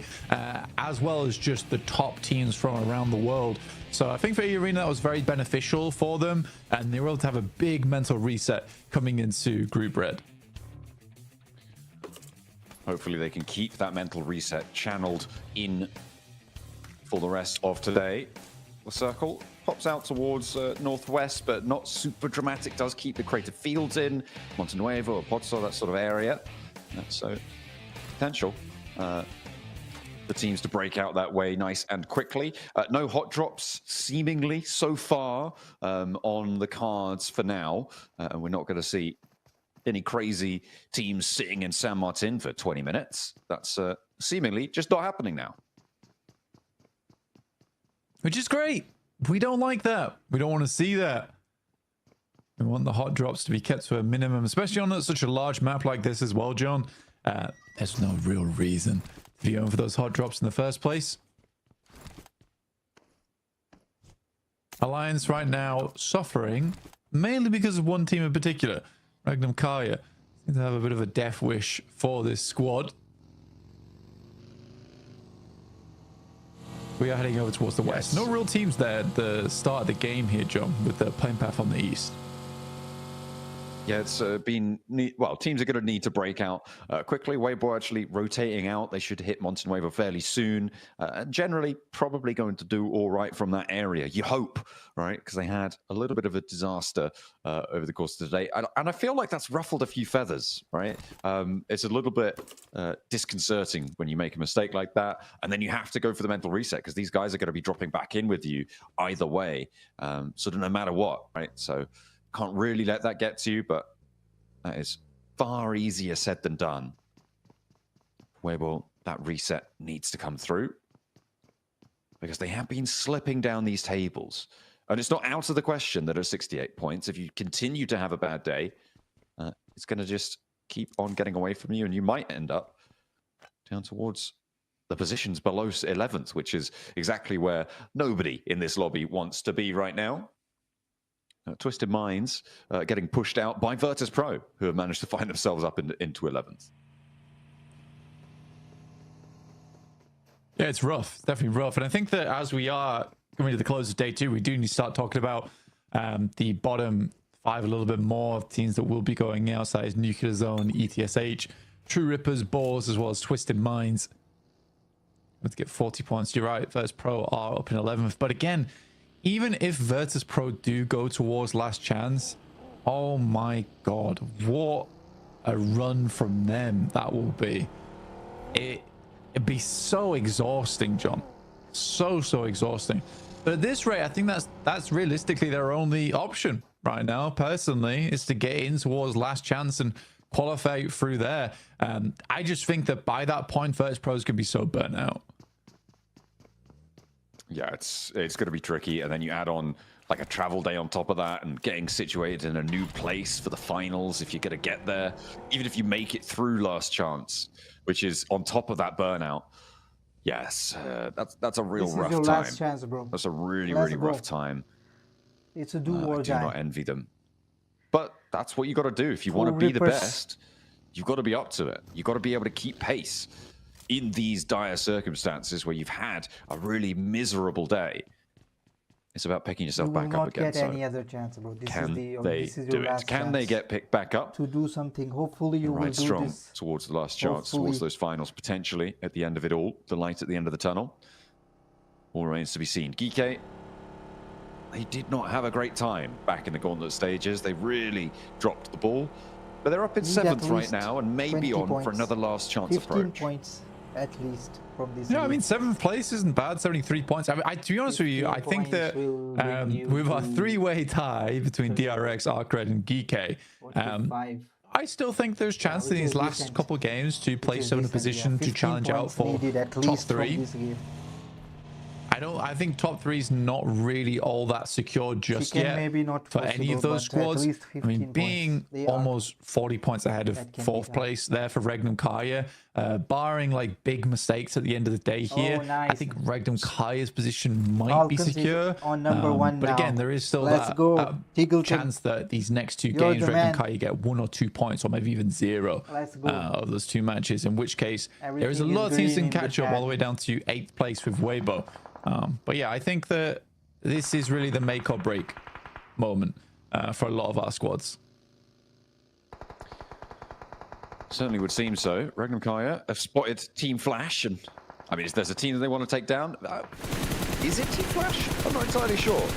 as well as just the top teams from around the world. So I think for Arena that was very beneficial for them, and they were able to have a big mental reset coming into Group Red. Hopefully they can keep that mental reset channeled in for the rest of today. The circle pops out towards northwest, but not super dramatic. Does keep the crater fields in Montenuevo or Pozzo, that sort of area. So potential the teams to break out that way nice and quickly. No hot drops seemingly so far on the cards for now. And we're not going to see any crazy teams sitting in San Martin for 20 minutes. That's seemingly just not happening now. Which is great. We don't like that. We don't want to see that. We want the hot drops to be kept to a minimum, especially on such a large map like this as well, John. There's no real reason to be going for those hot drops in the first place. Alliance right now suffering, mainly because of one team in particular. Magnum Kaya seems to have a bit of a death wish for this squad. We are heading over towards the west. No real teams there at the start of the game here, John, with the playing path on the east. Yeah, it's been well, teams are going to need to break out quickly. Weibo actually rotating out. They should hit Montenuevo fairly soon. Generally, probably going to do all right from that area. You hope, right? Because they had a little bit of a disaster over the course of the day. And I feel like that's ruffled a few feathers, right? It's a little bit disconcerting when you make a mistake like that. And then you have to go for the mental reset because these guys are going to be dropping back in with you either way. Sort of no matter what, right? So can't really let that get to you, but that is far easier said than done. Weibo, that reset needs to come through because they have been slipping down these tables. And it's not out of the question that at 68 points, if you continue to have a bad day, it's going to just keep on getting away from you, and you might end up down towards the positions below 11th, which is exactly where nobody in this lobby wants to be right now. Twisted Minds getting pushed out by Virtus Pro, who have managed to find themselves up into 11th. Yeah, it's rough. It's definitely rough. And I think that as we are coming to the close of day 2, we do need to start talking about the bottom 5 a little bit more. Teams that will be going outside Nuclear Zone, ETSH, True Rippers, Balls, as well as Twisted Minds. Let's get 40 points. You're right. Virtus Pro are up in 11th. But again, even if Virtus Pro do go towards last chance, oh my god, what a run from them that will be. It'd be so exhausting, John. So exhausting. But at this rate, I think that's realistically their only option right now, personally, is to get in towards last chance and qualify through there. I just think that by that point, Virtus Pros can be so burnt out. Yeah, it's going to be tricky, and then you add on like a travel day on top of that, and getting situated in a new place for the finals if you're going to get there, even if you make it through last chance, which is on top of that burnout. Yes, that's a real rough time. Last chance, bro. That's a really rough time. It's a do or die. I do not envy them, but that's what you got to do if you want to be the best. You've got to be up to it. You've got to be able to keep pace in these dire circumstances where you've had a really miserable day. It's about picking yourself back up again. You will not get any other chance, bro. Can they do it? Can they get picked back up? To do something. Hopefully you will do strong this. Towards the last chance, towards those finals, potentially at the end of it all. The light at the end of the tunnel. All remains to be seen. Geeke, they did not have a great time back in the gauntlet stages. They really dropped the ball. But they're up in 7th right now and maybe on points. For another last chance 15 approach. Points at least from this. Yeah, I mean, 7th place isn't bad. 73 points. I mean, to be honest with you, I think that with a 3-way tie between DRX, Arcred, and Geeke, I still think there's chance in these last couple of games to place them in a position to challenge out for top 3. I think top 3 is not really all that secure just Chicken yet maybe not for any of possible, those but at squads. least I mean, 15 being points. They are- almost 40 points ahead of That can be 4th done. place there for Regnum Kaya, barring like big mistakes at the end of the day here, I nice. think Regnum Kaya's position might Falcons be is secure. on number 1 but now. again, there is still Let's that go. TGLTN. chance that these next 2 You're games, the Regnum man. Kaya get 1 or 2 points, or maybe even 0 Let's go. of those 2 matches. In which case, there is a Everything lot is of teams green can in the catch up all the chat. way down to 8th place with Weibo. But yeah, I think that this is really the make or break moment for a lot of our squads. Certainly would seem so. Regnum Kaya have spotted Team Flash, and I mean, if there's a team that they want to take down, is it Team Flash? I'm not entirely sure.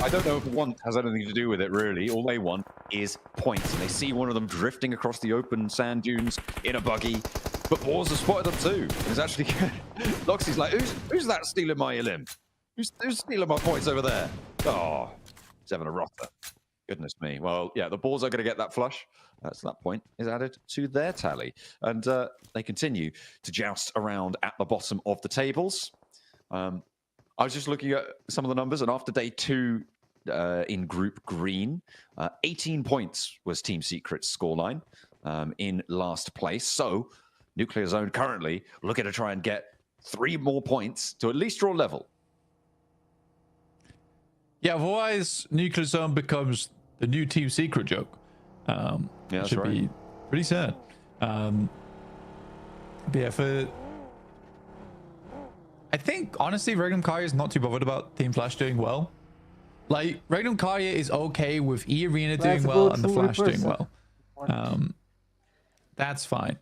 I don't know if want has anything to do with it, really. All they want is points, and they see one of them drifting across the open sand dunes in a buggy. But Boars have spotted them too. And it's actually Loxy's like, who's that stealing my limb? Who's stealing my points over there? Oh, he's having a rotter. Goodness me. Well, yeah, the Boars are going to get that flush. So that point is added to their tally. And they continue to joust around at the bottom of the tables. I was just looking at some of the numbers, and after day 2 in Group Green, 18 points was Team Secret's scoreline in last place. So Nuclear Zone currently looking to try and get 3 more points to at least draw level. Yeah, otherwise Nuclear Zone becomes the new Team Secret joke. Yeah, that's should right. be pretty sad. But yeah, I think honestly, Regnum Kaya is not too bothered about Team Flash doing well. Like, Regnum Kaya is okay with E Arena doing Let's well go and the to Flash doing reverse. well. That's fine.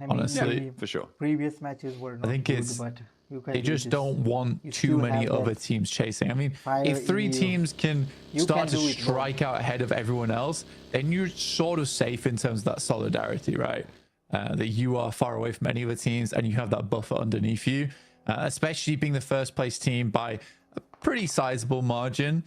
I mean, Honestly, the for sure. Previous matches were not I think good, it's but you can they do just this. don't want You too still many have other that teams chasing. I mean, fire if 3 in you. teams can You start can to do it, bro. strike out ahead of everyone else, then you're sort of safe in terms of that solidarity, right? That you are far away from any other teams and you have that buffer underneath you, especially being the first place team by a pretty sizable margin.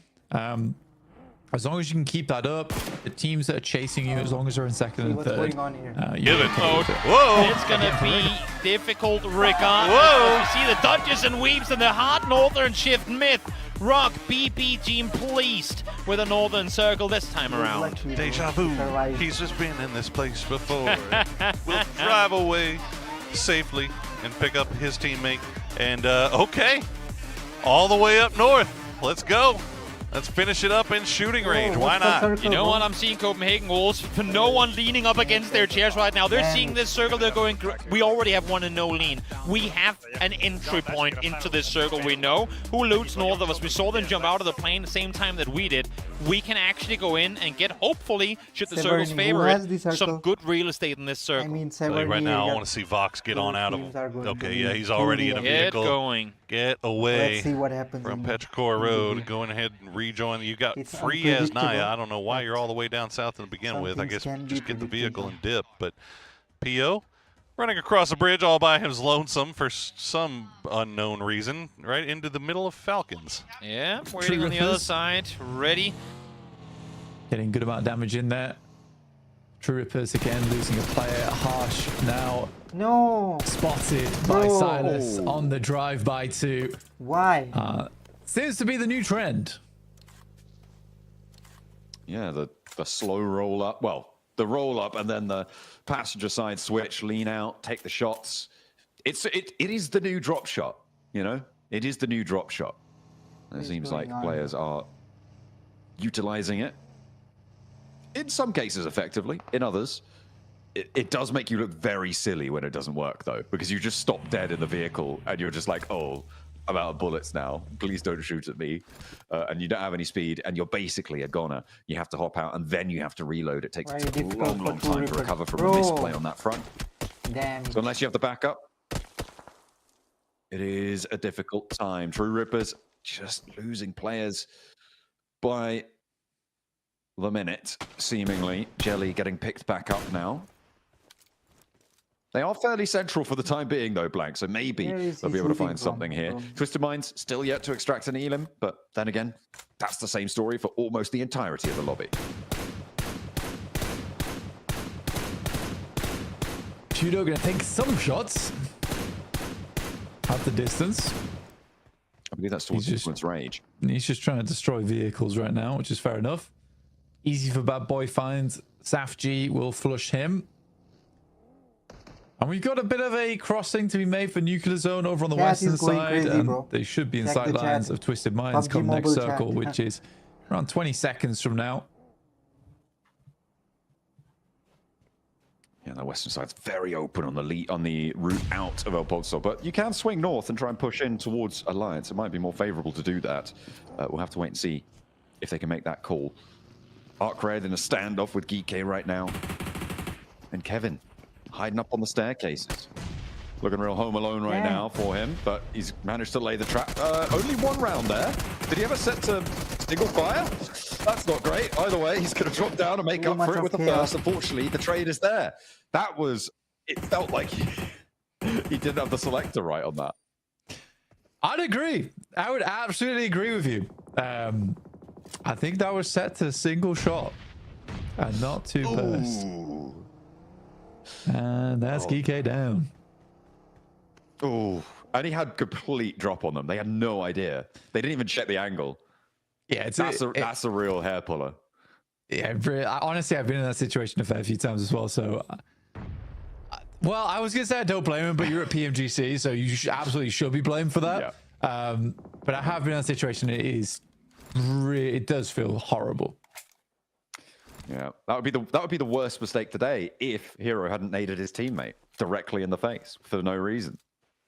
As long as you can keep that up, the teams that are chasing you, as long as they're in second See and what's third, going on here. you're okay with it. Whoa! It's going to be difficult regardless. Whoa. You see the dodges and weaves and the hard northern shift myth. Rock BB team pleased with a northern circle this time around. Deja vu. He's just been in this place before. We'll drive away safely and pick up his teammate. And okay, all the way up north. Let's go. Let's finish it up in shooting range. Why not? You know what? I'm seeing Copenhagen Wolves for no one leaning up against their chairs right now. They're seeing this circle. They're going, we already have 1 and no lean. We have an entry point into this circle. We know who loots north of us. We saw them jump out of the plane the same time that we did. We can actually go in and get, hopefully, should the circles favor it, some good real estate in this circle. I mean, Like right now, I want to see Vox get on out of him. Okay, yeah, he's already in a vehicle. Get going. Get away. Let's see what happens from in Petrichor Road. Going ahead and rejoin. You got It's free as Naya. unpredictable, I don't know why you're all the way down south to begin with. I things guess can just be get the vehicle predictable. and dip. But PO running across a bridge all by his lonesome for some unknown reason, right into the middle of Falcons. Yeah, waiting on the other side, ready. Getting good amount of damage in there. True Rippers again losing a player. Harsh now No. spotted by Bro. Silas on the drive-by too. Why? Seems to be the new trend. Yeah, the slow roll up. Well, the roll up and then the passenger side switch, lean out, take the shots. It is the new drop shot, you know? It is the new drop shot. It seems like players are utilizing it. In some cases effectively, in others, it does make you look very silly when it doesn't work though, because you just stop dead in the vehicle and you're just like, oh, I'm out of bullets now. Please don't shoot at me. And you don't have any speed and you're basically a goner. You have to hop out and then you have to reload. It takes a long time to recover from a misplay on that front. Damn. So unless you have the backup, it is a difficult time. True Rippers just losing players by the minute, seemingly. Jelly getting picked back up now. They are fairly central for the time being, though, Blank, so maybe they'll be able to find something here. Twisted Minds still yet to extract an Elim, but then again, that's the same story for almost the entirety of the lobby. Judo gonna take some shots at the distance. believe that's towards Influence Rage. He's just trying to destroy vehicles right now, which is fair enough. Easy for Bad Boy finds SafG will flush him. And we've got a bit of a crossing to be made for Nuclear Zone over on the western side. Crazy, and bro. they should be in Check sight the lines chat. of Twisted Minds PUBG come next mobile circle, chat. which is around 20 seconds from now. Yeah, the western side's very open on the route out of El Pozo, but you can swing north and try and push in towards Alliance. It might be more favorable to do that. We'll have to wait and see if they can make that call. ArcRed in a standoff with Geek right now. And Kevin hiding up on the staircases. Looking real home alone right now for him, but he's managed to lay the trap. Only one round there. Did he ever set to single fire? That's not great. Either way, he's going to drop down and make up for it with the first. Unfortunately, the trade is there. That was... It felt like he didn't have the selector right on that. I'd agree. I would absolutely agree with you. I think that was set to single shot and not two burst. And that's Geek down. Oh, and he had complete drop on them. They had no idea. They didn't even check the angle. Yeah, that's a real hair puller. Yeah, honestly, I've been in that situation a fair few times as well. So, well, I was gonna say I don't blame him, but you're at PMGC, so you absolutely should be blamed for that. Yeah. But I have been in that situation. It does feel horrible. Yeah, that would be the worst mistake today if Hero hadn't naded his teammate directly in the face for no reason.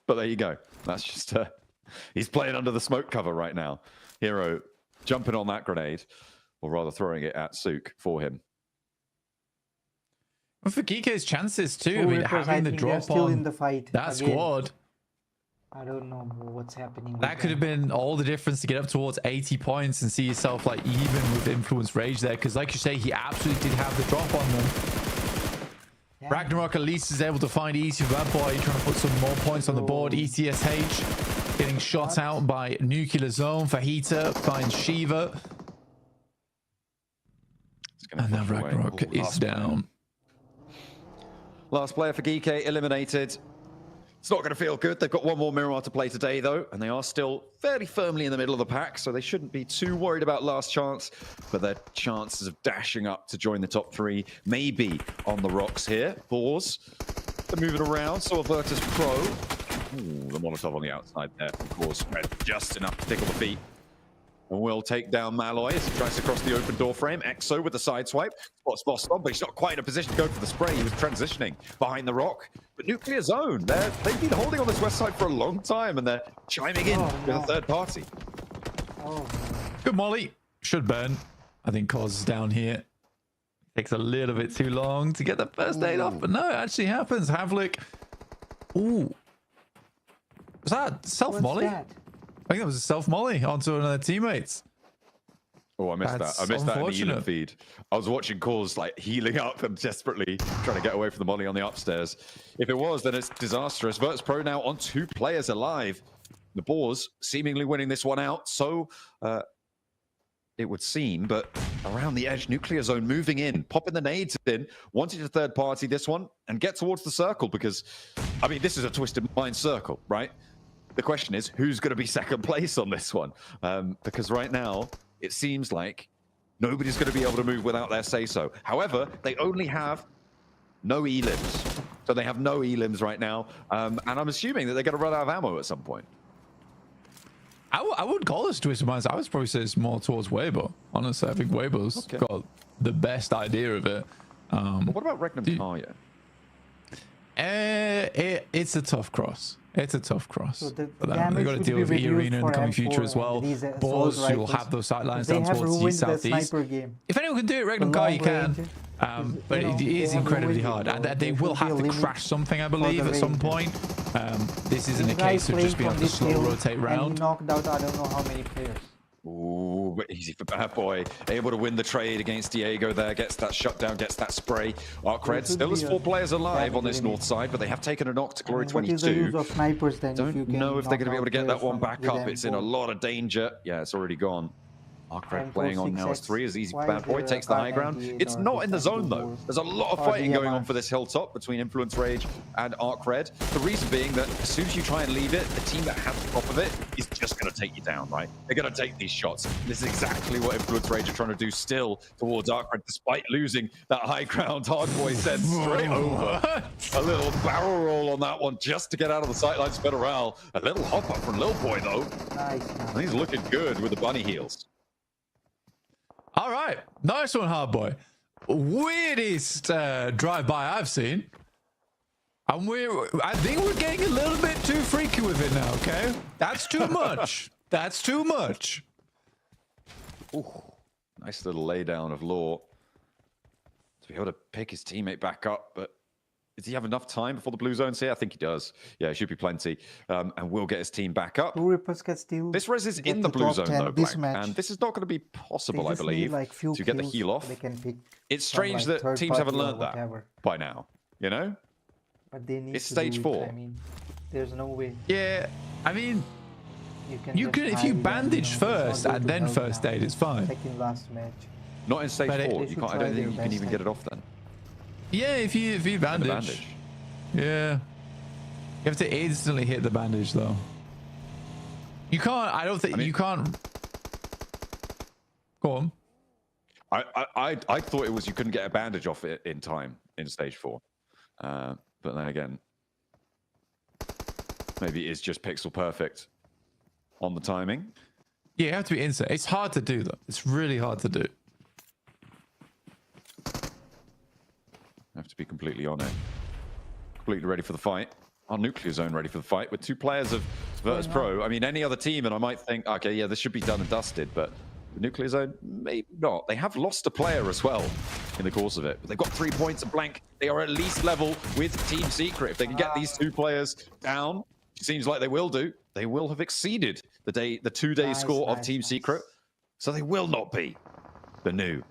But there you go. That's just he's playing under the smoke cover right now. Hero jumping on that grenade, or rather throwing it at Sook for him. Well, for Geeke's chances too, I mean, having the drop still on in the fight that again. squad. I don't know what's happening. That could have been all the difference to get up towards 80 points and see yourself like even with Influence Rage there, because like you say, he absolutely did have the drop on them. Yeah. Ragnarok at least is able to find Easy for Bad Boy, trying to put some more points on the board. ETSH getting shot out by Nuclear Zone. Fajita finds Shiva. And now Ragnarok is down. Last player for Geek eliminated. It's not going to feel good. They've got one more Miramar to play today, though, and they are still fairly firmly in the middle of the pack, so they shouldn't be too worried about last chance, but their chances of dashing up to join the top three may be on the rocks here. Boars, they're moving around, so Avertus Pro. Ooh, the Molotov on the outside there, of course, just enough to tickle the feet. And will take down Malloy as he tries to cross the open door frame. Exo with the side swipe. Spots boss on, but he's not quite in a position to go for the spray. He was transitioning behind the rock. But Nuclear Zone, they've been holding on this west side for a long time, and they're chiming in with a third party. Good molly. Should burn. I think Cause is down here. Takes a little bit too long to get the first aid off, but no, it actually happens. Havlik. Ooh. Was that self-molly? I think that was a self-molly onto another teammates. Oh, I missed That's that. I missed that in the unfortunate. Elam feed. I was watching Cause like healing up and desperately trying to get away from the molly on the upstairs. If it was, then it's disastrous. Virtus Pro now on 2 players alive. The Boars seemingly winning this one out. So it would seem, but around the edge, Nuclear Zone moving in, popping the nades in, wanting to third party this one and get towards the circle because, I mean, this is a Twisted Mind circle, right? The question is, who's going to be second place on this one? Because right now, it seems like nobody's going to be able to move without their say-so. However, they only have no elims. So they have no elims right now. And I'm assuming that they're going to run out of ammo at some point. I wouldn't call this Twisted Minds. I would probably say it's more towards Weibo. Honestly, I think Weibo's got the best idea of it. What about Regnum Tarja? It's a tough cross. It's a tough cross. So the They've got to deal with the arena in the coming future as well. Boars, you'll have those sight lines down towards the southeast. If anyone can do it, Regnum Car, you can. But it is incredibly hard. And they will have to crash something, I believe, at some point. This isn't a case of just being able to slow rotate round. And knocked out I don't know how many players. Ooh, but easy for Bad Boy. Able to win the trade against Diego there. Gets that shutdown, gets that spray. ArcRed still has 4 players alive on this north side, but they have taken a knock to Glory 22. Don't know if they're going to be able to get that one back up. It's in a lot of danger. Yeah, it's already gone. ArcRed playing on now as 3 as easy for Bad Boy. Takes the high ground. It's not in the zone, though. There's a lot of fighting going on for this hilltop between Influence Rage and ArcRed. The reason being that as soon as you try and leave it, the team that has the top of it, he's just going to take you down, right? They're going to take these shots. This is exactly what Influence Rage are trying to do still towards Darkred, despite losing that high ground. Hardboy sent straight over. A little barrel roll on that one just to get out of the sightlines for Federal. A little hop up from Lil Boy, though. Nice. And he's looking good with the bunny heels. All right. Nice one, Hardboy. Weirdest drive-by I've seen. And I think we're getting a little bit too freaky with it now, okay? That's too much. That's too much. Ooh, nice little laydown of Law to be able to pick his teammate back up, but does he have enough time before the blue zone's here? I think he does. Yeah, it should be plenty. And will get his team back up. This res is in the blue zone, though, Black, and this is not going to be possible, I believe, to get the heal off. It's strange that teams haven't learned that by now, you know? But they need it's to stage do 4. I mean, there's no way. Yeah, I mean, you can if you bandage first and then first aid, it's fine. Second last match. Not in stage 4. You can't. I don't think you can even get it off then. Yeah, if you bandage. Yeah. You have to instantly hit the bandage though. You can't. I don't think you can't. Go on. I thought it was you couldn't get a bandage off it in time in stage 4. But then again, maybe it is just pixel perfect on the timing. Yeah, you have to be instant. It's hard to do though. It's really hard to do. Have to be completely on it. Completely ready for the fight. Our nuclear zone ready for the fight with 2 players of Virtus Pro. I mean, any other team, and I might think, okay, yeah, this should be done and dusted, but the nuclear zone, maybe not. They have lost a player as well in the course of it, but they've got 3 points of blank. They are at least level with Team Secret. If they can get these 2 players down, it seems like they will do. They will have exceeded the 2-day score of Team Secret, so they will not be the new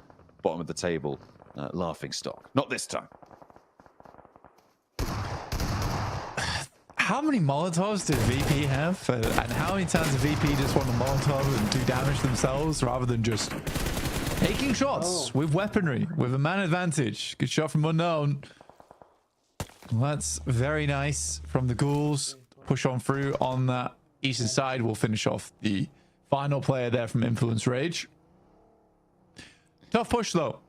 bottom of the table laughing stock. Not this time. How many Molotovs did VP have? And how many times did VP just want to Molotov and do damage themselves rather than just taking shots with weaponry, with a man advantage? Good shot from Unknown. Well, that's very nice from the Ghouls. Push on through on that eastern side. We'll finish off the final player there from Influence Rage. Tough push though.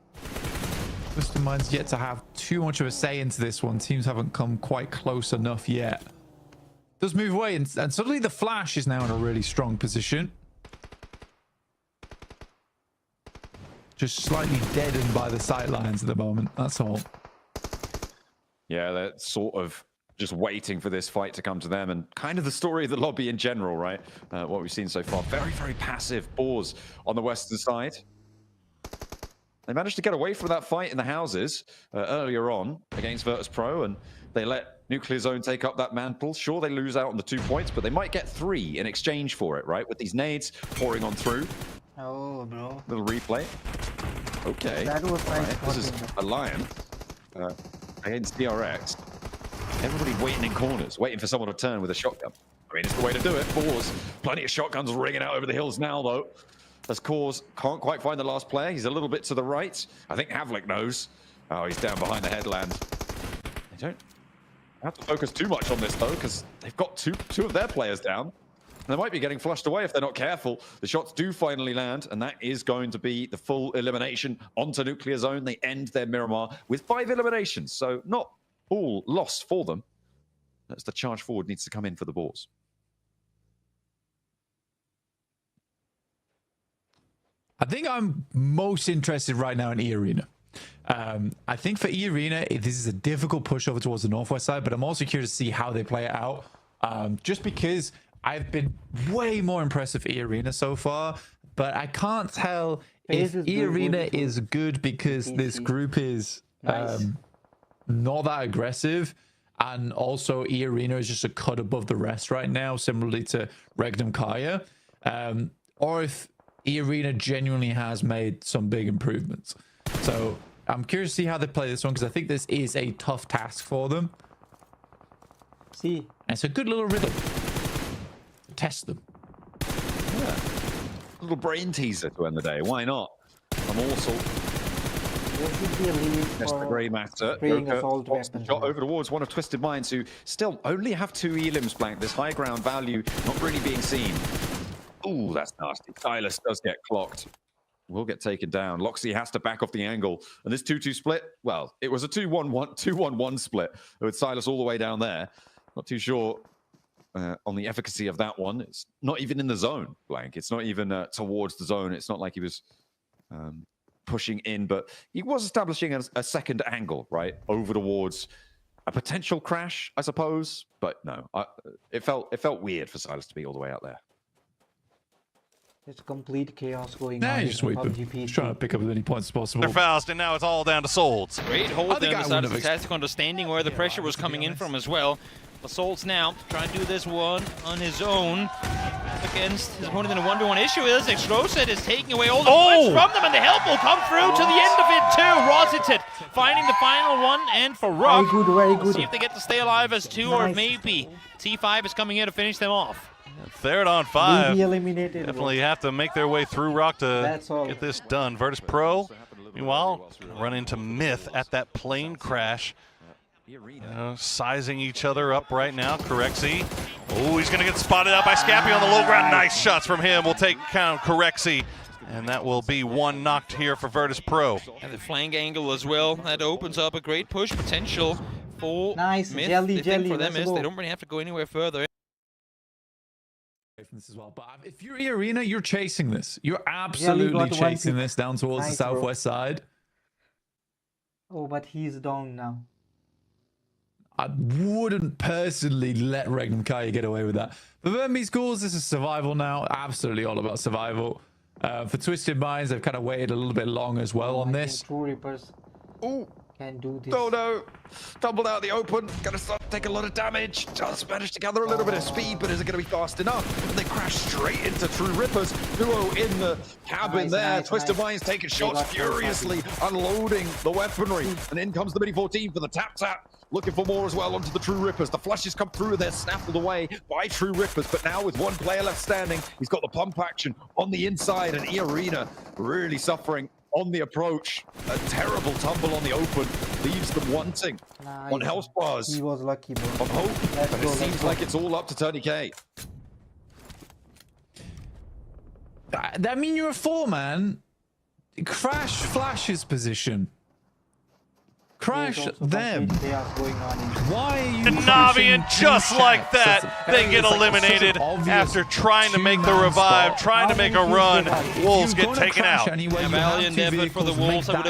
Twisted Mind's yet to have too much of a say into this one. Teams haven't come quite close enough yet. Does move away, and suddenly the Flash is now in a really strong position. Just slightly deadened by the sight lines at the moment, that's all. Yeah, they're sort of just waiting for this fight to come to them, and kind of the story of the lobby in general, right? What we've seen so far. Very, very passive Boars on the western side. They managed to get away from that fight in the houses earlier on against Virtus Pro, and they let Nuclear Zone take up that mantle. Sure, they lose out on the 2 points, but they might get 3 in exchange for it, right? With these nades pouring on through. Oh, bro. Little replay. Okay. That was nice. Right. This is a Lion against DRX. Everybody waiting in corners, waiting for someone to turn with a shotgun. I mean, it's the way to do it. Boars. Plenty of shotguns ringing out over the hills now, though. As Cause can't quite find the last player. He's a little bit to the right. I think Havlik knows. Oh, he's down behind the headland. They don't have to focus too much on this, though, because they've got two of their players down. And they might be getting flushed away if they're not careful. The shots do finally land, and that is going to be the full elimination onto Nuclear Zone. They end their Miramar with 5 eliminations, so not all lost for them. As the charge forward needs to come in for the Boars. I think I'm most interested right now in E-Arena. I think for E-Arena, this is a difficult pushover towards the northwest side, but I'm also curious to see how they play it out. Just because I've been way more impressed with E-Arena so far, but I can't tell if E-Arena is good because this group is not that aggressive, and also E-Arena is just a cut above the rest right now, similarly to Regnum Kaya, or if E-Arena genuinely has made some big improvements. So I'm curious to see how they play this one, because I think this is a tough task for them. See, and it's a good little riddle. Test them. Yeah. A little brain teaser to end the day. Why not? A morsel. There should be a limit That's the for grey matter. spraying Joker assault pops the weapons. shot over towards one of Twisted Minds, who still only have 2 elims blank. This high ground value not really being seen. Ooh, that's nasty. Silas does get clocked. Will get taken down. Loxy has to back off the angle. And this 2-2 split, well, it was a 2-1-1 split with Silas all the way down there. Not too sure on the efficacy of that one. It's not even in the zone, blank. It's not even towards the zone. It's not like he was pushing in, but he was establishing a second angle, right? Over towards a potential crash, I suppose. But no, it felt weird for Silas to be all the way out there. It's complete chaos going Nah, on. you're sweeping. Just trying to pick up as many points as possible. They're fast, and now it's all down to Souls. Great hold there on the side of fantastic understanding where the pressure was coming in from as well. Assaults now trying to do this one on his own against his opponent in a 1v1 issue. Is Explosive is taking away all the points from them, and the help will come through to the end of it too. Rosited finding the final one, and for Rock, very good, very good. see if they get to stay alive as 2, or maybe T5 is coming here to finish them off. Third on 5. Will be eliminated. Definitely have to make their way through Rock to get this done. Virtus Pro, meanwhile, run into Myth at that plane crash. Sizing each other up right now. Corexy. Oh, he's going to get spotted out by Scappy on the low ground. Nice shots from him. We'll take count Corexy. And that will be 1 knocked here for Virtus Pro. And the flank angle as well. That opens up a great push potential for Nice. Myth. Jelly, The thing for them let's is go. they don't really have to go anywhere further. From this as well, but if you're Arena, you're chasing this. You're absolutely chasing this down towards the southwest side. Oh, but he's down now. I wouldn't personally let Regnum Kaya get away with that. For Burmese Ghouls, this is survival now. Absolutely all about survival. For Twisted Minds, they've kind of waited a little bit long as well on this. True Reapers. Ooh. Can do this. Oh no, tumbled out the open, gonna start to take a lot of damage. Just managed to gather a little bit of speed, but is it gonna be fast enough? And they crash straight into True Rippers. Duo in the cabin there. Twisted Minds taking shots furiously, unloading the weaponry. And in comes the Mini 14 for the tap. Looking for more as well onto the True Rippers. The flushes come through, they're snaffled away by True Rippers, but now with 1 player left standing, he's got the pump action on the inside, and E-Arena really suffering on the approach. A terrible tumble on the open leaves them wanting on health bars. He was lucky, bro. On hope, but it seems like it's all up to Tony K. That mean you're a 4-man. Crash Flash's position. Crash them. Why are you Navi, and just like that, they get eliminated after trying to make the revive, trying to make a run. Wolves get taken out. A valiant effort for the Wolves. I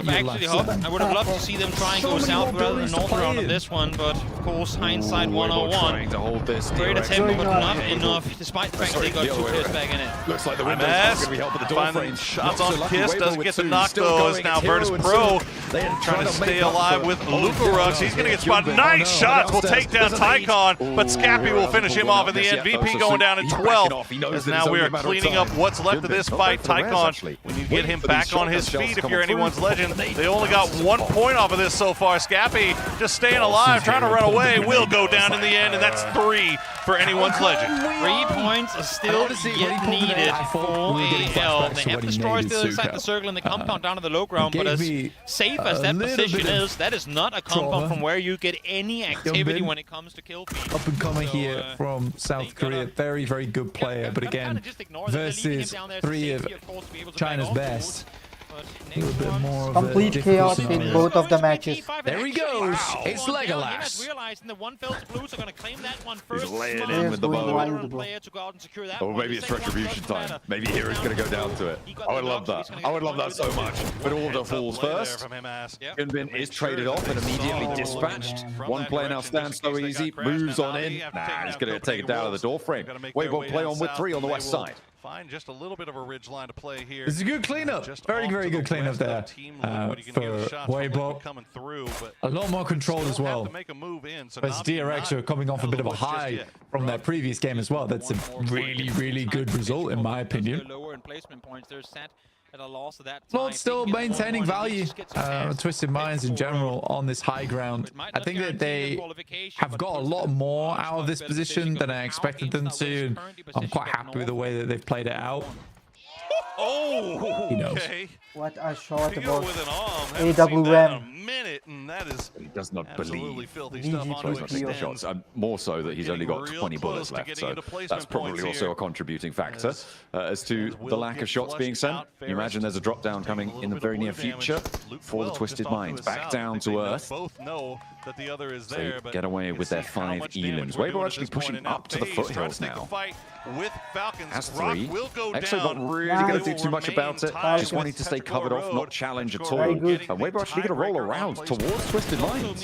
would have loved to see them try and go south rather than north around on this one, but of course, hindsight 101. To hold this. Great attempt, but not enough, despite the fact they got 2 players back in it. Looks like the window's not going to be helping the door Finding frame. shots on Kiss, doesn't get the knock though, as now Virtus Pro trying to stay alive with Lukarux. He's going to get spotted. Nice shots will take down Tycon, but Scappy will finish him off in the end. VP going down in 12th, as now we are cleaning up what's left of this fight. Tycon, we need to get him back on his feet if you're anyone's legend. They only got 1 point off of this so far. Scappy just staying alive, trying to run away, will go down in the end, and that's 3 for anyone's legend. 3 points are still yet needed for AL. They have destroyed still inside the circle and the compound down to the low ground, but as safe as that position is, that is not a compound from where you get any activity when it comes to kill feed. Up and coming here from South Korea. Very, very good player, but again, versus 3 of China's best. A little bit more of complete chaos in both of the matches. There he goes. It's Legolas. He's laying in with the bow. Or maybe it's retribution time. Maybe Hero's going to go down to it. I would love that. I would love that so much. But Order falls first. Gunbin is traded off and immediately dispatched. 1 player now stands so easy. Moves on in. Nah, he's going to take it down to the door frame. Wavebot play on with 3 on the west side. Find just a little bit of a ridge line to play here. It's a good cleanup. Very, very good cleanup there for Weibo. A lot more control as well. As DRX are coming off a bit of a high from their previous game as well. That's a really, really good result in my opinion. Not still maintaining value. Twisted Minds in general on this high ground. I think that they have got a lot more out of this position than I expected them to. And I'm quite happy with the way that they've played it out. Oh, He knows. okay. What a shot Pio about with an arm. Haven't seen that in a AWM. minute, and that is He does not absolutely believe filthy DG stuff for onto those not taking Pio. shots. More so that he's only got Getting 20 real bullets close to left. getting So into placement that's probably points also here. a contributing factor as to Will the lack get of shots being flushed sent. out. You imagine there's a drop down coming Taking a in the little very bit near of blue future damage. Luke for the 12 Twisted just off to Minds. his Back south. down I think to they earth. both know that the other is So there, but get away you with can their see how 5 much damage elims. we're Weibo doing at actually this point, pushing and now up to the FaZe tries foothills to take now. a fight with Falcons. Has Rock 3. will go Exo down. not really They going to do will too much remain about it. tied Just with wanting to stay Petrichor covered off, Road. not challenge at Petrichor all. Road And getting the Weibo actually going to roll tiebreaker on around placement. towards Twisted Minds.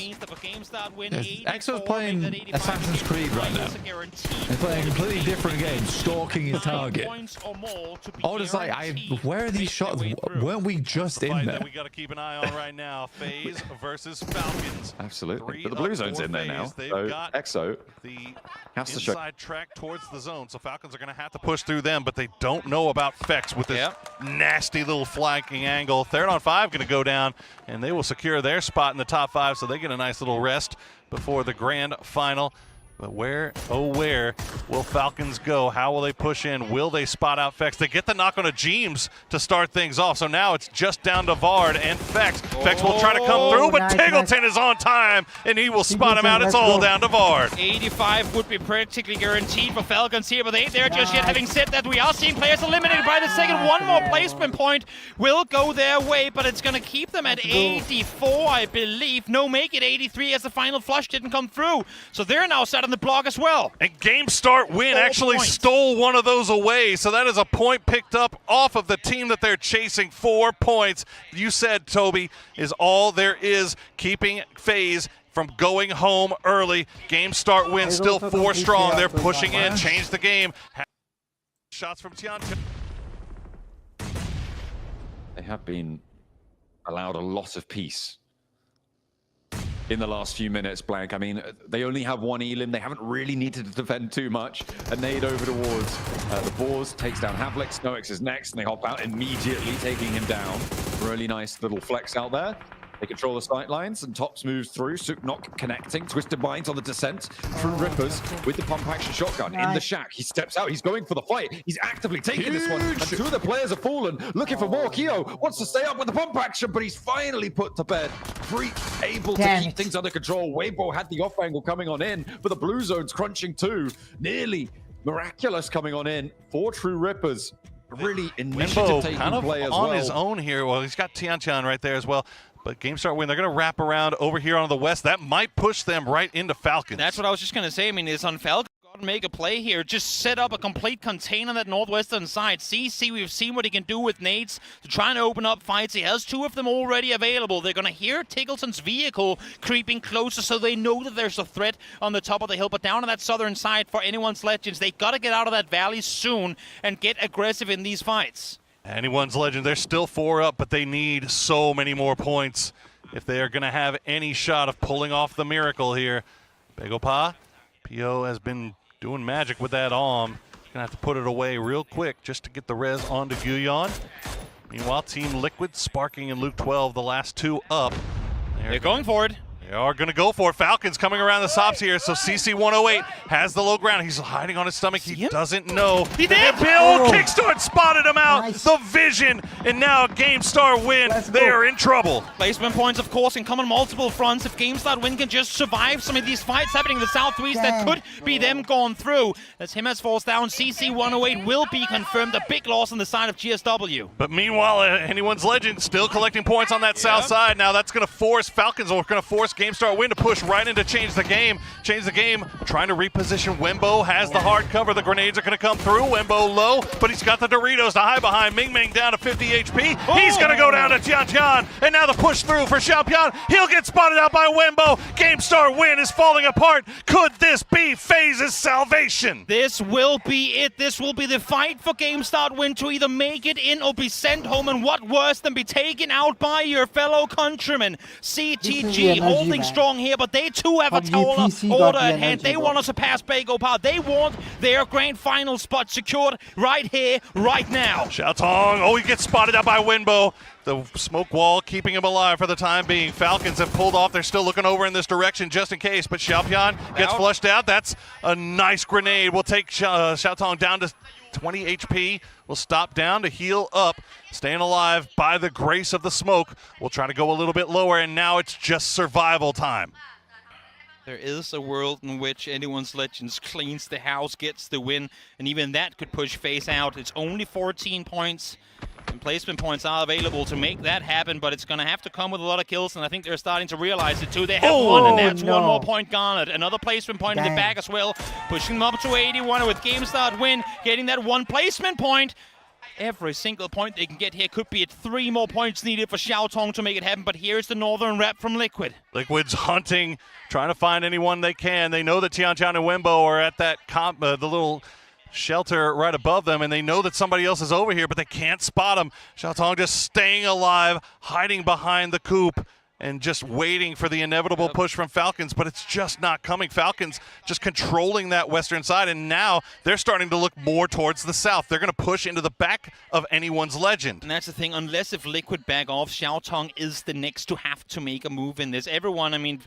Exo's playing Assassin's Creed right now. He's playing a completely different game, stalking his target. Oh, it's like, where are these shots? Weren't we just in Fight there? that we got to keep an eye on right now. FaZe versus Falcons. Absolutely. But the Three blue up zone's for in there now. FaZe. They've So got Exo the has to show. inside track towards the zone, so Falcons are going to have to push through them, but they don't know about Fex with this nasty little flanking angle. Third on 5 going to go down, and they will secure their spot in the top 5, so they get a nice little rest before the grand final. But where, oh where, will Falcons go? How will they push in? Will they spot out Fex? They get the knock on a Jeems to start things off. So now it's just down to Vard and Fex. Fex will try to come through, but Tiggleton is on time, and he will spot him out. It's all down to Vard. 85 would be practically guaranteed for Falcons here, but they ain't there just yet. Having said that, we are seeing players eliminated by the second. One more placement point will go their way, but it's going to keep them at 84, I believe. No, make it 83 as the final flush didn't come through. So they're now set on the block as well. And Game Start Win actually stole one of those away, so that is a point picked up off of the team that they're chasing. 4 points, you said, Toby, is all there is keeping FaZe from going home early. Game Start Win still 4 strong. They're pushing in, change the game. Shots from Tian. They have been allowed a lot of peace in the last few minutes, Blank. I mean, they only have 1 elim. They haven't really needed to defend too much. A nade over towards the Boars, takes down Havlik. Snoix is next, and they hop out immediately, taking him down. Really nice little flex out there. They control the sight lines, and Tops moves through. Suk not connecting. Twisted Minds on the descent through Rippers with the pump action shotgun in the shack. He steps out. He's going for the fight. He's actively taking this one. And 2 of the players have fallen, looking for more. Keo wants to stay up with the pump action, but he's finally put to bed. Freak able to keep things under control. Weibo had the off angle coming on in, but the blue zone's crunching too. Nearly miraculous coming on in for True Rippers. Really initiative taking kind of play as on well. his own here. Well, he's got Tian right there as well. But Game Start Win, they're going to wrap around over here on the west. That might push them right into Falcons. That's what I was just going to say. I mean, it's on Falcons. Got to make a play here. Just set up a complete contain on that northwestern side. CC, we've seen what he can do with nades to try and open up fights. He has 2 of them already available. They're going to hear Tiggleton's vehicle creeping closer, so they know that there's a threat on the top of the hill. But down on that southern side, for anyone's Legends, they got to get out of that valley soon and get aggressive in these fights. Anyone's Legend, they're still 4 up, but they need so many more points if they are going to have any shot of pulling off the miracle here. Begopa, Pio has been doing magic with that arm. Going to have to put it away real quick just to get the res onto Guyon. Meanwhile, Team Liquid, Sparking and Luke 12, the last 2 up. They're going for it. They are going to go for it. Falcons coming around the tops here. So CC 108 has the low ground. He's hiding on his stomach. He doesn't know. He did. Bill Kickstart spotted him out. Nice. The vision. And now Game Start Win. They are in trouble. Placement points, of course, can come on multiple fronts. If Game Start Win can just survive some of these fights happening in the southeast, that could be them going through. As Himas falls down, CC 108 will be confirmed. A big loss on the side of GSW. But meanwhile, Anyone's Legend still collecting points on that south side. Now that's going to force Falcons, or going to force Game Start Win to push right into change the game. Trying to reposition. Wembo has the hard cover. The grenades are going to come through. Wembo low, but he's got the Doritos to hide behind. Ming Ming down to 50 HP. He's going to go down to Tian. And now the push through for Xiaopian. He'll get spotted out by Wembo. Game Start Win is falling apart. Could this be FaZe's salvation? This will be it. This will be the fight for Game Start Win to either make it in or be sent home. And what worse than be taken out by your fellow countrymen. CTG holding strong here, but they too have a taller order at hand. They want to surpass Begopa. They want their grand final spot secured right here, right now. Xiaotong, oh, he gets spotted out by Winbo. The smoke wall keeping him alive for the time being. Falcons have pulled off. They're still looking over in this direction just in case, but Xiaopian gets flushed out. That's a nice grenade. We'll take Xiaotong down to 20 HP, will stop down to heal up, staying alive by the grace of the smoke. We'll try to go a little bit lower, and now it's just survival time. There is a world in which anyone's Legends cleans the house, gets the win, and even that could push FaZe out. It's only 14 points, and placement points are available to make that happen, but it's going to have to come with a lot of kills, and I think they're starting to realize it too. They have one, and that's one more point garnered. Another placement point in the back as well, pushing them up to 81 with game start win, getting that one placement point. Every single point they can get here could be at 3 more points needed for Xiaotong to make it happen, but here's the northern rep from Liquid. Liquid's hunting, trying to find anyone they can. They know that Tianchan and Wembo are at that the little shelter right above them, and they know that somebody else is over here, but they can't spot them. Xiaotong just staying alive, hiding behind the coop, and just waiting for the inevitable push from Falcons, but it's just not coming. Falcons just controlling that western side, and now they're starting to look more towards the south. They're going to push into the back of anyone's Legend. And that's the thing, unless if Liquid back off, Xiaotong is the next to have to make a move in this. Everyone, I mean,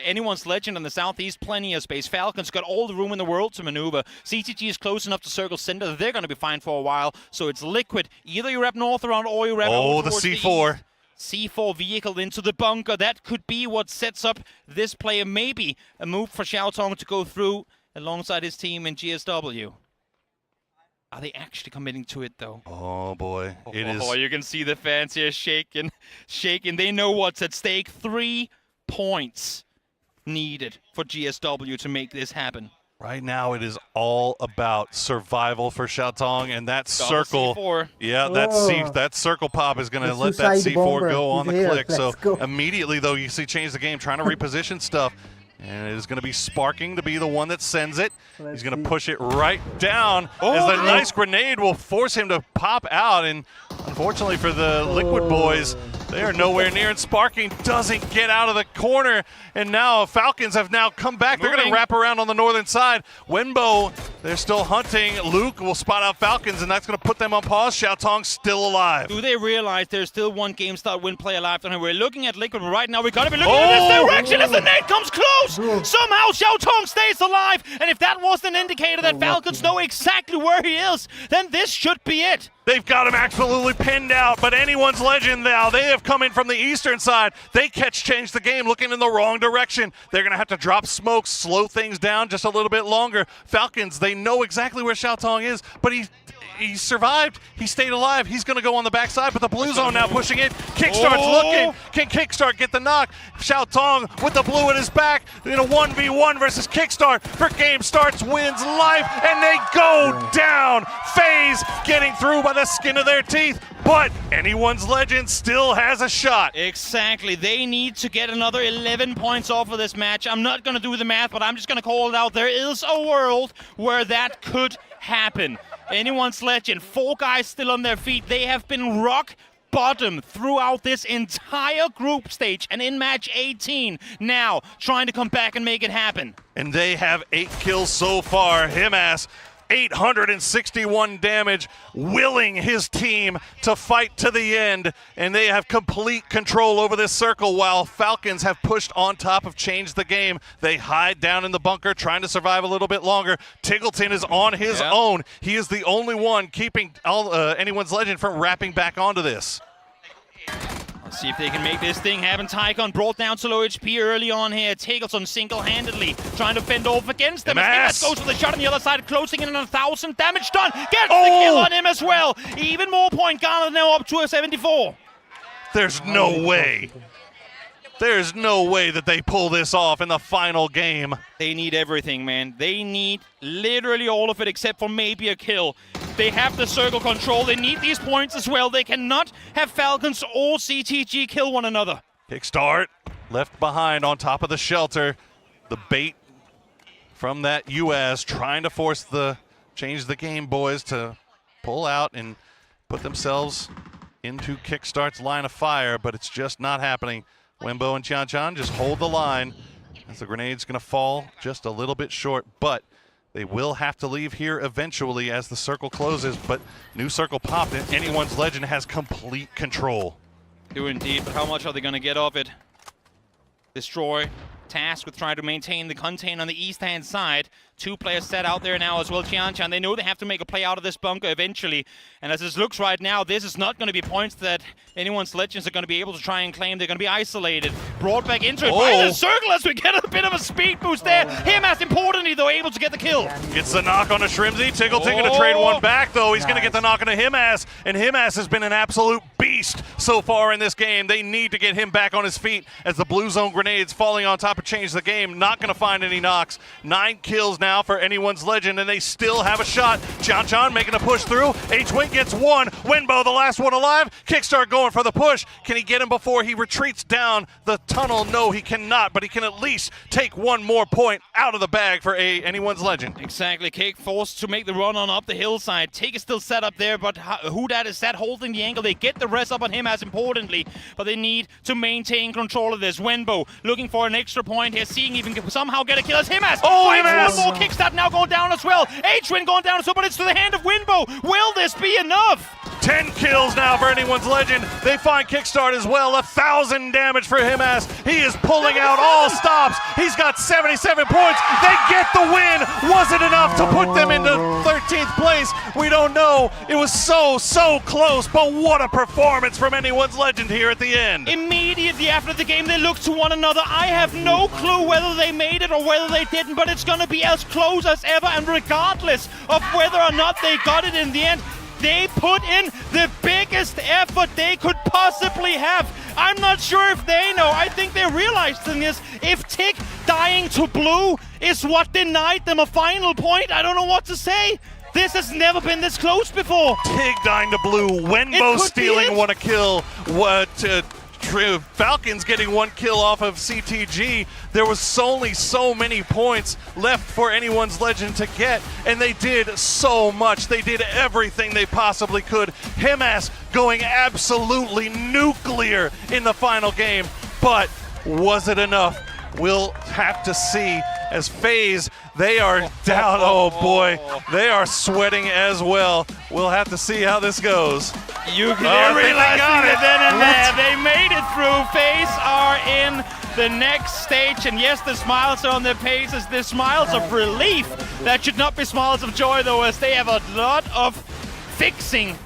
anyone's Legend in the southeast, plenty of space. Falcons got all the room in the world to maneuver. CTG is close enough to circle center. They're going to be fine for a while, so it's Liquid. Either you wrap north around or you wrap over towards the C4. C4 vehicle into the bunker. That could be what sets up this player. Maybe a move for Xiaotong to go through alongside his team in GSW. Are they actually committing to it, though? Oh, boy. It is. Oh, you can see the fans here shaking. They know what's at stake. 3 points needed for GSW to make this happen. Right now, it is all about survival for Xiaotong, and that circle. C4. Yeah, that circle pop is going to let that C4 go on the click. So immediately, though, you see change the game, trying to reposition stuff. And it is going to be Sparking to be the one that sends it. He's going to push it right down as the nice grenade will force him to pop out. And unfortunately for the Liquid boys, they are nowhere near, and Sparking doesn't get out of the corner. And now Falcons have now come back. They're going to wrap around on the northern side. Wenbo, they're still hunting. Luke will spot out Falcons, and that's going to put them on pause. Xiaotong still alive. Do they realize there's still one game start win play alive? And we're looking at Liquid right now. We got to be looking in this direction as the nade comes close. Somehow Xiaotong stays alive. And if that was an indicator that Falcons know exactly where he is, then this should be it. They've got him absolutely pinned out, but anyone's Legend now. They have come in from the eastern side. They change the game, looking in the wrong direction. They're going to have to drop smoke, slow things down just a little bit longer. Falcons, they know exactly where Xiaotong is, but he survived. He stayed alive. He's going to go on the backside, but the blue zone now pushing it. Kickstart's looking. Can Kickstart get the knock? Xiaotong with the blue at his back in a 1v1 versus Kickstart for game starts, wins life, and they go down. FaZe getting through by the skin of their teeth, but anyone's Legend still has a shot. Exactly. They need to get another 11 points off of this match. I'm not going to do the math, but I'm just going to call it out. There is a world where that could happen. Anyone's Legend, 4 guys still on their feet. They have been rock bottom throughout this entire group stage, and in match 18 now trying to come back and make it happen. And they have 8 kills so far. Himass, 861 damage, willing his team to fight to the end, and they have complete control over this circle while Falcons have pushed on top of Change the Game. They hide down in the bunker, trying to survive a little bit longer. Tiggleton is on his own. He is the only one keeping anyone's Legend from wrapping back onto this. Let's see if they can make this thing happen. Tycon brought down to low HP early on here. Tiggleton single-handedly trying to fend off against them. As goes for the shot on the other side, closing in on 1,000 damage done. Gets the kill on him as well. Even more point garnered now up to a 74. There's no way. There's no way that they pull this off in the final game. They need everything, man. They need literally all of it except for maybe a kill. They have the circle control. They need these points as well. They cannot have Falcons or CTG kill one another. Kickstart left behind on top of the shelter. The bait from that US trying to force the Change the Game boys to pull out and put themselves into Kickstart's line of fire, but it's just not happening. Wembo and Tianchan just hold the line as the grenade's going to fall just a little bit short, but they will have to leave here eventually as the circle closes, but new circle popped and anyone's Legend has complete control. Do indeed, but how much are they going to get of it? Destroy tasked with trying to maintain the contain on the east-hand side. 2 players set out there now as well. Tianchan, they know they have to make a play out of this bunker eventually. And as this looks right now, this is not going to be points that anyone's Legends are going to be able to try and claim. They're going to be isolated. Brought back into it by the circle as we get a bit of a speed boost there. Him, as importantly, though, able to get the kill. Gets the knock on a Shrimsy. TGLTN going to trade one back, though. He's going to get the knock on a Himass. And Himass has been an absolute beast so far in this game. They need to get him back on his feet as the blue zone grenades falling on top of change the game. Not going to find any knocks. 9 kills now for anyone's Legend, and they still have a shot. Tianchan making a push through. H-Wing gets one. Winbo, the last one alive. Kickstart going for the push. Can he get him before he retreats down the tunnel? No, he cannot, but he can at least take one more point out of the bag for anyone's Legend. Exactly. Cake forced to make the run on up the hillside. Take is still set up there, but who that is that holding the angle? They get the rest up on him as importantly, but they need to maintain control of this. Wenbo looking for an extra point here, seeing even somehow get a kill as Himass. Oh, Himass! One more kickstart now going down as well. H-Win going down as well, but it's to the hand of Winbo. Will this be enough? 10 kills now for anyone's Legend. They find Kickstart as well. 1,000 damage for Himass. He is pulling out all stops. He's got 77 points. They get the win. Was it enough to put them into 13th place? We don't know. It was so close, but what a performance from anyone's Legend here at the end. Immediately after the game, they looked to one another. I have no clue whether they made it or whether they didn't, but it's going to be as close as ever, and regardless of whether or not they got it in the end, they put in the biggest effort they could possibly have. I'm not sure if they know. I think they realized in this, if Tick dying to blue is what denied them a final point, I don't know what to say. This has never been this close before. Tig dying to blue, Wenbo stealing one a kill. Falcons getting 1 kill off of CTG. There was only so many points left for anyone's Legend to get, and they did so much. They did everything they possibly could. Himass going absolutely nuclear in the final game, but was it enough? We'll have to see as FaZe, they are down. Oh boy, they are sweating as well. We'll have to see how this goes. You can realize it then and there. They made it through. FaZe are in the next stage, and yes, the smiles are on their faces. The smiles of relief. That should not be smiles of joy, though, as they have a lot of fixing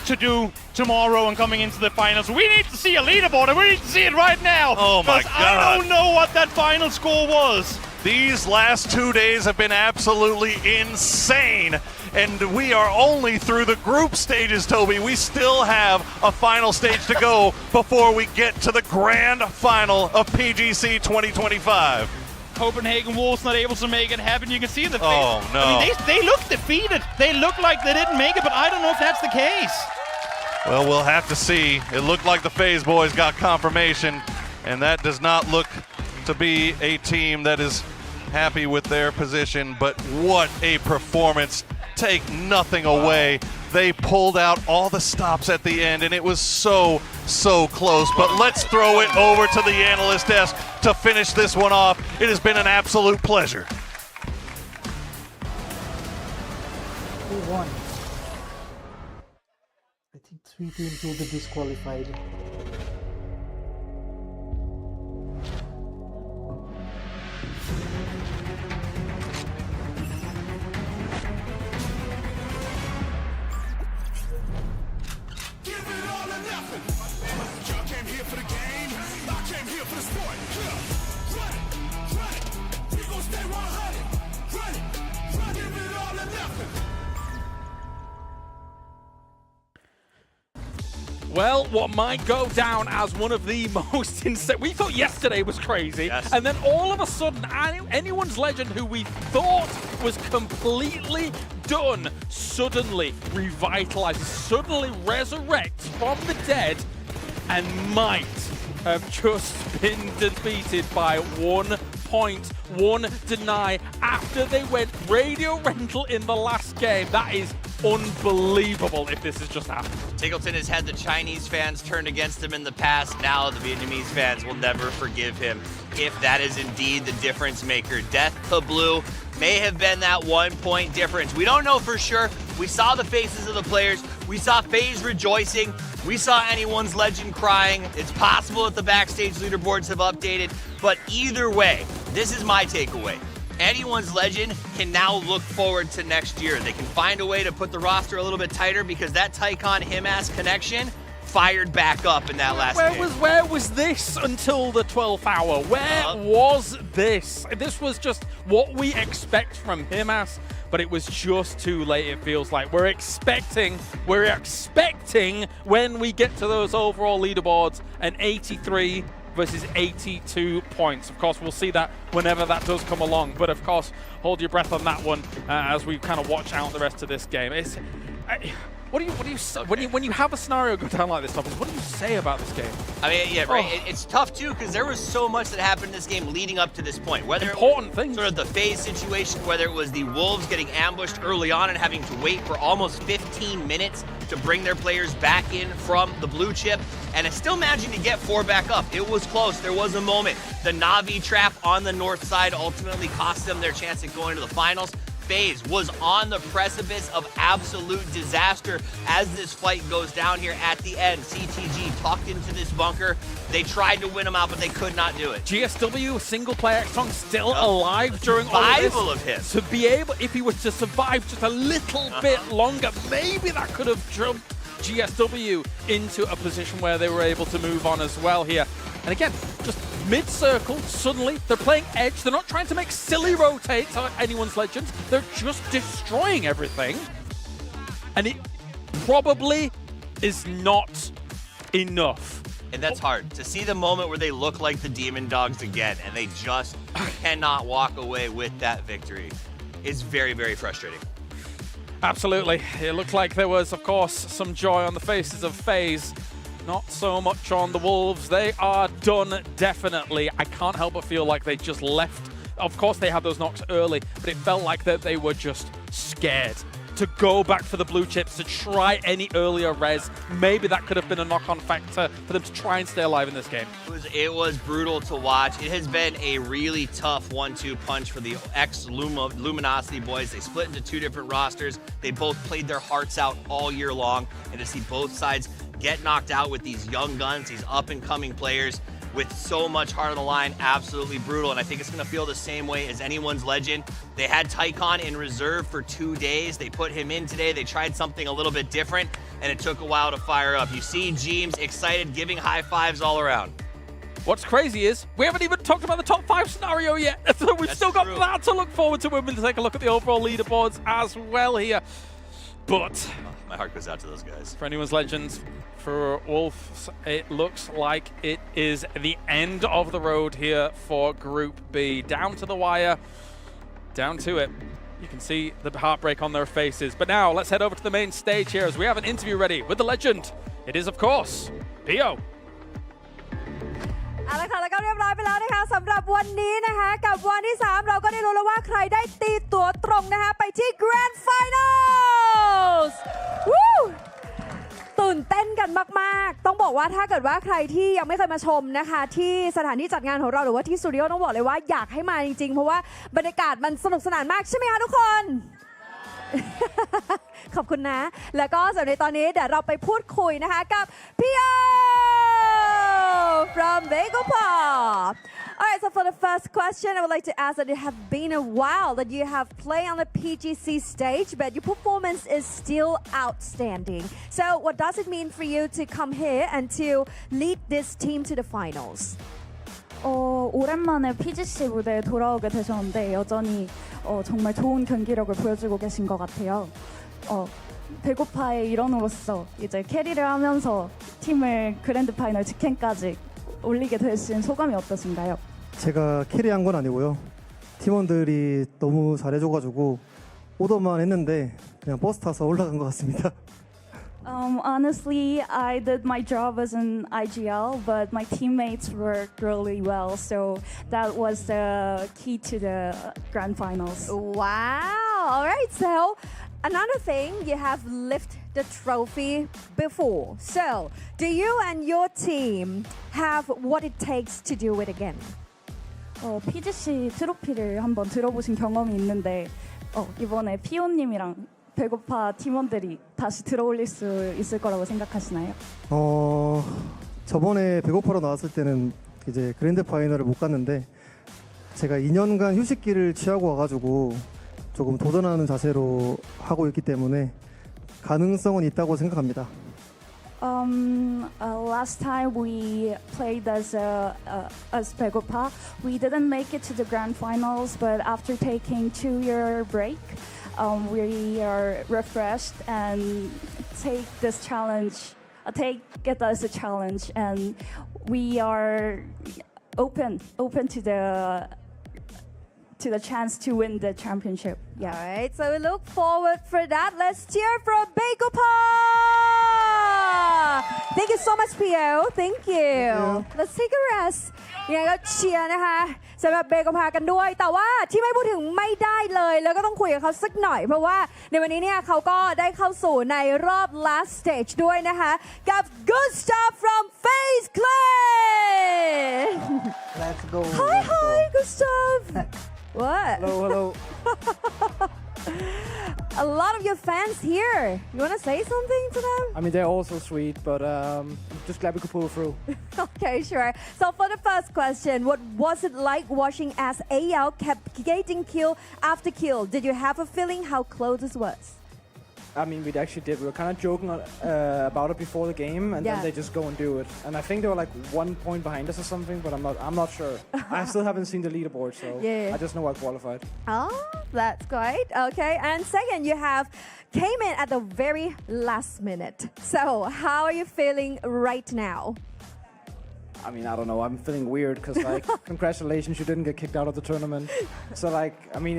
to do tomorrow and coming into the finals. We need to see a leaderboard, and we need to see it right now. Oh my God. I don't know what that final score was. These last 2 days have been absolutely insane, and we are only through the group stages, Toby. We still have a final stage to go before we get to the grand final of PGC 2025. Copenhagen Wolves not able to make it happen. You can see the face. Oh, no. I mean, they look defeated. They look like they didn't make it, but I don't know if that's the case. Well, we'll have to see. It looked like the FaZe boys got confirmation, and that does not look to be a team that is happy with their position, but what a performance. Take nothing away. They pulled out all the stops at the end, and it was so close. But let's throw it over to the analyst desk to finish this one off. It has been an absolute pleasure. Who won? I think 3 teams will be disqualified. Well, what might go down as one of the most insane... We thought yesterday was crazy, and then all of a sudden, anyone's Legend who we thought was completely done suddenly revitalizes, suddenly resurrects from the dead, and might have just been defeated by 1 point, 1 deny after they went radio rental in the last game. That is unbelievable if this has just happened. TGLTN has had the Chinese fans turned against him in the past. Now the Vietnamese fans will never forgive him if that is indeed the difference maker. Death to blue may have been that 1 point difference. We don't know for sure We saw the faces of the players. We saw FaZe rejoicing. We saw anyone's legend crying. It's possible that the backstage leaderboards have updated, but either way, this is my takeaway. Anyone's legend can now look forward to next year. They can find a way to put the roster a little bit tighter because that Tycon him-ass connection fired back up in that last game. Where was this until the 12th hour? Where was this? This was just what we expect from him-ass, but it was just too late, it feels like. We're expecting when we get to those overall leaderboards an 83 versus 82 points. Of course, we'll see that whenever that does come along, but of course, hold your breath on that one as we kind of watch out the rest of this game. When you have a scenario go down like this, Thomas, what do you say about this game? I mean, yeah, right. It's tough too because there was so much that happened in this game leading up to this point. Whether important things, sort of the FaZe situation, whether it was the Wolves getting ambushed early on and having to wait for almost 15 minutes to bring their players back in from the blue chip, and it's still managing to get 4 back up. It was close. There was a moment. The Na'Vi trap on the north side ultimately cost them their chance at going to the finals. FaZe was on the precipice of absolute disaster as this fight goes down here at the end. CTG tucked into this bunker. They tried to win him out, but they could not do it. GSW, single player Xtong, still alive during all of this. Survival of him. To be able, if he was to survive just a little bit longer, maybe that could have jumped GSW into a position where they were able to move on as well here. And again, just mid-circle, suddenly they're playing edge. They're not trying to make silly rotates on anyone's legends. They're just destroying everything. And it probably is not enough. And that's hard. To see the moment where they look like the Demon Dogs again and they just cannot walk away with that victory is very, very frustrating. Absolutely. It looked like there was, of course, some joy on the faces of FaZe. Not so much on the Wolves. They are done, definitely. I can't help but feel like they just left. Of course, they had those knocks early, but it felt like that they were just scared to go back for the blue chips, to try any earlier res. Maybe that could have been a knock-on factor for them to try and stay alive in this game. It was brutal to watch. It has been a really tough 1-2 punch for the ex-Luminosity boys. They split into 2 different rosters. They both played their hearts out all year long, and to see both sides get knocked out with these young guns, these up-and-coming players with so much heart on the line, absolutely brutal. And I think it's going to feel the same way as anyone's legend. They had Tycon in reserve for 2 days. They put him in today. They tried something a little bit different, and it took a while to fire up. You see James excited, giving high fives all around. What's crazy is we haven't even talked about the top 5 scenario yet. So we've still got that to look forward to when we take a look at the overall leaderboards as well here. But my heart goes out to those guys. For anyone's legends, for Wolves, it looks like it is the end of the road here for Group B. Down to the wire, down to it. You can see the heartbreak on their faces. But now let's head over to the main stage here as we have an interview ready with the legend. It is, of course, Pio. เอาละค่ะแล้วก็เรียบร้อยไปแล้วนะคะสำหรับวันนี้นะคะกับวันที่ 3เราก็ได้รู้แล้วว่าใครได้ตีตั๋วตรงนะคะไปที่ Grand Finals วู้ตื่นเต้นกันมากๆต้องบอกว่าถ้าเกิดว่าใครที่ยังไม่เคยมาชมนะคะที่สถานที่จัดงานของเราหรือว่าที่สตูดิโอต้องบอกเลยว่าอยากให้มาจริงๆเพราะว่าบรรยากาศมันสนุกสนานมากใช่ไหมคะทุกคน ขอบคุณนะแล้วก็สำหรับในตอนนี้เดี๋ยวเราไปพูดคุยนะคะกับพี่โอ from Bagel Pop. Alright, so for the first question, I would like to ask that it has been a while that you have played on the PGC stage, but your performance is still outstanding. So what does it mean for you to come here and to lead this team to the finals? 오랜만에 PGC 무대에 돌아오게 되셨는데 여전히 정말 좋은 경기력을 보여주고 계신 것 같아요. 배고파의 일원으로서 이제 캐리를 하면서 팀을 그랜드 파이널 직행까지 올리게 되신 소감이 어떠신가요? 제가 캐리한 건 아니고요. 팀원들이 너무 잘해줘가지고 오더만 했는데 그냥 버스 타서 올라간 것 같습니다. Honestly, I did my job as an IGL, but my teammates worked really well, so that was the key to the grand finals. Wow! All right, so another thing, you have lifted the trophy before. So, do you and your team have what it takes to do it again? PGC 트로피를 한번 들어보신 경험이 있는데 이번에 피오님이랑 배고파 팀원들이 다시 들어올릴 수 있을 거라고 생각하시나요? 저번에 배고파로 나왔을 때는 이제 그랜드 파이널을 못 갔는데 제가 2년간 휴식기를 취하고 와가지고 조금 도전하는 자세로 하고 있기 때문에 가능성은 있다고 생각합니다. Last time we played as 배고파, we didn't make it to the grand finals, but after taking 2-year break, we are refreshed and take this challenge, take it as a challenge, and we are open to the chance to win the championship. Yeah. All right, so we look forward for that. Let's cheer for Begopa! Thank you so much, Pio. Thank you. Let's take a rest. ยังไงก็เชียร์นะคะสำหรับเบโกพากันด้วยแต่ว่าที่ไม่พูดถึงไม่ได้เลยแล้วก็ต้องคุยกับเขาสักหน่อยเพราะว่าในวันนี้เนี่ยเขาก็ได้เข้าสู่ในรอบ last stage ด้วยนะคะกับ Gustav from FaZe Clan. Let's go. Hi, Gustav. What? Hello. A lot of your fans here. You want to say something to them? I mean, they're all so sweet, but just glad we could pull through. Okay, sure. So for the first question, what was it like watching as AL kept getting kill after kill? Did you have a feeling how close this was? I mean, we actually did. We were kind of joking about it before the game, and then they just go and do it. And I think they were like 1 point behind us or something, but I'm not sure. I still haven't seen the leaderboard, so I just know I qualified. Oh, that's great. Okay, and second, you have came in at the very last minute. So how are you feeling right now? I mean, I don't know. I'm feeling weird because, like, congratulations, you didn't get kicked out of the tournament. So, like, I mean,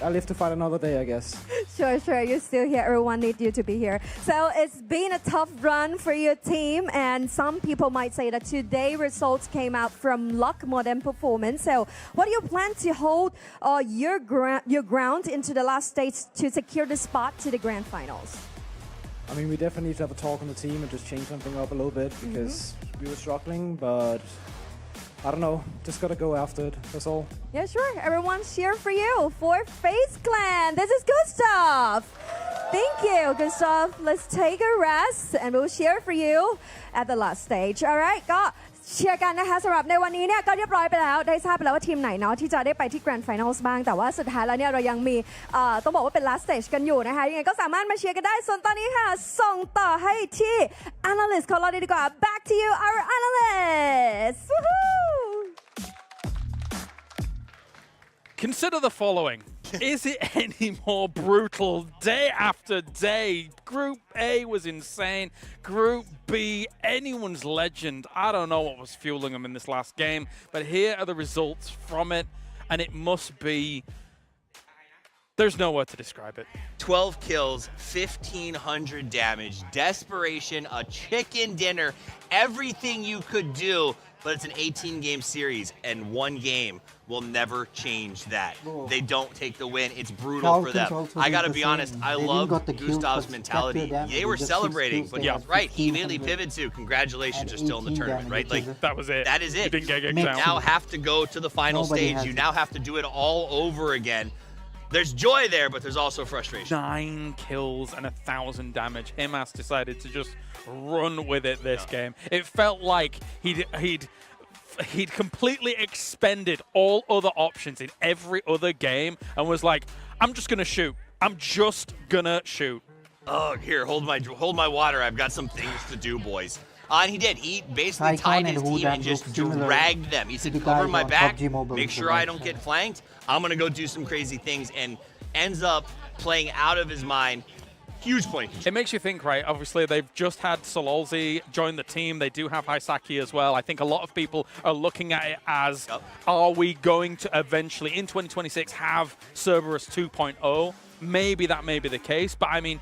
I live to fight another day, I guess. Sure. You're still here. Everyone needs you to be here. So it's been a tough run for your team, and some people might say that today results came out from luck more than performance. So what do you plan to hold your ground into the last stage to secure the spot to the grand finals? I mean, we definitely need to have a talk on the team and just change something up a little bit because we were struggling, but I don't know, just gotta go after it, that's all. Yeah, sure. Everyone's cheer for you for FaZe Clan. This is Gustav. Thank you, Gustav. Let's take a rest and we'll cheer for you at the last stage. All right, ก็เชียร์กันนะคะสำหรับในวันนี้เนี่ยก็เรียบร้อยไปแล้วได้ทราบไปแล้วว่าทีมไหนเนาะที่จะได้ไปที่ Grand Finals บ้างแต่ว่าสุดท้ายแล้วเนี่ยเรายังมีต้องบอกว่าเป็น last stage กันอยู่นะคะยังไงก็สามารถมาเชียร์กันได้ส่วนตอนนี้ค่ะส่งต่อให้ที่ analyst ของเราดีกว่า back to you our analyst. Woohoo! Consider the following. Is it any more brutal? Day after day, Group A was insane. Group B, anyone's legend. I don't know what was fueling them in this last game, but here are the results from it, and it must be... There's no word to describe it. 12 kills, 1,500 damage, desperation, a chicken dinner, everything you could do, but it's an 18-game series, and one game will never change that. They don't take the win. It's brutal for them. I gotta be honest, I love Gustav's mentality. They were celebrating, but yeah, right, he immediately pivoted to congratulations, you're still in the tournament, right? Like that was it. That is it. You didn't get You kicked out. now have to go to the final stage. You now have to do it all over again. There's joy there, but there's also frustration. 9 kills and 1,000 damage. Himas decided to just run with it this game. It felt like he'd completely expended all other options in every other game and was like, I'm just gonna shoot. I'm just gonna shoot. Oh, here, hold my water. I've got some things to do, boys. And he did. He basically tied his team and just dragged them. He said, cover my back, make sure I don't get flanked. I'm going to go do some crazy things, and ends up playing out of his mind. Huge point. It makes you think, right? Obviously, they've just had Sololzi join the team. They do have Hisaki as well. I think a lot of people are looking at it as, are we going to eventually, in 2026, have Cerberus 2.0? Maybe that may be the case, but I mean,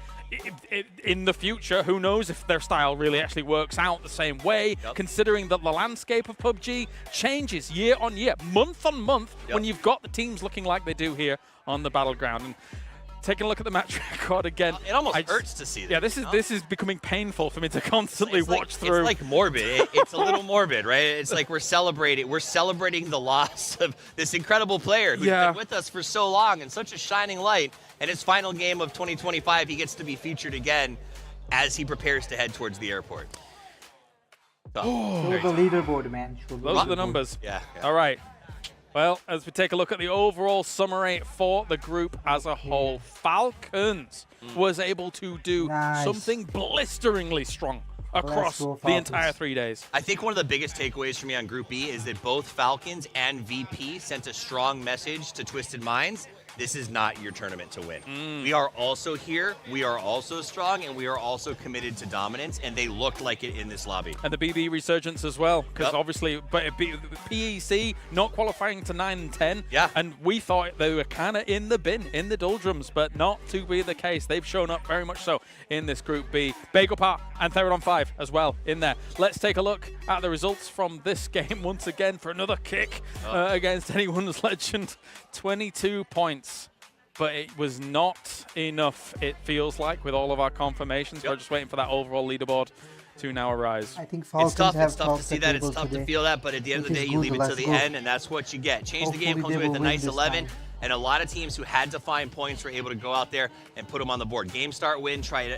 in the future, who knows if their style really actually works out the same way, considering that the landscape of PUBG changes year on year, month on month, when you've got the teams looking like they do here on the Battleground. And taking a look at the match record again. It almost hurts to see that. Yeah, this is becoming painful for me to constantly watch through. It's like morbid. It's a little morbid, right? It's like we're celebrating the loss of this incredible player who's been with us for so long and such a shining light. And his final game of 2025, he gets to be featured again as he prepares to head towards the airport. Show the leaderboard, man. Those are the numbers. Yeah. All right. Well, as we take a look at the overall summary for the group as a whole, Falcons was able to do something blisteringly strong across the entire 3 days. I think one of the biggest takeaways for me on Group B is that both Falcons and VP sent a strong message to Twisted Minds. This is not your tournament to win. We are also here, we are also strong, and we are also committed to dominance, and they looked like it in this lobby. And the BB resurgence as well, because obviously PEC not qualifying to 9 and 10, and we thought they were kind of in the bin, in the doldrums, but not to be the case. They've shown up very much so in this Group B. Bagel Part and Therodon 5 as well in there. Let's take a look at the results from this game once again for another kick against Anyone's Legend. 22 points. But it was not enough, it feels like, with all of our confirmations. We're just waiting for that overall leaderboard to now arise. I think Falcons it's tough to see that, it's tough to feel that, but at the end of the day, you leave it to the end, and that's what you get. Change the game comes with a nice 11, and a lot of teams who had to find points were able to go out there and put them on the board. Game start win, try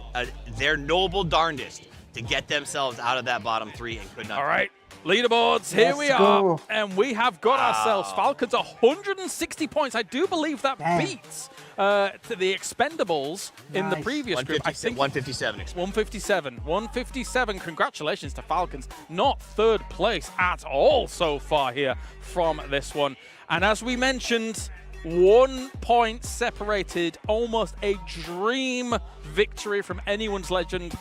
their noble darndest to get themselves out of that bottom 3 and could not. All right. Leaderboards, here we are, and we have got ourselves Falcons 160 points. I do believe that beats to the Expendables in the previous group. I think 157. 157. Congratulations to Falcons. Not third place at all so far here from this one. And as we mentioned, 1 point separated, almost a dream victory from Anyone's Legend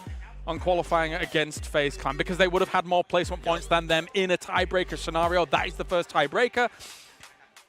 on qualifying against FaZe Clan, because they would have had more placement points than them in a tiebreaker scenario. That is the first tiebreaker.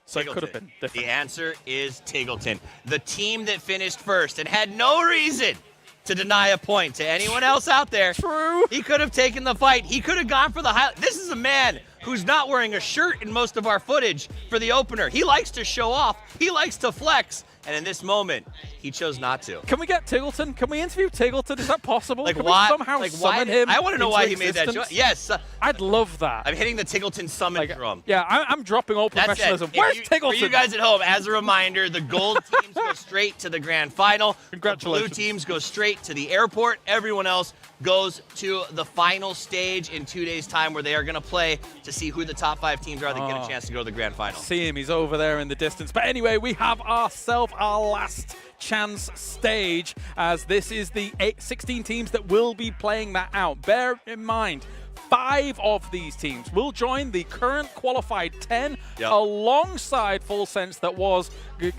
So it could have been different. The answer is Tigleton, the team that finished first and had no reason to deny a point to anyone else out there. True. He could have taken the fight. He could have gone for the highlight. This is a man who's not wearing a shirt in most of our footage for the opener. He likes to show off. He likes to flex. And in this moment, he chose not to. Can we get Tigleton? Can we interview Tigleton? Is that possible? Like Can why? we somehow summon him? I want to know why he into made that existence? choice. Yes. I'd love that. I'm hitting the Tigleton summon drum. Yeah, I'm dropping all professionalism. Where's Tigleton? For you guys at home, as a reminder, the gold teams go straight to the grand final. Congratulations. The blue teams go straight to the airport. Everyone else goes to the final stage in 2 days' time, where they are going to play to see who the top 5 teams are that get a chance to go to the grand final. See him, he's over there in the distance. But anyway, we have ourselves our last chance stage, as this is the 16 teams that will be playing that out. Bear in mind, 5 of these teams will join the current qualified 10 alongside Full Sense, that was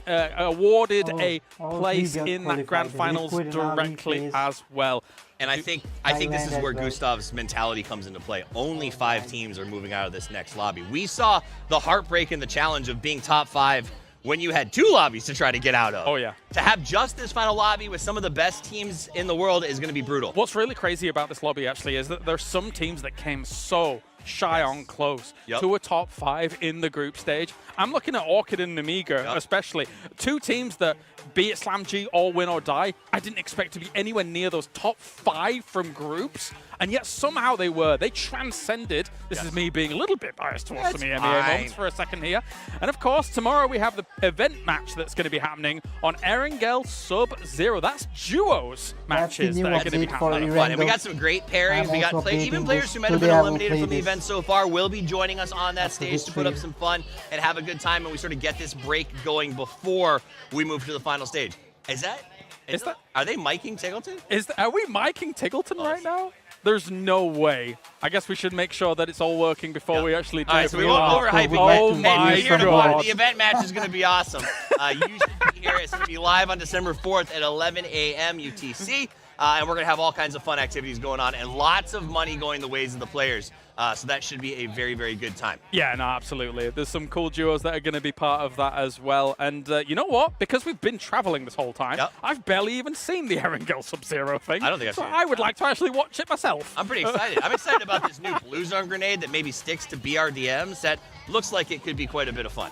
awarded a place in that grand finals directly as well. And I think this is where Gustav's mentality comes into play. Only 5 teams are moving out of this next lobby. We saw the heartbreak and the challenge of being top 5 when you had 2 lobbies to try to get out of. Oh, yeah. To have just this final lobby with some of the best teams in the world is going to be brutal. What's really crazy about this lobby, actually, is that there's some teams that came so shy on close to a top 5 in the group stage. I'm looking at Orchid and Namiga, especially. 2 teams that, be it Slam G or Win or Die, I didn't expect to be anywhere near those top 5 from groups, and yet somehow they were. They transcended. This is me being a little bit biased towards some EMEA moments for a second here. And of course, tomorrow we have the event match that's going to be happening on Erangel Sub-Zero. That's duos matches that are going to be happening. And we got some great pairings. We got even players who might have been eliminated from the event so far will be joining us on that stage to put up some fun and have a good time, and we sort of get this break going before we move to the final stage. Are they miking Tigleton? Are we miking Tigleton right now? There's no way. I guess we should make sure that it's all working before we actually do it. All right, so we won't overhype it. Oh my God. The event match is going to be awesome. You should be here. It's going to be live on December 4th at 11 a.m. UTC. And we're going to have all kinds of fun activities going on and lots of money going the ways of the players. So that should be a very, very good time. Yeah, no, absolutely. There's some cool duos that are going to be part of that as well. And you know what? Because we've been traveling this whole time, I've barely even seen the Erangel Sub-Zero thing. I don't think I've so seen it. I would like to actually watch it myself. I'm pretty excited. I'm excited about this new Blue Zone grenade that maybe sticks to BRDMs. That looks like it could be quite a bit of fun.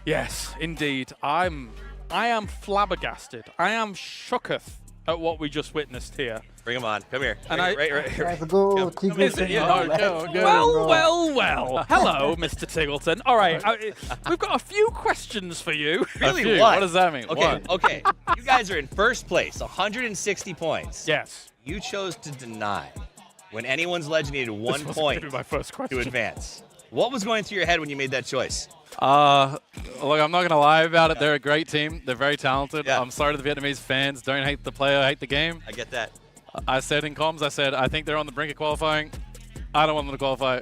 Yes, indeed. I'm I am flabbergasted. I am shooketh at what we just witnessed here. Bring him on. Come here. And right here. Let's go, Tigleton. Well. Hello, Mr. Tigleton. All right, we've got a few questions for you. Really, what? What does that mean? Okay. You guys are in first place, 160 points. Yes. You chose to deny when anyone's legend needed 1 point my first question. to advance. What was going through your head when you made that choice? Look, I'm not going to lie about it. They're a great team. They're very talented. I'm sorry to the Vietnamese fans. Don't hate the player, hate the game. I get that. I said in comms, I think they're on the brink of qualifying. I don't want them to qualify.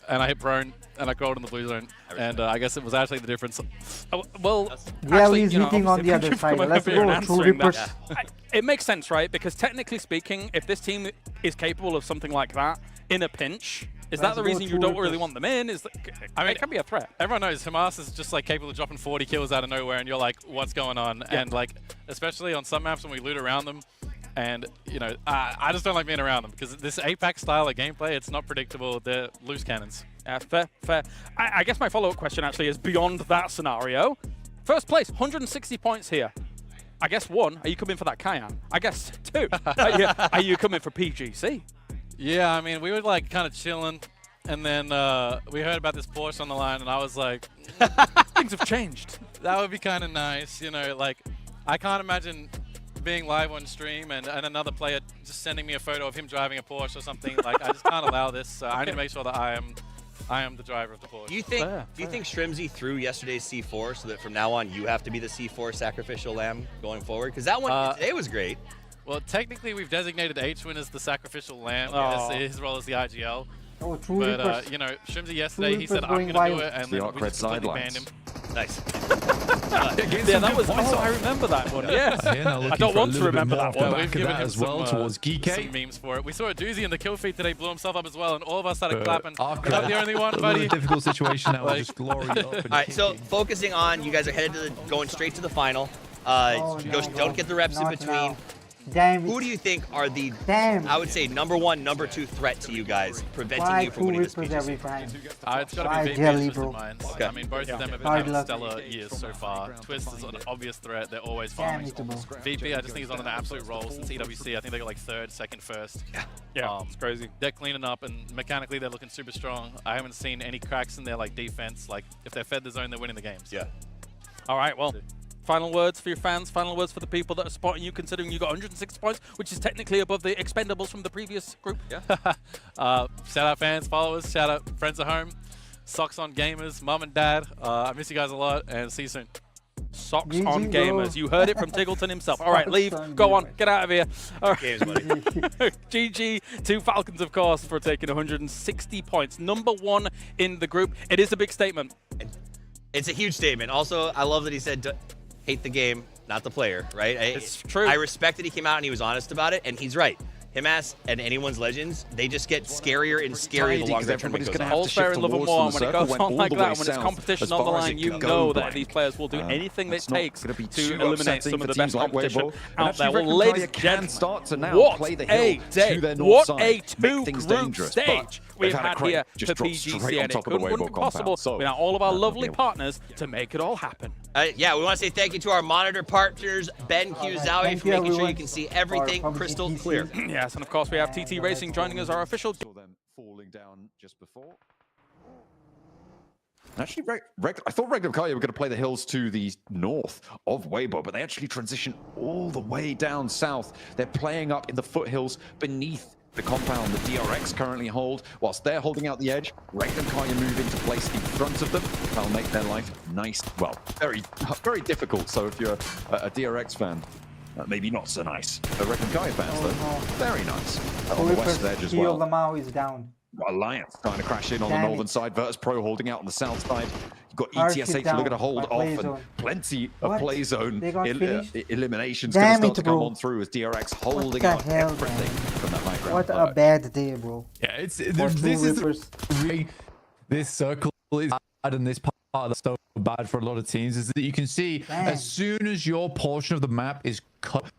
And I hit prone, and I crawled in the blue zone. And I guess it was actually the difference. He's meeting on the other side. Let's go, True Reapers. It makes sense, right? Because technically speaking, if this team is capable of something like that in a pinch, is that the reason you don't really want them in? It can be a threat. Everyone knows Hamas is just like capable of dropping 40 kills out of nowhere, and you're like, what's going on? Yeah. And like, especially on some maps when we loot around them, and you know, I just don't like being around them because this APAC style of gameplay, it's not predictable. They're loose cannons. Yeah, fair. I guess my follow-up question actually is beyond that scenario. First place, 160 points here. I guess 1, are you coming for that Cayenne? I guess 2, are you coming for PGC? Yeah, I mean, we were like kind of chilling, and then we heard about this Porsche on the line, and I was like, things have changed. That would be kind of nice, you know, like, I can't imagine being live on stream and another player just sending me a photo of him driving a Porsche or something. Like, I just can't allow this. So I need to make sure that I am the driver of the Porsche. Do you think Shrimzy threw yesterday's C4 so that from now on you have to be the C4 sacrificial lamb going forward? Because that one today was great. Well, technically, we've designated H-Win as the sacrificial lamb as well as the IGL. Oh, True But, Reapers. you know, Shrimzy yesterday, he said, True I'm Reapers going to do going it, and The then we just completely banned him. Nice. Yeah, that was. I remember that one. Yes. I don't want to remember that one. We've given him as well towards Geeky. some memes for it. We saw a doozy in the kill feed today, blew himself up as well, and all of us started clapping. I'm the only one, buddy. A difficult situation now. Just glory up. All right, so focusing on, you guys are headed to going straight to the final. Don't get the reps in between. Damn. Who do you think are the, I would say, #1, #2 threat to you guys, preventing you from winning this PGC? It's got to be VP and Twisted Minds. Okay. I mean, both of them have been having stellar years so far. Twist is an obvious threat. They're always farming. VP, I just think he's on an absolute roll since EWC. I think they got like 3rd, 2nd, 1st. Yeah, it's crazy. They're cleaning up, and mechanically they're looking super strong. I haven't seen any cracks in their like defense. Like, if they're fed the zone, they're winning the games. Yeah. All right, well. Final words for your fans, final words for the people that are spotting you, considering you got 106 points, which is technically above the expendables from the previous group. Yeah. Shout out fans, followers, shout out friends at home, socks on gamers, mom and dad. I miss you guys a lot, and see you soon. Socks on gamers. You heard it from Tigleton himself. All right, leave. Go on. Get out of here. All right. Games, buddy. GG to Falcons, of course, for taking 160 points. #1 in the group. It is a big statement. It's a huge statement. Also, I love that he said, hate the game, not the player, right? It's true. I respect that he came out and he was honest about it, and he's right. Him and anyone's legends, they just get scarier and scarier the longer that tournament goes on. All fair and love and war. When it goes on like that, when it's competition on the line, you know that these players will do anything it takes to eliminate some of the best competition out there. Well, ladies and gentlemen, what a day! What a two-group stage we've had here for PGC, and it wouldn't be possible without all of our lovely partners to make it all happen. Yeah, we want to say thank you to our monitor partners, Ben Kuzawi, for making sure you can see everything crystal clear. Yes, and of course we have TT Racing joining us, our official. Them falling down just before. Actually, I thought Regular Kaya were going to play the hills to the north of Weibo, but they actually transition all the way down south. They're playing up in the foothills beneath the compound the DRX currently hold. Whilst they're holding out the edge, Regular Kaya move into place in front of them. That'll make their life nice, well, very, very difficult. So if you're a DRX fan, maybe not so nice. Regular Kaya fans, though, very nice. On the west edge as well. Lamau is down. Alliance trying to crash in on the northern side. Virtus Pro holding out on the south side. You've got ETSH looking to hold off, and plenty of play zone eliminations going to start to come on through as DRX holding out everything from that high ground. What a bad day, bro. Yeah, this circle is bad, and this part that's so bad for a lot of teams is that you can see as soon as your portion of the map is cut,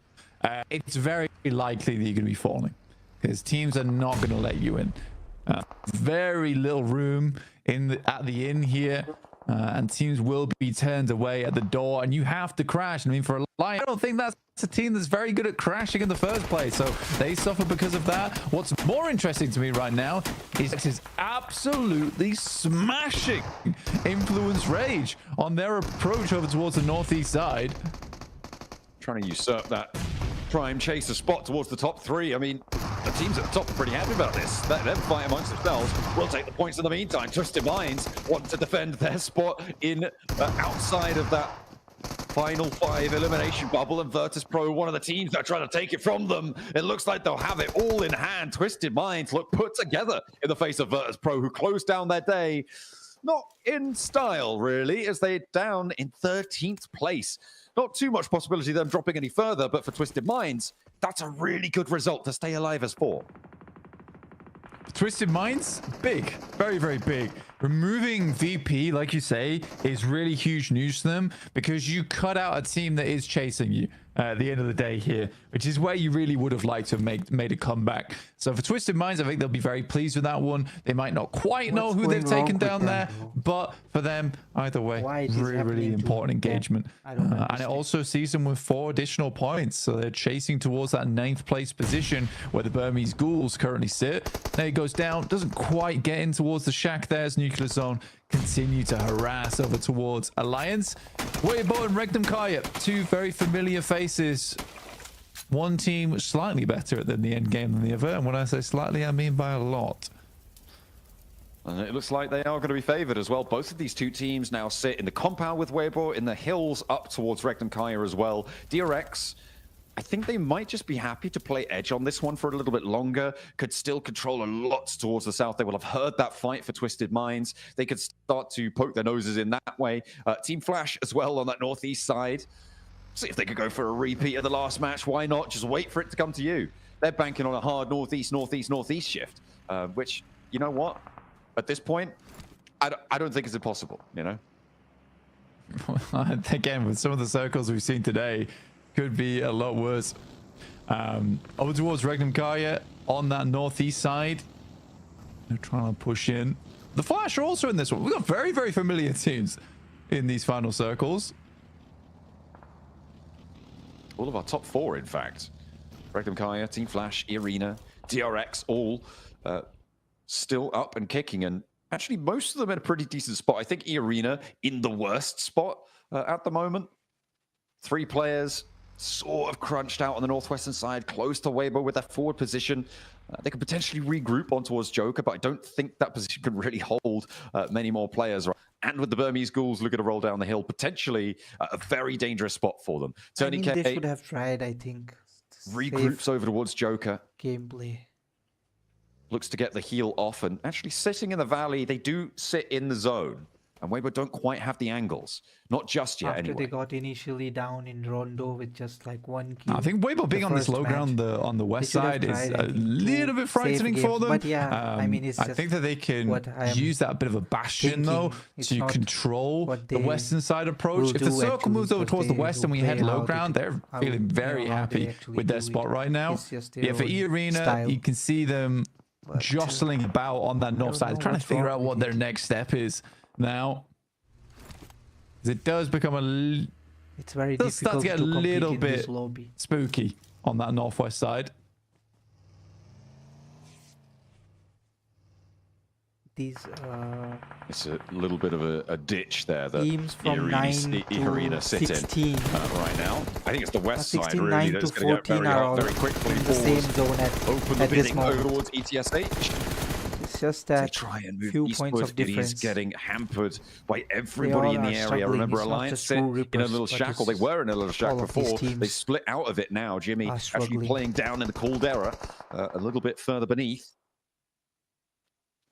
it's very likely that you're going to be falling because teams are not going to let you in. Very little room at the inn here. and teams will be turned away at the door, and you have to crash. I mean, for a Lion, I don't think that's a team that's very good at crashing in the first place, so they suffer because of that. What's more interesting to me right now is absolutely smashing Influence Rage on their approach over towards the northeast side. Trying to usurp that prime chaser spot towards the top three. I mean, the teams at the top are pretty happy about this. Let them fight amongst themselves. We'll take the points in the meantime. Twisted Minds want to defend their spot in outside of that final 5 elimination bubble, and Virtus Pro, one of the teams that are trying to take it from them. It looks like they'll have it all in hand. Twisted Minds look put together in the face of Virtus Pro, who closed down their day. Not in style, really, as they're down in 13th place. Not too much possibility of them dropping any further, but for Twisted Minds, that's a really good result to stay alive as 4. Twisted Minds, big, very, very big. Removing VP, like you say, is really huge news to them, because you cut out a team that is chasing you at the end of the day here, which is where you really would have liked to have made a comeback. So for Twisted Minds, I think they'll be very pleased with that one. They might not quite know who they've taken down there, but for them, either way, really, really important engagement. And it also sees them with 4 additional points, so they're chasing towards that 9th place position where the Burmese Ghouls currently sit. There he goes down, doesn't quite get in towards the shack. There's Nuclear Zone continue to harass over towards Alliance. Weibo and Regnum Kaya, 2 very familiar faces. One team slightly better than the end game than the other, and when I say slightly, I mean by a lot. And it looks like they are going to be favored as well. Both of these 2 teams now sit in the compound with Weibo, in the hills up towards Regnum Kaya as well. DRX, I think they might just be happy to play edge on this one for a little bit longer. Could still control a lot towards the south. They will have heard that fight for Twisted Minds. They could start to poke their noses in that way. Team Flash as well on that northeast side. See if they could go for a repeat of the last match. Why not? Just wait for it to come to you. They're banking on a hard northeast shift, which, you know what? At this point, I don't think it's impossible, you know? Again, with some of the circles we've seen today, could be a lot worse. Over towards Regnum Kaya on that northeast side. They're trying to push in. The Flash are also in this one. We've got very, very familiar teams in these final circles. All of our top 4, in fact. Regnum Kaya, Team Flash, Arena, DRX, all still up and kicking. And actually, most of them in a pretty decent spot. I think Arena in the worst spot at the moment. 3 players sort of crunched out on the northwestern side, close to Weibo with that forward position. They could potentially regroup on towards Joker, but I don't think that position can really hold many more players. And with the Burmese Ghouls looking to roll down the hill, potentially a very dangerous spot for them. Tony K they should have tried, I think. Regroups over towards Joker. Gameplay. Looks to get the heal off, and actually sitting in the valley, they do sit in the zone. And Weibo don't quite have the angles. Not just yet, After anyway. they got initially down in Rondo with just like 1 kill. I think Weibo being on this low ground on the west side is a little bit frightening for them. But yeah, I mean, it's I think that they can use that bit of a bastion though to control the western side approach. If the circle moves over towards the west and we head low ground, they're feeling very happy with their spot right now. Yeah, for E-Arena, you can see them jostling about on that north side, trying to figure out what their next step is. Now, it does become it's very difficult start to get a little bit lobby. Spooky on that northwest side. These it's a little bit of a ditch there that teams from 9 Arena to sit 16 in right now. I think it's the west 16, side really 9 that's to going to get 14 very are hot very quickly. in the same zone open the at this bidding moment. over towards ETSH. It's just that try and move few eastward, points of difference. It is getting hampered by everybody in the area. Remember, Alliance sit in a little shackle. They were in a little shack before. They split out of it now. Jimmy actually playing down in the caldera a little bit further beneath.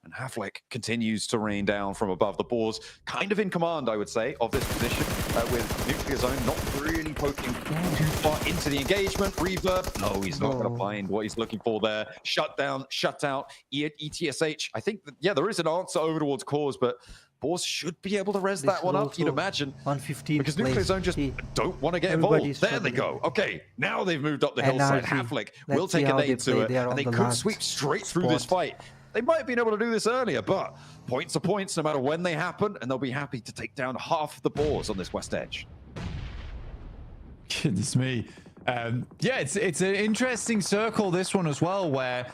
And Havlik continues to rain down from above the boards, kind of in command, I would say, of this position, with Nuclear Zone not really poking too far into the engagement. Reverb, no, he's not going to find what he's looking for there. Shut down, shut out, ETSH. I think, yeah, there is an answer over towards Cause, but Boars should be able to res that one up, you'd imagine. 115 because Nuclear Zone just don't want to get involved. There they go. Okay, now they've moved up the hillside. Havlik will take a nade to it, and they could sweep straight through this fight. They might have been able to do this earlier, but points are points no matter when they happen, and they'll be happy to take down half the boars on this west edge. Goodness me. Yeah, it's an interesting circle, this one as well, where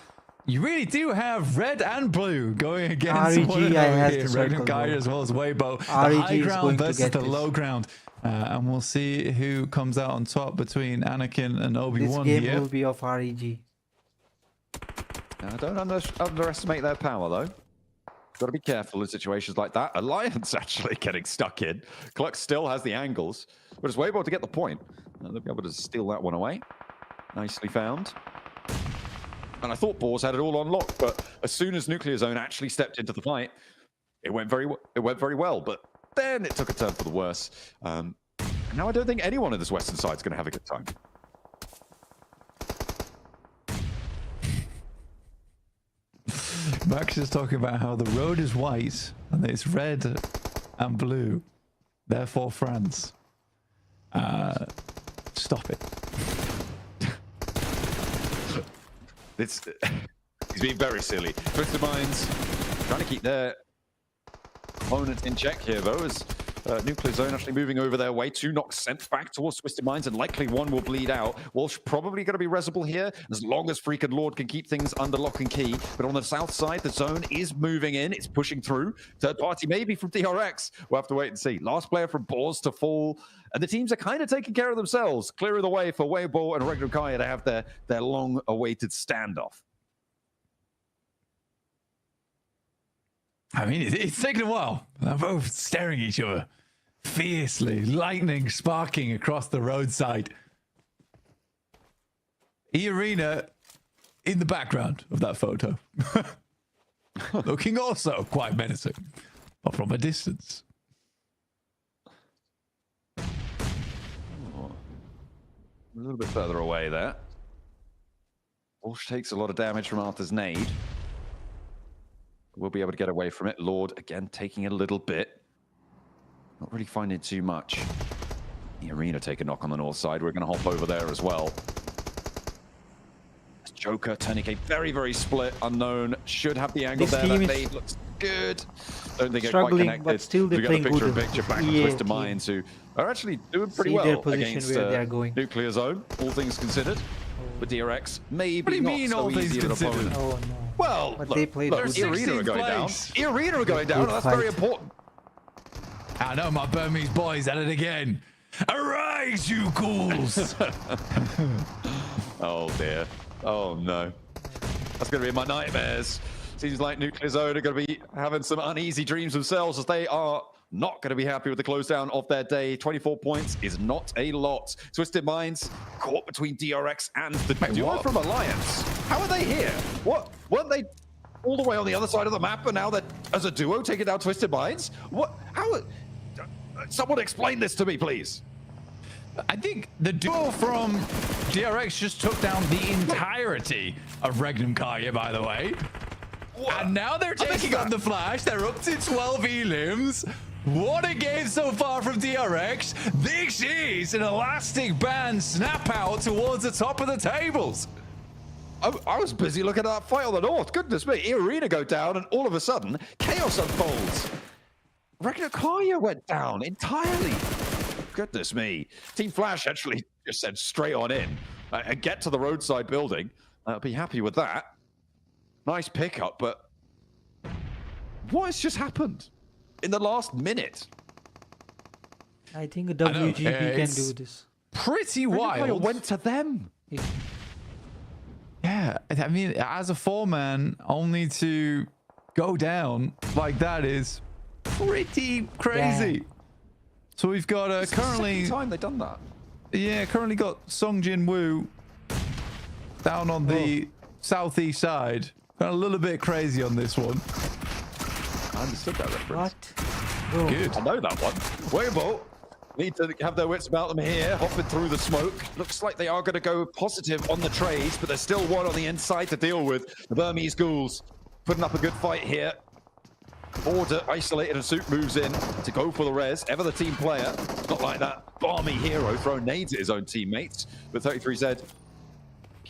you really do have red and blue going against one another here. Regnum Kaya as well as Weibo. The high ground versus the low ground. And we'll see who comes out on top between Anakin and Obi-Wan here. This game will be of REG. Now, don't underestimate their power, though. Got to be careful in situations like that. Alliance actually getting stuck in. Clux still has the angles, but it's Weibo to get the point. They'll be able to steal that one away. Nicely found. And I thought Boars had it all on lock, but as soon as Nuclear Zone actually stepped into the fight, it went very well. But then it took a turn for the worse. Now I don't think anyone in this western side is going to have a good time. Max is talking about how the road is white and it's red and blue, therefore France. Stop it. He's being very silly. Twisted Minds trying to keep their opponent in check here, though, as Nuclear Zone actually moving over their way. 2 knocks sent back towards Twisted Minds, and likely 1 will bleed out. Walsh probably going to be resible here, as long as Freak and Lord can keep things under lock and key. But on the south side, the zone is moving in. It's pushing through. Third party maybe from DRX. We'll have to wait and see. Last player from Boars to fall. And the teams are kind of taking care of themselves, clearing the way for Weibo and Regnum Kaya to have their long-awaited standoff. I mean, it's taken a while. They're both staring at each other fiercely, lightning sparking across the roadside. E-Arena in the background of that photo. Looking also quite menacing, but from a distance. A little bit further away there. Walsh takes a lot of damage from Arthur's nade. We'll be able to get away from it. Lord, again, taking a little bit. Not really finding too much. The Arena take a knock on the north side. We're going to hop over there as well. Joker turning a very, very split. Unknown should have the angle there. That nade looks good. Don't think it's quite connected. But still they're playing good. Picture back to Twisted Minds, who are actually doing pretty well against Nuclear Zone, all things considered. But DRX maybe not so easy an opponent. Oh, no. Well, but they played good. E-Arena are going down. E-Arena are going down, and that's very important. I know my Burmese boys at it again. Arise, you ghouls! Oh dear. Oh no. That's going to be in my nightmares. Seems like Nuclear Zone are going to be having some uneasy dreams themselves, as they are not going to be happy with the close down of their day. 24 points is not a lot. Twisted Minds caught between DRX and the duo from Alliance. How are they here? What? Weren't they all the way on the other side of the map, and now they're, as a duo, taking down Twisted Minds? What? How? Someone explain this to me, please. I think the duo from DRX just took down the entirety of Regnum Kaya, by the way. What? And now they're taking on the Flash. They're up to 12 elims. What a game so far from DRX. This is an elastic band snap out towards the top of the tables. I was busy looking at that fight on the north. Goodness me. E-Arena go down, and all of a sudden, chaos unfolds. Regnum Kaya went down entirely. Goodness me. Team Flash actually just said straight on in and get to the roadside building. I'll be happy with that. Nice pickup, but what has just happened in the last minute? I think WGB can do this. Pretty wild. Went to them. Yeah, I mean, as a 4-man, only to go down like that is pretty crazy. Yeah. So we've got currently the second time they've done that. Yeah, currently got Sung Jin Woo down on the southeast side. Got a little bit crazy on this one. I understood that reference. What? Good. I know that one. Weibo need to have their wits about them here, hopping through the smoke. Looks like they are going to go positive on the trades, but there's still one on the inside to deal with. The Burmese Ghouls putting up a good fight here. Order isolated, and Soup moves in to go for the res. Ever the team player. It's not like that balmy hero throwing nades at his own teammates. But 33Z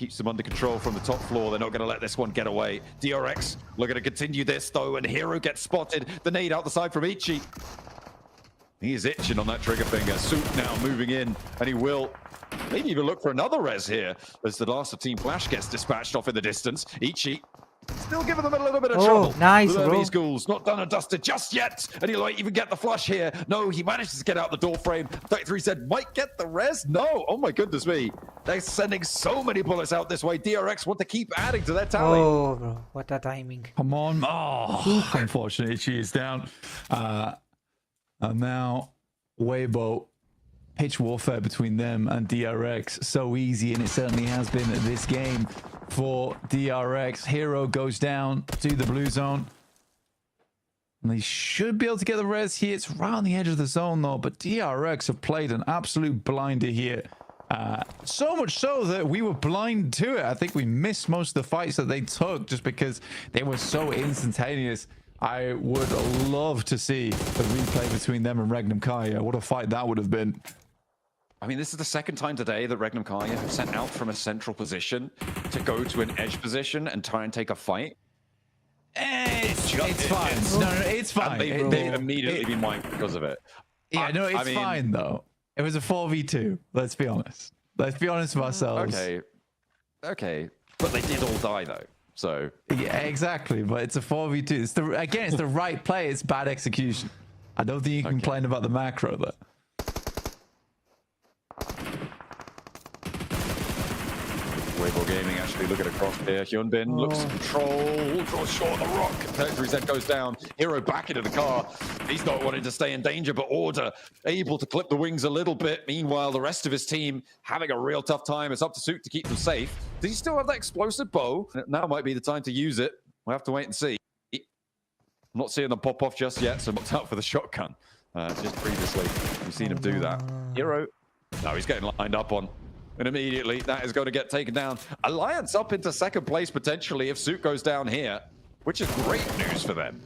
keeps them under control from the top floor. They're not going to let this one get away. DRX looking to continue this, though, and Hero gets spotted. The nade out the side from Ichi. He is itching on that trigger finger. Soup now moving in, and he will maybe even look for another res here as the last of Team Flash gets dispatched off in the distance. Ichi still giving them a little bit of trouble. Nice, bro. bro. Schools not done and dusted just yet, and he might even get the flush here. No, he manages to get out the door frame. 33 said, might get the res? No. Oh my goodness me. They're sending so many bullets out this way. DRX want to keep adding to their tally. Oh, bro. What a timing. Come on. Oh, unfortunately, she is down. And now, Weibo. Pitch warfare between them and DRX. So easy, and it certainly has been this game for DRX. Hero goes down to the blue zone. And they should be able to get the res here. It's right on the edge of the zone, though. But DRX have played an absolute blinder here. So much so that we were blind to it. I think we missed most of the fights that they took just because they were so instantaneous. I would love to see the replay between them and Regnum Kaya. What a fight that would have been. I mean, this is the second time today that Regnum Kaya have sent out from a central position to go to an edge position and try and take a fight. It's fine. No, it's fine. They've immediately been wiped because of it. Yeah, no, it's fine, though. It was a 4v2. Let's be honest. Let's be honest with ourselves. Okay. But they did all die, though. So yeah, exactly. But it's a 4v2. It's the right play. It's bad execution. I don't think you can complain about the macro, though. Weibo Gaming actually looking across here. Hyunbin looks to control, draws short of the rock. Territory Z goes down. Hero back into the car. He's not wanting to stay in danger, but Order able to clip the wings a little bit. Meanwhile, the rest of his team having a real tough time. It's up to Suit to keep them safe. Does he still have that explosive bow? Now might be the time to use it. We'll have to wait and see. I'm not seeing them pop off just yet, so watch out for the shotgun. Just previously, we've seen him do that. Hero, no, he's getting lined up on. And immediately, that is going to get taken down. Alliance up into second place, potentially, if Suit goes down here, which is great news for them.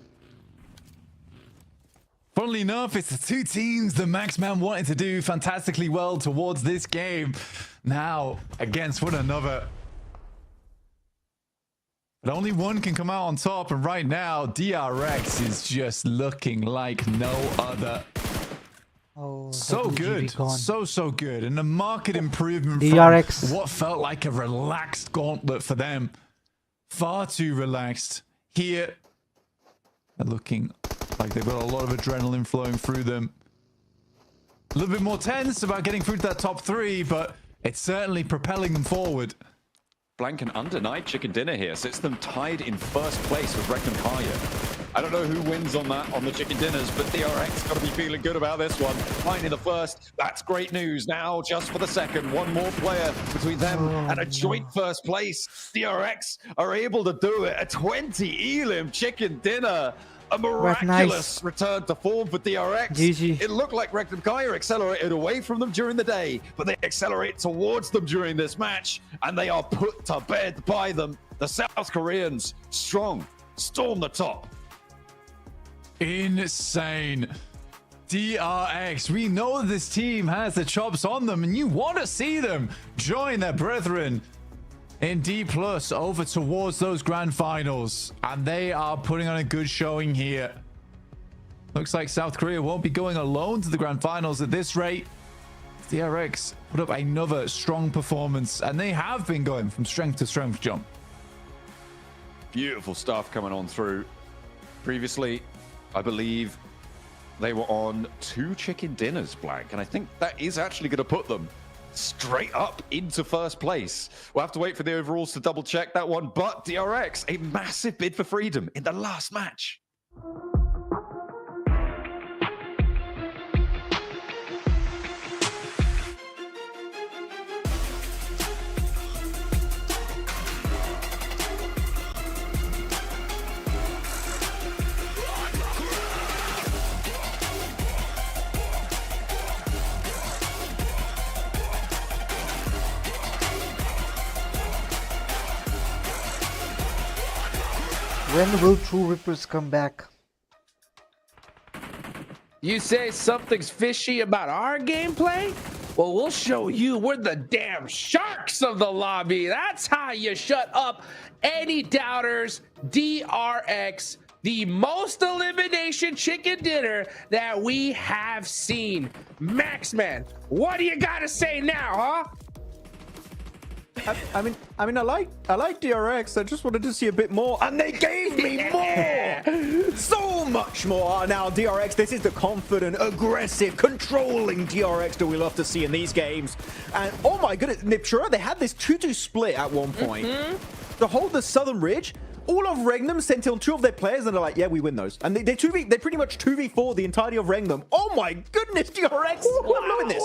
Funnily enough, it's the two teams that Maxman wanted to do fantastically well towards this game. Now, against one another. But only one can come out on top, and right now, DRX is just looking like no other. Oh, so good. So good. And the market improvement DRX. from what felt like a relaxed gauntlet for them. Far too relaxed. Here, they're looking like they've got a lot of adrenaline flowing through them. A little bit more tense about getting through to that top three, but it's certainly propelling them forward. Blank and undenied chicken dinner here sits them tied in first place with Regnum Kaya. I don't know who wins on that, on the chicken dinners, but DRX got to be feeling good about this one. Finding the first, that's great news. Now, just for the second, one more player between them and a joint first place. DRX are able to do it. A 20 Elim chicken dinner. A miraculous return to form for DRX. GG. It looked like Regnum Kaya accelerated away from them during the day, but they accelerate towards them during this match, and they are put to bed by them. The South Koreans, strong, storm the top. Insane. DRX, we know this team has the chops on them, and you want to see them join their brethren in D+ over towards those grand finals, and they are putting on a good showing here. Looks like South Korea won't be going alone to the grand finals at this rate. DRX put up another strong performance, and they have been going from strength to strength, John. Beautiful stuff coming on through. Previously, I believe they were on 2 chicken dinners, Blank, and I think that is actually going to put them straight up into first place. We'll have to wait for the overalls to double check that one, but DRX, a massive bid for freedom in the last match. When will True Rippers come back? You say something's fishy about our gameplay? Well, we'll show you. We're the damn sharks of the lobby. That's how you shut up any doubters. DRX, the most elimination chicken dinner that we have seen. Maxman, what do you got to say now, huh? I mean, I like DRX. I just wanted to see a bit more, and they gave me more, so much more. Now, DRX, this is the confident, aggressive, controlling DRX that we love to see in these games. And oh my goodness, Niptura, they had this 2-2 split at one point to hold the Southern Ridge. All of Regnum sent in 2 of their players, and they're like, yeah, we win those. And they pretty much 2v4 the entirety of Regnum. Oh my goodness, DRX, I'm loving this.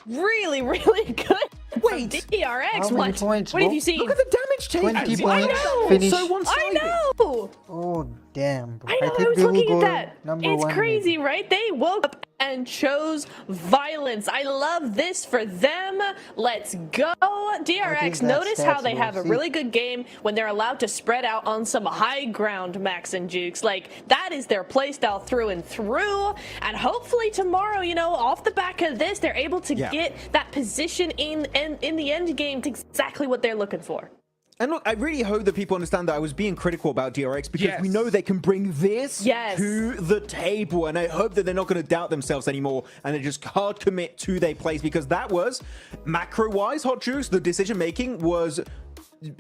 Really, really good. Wait, DRX, what? Points, what have you seen? Look at the damage taken. 20 points. I know. Finish. So one-sided. I know. Oh, damn. Bro. I know, I think was they will looking go at that. number It's 1, crazy, right? They woke up and chose violence. I love this for them. Let's go. DRX, notice how they have a really good game when they're allowed to spread out on some high ground, Max and Jukes. Like, that is their playstyle through and through. And hopefully tomorrow, you know, off the back of this, they're able to get that position in the end game to exactly what they're looking for. And look, I really hope that people understand that I was being critical about DRX because we know they can bring this to the table. And I hope that they're not going to doubt themselves anymore and they just hard commit to their plays, because that was, macro-wise, Hot Juice, the decision-making was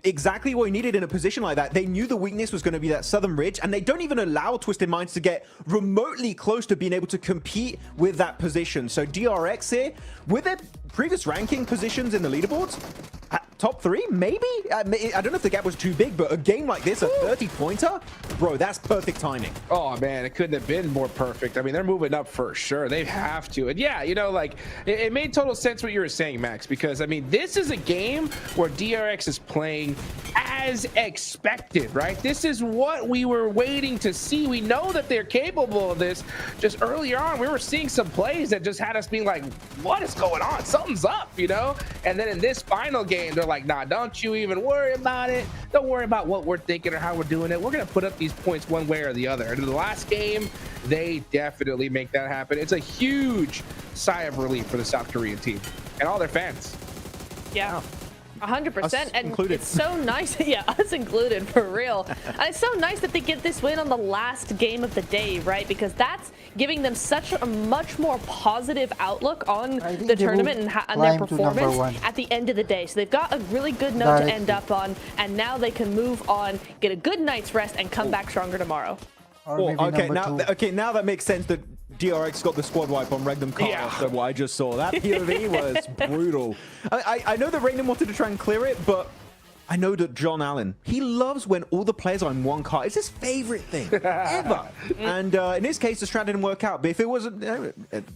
exactly what he needed in a position like that. They knew the weakness was going to be that Southern Ridge, and they don't even allow Twisted Minds to get remotely close to being able to compete with that position. So DRX here, with their previous ranking positions in the leaderboards, top 3, maybe? I don't know if the gap was too big, but a game like this, a 30-pointer, bro, that's perfect timing. Oh, man, it couldn't have been more perfect. I mean, they're moving up for sure. They have to. And yeah, you know, like, it made total sense what you were saying, Max, because, I mean, this is a game where DRX is playing as expected, right? This is what we were waiting to see. We know that they're capable of this. Just earlier on, we were seeing some plays that just had us being like, what is going on? Something's up, you know? And then in this final game, they're like, nah, don't you even worry about it. Don't worry about what we're thinking or how we're doing it. We're going to put up these points one way or the other. And in the last game, they definitely make that happen. It's a huge sigh of relief for the South Korean team and all their fans. Yeah. 100%, and included. It's so nice. Yeah, us included, for real. And it's so nice that they get this win on the last game of the day, right? Because that's giving them such a much more positive outlook on the tournament and their performance at the end of the day. So they've got a really good note to end up on, and now they can move on, get a good night's rest, and come back stronger tomorrow. Okay, now that makes sense that DRX got the squad wipe on Regnum Carter after what I just saw. That POV was brutal. I know that Regnum wanted to try and clear it, but I know that John Allen, he loves when all the players are in one car. It's his favorite thing ever. And in this case, the strat didn't work out. But if it was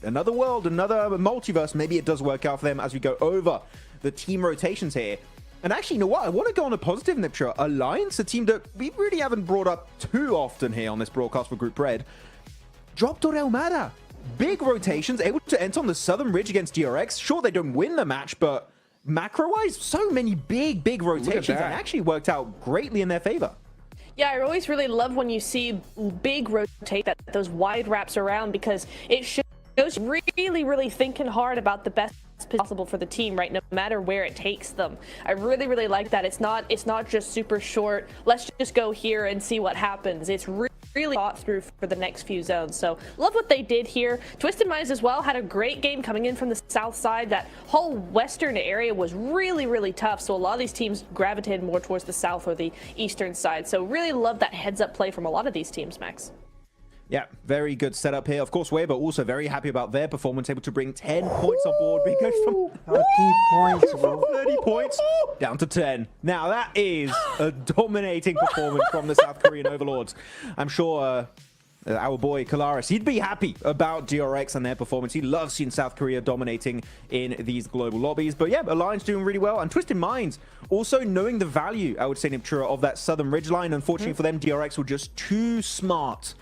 another world, another multiverse, maybe it does work out for them as we go over the team rotations here. And actually, you know what? I want to go on a positive, Niptra. Alliance, a team that we really haven't brought up too often here on this broadcast for Group Red. Dropped on Elmada. Big rotations, able to enter on the Southern Ridge against DRX. Sure, they don't win the match, but macro-wise, so many big rotations, and actually worked out greatly in their favor. Yeah, I always really love when you see big rotate, those wide wraps around, because it shows really thinking hard about the best possible for the team, right, no matter where it takes them. I really like that. It's not just super short, let's just go here and see what happens. It's really thought through for the next few zones. So love what they did here. Twisted Minds as well had a great game coming in from the south side. That whole western area was really tough, so a lot of these teams gravitated more towards the south or the eastern side. So really love that heads up play from a lot of these teams, Max. Yeah, very good setup here. Of course, Weber also very happy about their performance, able to bring 10 points on board because from 30 points, bro. 30 points down to 10. Now, that is a dominating performance from the South Korean Overlords. I'm sure our boy Kalaris, he'd be happy about DRX and their performance. He loves seeing South Korea dominating in these global lobbies. But yeah, Alliance doing really well. And Twisted Minds also knowing the value, I would say, Niptura, of that Southern Ridge line. Unfortunately for them, DRX were just too smart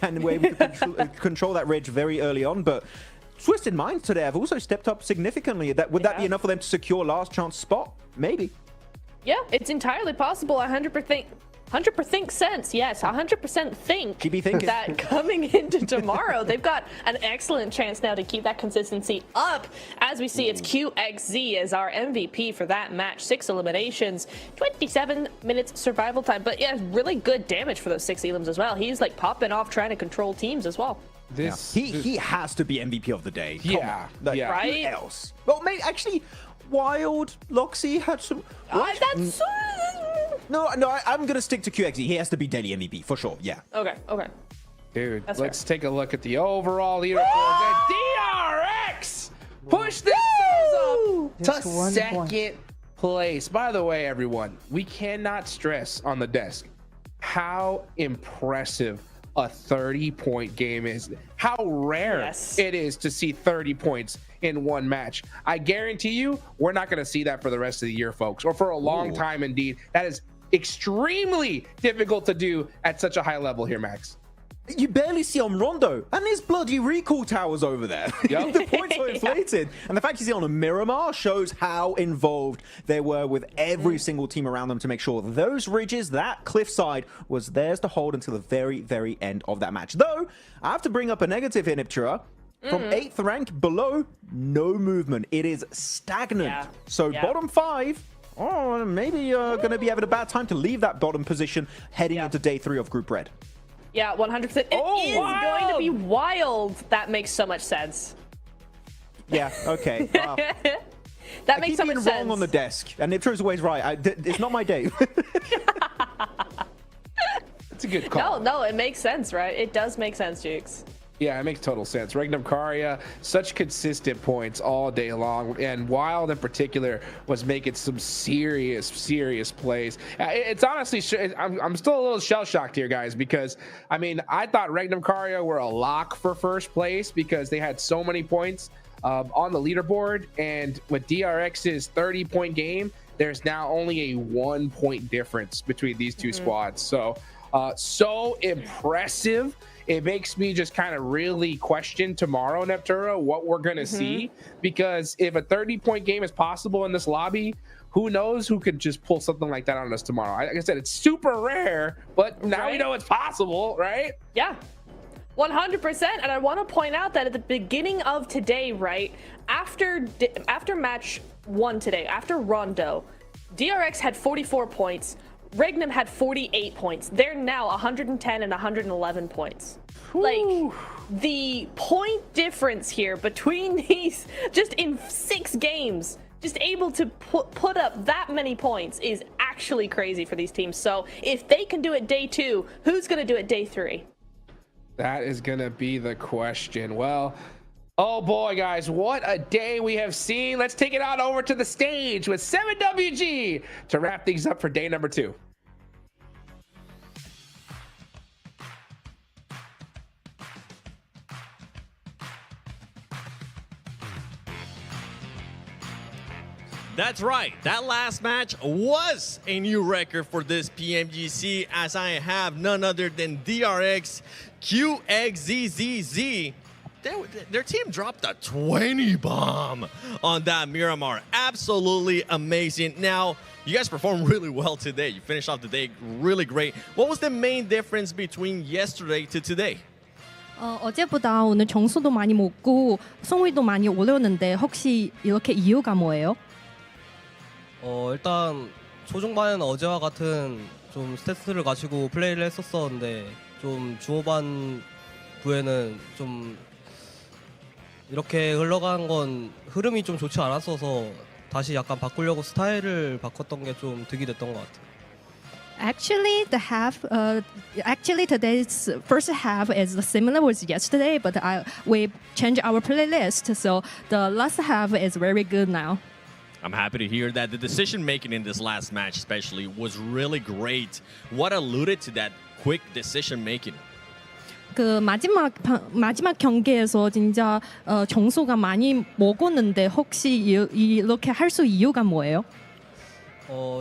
and were able to control that ridge very early on. But Twisted Minds today have also stepped up significantly. Would that be enough for them to secure last chance spot? Maybe. Yeah, it's entirely possible. 100%. 100% sense, yes. 100% think that coming into tomorrow, they've got an excellent chance now to keep that consistency up. As we see, it's QXZ as our MVP for that match. 6 eliminations, 27 minutes survival time. But yeah, really good damage for those 6 elims as well. He's like popping off trying to control teams as well. He has to be MVP of the day. Right? Who else? Well, maybe actually, Wild Loxy had some. That's no. I'm gonna stick to QXE. He has to be daily MVP for sure. Yeah. Okay. Dude, That's let's take a look at the overall leaderboard. DRX push themselves up Just to 1 point. second place. By the way, everyone, we cannot stress on the desk how impressive a 30-point game is. How rare it is to see 30 points in one match. I guarantee you, we're not going to see that for the rest of the year, folks, or for a long time indeed. That is extremely difficult to do at such a high level here, Max. You barely see on Rondo, and there's bloody recall towers over there. The points are inflated. And the fact you see on a Miramar shows how involved they were with every single team around them to make sure those ridges, that cliffside, was theirs to hold until the very, very end of that match. Though, I have to bring up a negative here, Niptura. From 8th rank below, no movement. It is stagnant. So bottom 5, maybe going to be having a bad time to leave that bottom position heading into day 3 of Group Red. Yeah, 100%. It is going to be wild. That makes so much sense. Yeah, okay. That makes so much sense. I keep being wrong on the desk, and Niptura's always right. It's not my day. It's a good call. No, it makes sense, right? It does make sense, Jukes. Yeah, it makes total sense. Regnum Karya, such consistent points all day long, and Wild in particular was making some serious plays. It's honestly, I'm still a little shell-shocked here, guys, because, I mean, I thought Regnum Karya were a lock for first place because they had so many points on the leaderboard, and with DRX's 30-point game, there's now only a 1-point difference between these two squads. So impressive. It makes me just kind of really question tomorrow, Neptura, what we're going to see. Because if a 30-point game is possible in this lobby, who knows who could just pull something like that on us tomorrow. Like I said, it's super rare, but now we know it's possible, right? Yeah, 100%. And I want to point out that at the beginning of today, right, after match 1 today, after Rondo, DRX had 44 points. Regnum had 48 points. They're now 110 and 111 points. Like, the point difference here between these, just in 6 games, just able to put up that many points is actually crazy for these teams. So if they can do it day 2, who's going to do it day 3? That is going to be the question. Well, oh boy, guys, what a day we have seen. Let's take it on over to the stage with 7WG to wrap things up for day number 2. That's right. That last match was a new record for this PMGC, as I have none other than DRX QXZZZ. Their team dropped a 20 bomb on that Miramar. Absolutely amazing. Now, you guys performed really well today. You finished off the day really great. What was the main difference between yesterday to today? 어제보다 오늘 점수도 많이 먹고 성위도 많이 올렸는데 혹시 이렇게 이유가 뭐예요? 일단 초중반에는 어제와 같은 좀 스탯을 가지고 플레이를 했었었는데 좀 중후반 부에는 좀 이렇게 흘러간 건 흐름이 좀 좋지 않았어서 다시 약간 바꾸려고 스타일을 바꿨던 게 좀 득이 됐던 것 같아요. Actually, today's first half is similar with yesterday, but we changed our playlist, so the last half is very good now. I'm happy to hear that. The decision making in this last match especially was really great. What alluded to that quick decision making? 그 마지막 경기에서 진짜 점수가 많이 먹었는데 혹시 이렇게 할 수 이유가 뭐예요?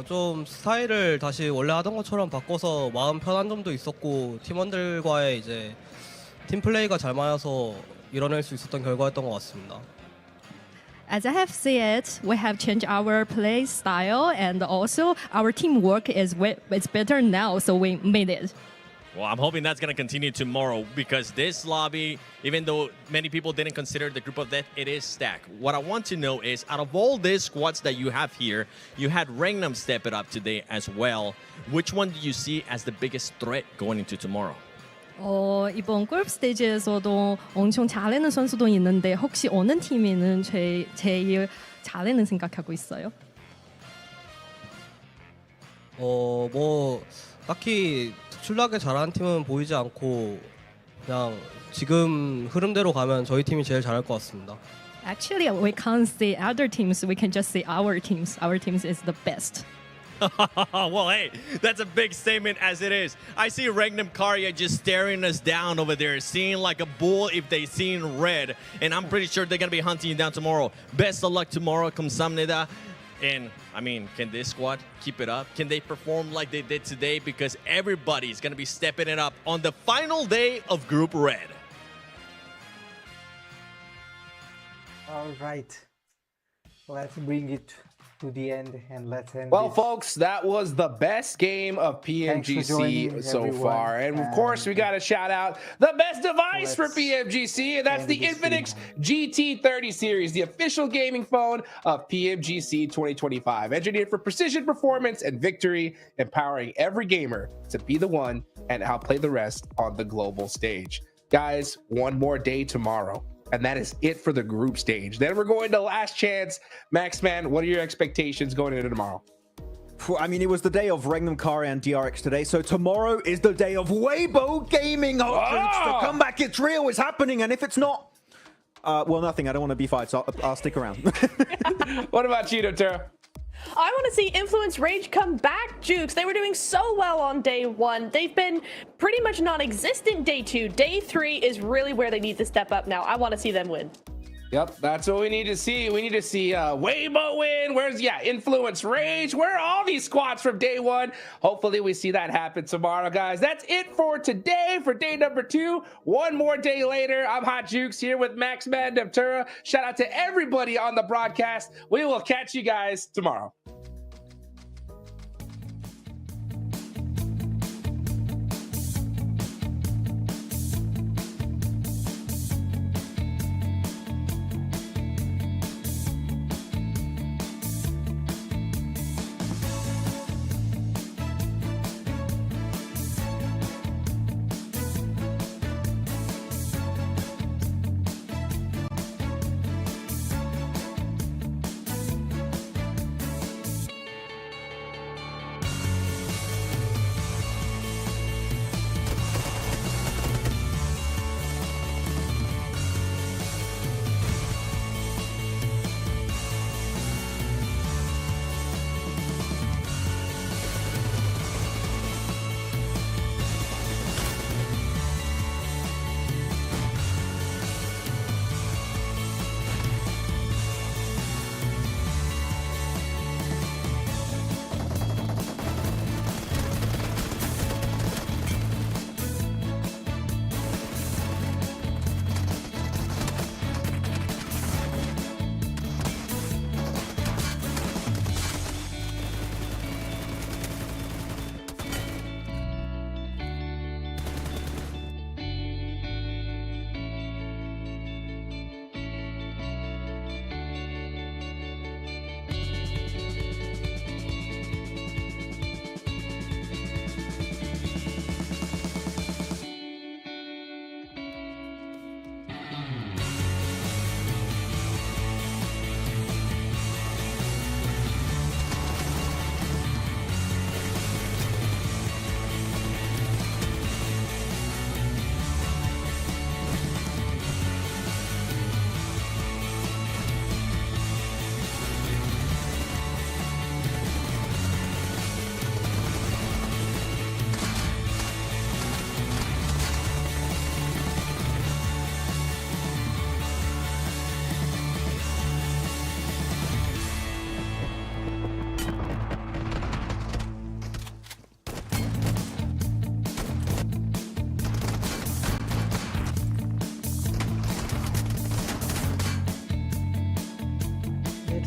좀 스타일을 다시 원래 하던 것처럼 바꿔서 마음 편한 점도 있었고 팀원들과의 이제 팀 플레이가 잘 맞아서 이뤄낼 수 있었던 결과였던 것 같습니다. As I have said, we have changed our play style, and also our teamwork is better now, so we made it. Well, I'm hoping that's going to continue tomorrow because this lobby, even though many people didn't consider the group of death, it is stacked. What I want to know is, out of all these squads that you have here, you had Regnum step it up today as well. Which one do you see as the biggest threat going into tomorrow? 이번 골프 스테이지에서도 엄청 잘하는 선수도 있는데 혹시 어느 팀이는 제일 잘하는 생각하고 있어요? 뭐 딱히 특출나게 잘하는 팀은 보이지 않고 그냥 지금 흐름대로 가면 저희 팀이 제일 잘할 것 같습니다. Actually, we can't say other teams. We can just say our teams. Our teams is the best. Well, hey, that's a big statement as it is. I see Regnum Karya just staring us down over there, seeing like a bull if they seen red. And I'm pretty sure they're going to be hunting you down tomorrow. Best of luck tomorrow, 감사합니다. And, I mean, can this squad keep it up? Can they perform like they did today? Because everybody's going to be stepping it up on the final day of Group Red. All right. Let's bring it to the end and let's end Well, this. folks, that was the best game of PMGC so everyone. far. And of course, we got to shout out the best device for PMGC, and that's the Infinix GT30 series, the official gaming phone of PMGC 2025. Engineered for precision, performance, and victory, empowering every gamer to be the one and outplay the rest on the global stage. Guys, one more day tomorrow. And that is it for the group stage. Then we're going to last chance. Maxman, what are your expectations going into tomorrow? I mean, it was the day of Regnum Karya and DRX today, so tomorrow is the day of Weibo Gaming. The comeback, it's real, it's happening, and if it's not, well, nothing. I don't want to be fired, so I'll stick around. What about you, Tara? I want to see Influence Rage come back, Jukes. They were doing so well on day 1. They've been pretty much non-existent day 2. Day 3 is really where they need to step up now. I want to see them win. Yep, that's what we need to see. We need to see Weibo win. Where's, Influence Rage? Where are all these squads from day 1? Hopefully we see that happen tomorrow, guys. That's it for today, for day number 2. One more day later. I'm Hot Jukes here with Maxman Devtura. Shout out to everybody on the broadcast. We will catch you guys tomorrow.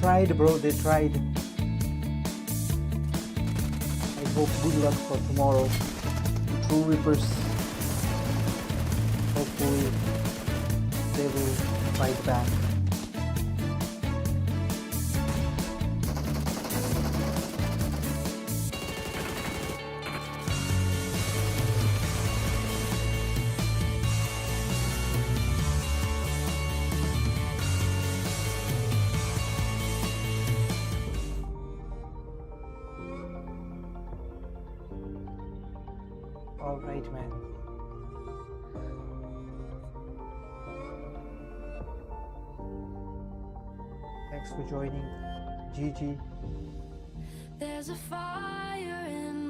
tried, bro. They tried. I hope good luck for tomorrow. True Reapers. Hopefully they will fight back. Alright, man. Thanks for joining. GG. There's a fire in